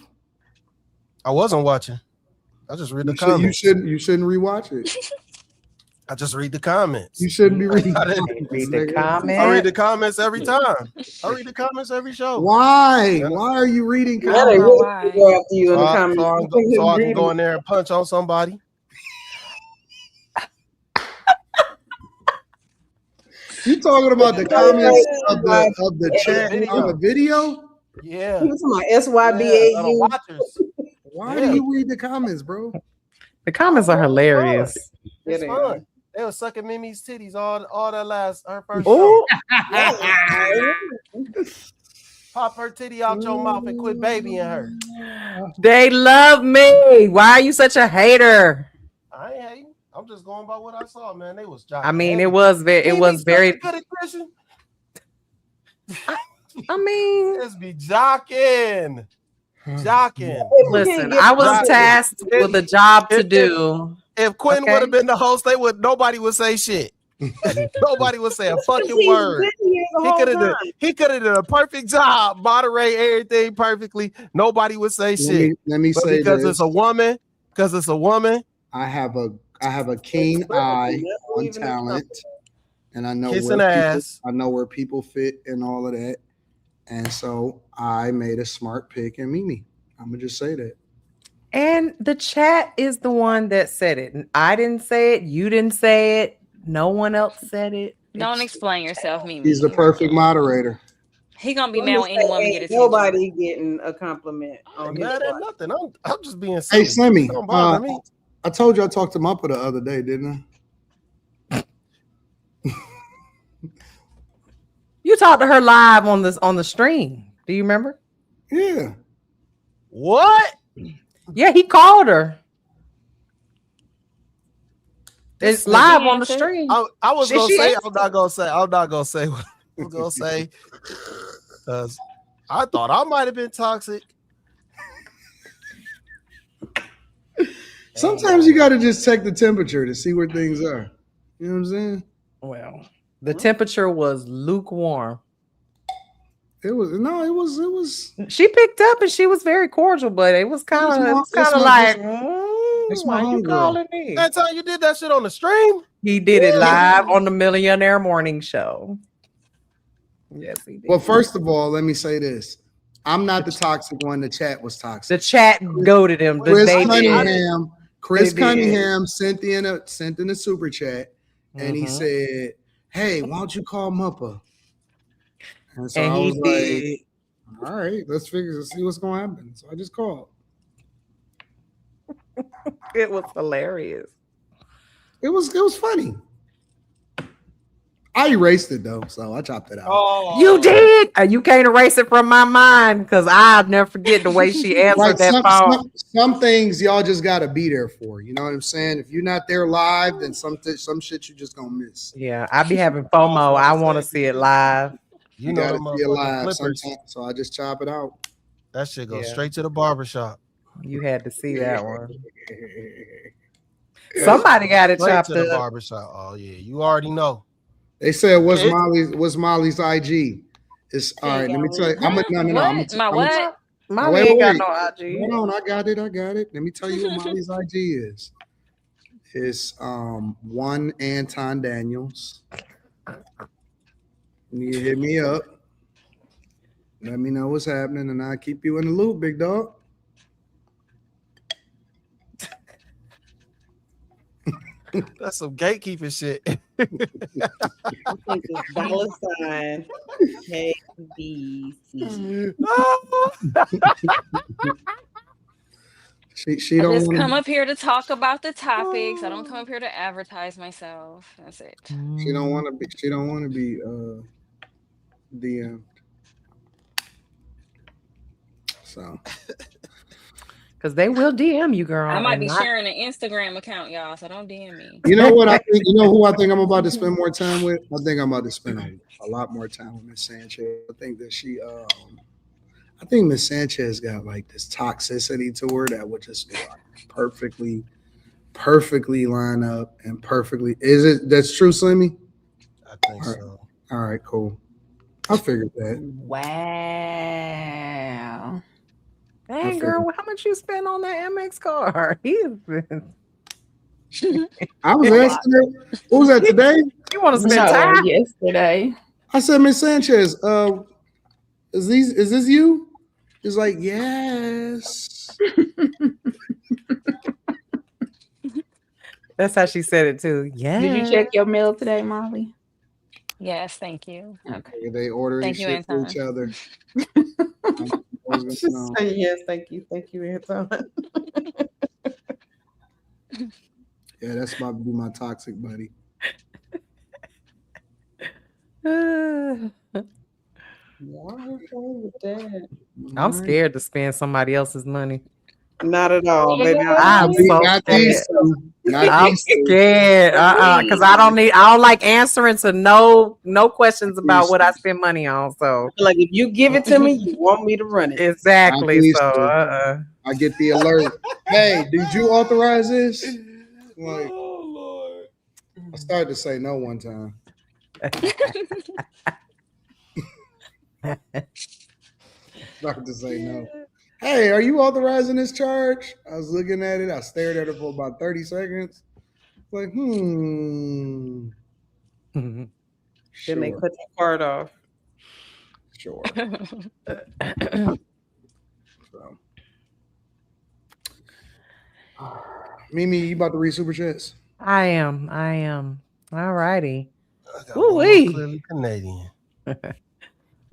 D: I wasn't watching. I just read the comments.
A: You shouldn't rewatch it.
D: I just read the comments.
A: You shouldn't be reading.
B: Read the comments.
D: I read the comments every time. I read the comments every show.
A: Why? Why are you reading
C: Yeah,
A: comments?
C: they really go after you in the
D: So
C: comments.
D: I can go in there and punch on somebody.
A: You talking about the comments of the chat on the video?
D: Yeah.
C: He was talking about SYBA.
D: Watchers.
A: Why do you read the comments, bro?
B: The comments are hilarious.
D: It's fun. They were sucking Mimi's titties all that her first
B: Ooh.
D: show. Pop her titty out your mouth and quit babying her.
B: They love me. Why are you such a hater?
D: I ain't hating. I'm just going by what I saw, man. They was jocking.
B: I mean, it was very
D: good at Christian.
B: I mean,
D: just be jocking.
B: Listen, I was tasked with a job to do.
D: If Quinn would have been the host, nobody would say shit. Nobody would say a fucking word. He could have done a perfect job, moderate everything perfectly. Nobody would say shit.
A: Let me say
D: because
A: this.
D: it's a woman. Because it's a woman.
A: I have a keen eye on talent, and I know I know where people fit and all of that. And so I made a smart pick in Mimi. I'm gonna just say that.
B: And the chat is the one that said it. I didn't say it. You didn't say it. No one else said it.
G: Don't explain yourself, Mimi.
A: He's the perfect moderator.
G: He gonna be mad when any woman get attention.
C: Nobody getting a compliment on his
D: Mad at nothing. I'm just being
A: Hey,
D: silly.
A: Slimmy,
D: Don't bother me.
A: I told you I talked to Muppa the other day, didn't I?
B: You talked to her live on the stream. Do you remember?
A: Yeah.
D: What?
B: Yeah, he called her. It's live on the stream.
D: I was gonna say. I'm not gonna say what I was gonna say. Because I thought I might have been toxic.
A: Sometimes you got to just check the temperature to see where things are. You know what I'm saying?
B: Well, the temperature was lukewarm.
A: It was.
B: She picked up and she was very cordial, but it was kind of like, why you calling me?
D: That time you did that shit on the stream?
B: He did it live on the Millionaire Morning Show. Yes, he did.
A: Well, first of all, let me say this. I'm not the toxic one. The chat was toxic.
B: The chat goaded him.
A: Chris Cunningham sent in a super chat, and he said, "Hey, why don't you call Muppa?" And so I was like, "All right, let's see what's going to happen." So I just called.
B: It was hilarious.
A: It was funny. I erased it though, so I chopped it out.
B: Oh. You did? You can't erase it from my mind because I'll never forget the way she answered that phone.
A: Some things y'all just gotta be there for. You know what I'm saying? If you're not there live, then some shit you just gonna miss.
B: Yeah, I be having FOMO. I want to see it live.
A: You gotta see it live sometimes, so I just chop it out.
D: That shit goes straight to the barbershop.
B: You had to see that one. Somebody got it chopped
D: to the
B: up.
D: barbershop. Oh yeah, you already know.
A: They said, "What's Molly's IG?" It's all right. Let me tell you.
B: Molly ain't got no IG.
A: Hold on, I got it. Let me tell you what Molly's IG is. It's one Anton Daniels. You hit me up. Let me know what's happening, and I'll keep you in the loop, big dog.
D: That's some gatekeeping shit.
C: I think it's $sign KBC.
A: She
G: I
A: don't
G: just
A: wanna,
G: come up here to talk about the topics. I don't come up here to advertise myself. That's it.
A: She don't want to be. She don't want to be DM'd. So.
B: Because they will DM you, girl.
G: I might be sharing an Instagram account, y'all, so don't DM me.
A: You know what I think? You know who I think I'm about to spend more time with? I think I'm about to spend a lot more time with Miss Sanchez. I think that I think Miss Sanchez got like this toxicity to her that would just like perfectly line up and perfectly. Is it? That's true, Slimmy?
D: I think so.
A: All right, cool. I figured that.
B: Wow. Dang, girl, how much you spend on that MX card?
A: I was asking her, what was that today?
B: You want to spend time?
E: Yesterday.
A: I said, Miss Sanchez, is this you? It's like, yes.
B: That's how she said it too. Yeah.
E: Did you check your mail today, Molly?
G: Yes, thank you.
E: Okay.
A: They ordering
G: Thank you,
A: shit for
G: Anton.
A: each other.
C: Just say yes, thank you, Anton.
A: Yeah, that's about to be my toxic buddy.
B: I'm scared to spend somebody else's money.
C: Not at all, baby.
B: I'm so
A: Not
B: scared.
A: these two. Not
B: I'm
A: these two.
B: scared. Because I don't like answering to no questions about what I spend money on. So
C: like if you give it to me, you want me to run it.
B: Exactly. So
A: I get the alert. Hey, did you authorize this? Like,
D: Oh Lord.
A: I started to say no one time. Started to say no. Hey, are you authorizing this charge? I was looking at it. I stared at it for about 30 seconds. Like,
C: Then
A: Sure.
C: they cut the card off.
A: Sure. So. Mimi, you about to read Superchats?
B: I am. All righty.
D: Clearly Canadian.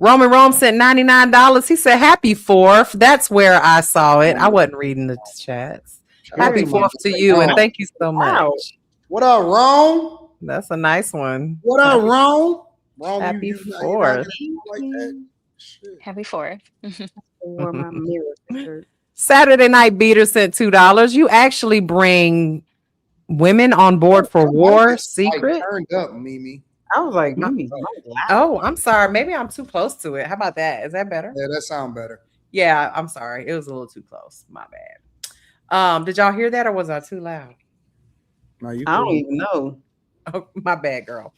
B: Roman Rome sent $99. He said, "Happy 4th." That's where I saw it. I wasn't reading the chats. Happy 4th to you, and thank you so much.
A: What up, Rome?
B: That's a nice one.
A: What up, Rome? Rome,
B: Happy
A: you
B: 4th.
A: like that?
G: Happy 4th.
C: Wore my mirror picture.
B: Saturday Night Beater sent $2. You actually bring women on board for war secret?
A: Turned up, Mimi.
C: I was like, Mimi.
B: Oh, I'm sorry. Maybe I'm too close to it. How about that? Is that better?
A: Yeah, that sounds better.
B: Yeah, I'm sorry. It was a little too close. My bad. Did y'all hear that, or was I too loud?
A: No, you
C: I don't even know.
B: Oh, my bad, girl.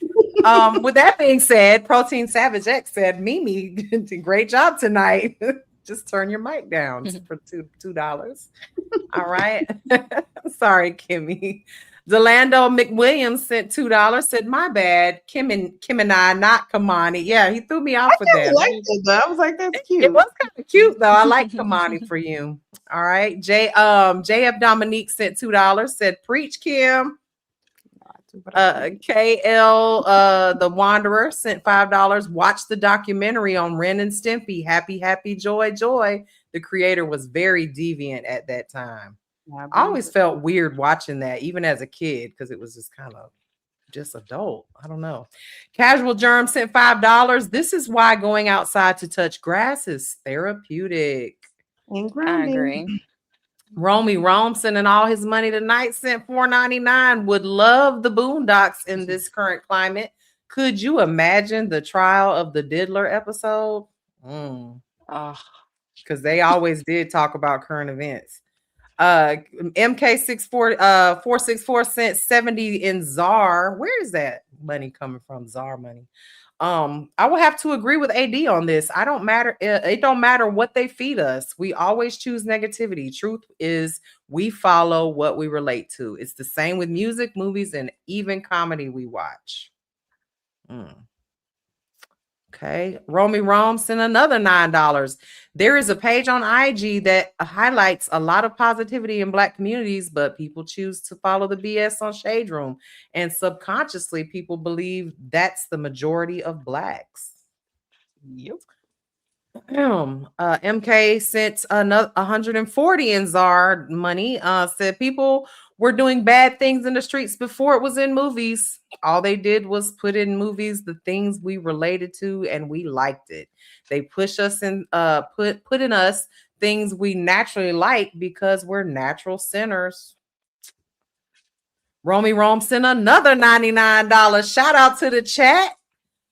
B: With that being said, Protein Savage X said, "Mimi, great job tonight. Just turn your mic down for $2. All right. Sorry, Kimmy. Delando McWilliams sent $2. Said, "My bad. Kim and I, not Kamani." Yeah, he threw me off with that.
C: I was like, that's cute.
B: It was kind of cute though. I like Kamani for you. All right. JF Dominique sent $2. Said, "Preach, Kim." KL the Wanderer sent $5. Watch the documentary on Ren and Stimpy. Happy, joy. The creator was very deviant at that time. I always felt weird watching that, even as a kid, because it was just kind of just adult. I don't know. Casual Germ sent $5. This is why going outside to touch grass is therapeutic.
G: I agree.
B: Romy Rome sending all his money tonight, sent $4.99. Would love the Boondocks in this current climate. Could you imagine the trial of the Diddler episode? Because they always did talk about current events. MK464 sent 70 in ZAR. Where is that money coming from? ZAR money. I will have to agree with AD on this. It don't matter what they feed us. We always choose negativity. Truth is, we follow what we relate to. It's the same with music, movies, and even comedy we watch. Okay. Romy Rome sent another $9. There is a page on IG that highlights a lot of positivity in Black communities, but people choose to follow the BS on Shade Room. And subconsciously, people believe that's the majority of Blacks. Yep. MK sent another 140 in ZAR money. Said people were doing bad things in the streets before it was in movies. All they did was put in movies the things we related to, and we liked it. They push us in, put in us things we naturally like because we're natural sinners. Romy Rome sent another $99. Shout out to the chat.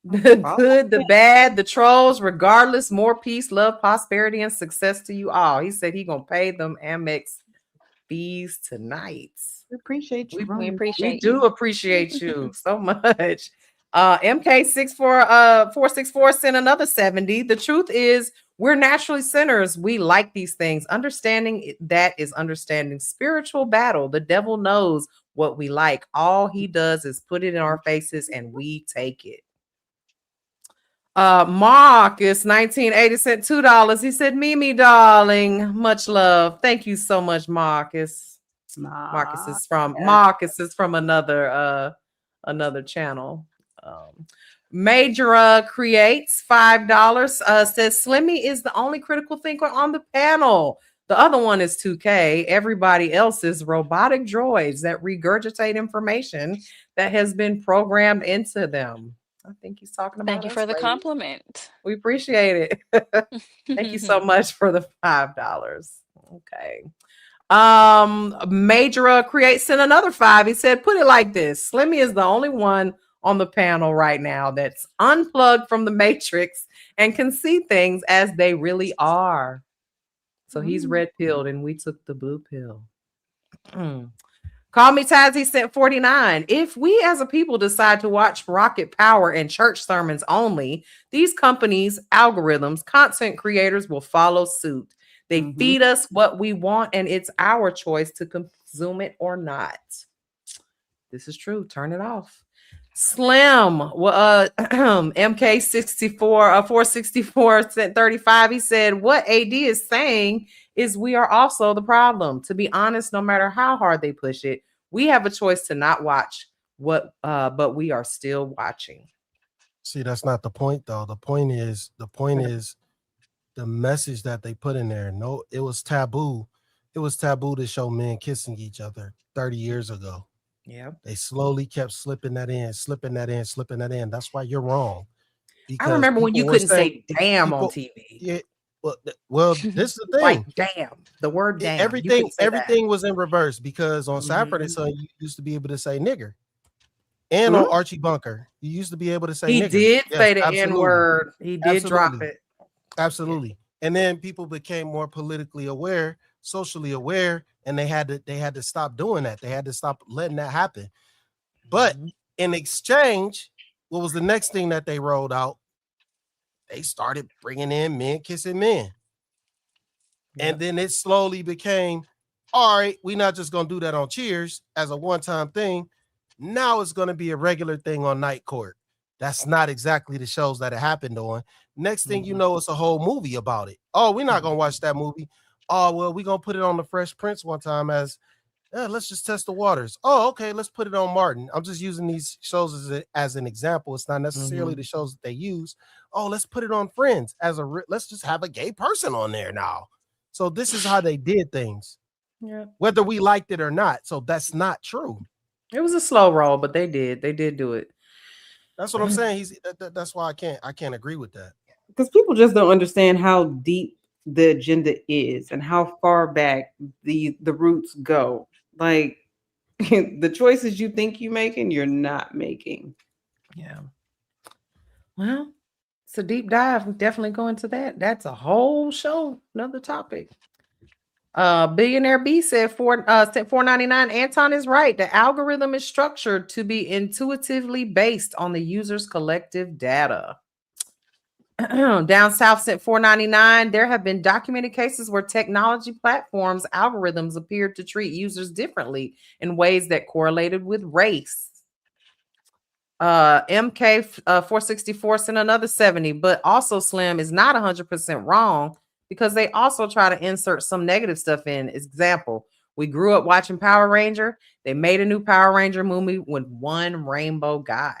B: The good, the bad, the trolls, regardless, more peace, love, prosperity, and success to you all. He said he gonna pay them Amex fees tonight.
C: We appreciate you.
G: We appreciate
B: We do appreciate you so much. MK464 sent another 70. The truth is, we're naturally sinners. We like these things. Understanding that is understanding spiritual battle. The devil knows what we like. All he does is put it in our faces and we take it. Marcus 1980 sent $2. He said, Mimi, darling, much love. Thank you so much, Marcus. Marcus is from another channel. Major creates $5, says Slimmy is the only critical thinker on the panel. The other one is 2K. Everybody else is robotic droids that regurgitate information that has been programmed into them. I think he's talking about
G: Thank you for the compliment.
B: We appreciate it. Thank you so much for the $5. Okay. Major creates sent another 5. He said, put it like this. Slimmy is the only one on the panel right now that's unplugged from the matrix and can see things as they really are. So he's red pilled and we took the blue pill. Call me Tazzy sent 49. If we as a people decide to watch rocket power and church sermons only, these companies, algorithms, content creators will follow suit. They feed us what we want and it's our choice to consume it or not. This is true. Turn it off. Slim, MK64, 464 sent 35. He said, what AD is saying is we are also the problem. To be honest, no matter how hard they push it, we have a choice to not watch what, but we are still watching.
D: See, that's not the point, though. The point is the message that they put in there. No, it was taboo. It was taboo to show men kissing each other 30 years ago.
B: Yeah.
D: They slowly kept slipping that in. That's why you're wrong.
B: I remember when you couldn't say damn on TV.
D: Yeah. Well, this is the thing.
B: Like damn. The word damn.
D: Everything was in reverse because on Safford and Son, you used to be able to say nigger. And on Archie Bunker, you used to be able to say
B: he
D: nigger.
B: did say the N-word. He did drop it.
D: Absolutely. And then people became more politically aware, socially aware, and they had to stop doing that. They had to stop letting that happen. But in exchange, what was the next thing that they rolled out? They started bringing in men kissing men. And then it slowly became, all right, we're not just going to do that on Cheers as a one-time thing. Now it's going to be a regular thing on Night Court. That's not exactly the shows that it happened on. Next thing you know, it's a whole movie about it. Oh, we're not going to watch that movie. Oh, well, we're going to put it on the Fresh Prince one time as, let's just test the waters. Oh, okay, let's put it on Martin. I'm just using these shows as an example. It's not necessarily the shows that they use. Oh, let's put it on Friends as let's just have a gay person on there now. So this is how they did things.
B: Yeah.
D: Whether we liked it or not. So that's not true.
B: It was a slow roll, but they did do it.
D: That's what I'm saying. That's why I can't agree with that.
C: Because people just don't understand how deep the agenda is and how far back the roots go. Like the choices you think you're making, you're not making.
B: Yeah. Well, it's a deep dive. Definitely go into that. That's a whole show, another topic. Billionaire B said $4.99. Anton is right. The algorithm is structured to be intuitively based on the user's collective data. Down South sent $4.99. There have been documented cases where technology platforms' algorithms appeared to treat users differently in ways that correlated with race. MK464 sent another 70, but also Slim is not 100% wrong because they also try to insert some negative stuff in. Example, we grew up watching Power Ranger. They made a new Power Ranger movie with one rainbow guy.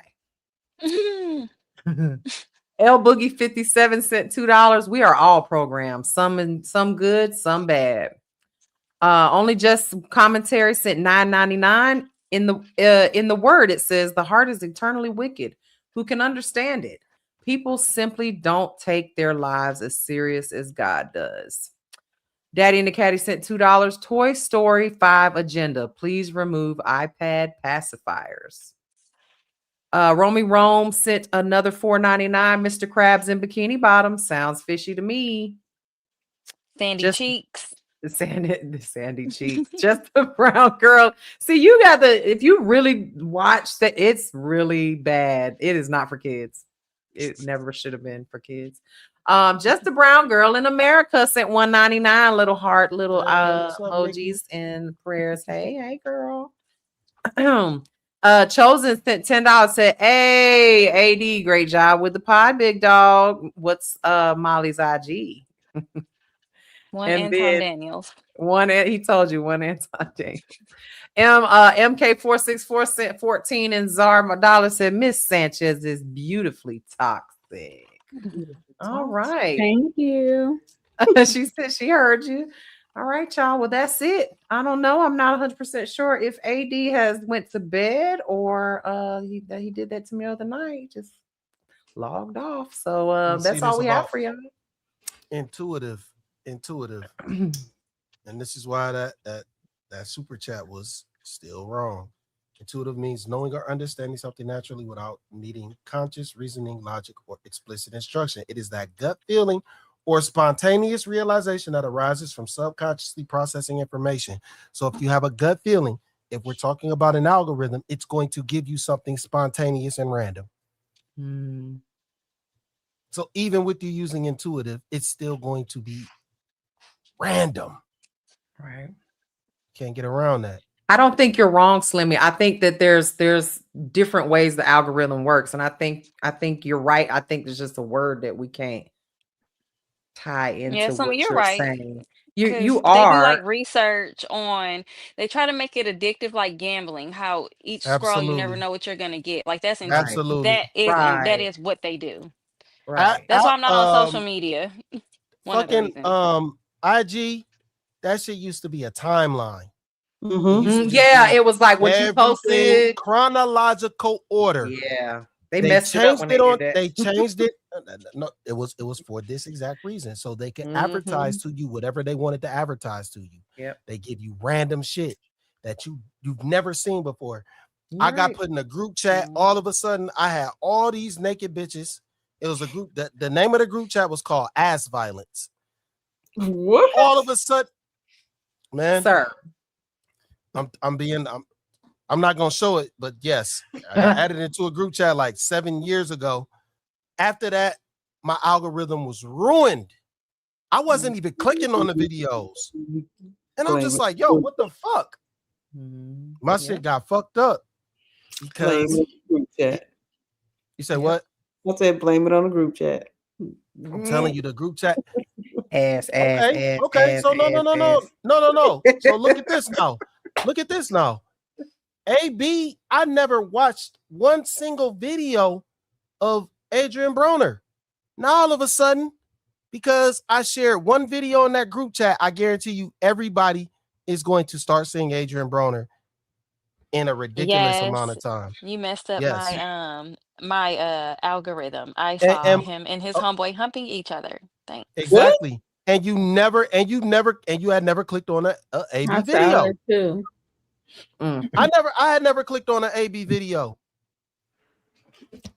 B: L Boogie 57 sent $2. We are all programmed. Some good, some bad. Only Just Commentary sent $9.99. In the word, it says the heart is eternally wicked. Who can understand it? People simply don't take their lives as serious as God does. Daddy and the Caddy sent $2. Toy Story 5 agenda. Please remove iPad pacifiers. Romy Rome sent another $4.99. Mr. Krabs in Bikini Bottom. Sounds fishy to me.
G: Sandy Cheeks.
B: The sandy cheeks. Just a brown girl. See, you got if you really watch that, it's really bad. It is not for kids. It never should have been for kids. Just a brown girl in America sent $1.99 little heart, little emojis and prayers. Hey, girl. Chosen sent $10, said, hey, AD, great job with the pod, big dog. What's Molly's IG?
G: One
B: And
G: Anton
B: then
G: Daniels.
B: he told you one Anton Daniels. MK464 sent 14, and Zar Madala said Miss Sanchez is beautifully toxic. All right.
E: Thank you.
B: She said she heard you. All right, y'all. Well, that's it. I don't know. I'm not 100% sure if AD has went to bed or he did that to me the other night. Just logged off. So that's all we have for y'all.
D: Intuitive. And this is why that super chat was still wrong. Intuitive means knowing or understanding something naturally without needing conscious reasoning, logic, or explicit instruction. It is that gut feeling or spontaneous realization that arises from subconsciously processing information. So if you have a gut feeling, if we're talking about an algorithm, it's going to give you something spontaneous and random. So even with you using intuitive, it's still going to be random.
B: Right.
D: Can't get around that.
B: I don't think you're wrong, Slimmy. I think that there's different ways the algorithm works. And I think you're right. I think there's just a word that we can't tie into what
G: you're
B: you're
G: right.
B: saying.
G: You
B: You
G: they do
B: are
G: like research on. They try to make it addictive, like gambling. How each scroll you never
D: Absolutely.
G: know what you're gonna get. Like that's
D: Absolutely.
G: that is what they do.
B: Right.
G: That's why I'm not on social media. One of the reasons.
D: IG, that shit used to be a timeline.
B: Yeah, it was like what you posted.
D: Chronological order.
B: Yeah. They messed it up when
D: they changed it. No, it was for this exact reason. So they can advertise to you whatever they wanted to advertise to you.
B: Yep.
D: They give you random shit that you've never seen before. I got put in a group chat. All of a sudden, I had all these naked bitches. It was a group that the name of the group chat was called Ass Violence.
C: What?
D: All of a sudden, man,
B: sir,
D: I'm not gonna show it, but yes, I added it to a group chat like 7 years ago. After that, my algorithm was ruined. I wasn't even clicking on the videos, and I'm just like, "Yo, what the fuck?" My shit got fucked up because you said what?
C: I said blame it on the group chat.
D: I'm telling you, the group chat.
B: Okay.
D: So no. So look at this now. Look at this now. AB, I never watched one single video of Adrian Broner. Now all of a sudden, because I shared one video in that group chat, I guarantee you everybody is going to start seeing Adrian Broner in a ridiculous amount of time.
G: You messed up my algorithm. I saw him and his homeboy humping each other. Thanks.
D: Exactly. What? And you had never clicked on a AB video.
E: Too.
D: I had never clicked on an AB video.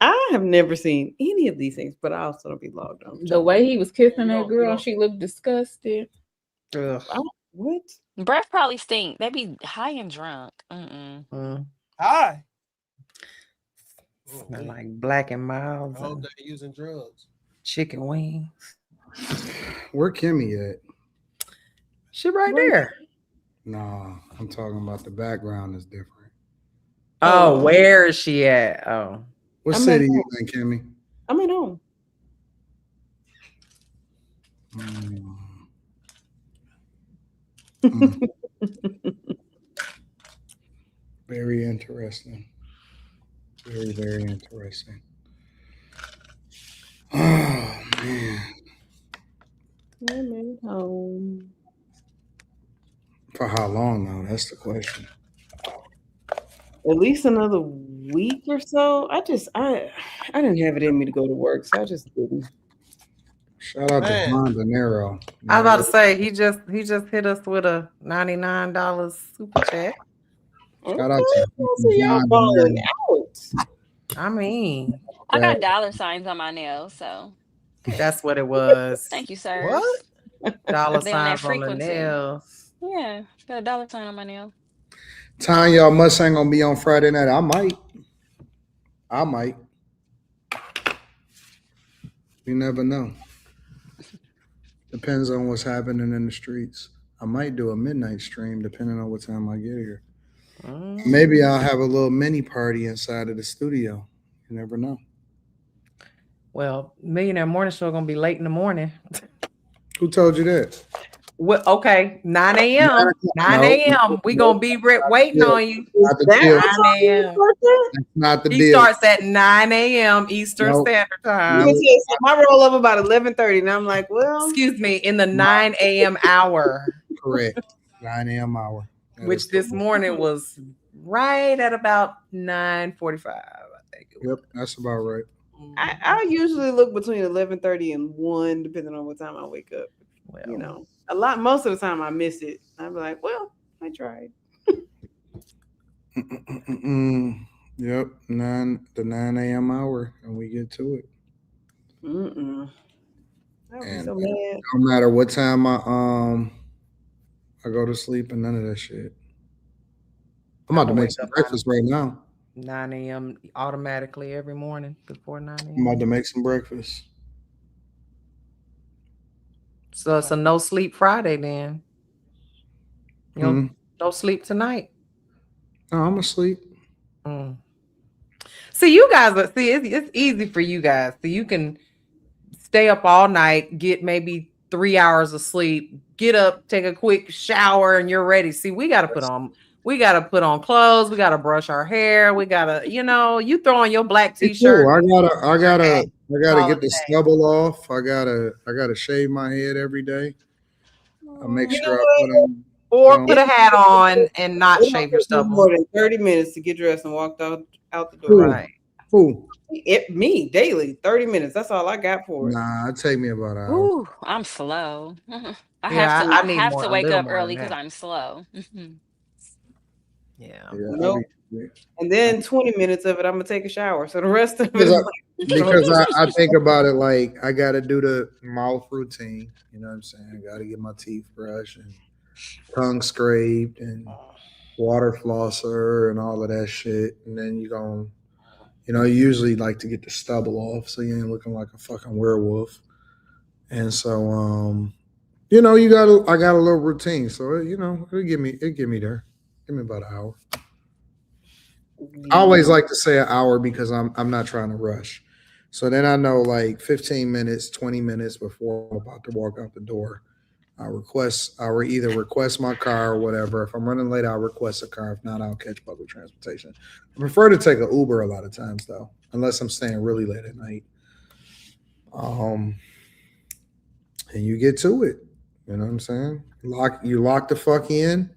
C: I have never seen any of these things, but I also don't be logged on.
E: The way he was kissing that girl, she looked disgusted.
C: What?
G: Breath probably stink. They be high and drunk.
D: Hi.
B: Smell like Black and Mild.
D: I hope they're using drugs.
B: Chicken wings.
A: Where Kimmy at?
B: She right there.
A: No, I'm talking about the background is different.
B: Oh, where is she at? Oh.
A: What city you in, Kimmy?
C: I'm at home.
A: Very interesting. Very, very interesting. Oh, man.
C: I'm at home.
A: For how long, though? That's the question.
C: At least another week or so. I didn't have it in me to go to work, so I just didn't.
A: Shout out to Anton Daniels.
B: I was about to say he just hit us with a $99 super chat.
A: Shout out to
C: y'all balling out.
B: I mean,
G: I got dollar signs on my nails, so
B: that's what it was.
G: Thank you, sir.
D: What?
B: Dollar
G: They on that
B: signs on the
G: frequency.
B: nails.
G: Yeah, got a dollar sign on my nail.
A: Time y'all Mustang gonna be on Friday night. I might. You never know. Depends on what's happening in the streets. I might do a midnight stream depending on what time I get here. Maybe I'll have a little mini party inside of the studio. You never know.
B: Well, Millionaire Morning Show gonna be late in the morning.
A: Who told you that?
B: Well, okay, 9 a.m. 9 a.m. We gonna be waiting on you.
A: Not the deal.
B: 9 a.m.
A: That's not the
B: He
A: deal.
B: starts at 9 a.m. Eastern Standard Time.
C: I roll up about 11:30, and I'm like, well,
B: excuse me, in the 9 a.m. hour.
A: Correct. 9 a.m. hour.
B: Which this morning was right at about 9:45, I think.
A: Yep, that's about right.
C: I usually look between 11:30 and 1, depending on what time I wake up.
B: Well,
C: you know, most of the time I miss it. I'm like, well, I tried.
A: Yep, the 9 a.m. hour, and we get to it.
C: And so
A: no matter what time I go to sleep and none of that shit. I'm about to make some breakfast right now.
B: 9 a.m. automatically every morning before 9 a.m.
A: I'm about to make some breakfast.
B: So it's a no sleep Friday then. You know, no sleep tonight.
A: No, I'm asleep.
B: See, you guys it's easy for you guys. So you can stay up all night, get maybe 3 hours of sleep, get up, take a quick shower, and you're ready. See, we gotta put on clothes, we gotta brush our hair, we gotta, you throw on your black t-shirt.
A: I gotta get the stubble off. I gotta shave my head every day. I make sure I
B: put a hat on and not shave your stubble.
C: More than 30 minutes to get dressed and walk out the door.
B: Right.
A: Who?
C: Me daily, 30 minutes. That's all I got for it.
A: Nah, it take me about an hour.
G: Ooh, I'm slow. I have to wake up early because I'm slow.
B: Yeah.
C: Nope. And then 20 minutes of it, I'm gonna take a shower. So the rest of it
A: because I think about it like I gotta do the mouth routine. You know what I'm saying? I gotta get my teeth brushed and tongue scraped and water flosser and all of that shit. And then you usually like to get the stubble off so you ain't looking like a fucking werewolf. And so I got a little routine. So it'll get me there. Give me about an hour. I always like to say an hour because I'm not trying to rush. So then I know like 15 minutes, 20 minutes before I'm about to walk out the door, I will either request my car or whatever. If I'm running late, I'll request a car. If not, I'll catch public transportation. I prefer to take an Uber a lot of times though, unless I'm staying really late at night. And you get to it. You know what I'm saying? You lock the fuck in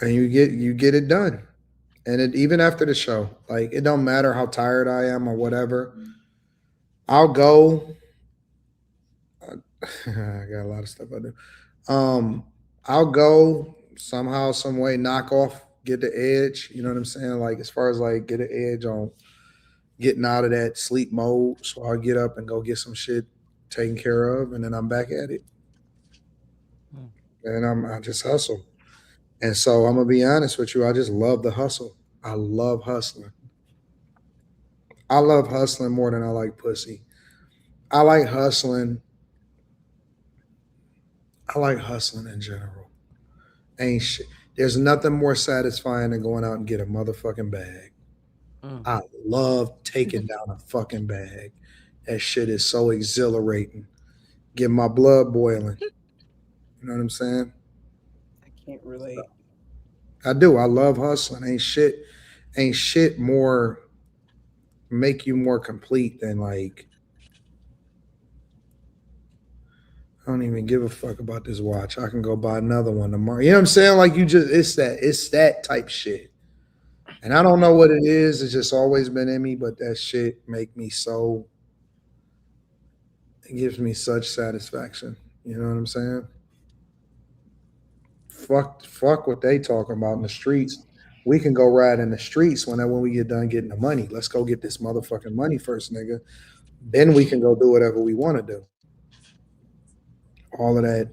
A: and you get it done. And even after the show, like it don't matter how tired I am or whatever, I'll go. I got a lot of stuff I do. I'll go somehow, some way, knock off, get the edge. You know what I'm saying? Like as far as like get an edge on getting out of that sleep mode. So I'll get up and go get some shit taken care of, and then I'm back at it. And I just hustle. And so I'm gonna be honest with you, I just love the hustle. I love hustling. I love hustling more than I like pussy. I like hustling. I like hustling in general. Ain't shit. There's nothing more satisfying than going out and get a motherfucking bag. I love taking down a fucking bag. That shit is so exhilarating. Get my blood boiling. You know what I'm saying?
C: I can't relate.
A: I do. I love hustling. Ain't shit more make you more complete than like I don't even give a fuck about this watch. I can go buy another one tomorrow. You know what I'm saying? Like it's that type shit. And I don't know what it is. It's just always been in me, but that shit it gives me such satisfaction. You know what I'm saying? Fuck what they talking about in the streets. We can go ride in the streets when we get done getting the money. Let's go get this motherfucking money first, nigga. Then we can go do whatever we want to do. all of that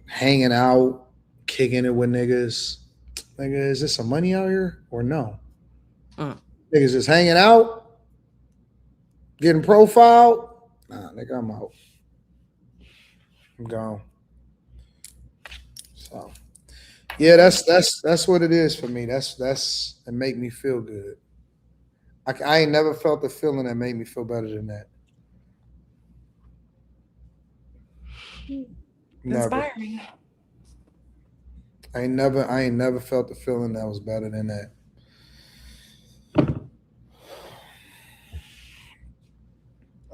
A: hanging out, kicking it with niggas. Nigga, is this some money out here or no? Niggas just hanging out, getting profiled. Nah, nigga, I'm out. I'm gone. So, yeah, that's what it is for me. That's it make me feel good. I ain't never felt the feeling that made me feel better than that. Never.
B: Inspiring.
A: I ain't never felt the feeling that was better than that.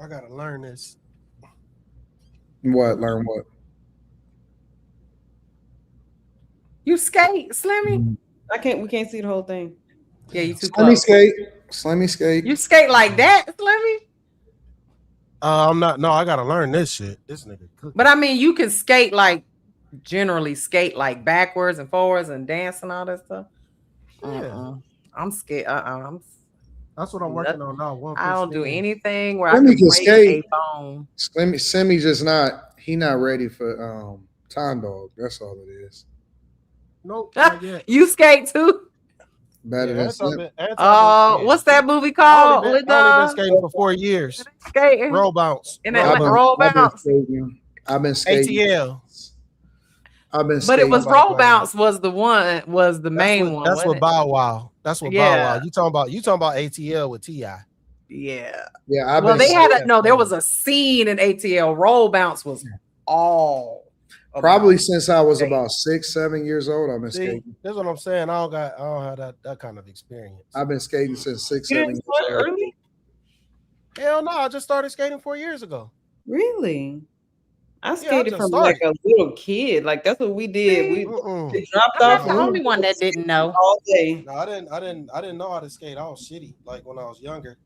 D: I gotta learn this.
A: What? Learn what?
B: You skate, Slimmy?
C: We can't see the whole thing.
B: Yeah, you too
A: Slimmy
B: close.
A: skate. Slimmy skate.
B: You skate like that, Slimmy?
D: I'm not. No, I gotta learn this shit. This nigga.
B: But I mean, you can skate like generally skate like backwards and forwards and dance and all that stuff.
D: Yeah.
B: I'm scared.
D: That's what I'm working on now.
B: I don't do anything where
A: Slimmy
B: I can
A: can
B: break
A: skate.
B: a bone.
A: Slimmy just not. He not ready for time dog. That's all it is.
D: Nope. Not yet.
B: You skate too?
A: Better than Slim.
B: What's that movie called?
D: I only been skating for 4 years.
B: Skating.
D: Roll bounce.
B: Roll bounce.
A: I've been skating.
D: ATL.
A: I've been
B: But
A: skating.
B: it was roll bounce was the main one.
D: That's what Bow Wow. That's what Bow
B: Yeah.
D: Wow. You talking about ATL with Tiege.
B: Yeah.
A: Yeah.
B: Well, they had there was a scene in ATL. Roll bounce was all
A: Probably since I was about 6, 7 years old. I've been
D: See,
A: skating.
D: that's what I'm saying. I don't have that kind of experience.
A: I've been skating since 6,
C: You
A: 7
C: didn't
A: years
C: start
A: old.
C: early?
D: Hell no, I just started skating 4 years ago.
C: Really? I
D: Yeah, I
C: skated
D: just
C: from
D: started.
C: like a little kid. Like that's what we did. We dropped
B: I'm
C: off.
B: not the only one that didn't know.
C: All day.
D: No, I didn't know how to skate. I was shitty like when I was younger.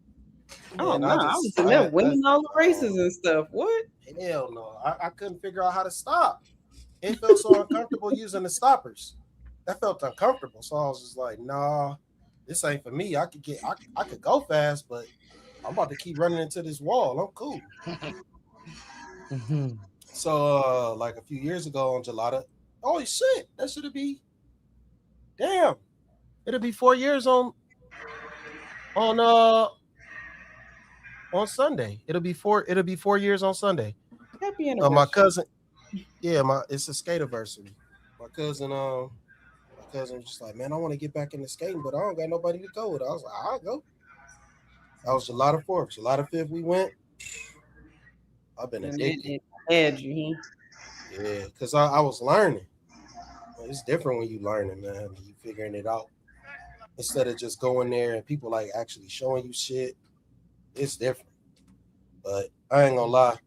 C: Oh
D: And
C: no, I was in there winning all the races and stuff. What?
D: Hell no. I couldn't figure out how to stop. It felt so uncomfortable using the stoppers. That felt uncomfortable. So I was just like, nah, this ain't for me. I could go fast, but I'm about to keep running into this wall. I'm cool. So like a few years ago on Gelada, oh shit, that should be damn. It'll be 4 years on Sunday. It'll be 4 years on Sunday.
C: Happy
D: My cousin, it's a skate-iversary. My cousin was just like, man, I want to get back into skating, but I don't got nobody to go with. I was like, I'll go. That was July 4th. July 5th we went. I've been addicted. Yeah, because I was learning. It's different when you learning, man. You figuring it out. Instead of just going there and people like actually showing you shit. It's different. But I ain't gonna lie.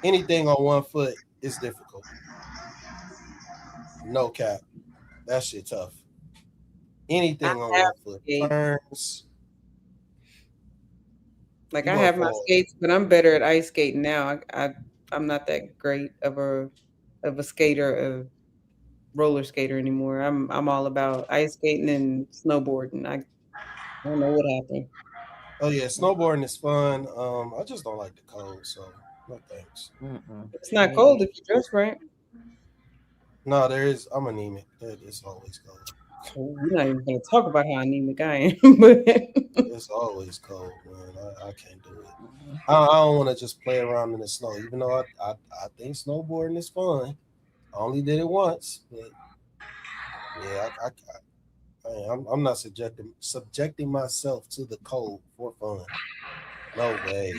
D: Anything on one foot is difficult. No cap. That shit tough. Anything on one foot. Turns.
C: Like I have my skates, but I'm better at ice skating now. I'm not that great of a skater, a roller skater anymore. I'm all about ice skating and snowboarding. I don't know what happened.
D: Oh yeah, snowboarding is fun. I just don't like the cold, so no thanks.
C: It's not cold if you dress right.
D: No, there is. I'm anemic. It's always cold.
C: We're not even going to talk about how anemic I am, but
D: it's always cold, man. I can't do it. I don't want to just play around in the snow, even though I think snowboarding is fun. I only did it once, but yeah, I'm not subjecting myself to the cold for fun. No way.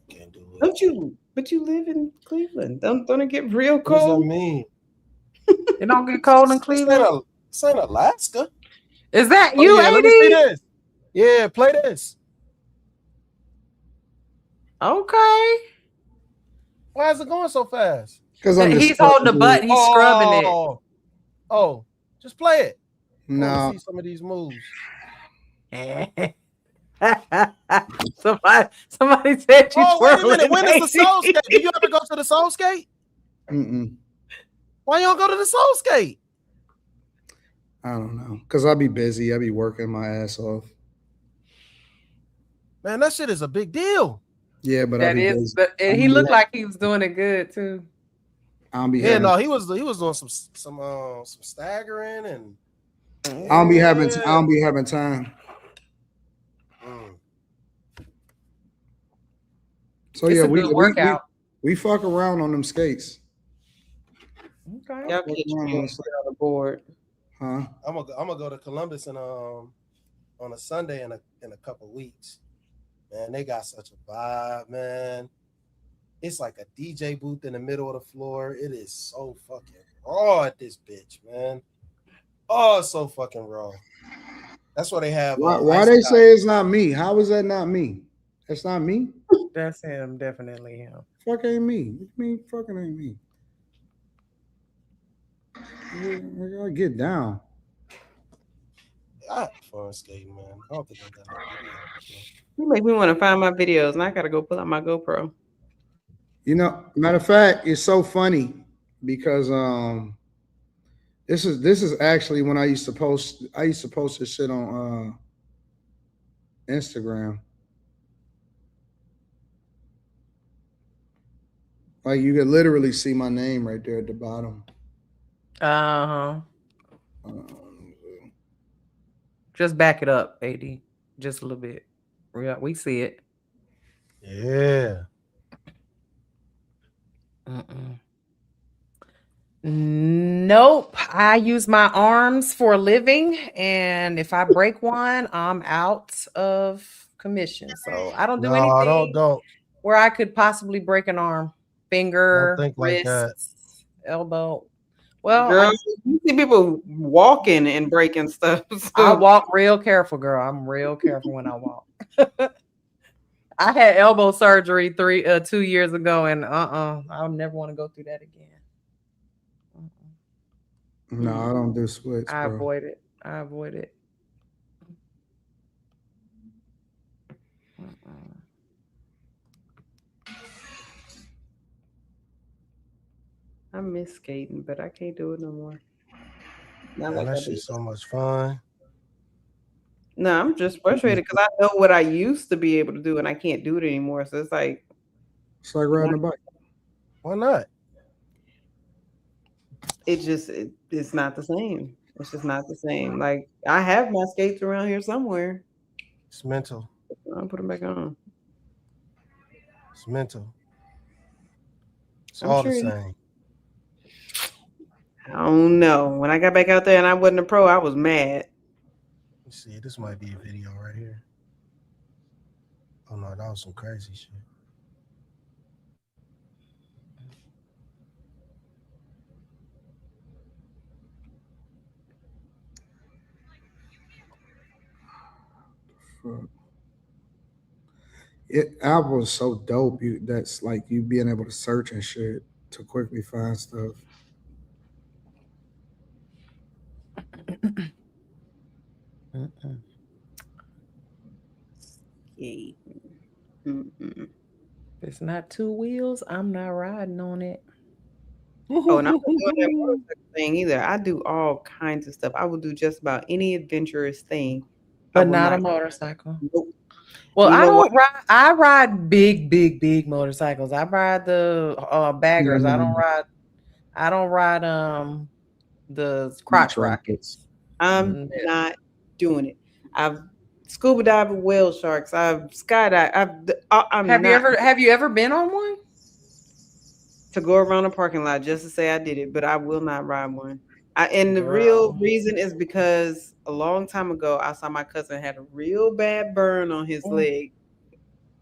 D: Can't do it.
C: Don't you? But you live in Cleveland. Don't it get real cold?
D: What does that mean?
B: It don't get cold in Cleveland.
D: It's in Alaska.
B: Is that
D: Oh,
B: you,
D: yeah,
B: AD?
D: let me see this. Yeah, play this.
B: Okay.
D: Why is it going so fast?
A: Because
B: he's holding the button. He's scrubbing it.
D: Oh, just play it.
A: No.
D: I want to see some of these moves.
B: Somebody said you
D: Oh, wait a minute.
B: twirling.
D: When is the soul skate? Do you ever go to the soul skate? Why you don't go to the soul skate?
A: I don't know. Because I'll be busy. I'll be working my ass off.
D: Man, that shit is a big deal.
A: Yeah, but
B: That is, but he looked like he was doing it good too.
D: No, he was doing some staggering and.
A: I don't be having time. So
B: It's
A: yeah,
B: a good workout.
A: we fuck around on them skates.
B: Okay.
C: Y'all catch me on the board.
A: Huh?
D: I'm gonna go to Columbus and on a Sunday in a couple weeks. Man, they got such a vibe, man. It's like a DJ booth in the middle of the floor. It is so fucking raw at this bitch, man. Oh, it's so fucking raw. That's what they have.
A: Why they say it's not me? How is that not me? That's not me.
B: That's him, definitely him.
A: Fuck ain't me. What you mean fucking ain't me? I gotta get down.
D: I have fun skating, man. I don't think I got no video.
C: You make me want to find my videos, and I gotta go pull out my GoPro.
A: You know, matter of fact, it's so funny because this is actually when I used to post this shit on Instagram. Like you could literally see my name right there at the bottom.
B: Just back it up, AD. Just a little bit. We see it.
D: Yeah.
B: Nope. I use my arms for a living, and if I break one, I'm out of commission. So I don't do anything where I could possibly break an arm, finger, wrist, elbow. Well,
C: girl, you see people walking and breaking stuff. So.
B: I walk real careful, girl. I'm real careful when I walk. I had elbow surgery 2 years ago, and I'll never want to go through that again.
A: No, I don't do splits.
B: I avoid it.
C: I miss skating, but I can't do it no more.
D: Man, that shit's so much fun.
C: No, I'm just frustrated because I know what I used to be able to do, and I can't do it anymore. So it's like
A: riding a bike.
D: Why not?
C: It's not the same. It's just not the same. Like I have my skates around here somewhere.
D: It's mental.
C: I'll put them back on.
D: It's mental. It's all the same.
C: I don't know. When I got back out there and I wasn't a pro, I was mad.
D: Let's see, this might be a video right here. Oh no, that was some crazy shit.
A: Apple is so dope. That's like you being able to search and shit to quickly find stuff.
B: It's not 2 wheels. I'm not riding on it.
C: Oh, and I'm not doing that motorcycle thing either. I do all kinds of stuff. I will do just about any adventurous thing,
B: but not a motorcycle.
C: Nope.
B: Well, I ride big motorcycles. I ride the baggers. I don't ride the crotch rockets.
C: I'm not doing it. I've scuba dived with whale sharks. I've skydived.
B: Have you ever been on one?
C: To go around a parking lot just to say I did it, but I will not ride one. And the real reason is because a long time ago, I saw my cousin had a real bad burn on his leg.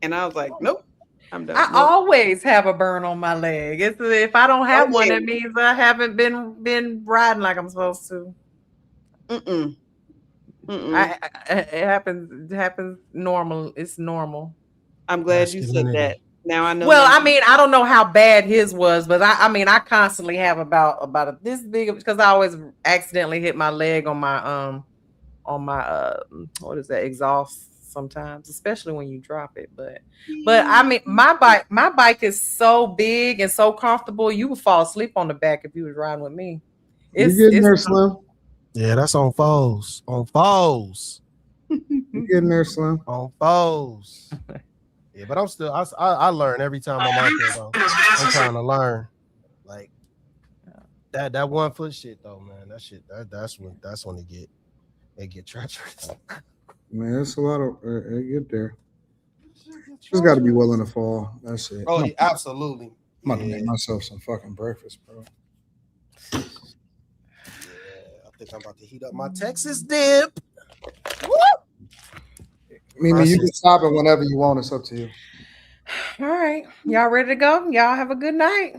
C: And I was like, nope, I'm done.
B: I always have a burn on my leg. If I don't have one, that means I haven't been riding like I'm supposed to. It happens normal. It's normal.
C: I'm glad you said that. Now I know.
B: Well, I mean, I don't know how bad his was, but I constantly have about this big because I always accidentally hit my leg on my what is that, exhaust sometimes, especially when you drop it. But I mean, my bike is so big and so comfortable, you would fall asleep on the back if you was riding with me.
A: You getting there, Slim?
D: Yeah, that's on foes. On foes.
A: You getting there, Slim?
D: On foes. Yeah, but I'm still I learn every time I'm out there though. I'm trying to learn. Like that 1 foot shit though, man. That shit that's when it get treacherous.
A: Man, it's a lot of it get there. Just got to be willing to fall. That's it.
D: Oh, yeah, absolutely.
A: I'm about to make myself some fucking breakfast, bro.
D: Yeah, I think I'm about to heat up my Texas dip. Woo!
A: Mimi, you can stop it whenever you want. It's up to you.
B: All right. Y'all ready to go? Y'all have a good night.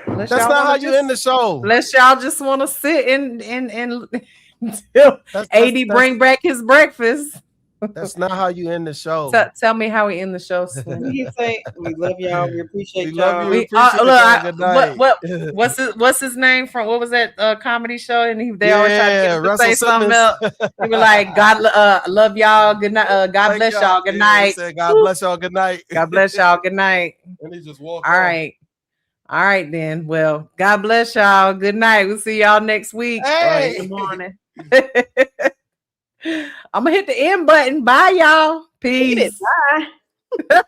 D: That's not how you end the show.
B: Unless y'all just want to sit and until 80 bring back his breakfast.
D: That's not how you end the show.
B: Tell me how we end the show, Slim.
C: You say we love y'all. We appreciate
D: Love
C: y'all.
D: you. Good night.
B: What's his name from? What was that comedy show? And they always try to get him to say something else. He was like, "God love y'all. Good night. God bless y'all. Good night.
D: God bless y'all. Good night.
B: God bless y'all. Good night."
D: And he just walked.
B: All right. All right then. Well, God bless y'all. Good night. We'll see y'all next week or in the morning. I'm gonna hit the end button. Bye, y'all. Peace.
C: Bye.